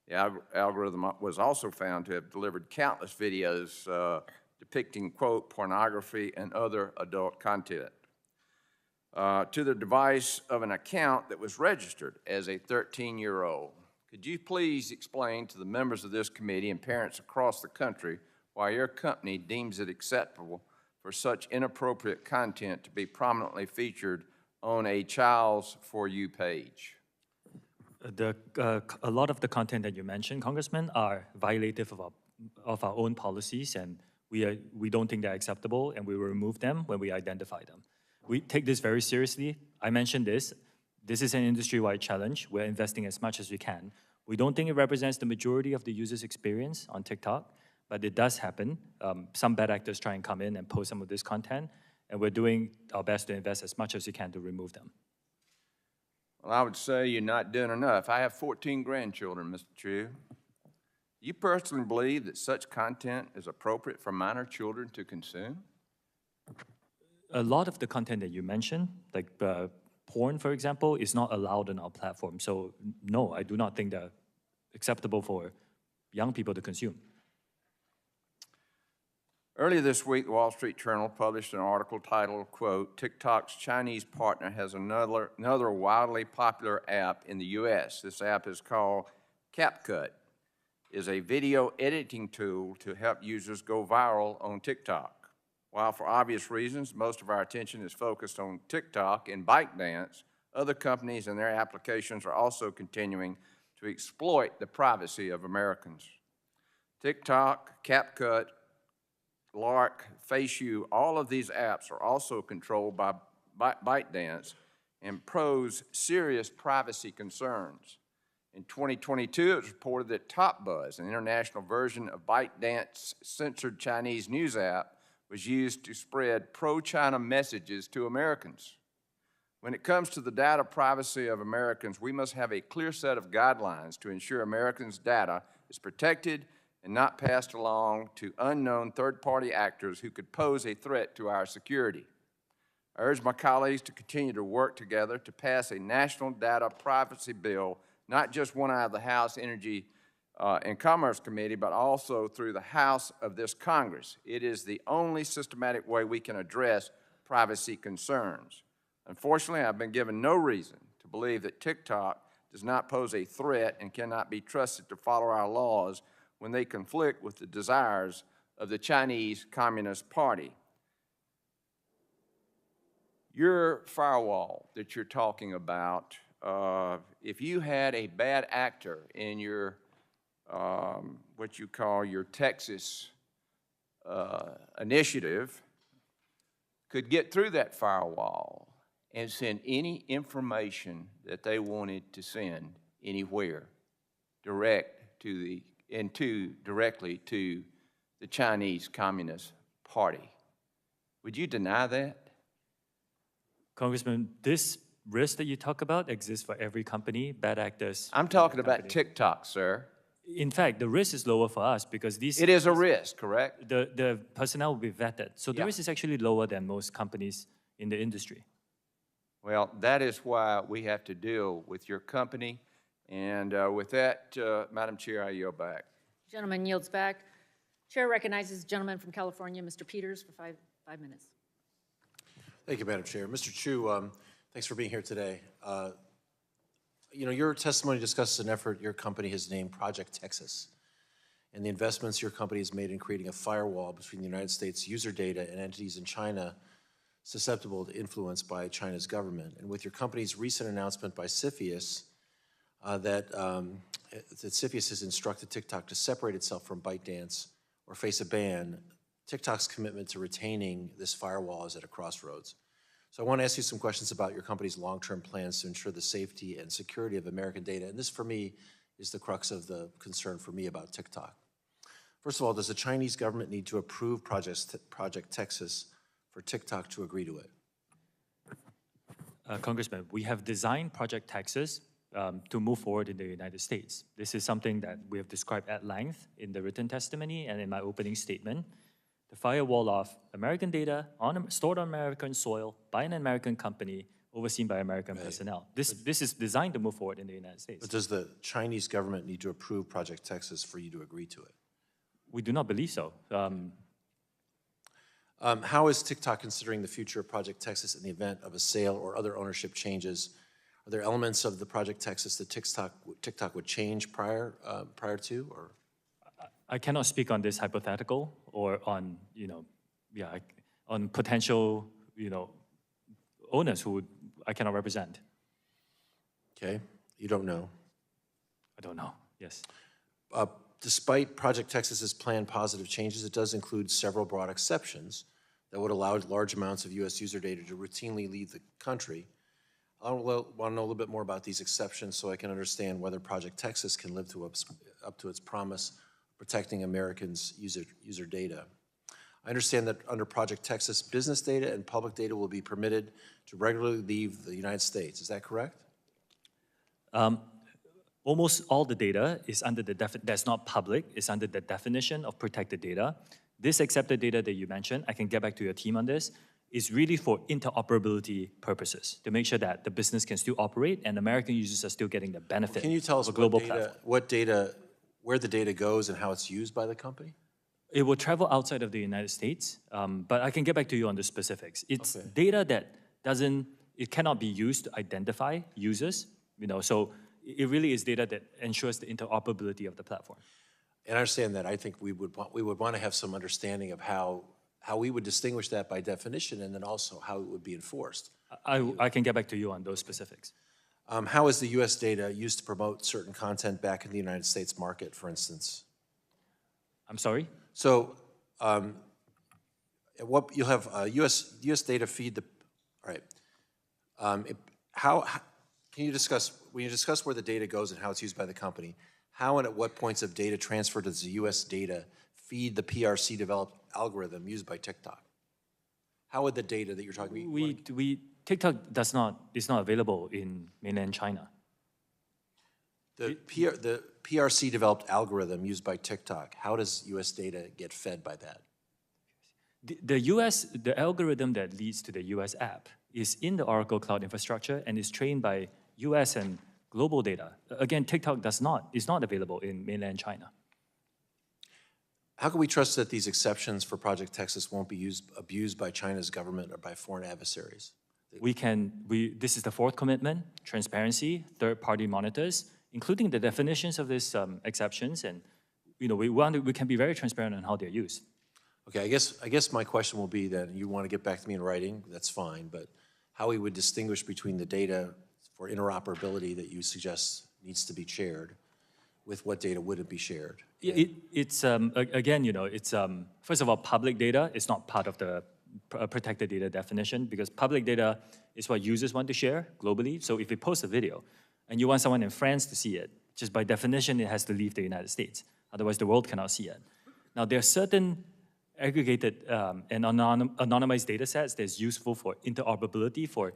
The algorithm was also found to have delivered countless videos depicting, quote, pornography and other adult content to the device of an account that was registered as a 13-year-old. Could you please explain to the members of this committee and parents across the country why your company deems it acceptable for such inappropriate content to be prominently featured on a child's For You page? A lot of the content that you mentioned, Congressman, are violative of our own policies, and we don't think they're acceptable, and we will remove them when we identify them. We take this very seriously. I mentioned this. This is an industry-wide challenge. We're investing as much as we can. We don't think it represents the majority of the user's experience on TikTok, but it does happen. Some bad actors try and come in and post some of this content, and we're doing our best to invest as much as we can to remove them. Well, I would say you're not doing enough. I have 14 grandchildren, Mr. Chu. Do you personally believe that such content is appropriate for minor children to consume? A lot of the content that you mentioned, like porn, for example, is not allowed on our platform. So no, I do not think they're acceptable for young people to consume. Earlier this week, the Wall Street Journal published an article titled, quote, "TikTok's Chinese partner has another wildly popular app in the U.S. This app is called CapCut. Is a video editing tool to help users go viral on TikTok. While for obvious reasons, most of our attention is focused on TikTok and ByteDance, other companies and their applications are also continuing to exploit the privacy of Americans. TikTok, CapCut, Lark, FaceU, all of these apps are also controlled by ByteDance and pose serious privacy concerns. In 2022, it was reported that TopBuzz, an international version of ByteDance's censored Chinese news app, was used to spread pro-China messages to Americans. When it comes to the data privacy of Americans, we must have a clear set of guidelines to ensure Americans' data is protected and not passed along to unknown third-party actors who could pose a threat to our security. I urge my colleagues to continue to work together to pass a national data privacy bill, not just one out of the House Energy and Commerce Committee, but also through the House of this Congress. It is the only systematic way we can address privacy concerns. Unfortunately, I've been given no reason to believe that TikTok does not pose a threat and cannot be trusted to follow our laws when they conflict with the desires of the Chinese Communist Party. Your firewall that you're talking about, if you had a bad actor in your, what you call your Texas initiative, could get through that firewall and send any information that they wanted to send anywhere directly to the Chinese Communist Party. Would you deny that? Congressman, this risk that you talk about exists for every company, bad actors. I'm talking about TikTok, sir. In fact, the risk is lower for us because these... It is a risk, correct? The personnel will be vetted. So the risk is actually lower than most companies in the industry. Well, that is why we have to deal with your company. And with that, Madam Chair, I yield back. Gentleman yields back. Chair recognizes the gentleman from California, Mr. Peters, for five minutes. Thank you, Madam Chair. Mr. Chu, thanks for being here today. You know, your testimony discusses an effort your company has named Project Texas and the investments your company has made in creating a firewall between the United States user data and entities in China susceptible to influence by China's government. And with your company's recent announcement by CFIUS that CFIUS has instructed TikTok to separate itself from ByteDance or face a ban, TikTok's commitment to retaining this firewall is at a crossroads. So I want to ask you some questions about your company's long-term plans to ensure the safety and security of American data. And this, for me, is the crux of the concern for me about TikTok. First of all, does the Chinese government need to approve Project Texas for TikTok to agree to it? Congressman, we have designed Project Texas to move forward in the United States. This is something that we have described at length in the written testimony and in my opening statement. The firewall of American data stored on American soil by an American company overseen by American personnel. This is designed to move forward in the United States. But does the Chinese government need to approve Project Texas for you to agree to it? We do not believe so. How is TikTok considering the future of Project Texas in the event of a sale or other ownership changes? Are there elements of the Project Texas that TikTok would change prior to, or? I cannot speak on this hypothetical or on, on potential, owners who I cannot represent. Okay, you don't know? I don't know, yes. Despite Project Texas's planned positive changes, it does include several broad exceptions that would allow large amounts of U.S. user data to routinely leave the country. I want to know a little bit more about these exceptions so I can understand whether Project Texas can live up to its promise of protecting Americans' user data. I understand that under Project Texas, business data and public data will be permitted to regularly leave the United States. Is that correct? Almost all the data is under the that's not public, is under the definition of protected data. This accepted data that you mentioned, I can get back to your team on this, is really for interoperability purposes, to make sure that the business can still operate and American users are still getting the benefit Can you tell us of a global platform. where the data goes and how it's used by the company? It will travel outside of the United States, but I can get back to you on the specifics. It's data that it cannot be used to identify users, so it really is data that ensures the interoperability of the platform. And I understand that. I think we would want to have some understanding of how we would distinguish that by definition and then also how it would be enforced. I can get back to you on those specifics. How is the U.S. data used to promote certain content back in the United States market, for instance? I'm sorry? So you'll have U.S. data feed the, all right. Can you discuss, when you discuss where the data goes and how it's used by the company, how and at what points of data transfer does the U.S. data feed the PRC-developed algorithm used by TikTok? How would the data that you're talking about? TikTok is not available in mainland China. The PRC-developed algorithm used by TikTok, how does U.S. data get fed by that? The algorithm that leads to the U.S. app is in the Oracle Cloud infrastructure and is trained by U.S. and global data. Again, TikTok is not available in mainland China. How can we trust that these exceptions for Project Texas won't be abused by China's government or by foreign adversaries? This is the fourth commitment: transparency, third-party monitors, including the definitions of these exceptions, and we can be very transparent on how they're used. Okay, I guess my question will be that you want to get back to me in writing, that's fine, but how we would distinguish between the data for interoperability that you suggest needs to be shared with what data wouldn't be shared? It's again, it's first of all, public data is not part of the protected data definition because public data is what users want to share globally. So if you post a video and you want someone in France to see it, just by definition, it has to leave the United States. Otherwise, the world cannot see it. Now, there are certain aggregated and anonymized data sets that's useful for interoperability for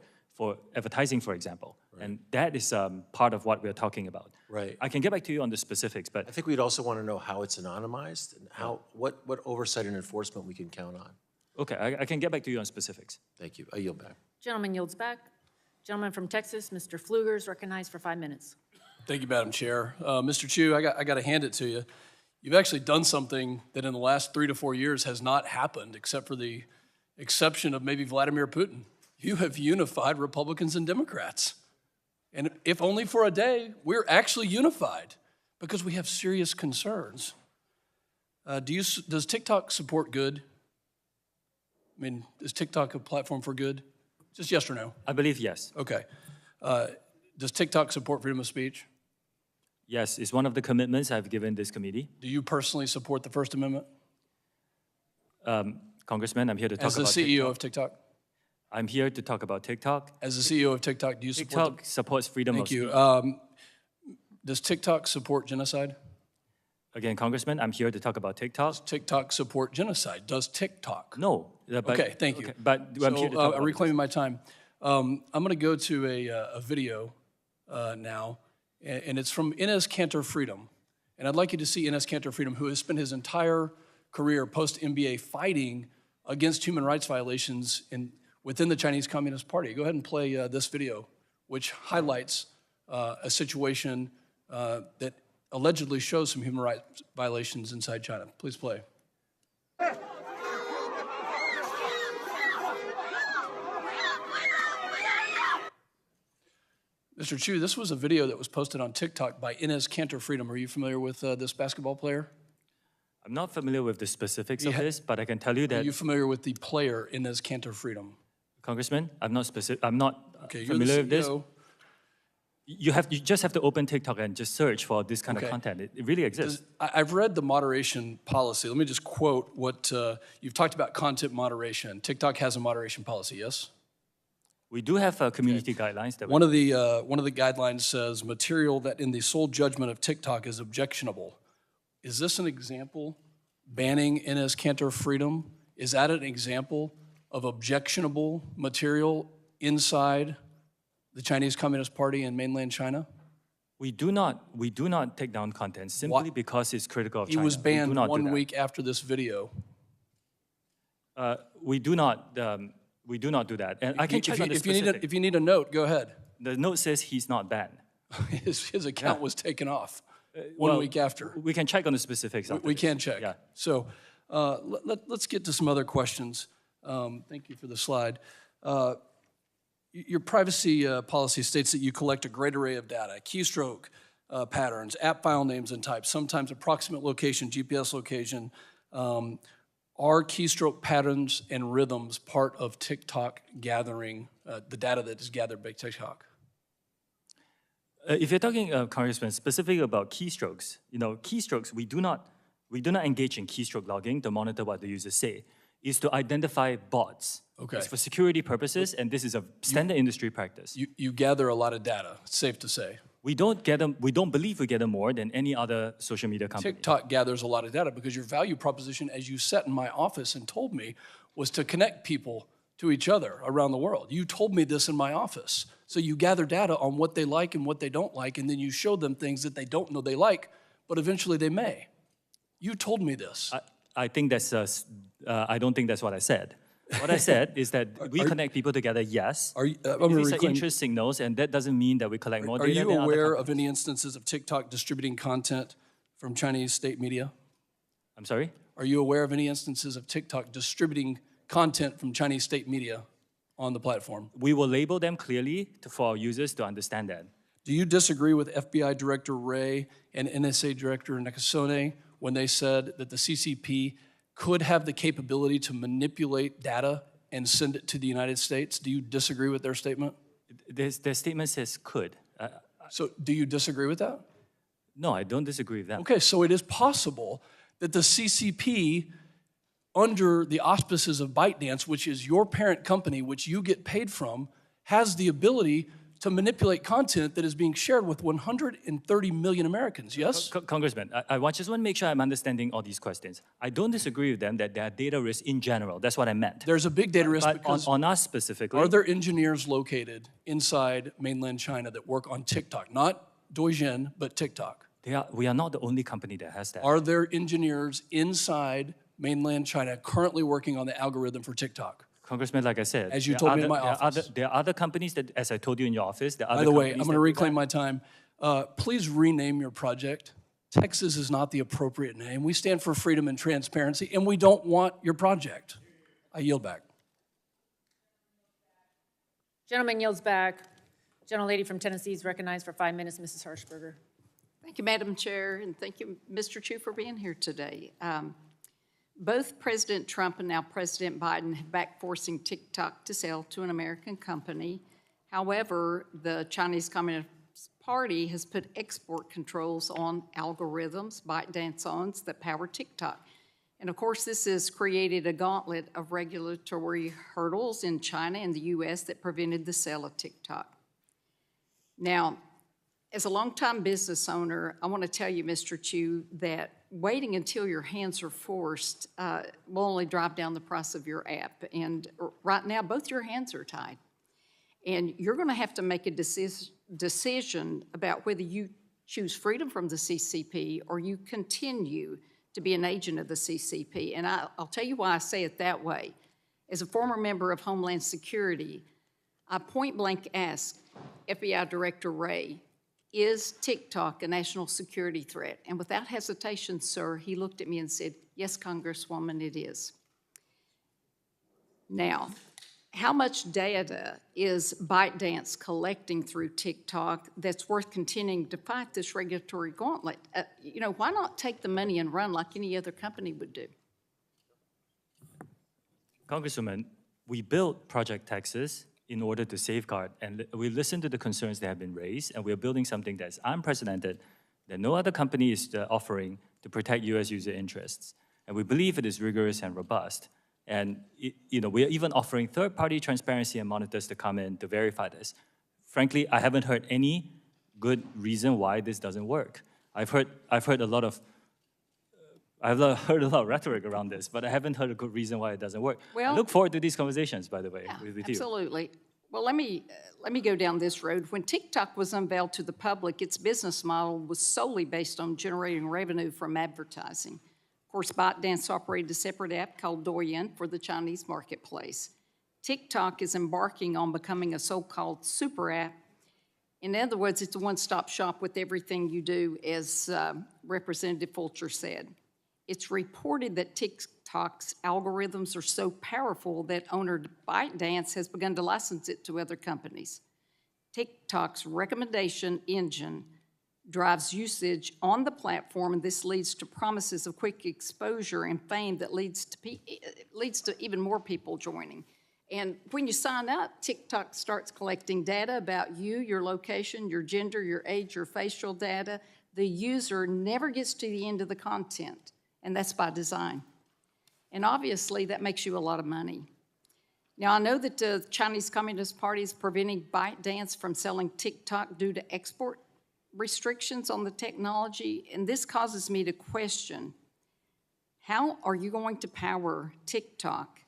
advertising, for example. Right. And that is part of what we're talking about. Right. I can get back to you on the specifics, but I think we'd also want to know how it's anonymized and what oversight and enforcement we can count on. Okay, I can get back to you on specifics. Thank you. I yield back. Gentleman yields back. Gentleman from Texas, Mr. Pfluger, is recognized for 5 minutes. Thank you, Madam Chair. Mr. Chu, I got to hand it to you. You've actually done something that in the last 3 to 4 years has not happened, except for the exception of maybe Vladimir Putin. You have unified Republicans and Democrats. And if only for a day, we're actually unified because we have serious concerns. Does TikTok support good? I mean, is TikTok a platform for good? Just yes or no? I believe yes. Okay. Does TikTok support freedom of speech? Yes, it's one of the commitments I've given this committee. Do you personally support the First Amendment? Congressman, I'm here to talk about As the CEO of TikTok? I'm here to talk about TikTok. As the CEO of TikTok, do you support TikTok supports freedom of speech. Thank you. Does TikTok support genocide? Again, Congressman, I'm here to talk about TikTok. Does TikTok support genocide? Does TikTok? No. Okay, thank you. Okay, but I'm here to talk about reclaiming my time. I'm going to go to a video now, and it's from Inez Cantor Freedom. And I'd like you to see Inez Cantor Freedom, who has spent his entire career post-MBA fighting against human rights violations within the Chinese Communist Party. Go ahead and play this video, which highlights a situation that allegedly shows some human rights violations inside China. Please play. Mr. Chu, this was a video that was posted on TikTok by Inez Cantor Freedom. Are you familiar with this basketball player? I'm not familiar with the specifics of this, but I can tell you that. Are you familiar with the player Inez Cantor Freedom? Congressman, I'm not familiar with this. You just have to open TikTok and just search for this kind of content. It really exists. I've read the moderation policy. Let me just quote what you've talked about: content moderation. TikTok has a moderation policy, yes? We do have community guidelines that One of the guidelines says material that in the sole judgment of TikTok is objectionable. Is this an example? Banning Enes Kanter freedom, is that an example of objectionable material inside the Chinese Communist Party in mainland China? We do not take down content simply because it's critical of He China. was banned We do not do 1 that. week after this video. We do not do that. And I can check on the specific. If you need a note, go ahead. The note says he's not banned. His account was taken off 1 Well, week after. We can check on the specifics. after We this. can check. Yeah. So let's get to some other questions. Thank you for the slide. Your privacy policy states that you collect a great array of data, keystroke patterns, app file names and types, sometimes approximate location, GPS location. Are keystroke patterns and rhythms part of TikTok gathering, the data that is gathered by TikTok? If you're talking, Congressman, specifically about keystrokes, keystrokes, we do not engage in keystroke logging to monitor what the users say. It's to identify bots. Okay. It's for security purposes, and this is a standard industry practice. You gather a lot of data, it's safe to say. We don't believe we gather more than any other social media company. TikTok gathers a lot of data because your value proposition, as you sat in my office and told me, was to connect people to each other around the world. You told me this in my office. So you gather data on what they like and what they don't like, and then you show them things that they don't know they like, but eventually they may. You told me this. I think I don't think that's what I said. What I said is that we connect people together, yes. These are interest signals, and that doesn't mean that we collect more Are data you than other aware companies. of any instances of TikTok distributing content from Chinese state media? I'm sorry? Are you aware of any instances of TikTok distributing content from Chinese state media on the platform? We will label them clearly for our users to understand that. Do you disagree with FBI Director Wray and NSA Director Nakasone when they said that the CCP could have the capability to manipulate data and send it to the United States? Do you disagree with their statement? Their statement says could. So do you disagree with that? No, I don't disagree with that. Okay, so it is possible that the CCP, under the auspices of ByteDance, which is your parent company, which you get paid from, has the ability to manipulate content that is being shared with 130 million Americans, yes? Congressman, I just want to make sure I'm understanding all these questions. I don't disagree with them that there are data risks in general. That's what I meant. There's a big data risk But because on us specifically, are there engineers located inside mainland China that work on TikTok? Not Douyin, but TikTok. we are not the only company that has that. Are there engineers inside mainland China currently working on the algorithm for TikTok? Congressman, like I said, As you told me in my office. There are other companies that, as I told you in your office, there are By other the way, companies I'm going to that do reclaim that. my time. Please rename your project. Texas is not the appropriate name. We stand for freedom and transparency, and we don't want your project. I yield back. Gentleman yields back. Gentlelady from Tennessee is recognized for 5 minutes, Mrs. Harshberger. Thank you, Madam Chair, and thank you, Mr. Chu, for being here today. Both President Trump and now President Biden have backed forcing TikTok to sell to an American company. However, the Chinese Communist Party has put export controls on algorithms, ByteDance that power TikTok. And of course, this has created a gauntlet of regulatory hurdles in China and the U.S. that prevented the sale of TikTok. Now, as a longtime business owner, I want to tell you, Mr. Chu, that waiting until your hands are forced will only drive down the price of your app. And right now, both your hands are tied. And you're going to have to make a decision about whether you choose freedom from the CCP or you continue to be an agent of the CCP. And I'll tell you why I say it that way. As a former member of Homeland Security, I point blank asked FBI Director Wray, is TikTok a national security threat? And without hesitation, sir, he looked at me and said, yes, Congresswoman, it is. Now, how much data is ByteDance collecting through TikTok that's worth continuing to fight this regulatory gauntlet? Why not take the money and run like any other company would do? Congresswoman, we built Project Texas in order to safeguard, and we listened to the concerns that have been raised, and we're building something that's unprecedented, that no other company is offering to protect U.S. user interests. And we believe it is rigorous and robust. And we are even offering third-party transparency and monitors to come in to verify this. Frankly, I haven't heard any good reason why this doesn't work. I've heard a lot of rhetoric around this, but I haven't heard a good reason why it doesn't work. Well, I look forward to these conversations, by the way, yeah, with you. absolutely. Well, let me go down this road. When TikTok was unveiled to the public, its business model was solely based on generating revenue from advertising. Of course, ByteDance operated a separate app called Douyin for the Chinese marketplace. TikTok is embarking on becoming a so-called super app. In other words, it's a one-stop shop with everything you do, as Representative Fulcher said. It's reported that TikTok's algorithms are so powerful that owner ByteDance has begun to license it to other companies. TikTok's recommendation engine drives usage on the platform, and this leads to promises of quick exposure and fame that leads to even more people joining. And when you sign up, TikTok starts collecting data about you, your location, your gender, your age, your facial data. The user never gets to the end of the content, and that's by design. And obviously, that makes you a lot of money. Now, I know that the Chinese Communist Party is preventing ByteDance from selling TikTok due to export restrictions on the technology, and this causes me to question, how are you going to power TikTok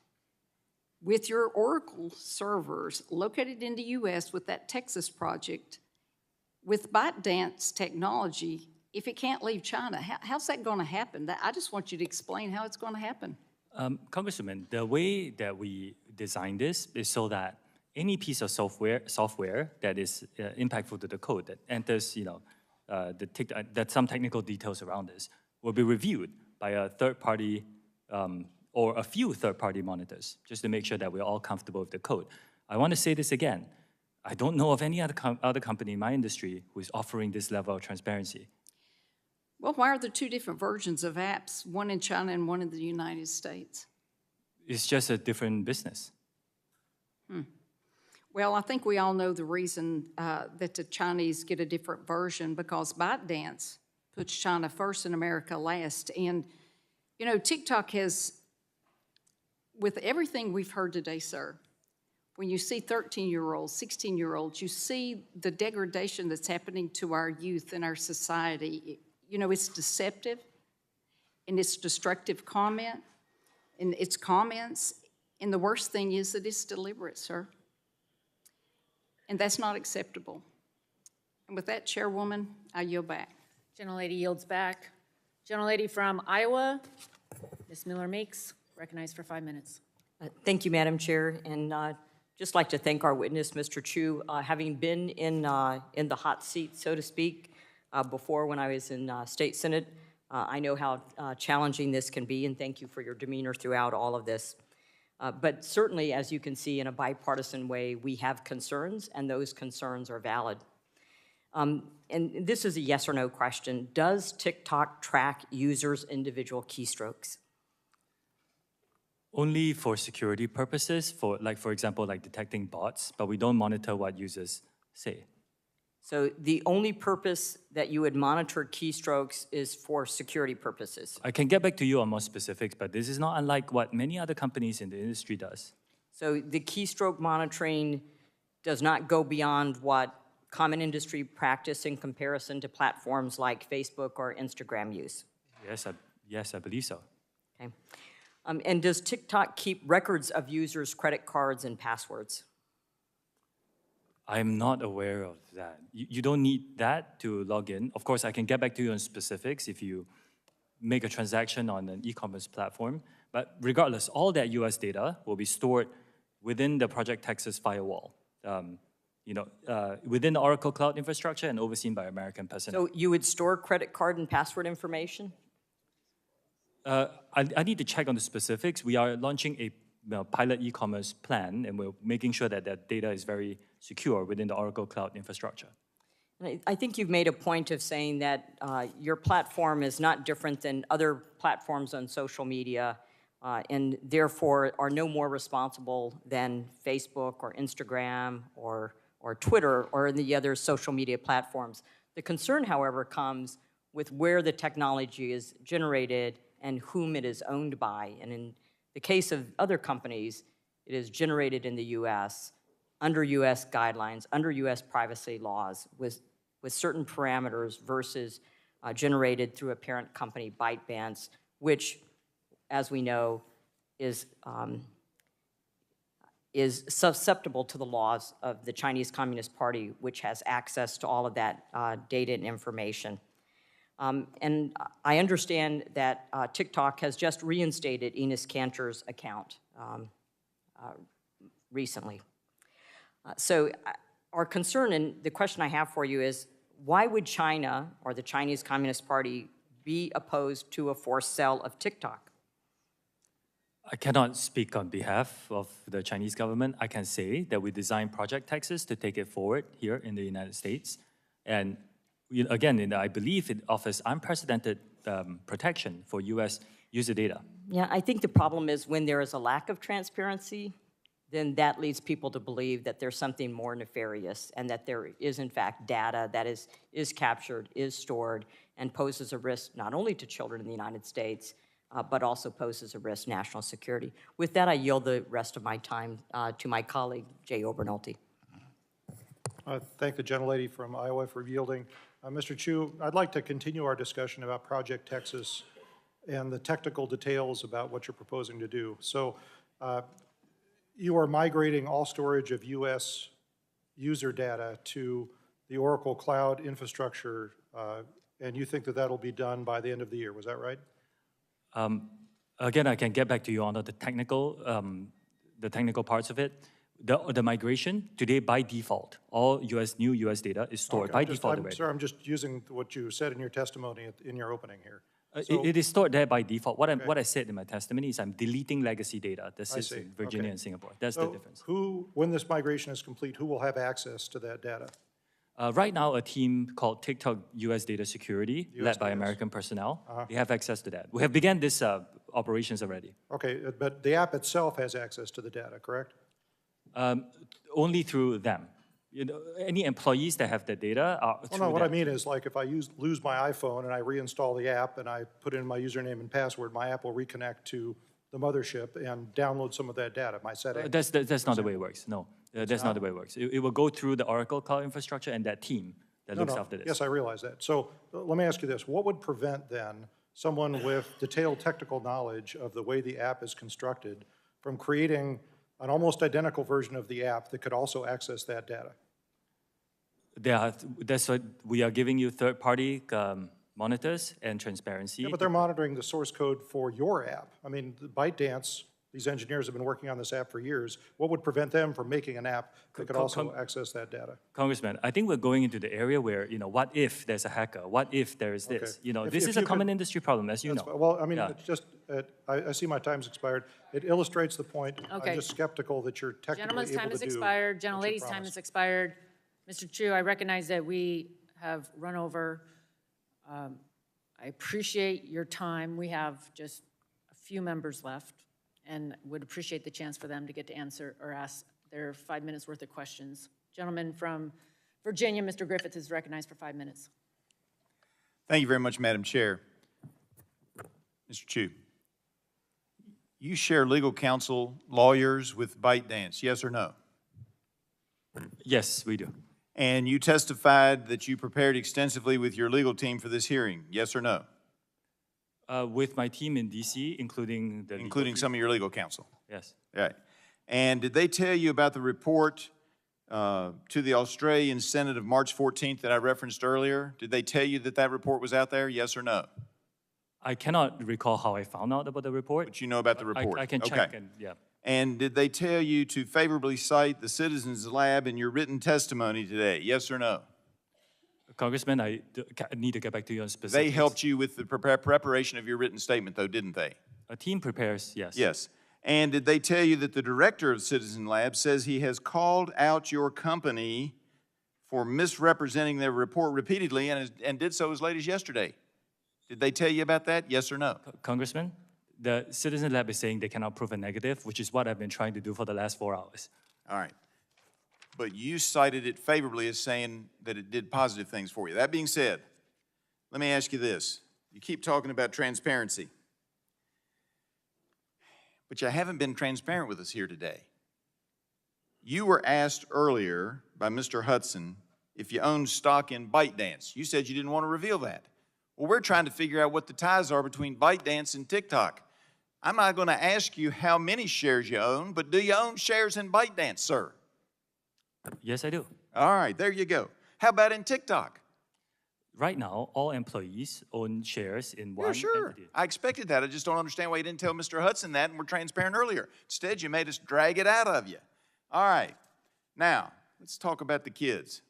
with your Oracle servers located in the U.S. with that Texas project, with ByteDance technology, if it can't leave China? How's that going to happen? I just want you to explain how it's going to happen. Congresswoman, the way that we designed this is so that any piece of software that is impactful to the code that enters, that some technical details around this will be reviewed by a third party or a few third-party monitors, just to make sure that we're all comfortable with the code. I want to say this again. I don't know of any other company in my industry who is offering this level of transparency. Well, why are there two different versions of apps, one in China and one in the United States? It's just a different business. Well, I think we all know the reason that the Chinese get a different version, because ByteDance puts China first and America last. And, TikTok has, with everything we've heard today, sir, when you see 13-year-olds, 16-year-olds, you see the degradation that's happening to our youth and our society. It's deceptive, and it's destructive comment, and it's comments, and the worst thing is that it's deliberate, sir. And that's not acceptable. And with that, Chairwoman, I yield back. Gentlelady yields back. Gentlelady from Iowa, Ms. Miller-Makes, recognized for 5 minutes. Thank you, Madam Chair, and just like to thank our witness, Mr. Chu. Having been in the hot seat, so to speak, before when I was in State Senate, I know how challenging this can be, and thank you for your demeanor throughout all of this. But certainly, as you can see, in a bipartisan way, we have concerns, and those concerns are valid. And this is a yes or no question. Does TikTok track users' individual keystrokes? Only for security purposes, for example, detecting bots, but we don't monitor what users say. So the only purpose that you would monitor keystrokes is for security purposes. I can get back to you on more specifics, but this is not unlike what many other companies in the industry does. So the keystroke monitoring does not go beyond what common industry practice in comparison to platforms like Facebook or Instagram use? Yes, I believe so. Okay. And does TikTok keep records of users' credit cards and passwords? I'm not aware of that. You don't need that to log in. Of course, I can get back to you on specifics if you make a transaction on an e-commerce platform. But regardless, all that US data will be stored within the Project Texas firewall, within the Oracle Cloud infrastructure and overseen by American personnel. So you would store credit card and password information? I need to check on the specifics. We are launching a pilot e-commerce plan, and we're making sure that that data is very secure within the Oracle Cloud infrastructure. I think you've made a point of saying that your platform is not different than other platforms on social media, and therefore are no more responsible than Facebook or Instagram or Twitter or the other social media platforms. The concern, however, comes with where the technology is generated and whom it is owned by. And in the case of other companies, it is generated in the U.S., under U.S. guidelines, under U.S. privacy laws, with certain parameters versus generated through a parent company, ByteDance, which, as we know, is susceptible to the laws of the Chinese Communist Party, which has access to all of that data and information. And I understand that TikTok has just reinstated Enos Kanter's account recently. So our concern, and the question I have for you is, why would China or the Chinese Communist Party be opposed to a forced sale of TikTok? I cannot speak on behalf of the Chinese government. I can say that we designed Project Texas to take it forward here in the United States. And again, I believe it offers unprecedented protection for U.S. user data. Yeah, I think the problem is when there is a lack of transparency, then that leads people to believe that there's something more nefarious and that there is, in fact, data that is captured, is stored, and poses a risk not only to children in the United States, but also poses a risk to national security. With that, I yield the rest of my time to my colleague, Jay Obernolte. I thank the gentlelady from Iowa for yielding. Mr. Chu, I'd like to continue our discussion about Project Texas and the technical details about what you're proposing to do. So you are migrating all storage of U.S. user data to the Oracle Cloud infrastructure, and you think that that'll be done by the end of the year. Was that right? Again, I can get back to you on the technical parts of it. The migration today, by default, all new U.S. data is stored by default already. Sir, I'm just using what you said in your testimony in your opening here. It is stored there by default. What I said in my testimony is I'm deleting legacy data that sits in Virginia and Singapore. That's the difference. When this migration is complete, who will have access to that data? Right now, a team called TikTok U.S. Data Security, led by American personnel, they have access to that. We have begun this operations already. Okay, but the app itself has access to the data, correct? Only through them. Any employees that have the data are through What I them. mean is, like, if I lose my iPhone and I reinstall the app and I put in my username and password, my app will reconnect to the mothership and download some of that data, my settings. That's not the way it works. No, that's not the way it works. It will go through the Oracle Cloud infrastructure and that team that looks after this. Yes, I realize that. So let me ask you this. What would prevent, then, someone with detailed technical knowledge of the way the app is constructed from creating an almost identical version of the app that could also access that data? That's what we are giving you third-party monitors and transparency. Yeah, but they're monitoring the source code for your app. I mean, ByteDance, these engineers have been working on this app for years. What would prevent them from making an app that could also access that data? Congressman, I think we're going into the area where, what if there's a hacker? What if there is this? This is a common industry problem, as you know. Well, I mean, it's just, I see my time's expired. It illustrates the point. Okay. I'm just skeptical that you're technically Gentleman's able time to has do expired. what you Gentlelady's time promised. has expired. Mr. Chu, I recognize that we have run over. I appreciate your time. We have just a few members left and would appreciate the chance for them to get to answer or ask their 5 minutes worth of questions. Gentleman from Virginia, Mr. Griffith, is recognized for 5 minutes. Thank you very much, Madam Chair. Mr. Chu, you share legal counsel, lawyers with ByteDance, yes or no? Yes, we do. And you testified that you prepared extensively with your legal team for this hearing, yes or no? With my team in D.C., including some of your legal counsel? Yes. Right. And did they tell you about the report to the Australian Senate of March 14th that I referenced earlier? Did they tell you that that report was out there, yes or no? I cannot recall how I found out about the report. But you know about the report? I can check, and yeah. And did they tell you to favorably cite the Citizens Lab in your written testimony today, yes or no? Congressman, I need to get back to you on specifics. They helped you with the preparation of your written statement, though, didn't they? A team prepares, yes. Yes. And did they tell you that the director of Citizen Lab says he has called out your company for misrepresenting their report repeatedly and did so as late as yesterday? Did they tell you about that, yes or no? Congressman, the Citizen Lab is saying they cannot prove a negative, which is what I've been trying to do for the last 4 hours. All right. But you cited it favorably as saying that it did positive things for you. That being said, let me ask you this. You keep talking about transparency. but you haven't been transparent with us here today. You were asked earlier by Mr. Hudson if you owned stock in ByteDance. You said you didn't want to reveal that. Well, we're trying to figure out what the ties are between ByteDance and TikTok. I'm not going to ask you how many shares you own, but do you own shares in ByteDance, sir? Yes, I do. All right, there you go. How about in TikTok? Right now, all employees own shares in one Yeah, sure. entity. I expected that. I just don't understand why you didn't tell Mr. Hudson that and were transparent earlier. Instead, you made us drag it out of you. All right. Now, let's talk about the kids.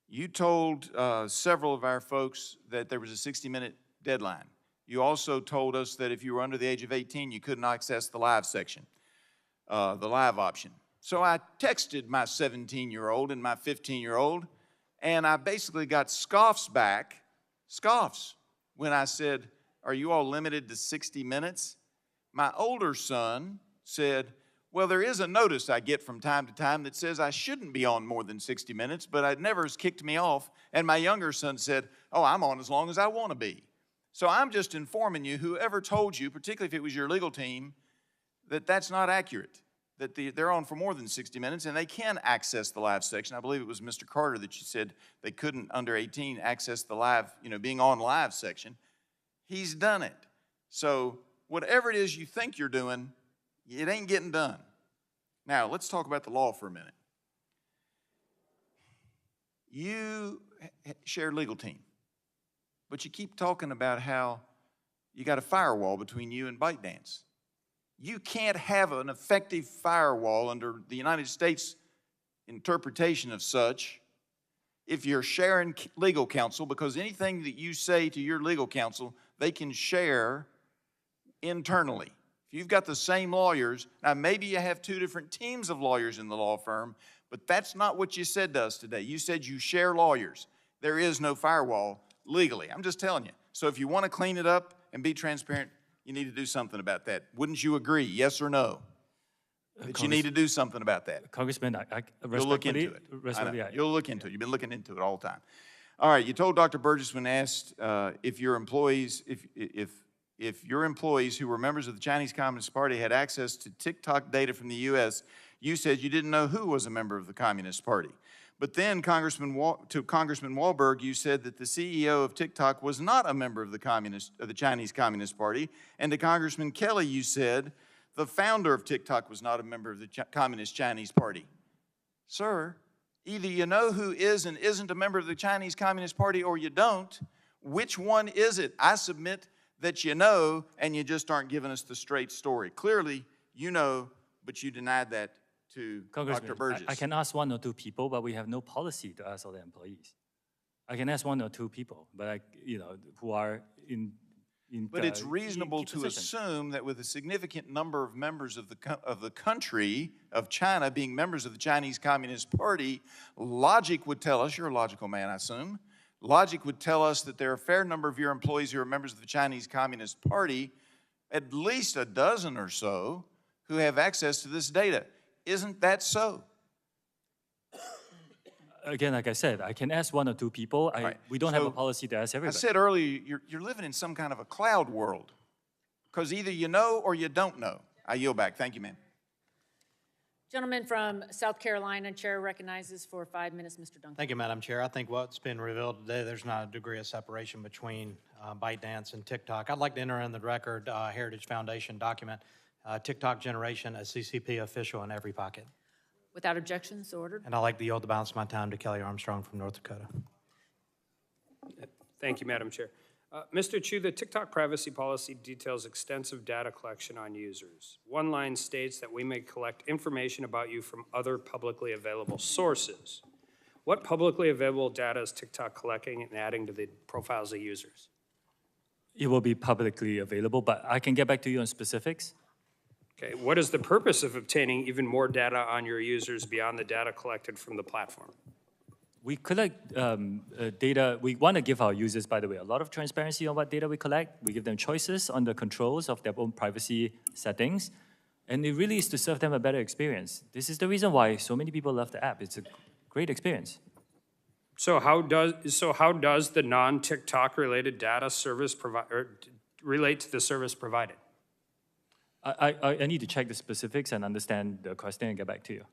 You told several of our folks that there was a 60-minute deadline. You also told us that if you were under the age of 18, you couldn't access the live section, the live option. So I texted my 17-year-old and my 15-year-old, and I basically got scoffs back, when I said, are you all limited to 60 minutes? My older son said, well, there is a notice I get from time to time that says I shouldn't be on more than 60 minutes, but it never has kicked me off. And my younger son said, oh, I'm on as long as I want to be. So I'm just informing you, whoever told you, particularly if it was your legal team, that that's not accurate, that they're on for more than 60 minutes and they can access the live section. I believe it was Mr. Carter that you said they couldn't, under 18, access the live, being on live section. He's done it. So whatever it is you think you're doing, it ain't getting done. Now, let's talk about the law for a minute. You share legal team, but you keep talking about how you got a firewall between you and ByteDance. You can't have an effective firewall under the United States interpretation of such if you're sharing legal counsel, because anything that you say to your legal counsel, they can share internally. If you've got the same lawyers, now maybe you have two different teams of lawyers in the law firm, but that's not what you said to us today. You said you share lawyers. There is no firewall legally. I'm just telling you. So if you want to clean it up and be transparent, you need to do something about that. Wouldn't you agree, yes or no? That you need to do something about that. Congressman, I You'll look into it. You'll look into it. You've been looking into it all the time. All right, you told Dr. Burgess when asked if your employees, if your employees who were members of the Chinese Communist Party had access to TikTok data from the U.S., you said you didn't know who was a member of the Communist Party. But then, Congressman Wahlberg, you said that the CEO of TikTok was not a member of the Chinese Communist Party. And to Congressman Kelly, you said the founder of TikTok was not a member of the Communist Chinese Party. Sir, either you know who is and isn't a member of the Chinese Communist Party or you don't. Which one is it? I submit that you know, and you just aren't giving us the straight story. Clearly, you know, but you denied that to Dr. Burgess. I can ask one or two people, but we have no policy to ask all the employees. I can ask one or two people, but who are in but it's reasonable to assume that with a significant number of members of the country of China being members of the Chinese Communist Party, logic would tell us, you're a logical man, I assume, logic would tell us that there are a fair number of your employees who are members of the Chinese Communist Party, at least a dozen or so, who have access to this data. Isn't that so? Again, like I said, I can ask one or two people. We don't have a policy to ask everybody. I said earlier, you're living in some kind of a cloud world, because either you know or you don't know. I yield back. Thank you, ma'am. Gentleman from South Carolina, chair recognizes for 5 minutes, Mr. Duncan. Thank you, Madam Chair. I think what's been revealed today, there's not a degree of separation between ByteDance and TikTok. I'd like to enter in the record Heritage Foundation document, TikTok generation, a CCP official in every pocket. Without objections, so ordered. And I'd like to yield the balance of my time to Kelly Armstrong from North Dakota. Thank you, Madam Chair. Mr. Chu, the TikTok privacy policy details extensive data collection on users. One line states that we may collect information about you from other publicly available sources. What publicly available data is TikTok collecting and adding to the profiles of users? It will be publicly available, but I can get back to you on specifics. Okay, what is the purpose of obtaining even more data on your users beyond the data collected from the platform? We collect data. We want to give our users, by the way, a lot of transparency on what data we collect. We give them choices on the controls of their own privacy settings. And it really is to serve them a better experience. This is the reason why so many people love the app. It's a great experience. So how does the non-TikTok related data service relate to the service provided? I need to check the specifics and understand the question and get back to you.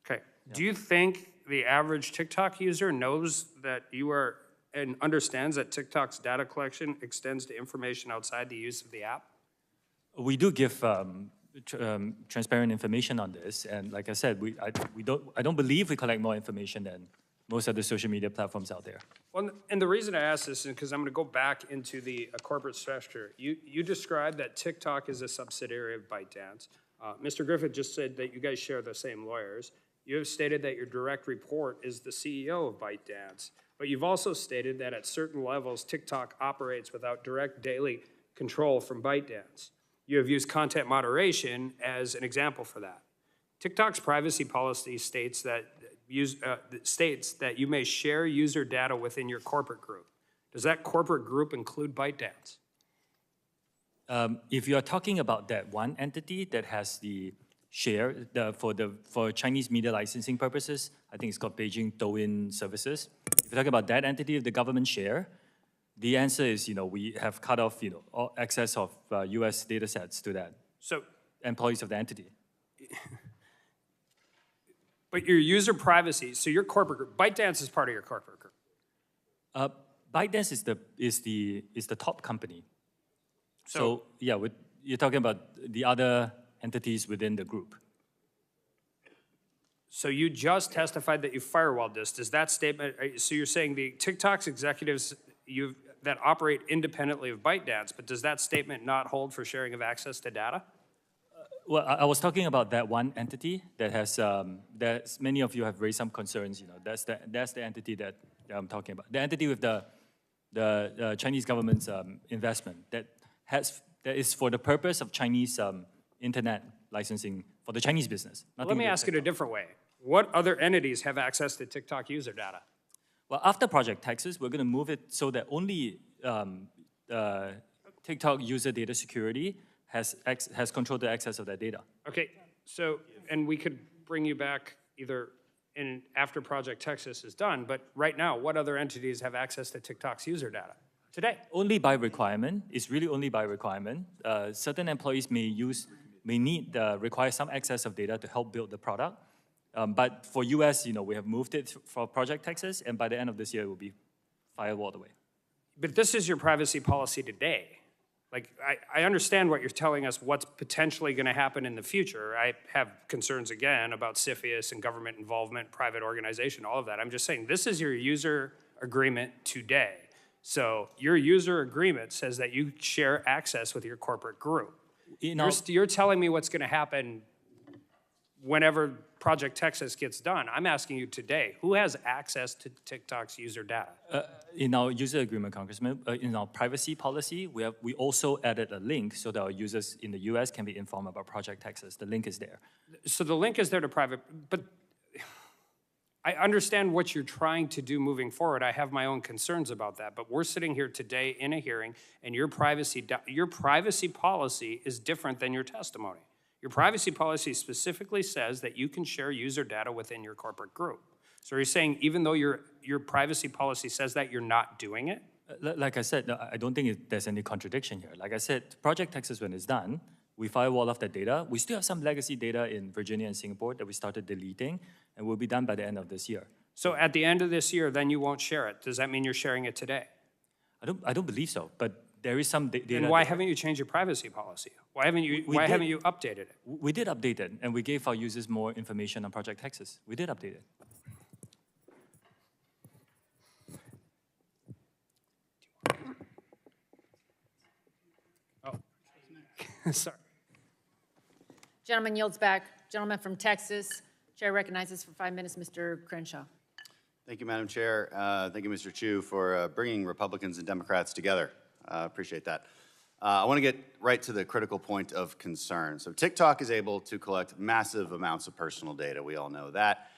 Okay. Do you think the average TikTok user knows that you are and understands that TikTok's data collection extends to information outside the use of the app? We do give transparent information on this, and like I said, I don't believe we collect more information than most of the social media platforms out there. Well, and the reason I ask this is because I'm going to go back into the corporate structure. You described that TikTok is a subsidiary of ByteDance. Mr. Griffith just said that you guys share the same lawyers. You have stated that your direct report is the CEO of ByteDance, but you've also stated that at certain levels, TikTok operates without direct daily control from ByteDance. You have used content moderation as an example for that. TikTok's privacy policy states that you may share user data within your corporate group. Does that corporate group include ByteDance? If you are talking about that one entity that has the share for Chinese media licensing purposes, I think it's called Beijing Douyin Services. If you're talking about that entity of the government share, the answer is, we have cut off, all access of U.S. data sets to that. So employees of the entity. But your user privacy, so your corporate group, ByteDance is part of your corporate group. ByteDance is the top company. So yeah, you're talking about the other entities within the group. So you just testified that you firewalled this. Does that statement, so you're saying the TikTok's executives that operate independently of ByteDance, but does that statement not hold for sharing of access to data? Well, I was talking about that one entity that has, many of you have raised some concerns, that's the entity that I'm talking about. The entity with the Chinese government's investment that is for the purpose of Chinese internet licensing for the Chinese business. Let me ask it a different way. What other entities have access to TikTok user data? Well, after Project Texas, we're going to move it so that only TikTok user data security has controlled the access of that data. Okay, so, and we could bring you back either after Project Texas is done, but right now, what other entities have access to TikTok's user data today? Only by requirement. It's really only by requirement. Certain employees may require some access of data to help build the product. But for US, we have moved it for Project Texas, and by the end of this year, it will be firewalled away. But this is your privacy policy today. Like, I understand what you're telling us, what's potentially going to happen in the future. I have concerns, again, about CFIUS and government involvement, private organization, all of that. I'm just saying, this is your user agreement today. So your user agreement says that you share access with your corporate group. You're telling me what's going to happen whenever Project Texas gets done. I'm asking you today, who has access to TikTok's user data? In our user agreement, Congressman, in our privacy policy, we also added a link so that our users in the US can be informed about Project Texas. The link is there. So the link is there to private, but I understand what you're trying to do moving forward. I have my own concerns about that, but we're sitting here today in a hearing, and your privacy policy is different than your testimony. Your privacy policy specifically says that you can share user data within your corporate group. So are you saying even though your privacy policy says that, you're not doing it? Like I said, no, I don't think there's any contradiction here. Like I said, Project Texas, when it's done, we firewall off that data. We still have some legacy data in Virginia and Singapore that we started deleting, and will be done by the end of this year. So at the end of this year, then you won't share it. Does that mean you're sharing it today? I don't believe so, but there is some data. Then why haven't you changed your privacy policy? Why haven't you updated it? We did update it, and we gave our users more information on Project Texas. We did update it. Oh, sorry. Gentleman yields back. Gentleman from Texas. Chair recognizes for 5 minutes Mr. Crenshaw. Thank you, Madam Chair. Thank you, Mr. Chu, for bringing Republicans and Democrats together. Appreciate that. I want to get right to the critical point of concern. So TikTok is able to collect massive amounts of personal data. We all know that.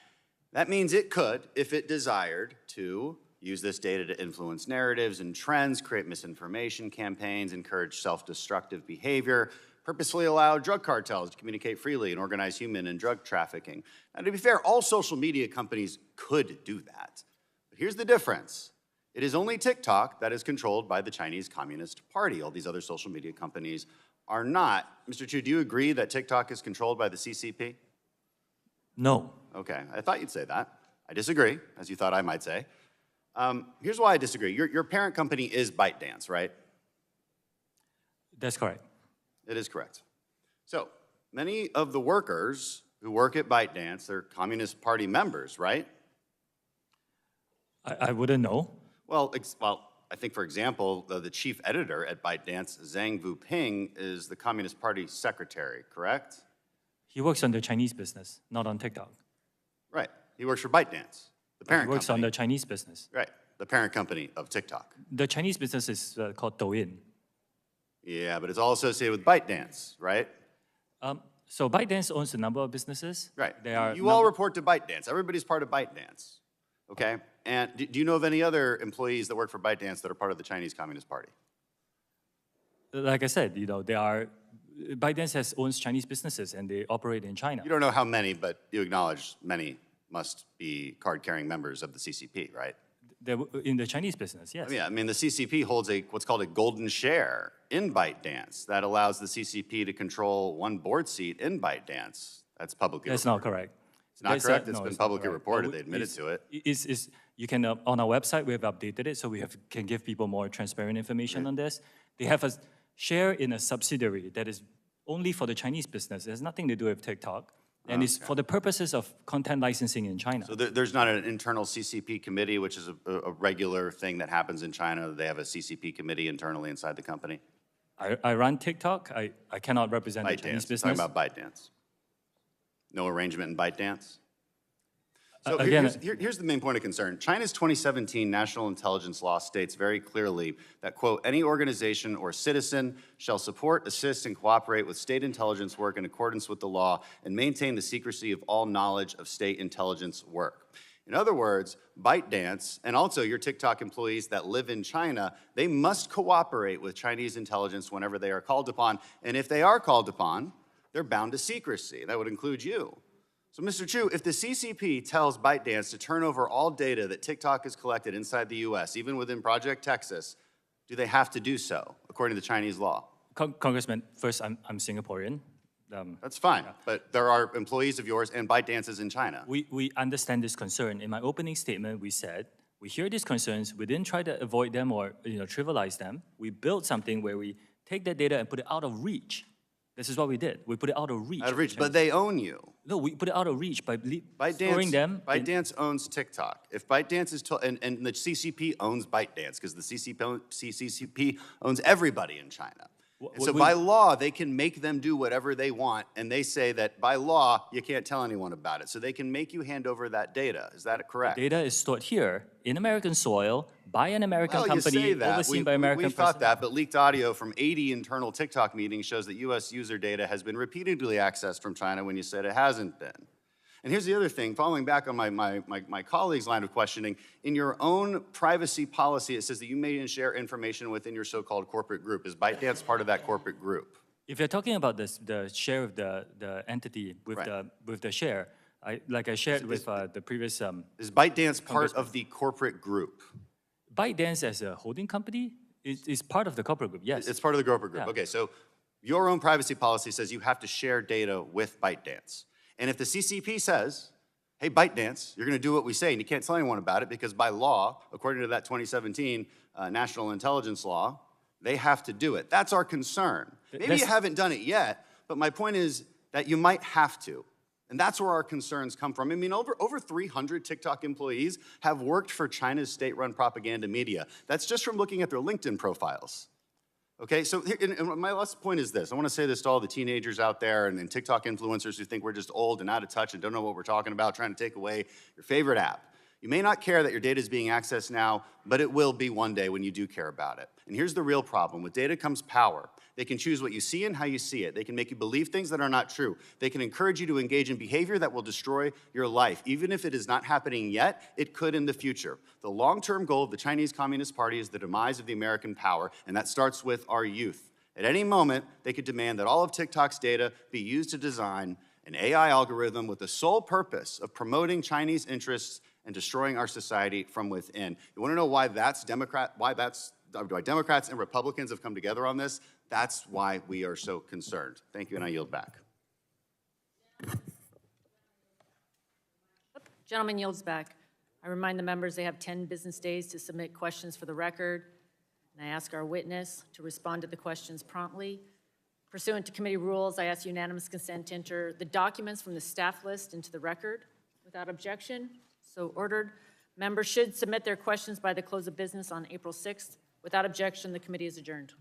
That means it could, if it desired, to use this data to influence narratives and trends, create misinformation campaigns, encourage self-destructive behavior, purposefully allow drug cartels to communicate freely and organize human and drug trafficking. Now, to be fair, all social media companies could do that. But here's the difference. It is only TikTok that is controlled by the Chinese Communist Party. All these other social media companies are not. Mr. Chu, do you agree that TikTok is controlled by the CCP? No. Okay, I thought you'd say that. I disagree, as you thought I might say. Here's why I disagree. Your parent company is ByteDance, right? That's correct. It is correct. So, many of the workers who work at ByteDance, they're Communist Party members, right? I wouldn't know. Well, I think, for example, the chief editor at ByteDance, Zhang Vuping, is the Communist Party secretary, correct? He works on the Chinese business, not on TikTok. Right. He works for ByteDance, the parent He works company. on the Chinese business. Right, the parent company of TikTok. The Chinese business is called Douyin. Yeah, but it's all associated with ByteDance, right? So ByteDance owns a number of businesses. Right. They are You all report to ByteDance. Everybody's part of ByteDance, okay? And do you know of any other employees that work for ByteDance that are part of the Chinese Communist Party? Like I said, ByteDance owns Chinese businesses and they operate in China. You don't know how many, but you acknowledge many must be card-carrying members of the CCP, right? They're in the Chinese business, yes. Yeah, I mean, the CCP holds what's called a golden share in ByteDance that allows the CCP to control one board seat in ByteDance. That's publicly That's reported. not correct. It's not correct? It's been not publicly correct. reported. They admitted to it. You can, on our website, we have updated it, so we can give people more transparent information on this. They have a share in a subsidiary that is only for the Chinese business. It has nothing to do with TikTok. And it's for the purposes of content licensing in China. So there's not an internal CCP committee, which is a regular thing that happens in China. They have a CCP committee internally inside the company. I run TikTok. I cannot represent the Chinese ByteDance. business. Talking about ByteDance. No arrangement in ByteDance? So Again, here's the main point of concern. China's 2017 national intelligence law states very clearly that, quote, any organization or citizen shall support, assist, and cooperate with state intelligence work in accordance with the law and maintain the secrecy of all knowledge of state intelligence work. In other words, ByteDance, and also your TikTok employees that live in China, they must cooperate with Chinese intelligence whenever they are called upon. And if they are called upon, they're bound to secrecy. That would include you. So, Mr. Chu, if the CCP tells ByteDance to turn over all data that TikTok has collected inside the U.S., even within Project Texas, do they have to do so, according to Chinese law? Congressman, first, I'm Singaporean. That's fine, but there are employees of yours and ByteDance's in China. We understand this concern. In my opening statement, we said, we hear these concerns, we didn't try to avoid them or trivialize them. We built something where we take that data and put it out of reach. This is what we did. We put it out of reach. Out of reach, but they own you. No, we put it out of reach by storing them. ByteDance owns TikTok. If ByteDance is and the CCP owns ByteDance because the CCP owns everybody in China. And so by law, they can make them do whatever they want, and they say that by law, you can't tell anyone about it. So they can make you hand over that data. Is that correct? Data is stored here in American soil by an American Well, company you say that. overseen by American We thought that, but leaked audio from 80 internal TikTok meetings shows that U.S. user data has been repeatedly accessed from China when you said it hasn't been. And here's the other thing, following back on my colleague's line of questioning, in your own privacy policy, it says that you may share information within your so-called corporate group. Is ByteDance part of that corporate group? If you're talking about the share of the entity with the share, like I shared with the previous. Is ByteDance part of the corporate group? ByteDance as a holding company is part of the corporate group, yes. It's part of the corporate group. Yeah. Okay, so your own privacy policy says you have to share data with ByteDance. And if the CCP says, hey, ByteDance, you're going to do what we say, and you can't tell anyone about it because by law, according to that 2017 national intelligence law, they have to do it. That's our concern. Maybe you haven't done it yet, but my point is that you might have to. And that's where our concerns come from. I mean, over 300 TikTok employees have worked for China's state-run propaganda media. That's just from looking at their LinkedIn profiles. Okay, so and my last point is this. I want to say this to all the teenagers out there and TikTok influencers who think we're just old and out of touch and don't know what we're talking about, trying to take away your favorite app. You may not care that your data is being accessed now, but it will be one day when you do care about it. And here's the real problem. With data comes power. They can choose what you see and how you see it. They can make you believe things that are not true. They can encourage you to engage in behavior that will destroy your life. Even if it is not happening yet, it could in the future. The long-term goal of the Chinese Communist Party is the demise of the American power, and that starts with our youth. At any moment, they could demand that all of TikTok's data be used to design an AI algorithm with the sole purpose of promoting Chinese interests and destroying our society from within. You want to know why that's Democrats and Republicans have come together on this. That's why we are so concerned. Thank you, and I yield back. Gentleman yields back. I remind the members they have 10 business days to submit questions for the record, and I ask our witness to respond to the questions promptly. Pursuant to committee rules, I ask unanimous consent to enter the documents from the staff list into the record without objection. So ordered. Members should submit their questions by the close of business on April 6th. Without objection, the committee is adjourned.